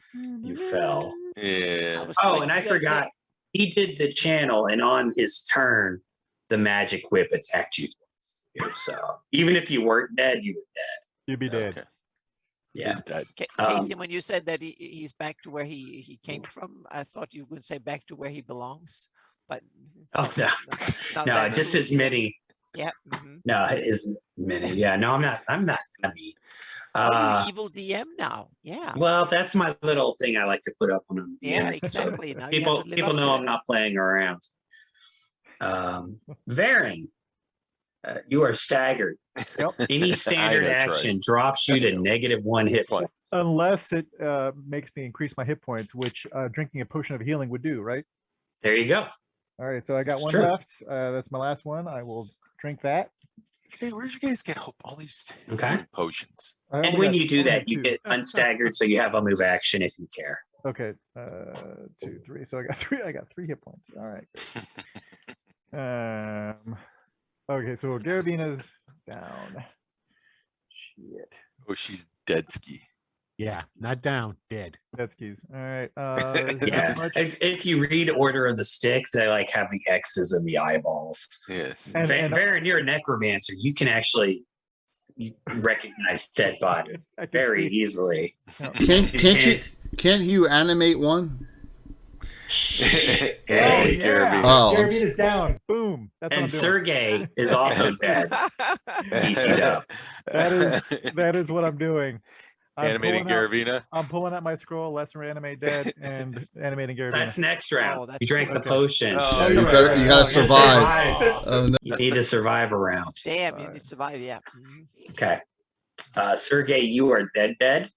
fell. Yeah. was Oh, going and to I say forgot. that- He did the channel, and on his turn, the magic whip attacked you. So even if you weren't dead, you were dead. You'd be dead. Okay. Yeah. He's dead. Casey, when you said that he's back to where he came from, I thought you would say back to where he belongs. But Oh no, not no, that just cool. his mini. Yeah. mhm. No, his mini. Yeah, no, I'm not gonna be. Oh, you evil DM now. Yeah. Well, that's my little thing I like to put up when I'm Yeah, DMing, so exactly. Now you have people to live people up know to I'm it. not playing around. Varen, you are staggered. Yep. Any standard know, Troy. action drops you to -1 hit Fun. point. Unless it makes me increase my hit points, which drinking a potion of healing would do, right? There you go. All right, so I got It's one true. left. That's my last one. I will drink that. Hey, where'd you guys get all these Okay. healing potions? I And only when got- you do only that, got you 2. get unstaggered, so you have a move action if you care. Okay, 2, 3. So I got 3. I got 3 hit points. All right. Okay, so Garavina's down. Shit. Oh, she's dead ski. Yeah, not down, dead. That's keys. All right. Yeah. Much- If you read Order of the Stick, they like have the X's and the eyeballs. Yes. And- Varen, you're a necromancer. You can actually recognize dead bodies I can very see- easily. Can't you animate one? Hey, yeah. Garavina. Oh, Garavina's down. Boom. That's what I'm And doing. Sergey is also dead. Beat up. That is what I'm doing. I'm Animating pulling out- Garavina. I'm pulling out my scroll, lesser animate dead, and animating Garavina. That's next round. Oh, that's You drank the okay. potion. Oh, you you're better. right. You gotta You gotta survive. survive. Oh, no. You need to survive a round. Damn, you need to survive. Yeah. mhm. Okay. Sergey, you are dead.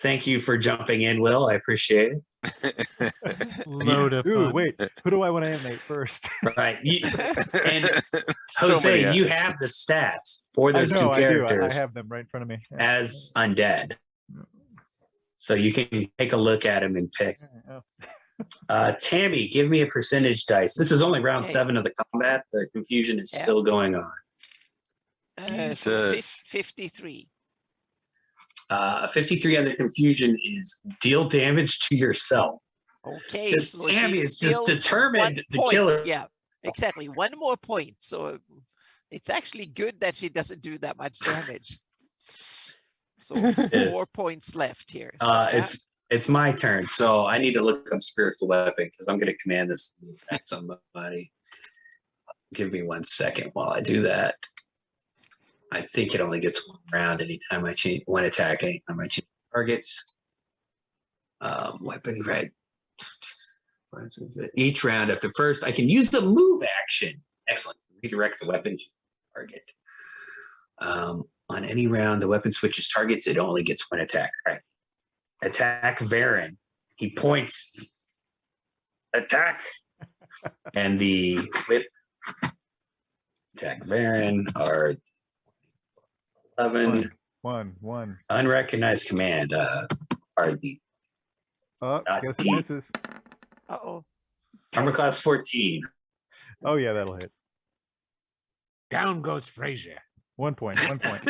Thank you for jumping in, Will. I appreciate it. Load of Ooh, fun. wait. Who do I want to animate first? Right. And So Jose, many you actors. have the stats for I those know, two I do. characters I have them right in front of me. Yeah. as undead. So you can take a look at them and pick. Oh. Tammy, give me a percentage dice. This is only round Okay. 7 of the combat. The confusion is Yeah. still going on. So Jesus. 53. 53 on the confusion is deal damage to yourself. Okay. Just so she Tammy is just deals determined 1 to point. kill her. Yeah, exactly. 1 more point. So it's actually good that she doesn't do that much damage. So 4 points left here. So, yeah. It's my turn, so I need to look up spiritual weapon because I'm going to command this to attack somebody. Give me 1 second while I do that. I think it only gets 1 round anytime I change one attack. Anytime I change targets. Weapon red. Each round after first, I can use the move action. Excellent. Redirect the weapon to target. On any round, the weapon switches targets. It only gets 1 attack. All right. Attack Varen. He points attack. And the whip attack Varen are 11. One. Unrecognized command are the Oh, Not guess it deep. misses. Uh-oh. armor class 14. Oh yeah, that'll hit. Down goes Frazier. 1 point. 1 point.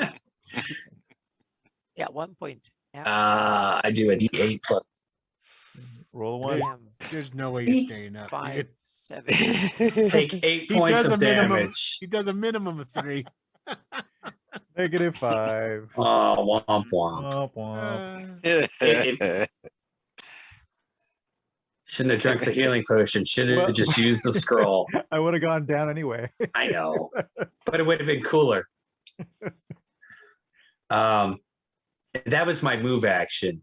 Yeah, 1 point. Yeah. I do a D8 plus. Roll a 1. Damn. There's no way you're staying up. 5, 7. Take 8 He points does of a minimum. damage. He does a minimum of 3. -5. Oh, womp womp. Womp womp. Shouldn't have drunk the healing potion. Should have Well- just used the scroll. I would have gone down anyway. I know, but it would have been cooler. That was my move action,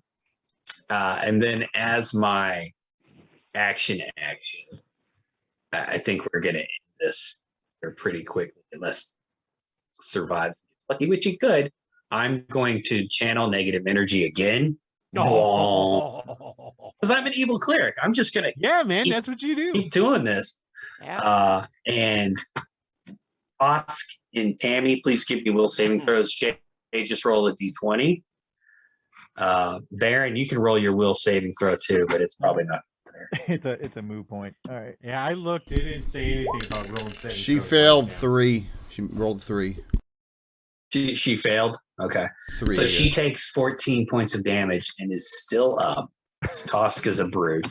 and then as my action, I think we're gonna end this here pretty quickly, unless survive lucky, which you could. I'm going to channel negative energy again. Because I'm an evil cleric. I'm just gonna Yeah, man, that's what you do. keep doing this. Yeah. And Osk and Tammy, please give me will saving throws. Jay, just roll a d20. Varen, you can roll your will saving throw too, but it's probably not there. It's a moot point. All right. Yeah, I looked. It didn't say anything about rolling 7. She failed 3. She rolled 3. She failed. Okay. 3. So yeah. she takes 14 points of damage and is still up. Tosk is a brute.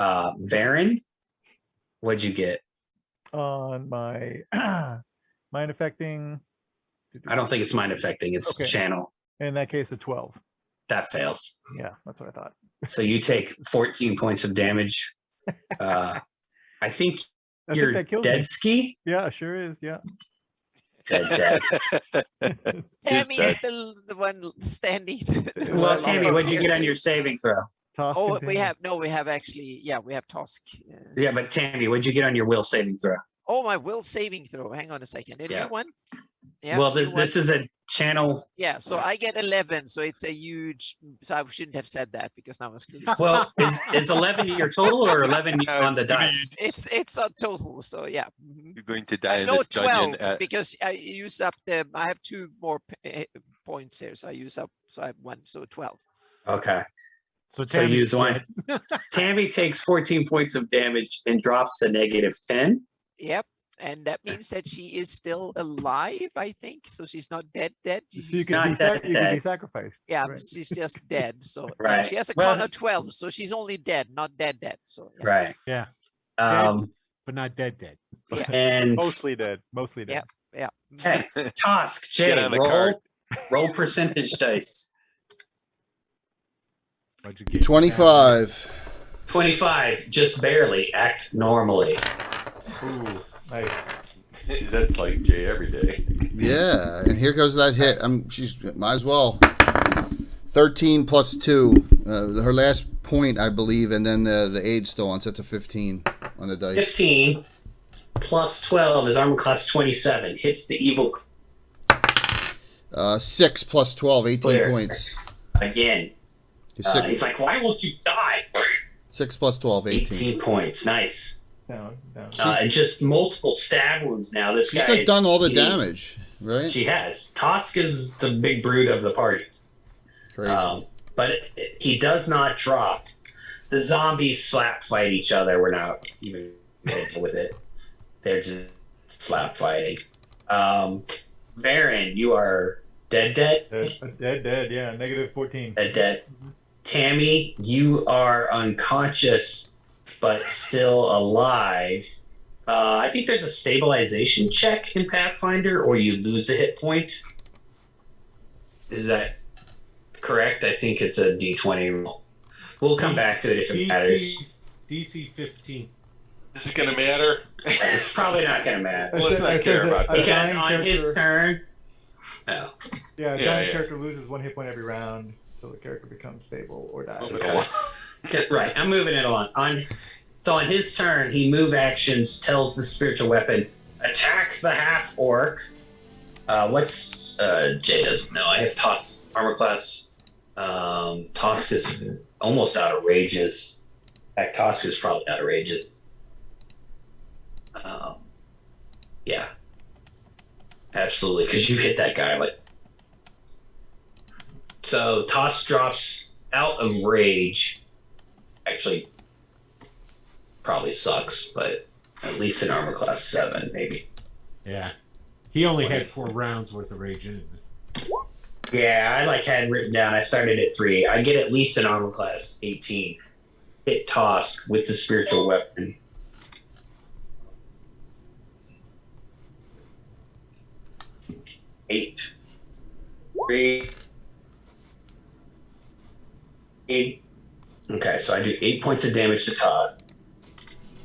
Varen, what'd you get? On my mind affecting. I don't think it's mind affecting. It's Okay. channel. In that case, a 12. That fails. Yeah, that's what I thought. So you take 14 points of damage. I think I you're think that kills dead me. ski. Yeah, sure is. Yeah. Dead. Tammy that- is still the one standing. Well, Tammy, what'd you get on your saving throw? Toss Oh, container. we have actually, yeah, we have Tosk. Yeah, but Tammy, what'd you get on your will saving throw? Oh, my will saving throw. Hang on a second. A Yeah. new one? Yeah. Well, new this one. is a channel. Yeah, so I get 11, so it's a huge. So I shouldn't have said that because now I'm screwed. Well, is 11 your total or 11 No, on the it's gonna dice? It's a total, so yeah. Mhm. You're going to die in No, this 12 dungeon. because I use up the. I have 2 more points here, so I use up. So I have 1, so 12. Okay. So, So Tammy's use one. dead. Tammy takes 14 points of damage and drops to -10. Yep, and that means that she is still alive. I think so. She's not dead. She's So you just- can, not be, sac- dead, you can be dead. sacrificed. yeah, Right. she's just dead. So yeah, Right. she has a Well- con of 12, so she's only dead, not dead. So yeah. Right. Yeah, but not dead. Yeah. And Mostly dead. Mostly dead. Yeah. okay, Tosk, Jay, Get on the card. roll percentage dice. What'd you get? 25. 25, just barely. Act normally. Ooh, nice. That's like Jay every day. Yeah, and here goes that hit. She's might as well. 13 plus 2. Her last point, I believe, and then the age still on. So it's a 15 on the dice. 15 plus 12 is armor class 27. Hits the evil 6 plus 12, 18 Clear. points. again. Six, He's like, why won't you die? 6 plus 12, 18. 18 points. Nice. Down. And just multiple stab wounds now. This She's guy like done all the he- damage, right? She has. Tosk is the big brute of the party. Crazy. But he does not drop. The zombies slap fight each other. We're not even going with it. They're just slap fighting. Varen, you are dead. Dead. Yeah, -14. Dead. Tammy, you are unconscious but still alive. I think there's a stabilization check in Pathfinder, or you lose a hit point. Is that correct? I think it's a D20 roll. We'll come back to it if it matters. DC 15. This is gonna matter. It's probably not going to matter. Let's not It care says about a that. Because dying on his character- turn. Oh. Yeah, a Yeah, dying yeah. character loses 1 hit point every round until the character becomes stable or dies. Move it Okay. along. Okay, right, I'm moving it along. So on his turn, he move actions, tells the spiritual weapon, attack the half orc. What's Jay doesn't know. I have Tosk armor class. Tosk is almost out of rages. That Tosk is probably outrageous. Yeah, absolutely. Because you've hit that guy. Like, so Tosk drops out of rage. Actually, probably sucks, but at least in armor class 7, maybe. Yeah. He only had 4 rounds worth of rage in it. Yeah, I had written down. I started at 3. I get at least an armor class 18. Hit Tosk with the spiritual weapon. Eight. 8. Okay, so I do 8 points of damage to Tosk.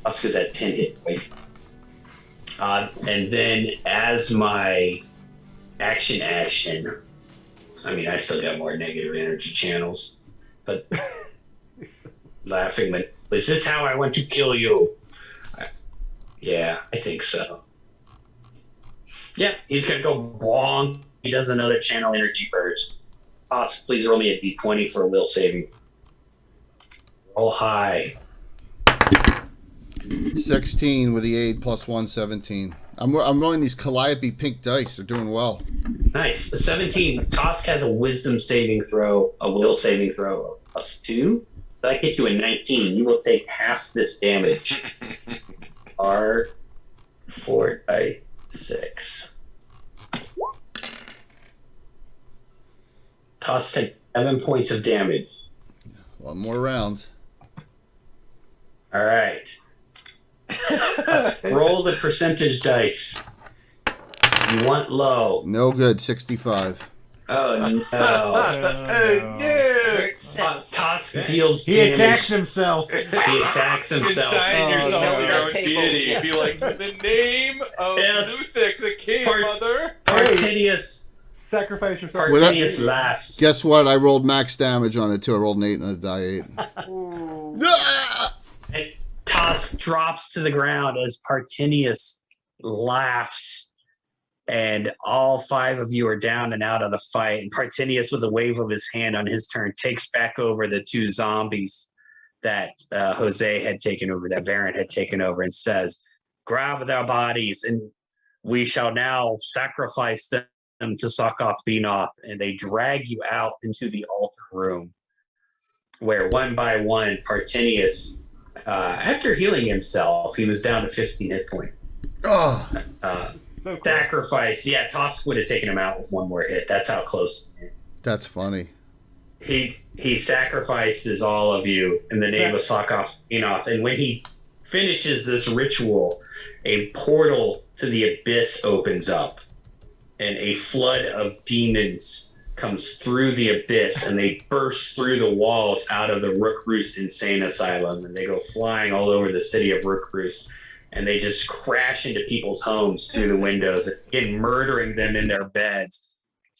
Tosk is at 10 hit points. And then as my action, I mean, I still got more negative energy channels, but laughing, but is this how I want to kill you? Yeah, I think so. Yeah, he's going to go bong. He does another channel energy burst. Tosk, please roll me a d20 for a will saving. Roll high. 16 with the aid plus 1, 17. I'm rolling these Calliope pink dice. They're doing well. Nice. A 17. Tosk has a wisdom saving throw, a will saving throw of +2. So I get you a 19. You will take half this damage. R4 by 6. Tosk take 7 points of damage. 1 more round. All right. Let's roll the percentage dice. You want low. No good. 65. Oh no. Tosk deals He damage. attacks himself. He attacks himself. Consign yourself no, to your that own table, deity. yeah. Be like, in the name of Yes. Luthik, the cave Part- mother. Hey. Partinius Sacrifice yourself. Partinius laughs. Guess what? I rolled max damage on it too. I rolled an 8 and a die 8. Ah! And Tosk drops to the ground as Partinius laughs, and all 5 of you are down and out of the fight. And Partinius, with a wave of his hand on his turn, takes back over the 2 zombies that Jose had taken over, that Baron had taken over, and says, "Grab their bodies, and we shall now sacrifice them to Sokoth Benoth." And they drag you out into the altar room, where one by one, Partinius, after healing himself, he was down to 15 hit points. Oh, So cool. Sacrifice. Yeah, Tosk would have taken him out with 1 more hit. That's how close. that's funny. He sacrifices all of you in the name of Sokoth Benoth. And when he finishes this ritual, a portal to the abyss opens up, and a flood of demons comes through the abyss, and they burst through the walls out of the Rook Roost Insane Asylum, and they go flying all over the city of Rook Roost, and they just crash into people's homes through the windows and begin murdering them in their beds.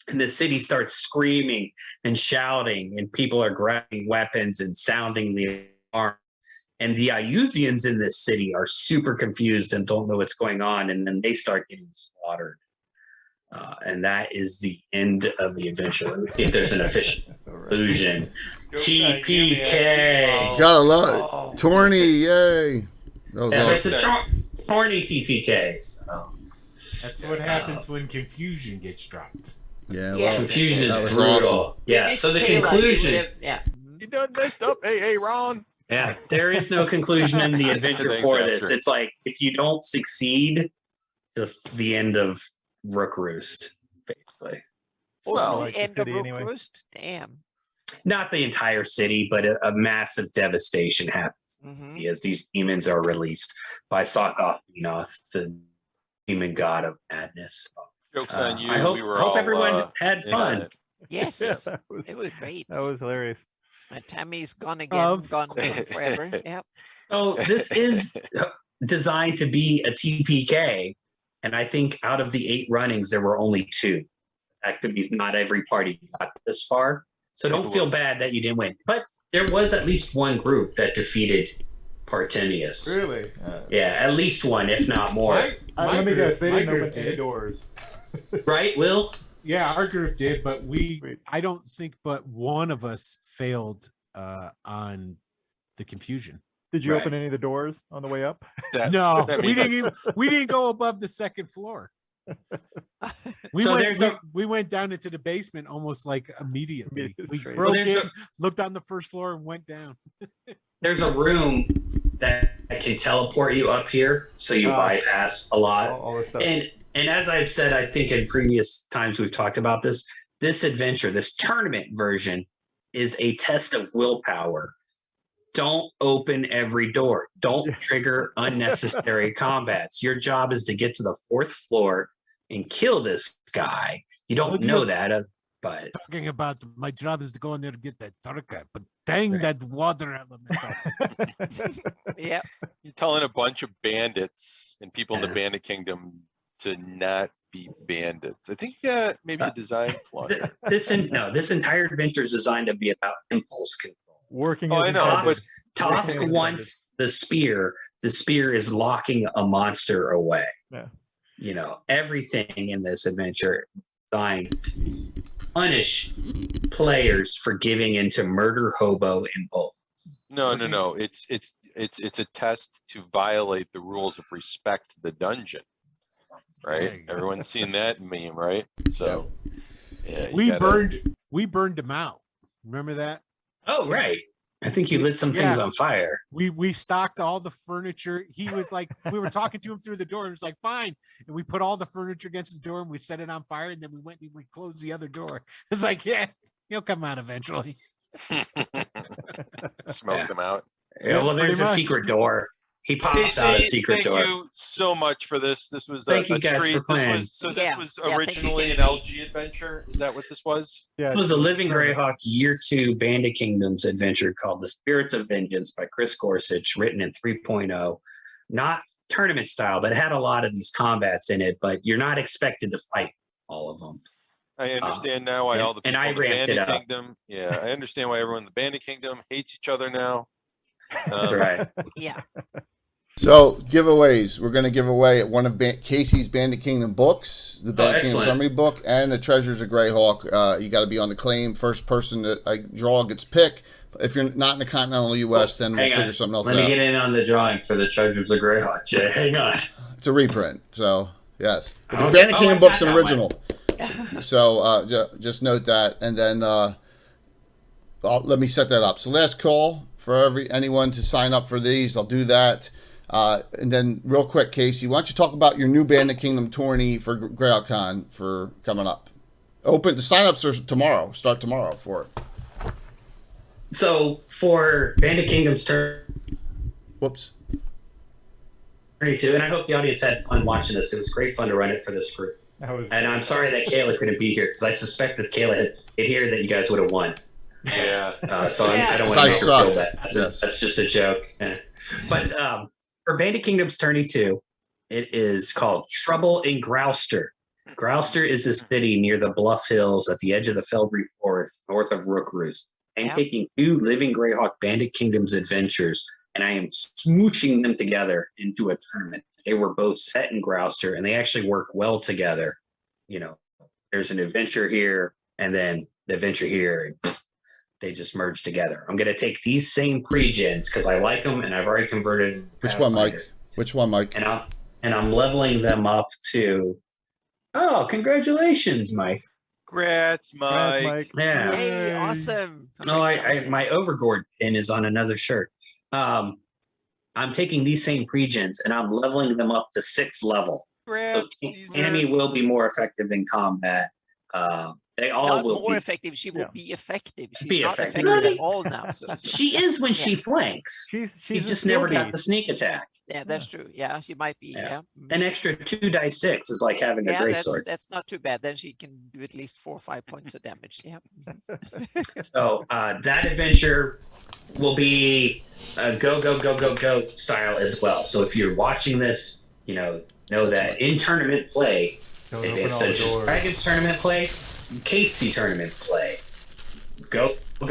And the city starts screaming and shouting, and people are grabbing weapons and sounding the alarm. And the Iusians in this city are super confused and don't know what's going on, and then they start getting slaughtered. And that is the end of the adventure. Let me see if there's an official conclusion. TPK. Gotta love it. Torny, yay. That was Yeah, awesome. it's a horny TPK. So. That's what happens when confusion gets dropped. Yeah, Yeah. well, Confusion that is was brutal. awesome. Yeah, Miss so the Kayla, she conclusion. would've- yeah. You done messed up. Hey, Ron. Yeah, there is no conclusion in the adventure Thanks, for Asher. this. It's like, if you don't succeed, just the end of Rook Roost, basically. Well, like the End of city Rook anyway. Roost? Damn. Not the entire city, but a massive devastation happens Mhm. as these demons are released by Sokoth Benoth, the demon god of madness. Joke's on you. I hope, we were hope all, everyone had in on fun. it. Yes. Yeah, that was, It was great. that was hilarious. My Tammy's gone again, Of gone forever. Yep. So this is designed to be a TPK, and I think out of the 8 runnings, there were only 2. That could be not every party got this far. So don't feel bad that you didn't win. But there was at least one group that defeated Partinius. Really? Yeah, at least one, if not more. Let me guess. They my didn't group open any did. doors. Right, Will? Yeah, our group did, but Sweet. I don't think but one of us failed on the confusion. Did you Right. open any of the doors on the way up? No, I we mean, didn't go above the second floor. We So went there's a- we went down into the basement almost like immediately. Immediately We straight. broke Well, there's in, looked on the first floor, and went down. There's a room that can teleport you up here, so you bypass a lot. All this stuff. And as I've said, I think in previous times we've talked about this. This adventure, this tournament version, is a test of willpower. Don't open every door. Don't trigger unnecessary combats. Your job is to get to the 4th floor and kill this guy. You don't know that, but Talking about my job is to go in there to get that turka, but dang that water element. Yeah. You're telling a bunch of bandits and people in the Bandit Kingdom to not be bandits. I think maybe a design flaw. here. this entire adventure is designed to be about impulse control. Working. Oh, as I know, intended. Tosk Working as wants the spear. The spear is locking a monster away. Yeah. You know, everything in this adventure is designed to punish players for giving into murder hobo impulse. No. It's a test to violate the rules of respect to the dungeon. There Right? you go. Everyone's seen that meme, right? So yeah, you we gotta- burned them out. Remember that? Oh, right. I think you lit some things Yeah. on fire. We stocked all the furniture. He was like, we were talking to him through the door. He was like, fine. And we put all the furniture against the door and we set it on fire. And then we went and we closed the other door. It's like, yeah, he'll come out eventually. smoke them out. Yeah, well, pretty there's a much. secret door. He pops out a Casey, secret thank door. you so much for this. This was Thank a you guys for treat. playing. This Yeah, was thank you, originally an Casey. LG adventure. Is that what this was? Yeah, This was a Living Greyhawk Year 2 Bandit Kingdoms adventure called The Spirits of Vengeance by Chris Gorsuch, written in 3.0. Not tournament style, but it had a lot of these combats in it, but you're not expected to fight all of them. I understand now why and- all the and people I in the ramped it Bandit up. Kingdom. Yeah, I understand why everyone in the Bandit Kingdom hates each other now. That's right. Yeah. So giveaways. We're going to give away one of Casey's Bandit Kingdom books, the Bandit Kingdom excellent. Summary book, and the Treasures of Greyhawk. You got to be on the claim. First person that I draw gets picked. If you're not in the continental U.S., then we'll Hang on. figure something else Let me out. get in on the drawing for the Treasures of Greyhawk, Jay. Hang on. It's a reprint. So yes, but the Okay. Bandit Oh, Kingdom I book's got an that original. So just note that, and then let me set that up. So last call for anyone to sign up for these. I'll do that. And then real quick, Casey, why don't you talk about your new Bandit Kingdom tourney for GreyhawkCon for coming up? The signups are tomorrow. Start tomorrow for it. So for Bandit Kingdoms Turn Whoops. 32, and I hope the audience had fun watching this. It was great fun to run it for this group. That was, And I'm sorry that Kayla couldn't be here because I suspect if Kayla had here that you guys would have won. Yeah. So Yeah. I don't want I to make her suck. feel bad. Yes. That's just a joke. But for Bandit Kingdoms 32, it is called Trouble in Grouster. Grouster is a city near the Bluff Hills at the edge of the Feldry Forest, north of Rook Roost. I'm Yeah. taking 2 Living Greyhawk Bandit Kingdoms adventures, and I am smooching them together into a tournament. They were both set in Grouster, and they actually work well together. You know, there's an adventure here, and then the adventure here, and pff, they just merge together. I'm going to take these same pre-gens because I like them, and I've already converted. Which one, Mike? Pathfinder. Which one, Mike? And I'm leveling them up to. Oh, congratulations, Mike! Grats, Mike. Mike. Yeah. Hey, Yay. awesome. No, I Congratulations. my Overgord pin is on another shirt. I'm taking these same pre-gens and I'm leveling them up to 6th level. So Grats. These Tammy are- will be more effective in combat. They all Not will more be. effective. She will Yeah. be effective. She's Be not effective. effective Really? at all now. So, She is when she flanks. She's She a just never got skill the sneak attack. yeah, that's true. Yeah, she might be. Yeah. Yeah. An extra 2 dice 6 is like having a Yeah, great that's, sword. that's not too bad. Then she can do at least 4 or 5 points of damage. Yeah. So that adventure will be a go style as well. So if you're watching this, know that in tournament play, Don't Advanced open all the Dungeons doors. Dragons tournament play, Casey tournament play, go. I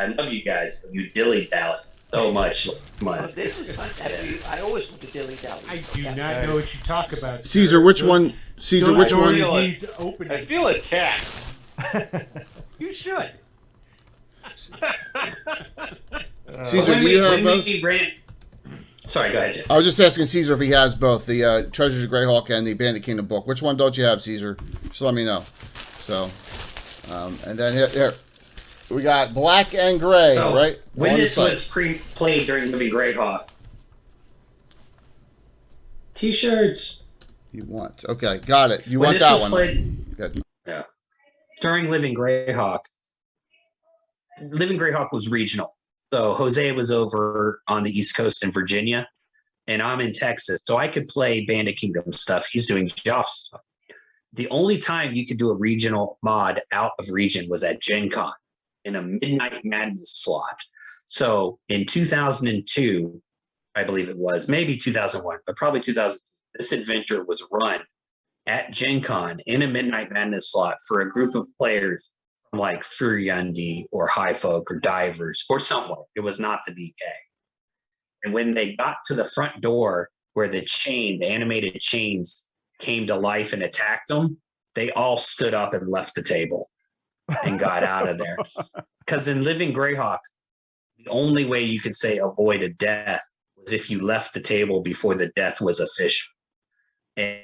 love you guys, but you dilly dally so much. Oh, this was fun. Actually, I always want to dilly dally. I do not know what you talk about. Caesar, which one? Caesar, Those which one? doors one? need to open. I feel attacked. You should. Caesar, when do you have when both? we ran, sorry, go ahead, Jim. I was just asking Caesar if he has both the Treasures of Greyhawk and the Bandit Kingdom book. Which one don't you have, Caesar? Just let me know. So, and then here we got Black and Gray, So, right? when On the this site. was played during Living Greyhawk, T-shirts. You want? Okay, got it. You When want this that was one? played, Good. yeah, during Living Greyhawk was regional. So Jose was over on the East Coast in Virginia, and I'm in Texas. So I could play Bandit Kingdom stuff. He's doing Joff stuff. The only time you could do a regional mod out of region was at Gen Con in a Midnight Madness slot. So in 2002, I believe it was, maybe 2001, but probably 2000, this adventure was run at Gen Con in a Midnight Madness slot for a group of players from like Furyundi or High Folk or Divers or someone. It was not the BK. And when they got to the front door where the animated chains came to life and attacked them, they all stood up and left the table and got out of there. Because in Living Greyhawk, the only way you could say avoid a death was if you left the table before the death was official. And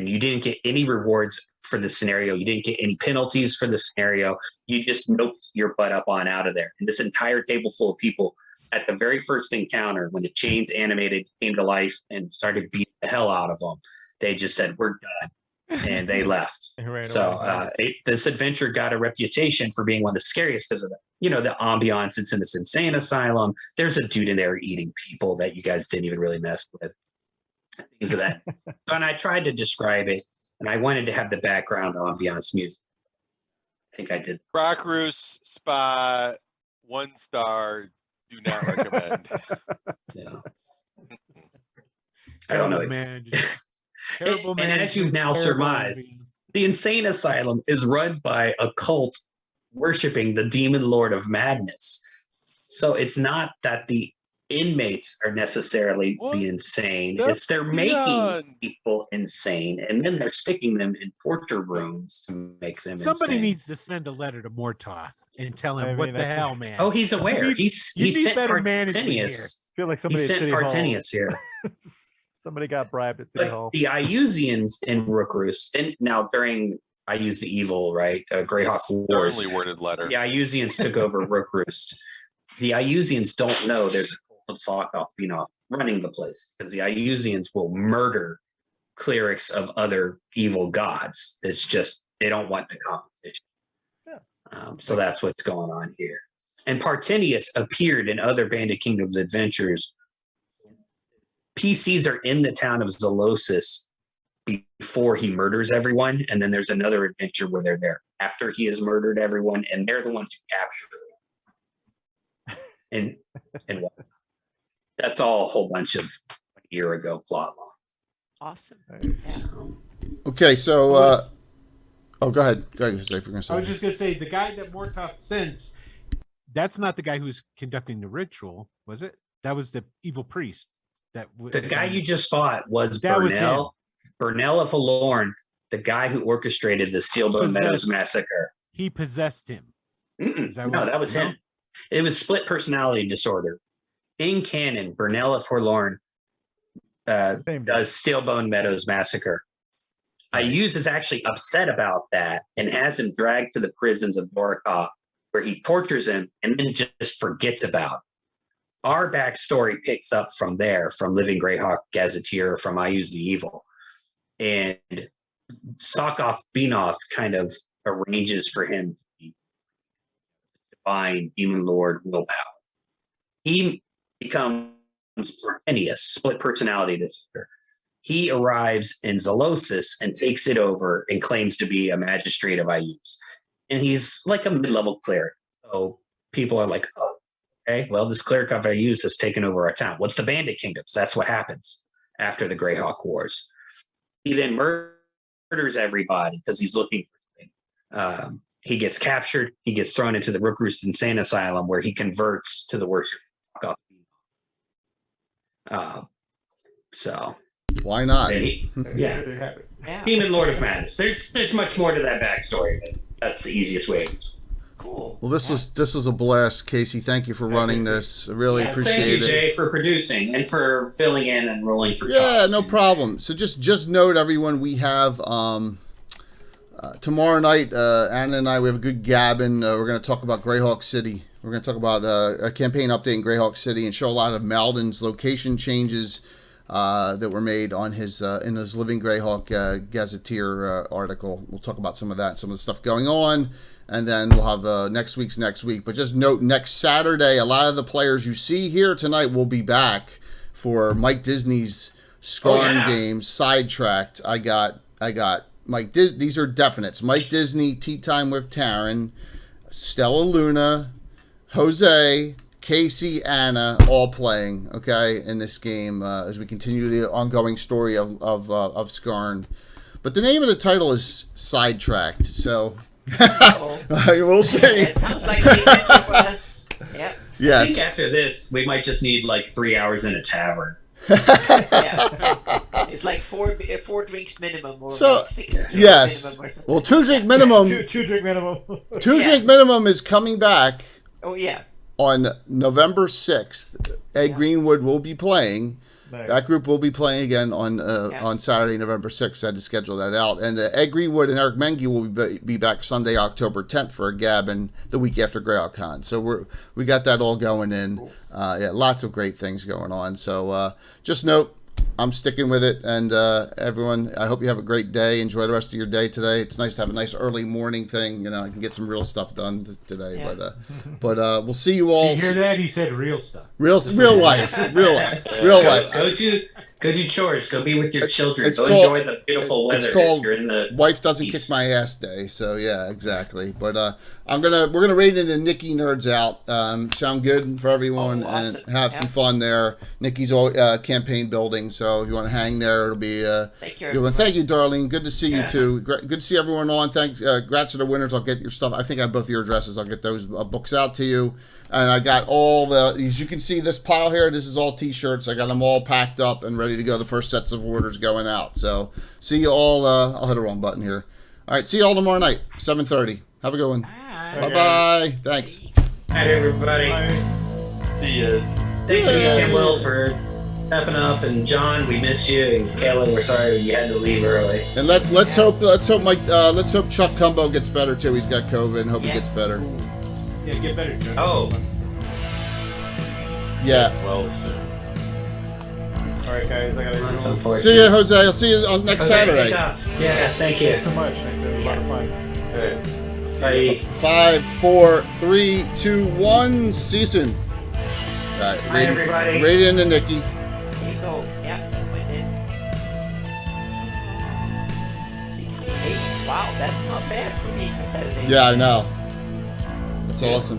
you didn't get any rewards for the scenario. You didn't get any penalties for the scenario. You just noped your butt up on out of there. And this entire table full of people at the very first encounter, when the chains animated came to life and started beating the hell out of them, they just said, "We're done." And they left. So this adventure got a reputation for being one of the scariest because of the ambiance. It's in this insane asylum. There's a dude in there eating people that you guys didn't even really mess with. Things of that. And I tried to describe it, and I wanted to have the background ambiance music. I think I did. Rock Roost spot 1 star. Do not recommend. Yeah. I don't know. Terrible And as you've now terrible surmised, the insane asylum is run by a cult worshiping the demon lord of madness. So it's not that the inmates are necessarily the insane. That's They're making people insane, and then they're sticking them in torture rooms to make them Somebody insane. needs to send a letter to Mortoth and tell him, what the hell, man? Oh, he's aware. He sent better management here. Partenius. I feel like He somebody at sent City Hall. Partenius here. Somebody got bribed at City But Hall. the Iusians in Rook Roost, and now during I use the evil, right? Greyhawk Wars. Sternly worded letter. The Iusians took over Rook Roost. The Iusians don't know there's a cult of Sock-Off-Beanoff running the place, because the Iusians will murder clerics of other evil gods. It's just they don't want the competition. Yeah. So that's what's going on here. And Partenius appeared in other Bandit Kingdoms adventures. PCs are in the town of Zolosis before he murders everyone, and then there's another adventure where they're there after he has murdered everyone, and they're the ones who capture him. And that's all a whole bunch of a year ago plot line. Awesome. Nice. Okay, so oh, go ahead. Go ahead. If you're gonna say. I was just gonna say the guy that Mortoth sent. That's not the guy who's conducting the ritual, was it? That was the evil priest. The guy you just fought was That was Burnell. Burnell of Halorn, the guy who orchestrated the Steelbone Meadows massacre. He possessed him. That was him. It was split personality disorder. In canon, Burnell of Halorn does Steelbone Meadows massacre. Iuse is actually upset about that and has him dragged to the prisons of Boricott, where he tortures him and then just forgets about it. Our backstory picks up from there, from Living Greyhawk Gazetteer, from I Use the Evil. And Sock-Off-Beanoff kind of arranges for him to be divine demon lord willpower. He becomes Partenius, split personality disorder. He arrives in Zolosis and takes it over and claims to be a magistrate of Iuse. And he's like a mid-level cleric. So people are like, oh, okay, well, this cleric of Iuse has taken over our town. What's the Bandit Kingdoms? That's what happens after the Greyhawk Wars. He then murders everybody because he's looking for things. He gets captured. He gets thrown into the Rook Roost Insane Asylum, where he converts to the worship. So why not? Demon Lord of Madness. There's much more to that backstory, but that's the easiest way. Cool. Well, this was a blast, Casey. Thank you for running this. I really Yeah, appreciate Thank you, it. Jay, for producing and for filling in and rolling for Yeah, toss. no problem. So just note, everyone, we have tomorrow night. Anna and I, we have a good gabbing. We're going to talk about Greyhawk City. We're going to talk about a campaign update in Greyhawk City and show a lot of Malden's location changes that were made on his in his Living Greyhawk Gazetteer article. We'll talk about some of that, some of the stuff going on. And then we'll have next week. But just note, next Saturday, a lot of the players you see here tonight will be back for Mike Disney's Scarn game, Sidetracked. I got Mike Disney. These are definites. Mike Disney, Tea Time with Taryn, Stella Luna, Jose, Casey, Anna, all playing, okay, in this game as we continue the ongoing story of Scarn. But the name of the title is Sidetracked, so... we'll see. It sounds like the adventure for us. Yeah. I Yes. think after this, we might just need like 3 hours in a tavern. Yeah. It's like four drinks minimum, or So, like 6 drinks yes. minimum or something. Well, 2 drink minimum. Two drink minimum. Two Yeah. drink minimum is coming back Oh yeah. on November 6th. Ed Yeah. Greenwood will be playing. Nice. That group will be playing again on Saturday, November 6th. I had to schedule that out. And Ed Greenwood and Eric Mengi will be back Sunday, October 10th for a gabbing the week after Greyhawk-Con. So we got that all going in. Cool. Yeah, lots of great things going on. So just note, I'm sticking with it. And everyone, I hope you have a great day. Enjoy the rest of your day today. It's nice to have a nice early morning thing. You know, I can get some real stuff done today. Yeah. But we'll see you all. Did you hear that? He said real stuff. Real life. Go do chores. Go be with your children. it's Go called- enjoy the beautiful weather. it's if called you're in the Wife doesn't kick East. my ass day. So yeah, exactly. But we're gonna raid into Nikki Nerds Out. Sound good for everyone, Oh, awesome. and have some Yeah. fun there. Nikki's all campaign building, so if you want to hang there, it'll be Thank you. good one. Thank you, Darlene. Good to see you Yeah. too. Good to see everyone on. Thanks. Congrats to the winners. I'll get your stuff. I think I have both your addresses. I'll get those books out to you. And I got all as you can see, this pile here, this is all t-shirts. I got them all packed up and ready to go. The first sets of orders going out. So see you all. I'll hit the wrong button here. All right. See you all tomorrow night, 7:30. Have a good one. Bye-bye. Thanks. Hi, everybody. See yous. Thanks again, Will, for stepping up. And John, we miss you. And Kayla, we're sorry you had to leave early. And let's hope Mike let's hope Chuck Cumbo gets better too. He's got COVID and hope he Yeah. gets better. Yeah, get better, Joe. Oh. Yeah. Well, soon. All right, guys, I gotta That's go. unfortunate. See you, Jose. I'll see you on next Jose, Saturday. take off. Yeah, thank you. Thanks so much. Thank you. It was a lot of fun. Hey. Bye. 5, 4, 3, 2, 1. See you soon. All right. Bye, everybody. Right into Nikki. There you go. Yeah. Went in. 68. Wow, that's not bad for me on Saturday. Yeah, I know. That's awesome.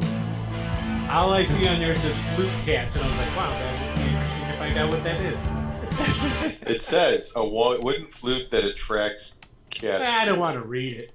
All I see on yours says flute cats, and I was like, wow, that would be interesting to find out what that is. It says a wooden flute that attracts cats. I don't want to read it.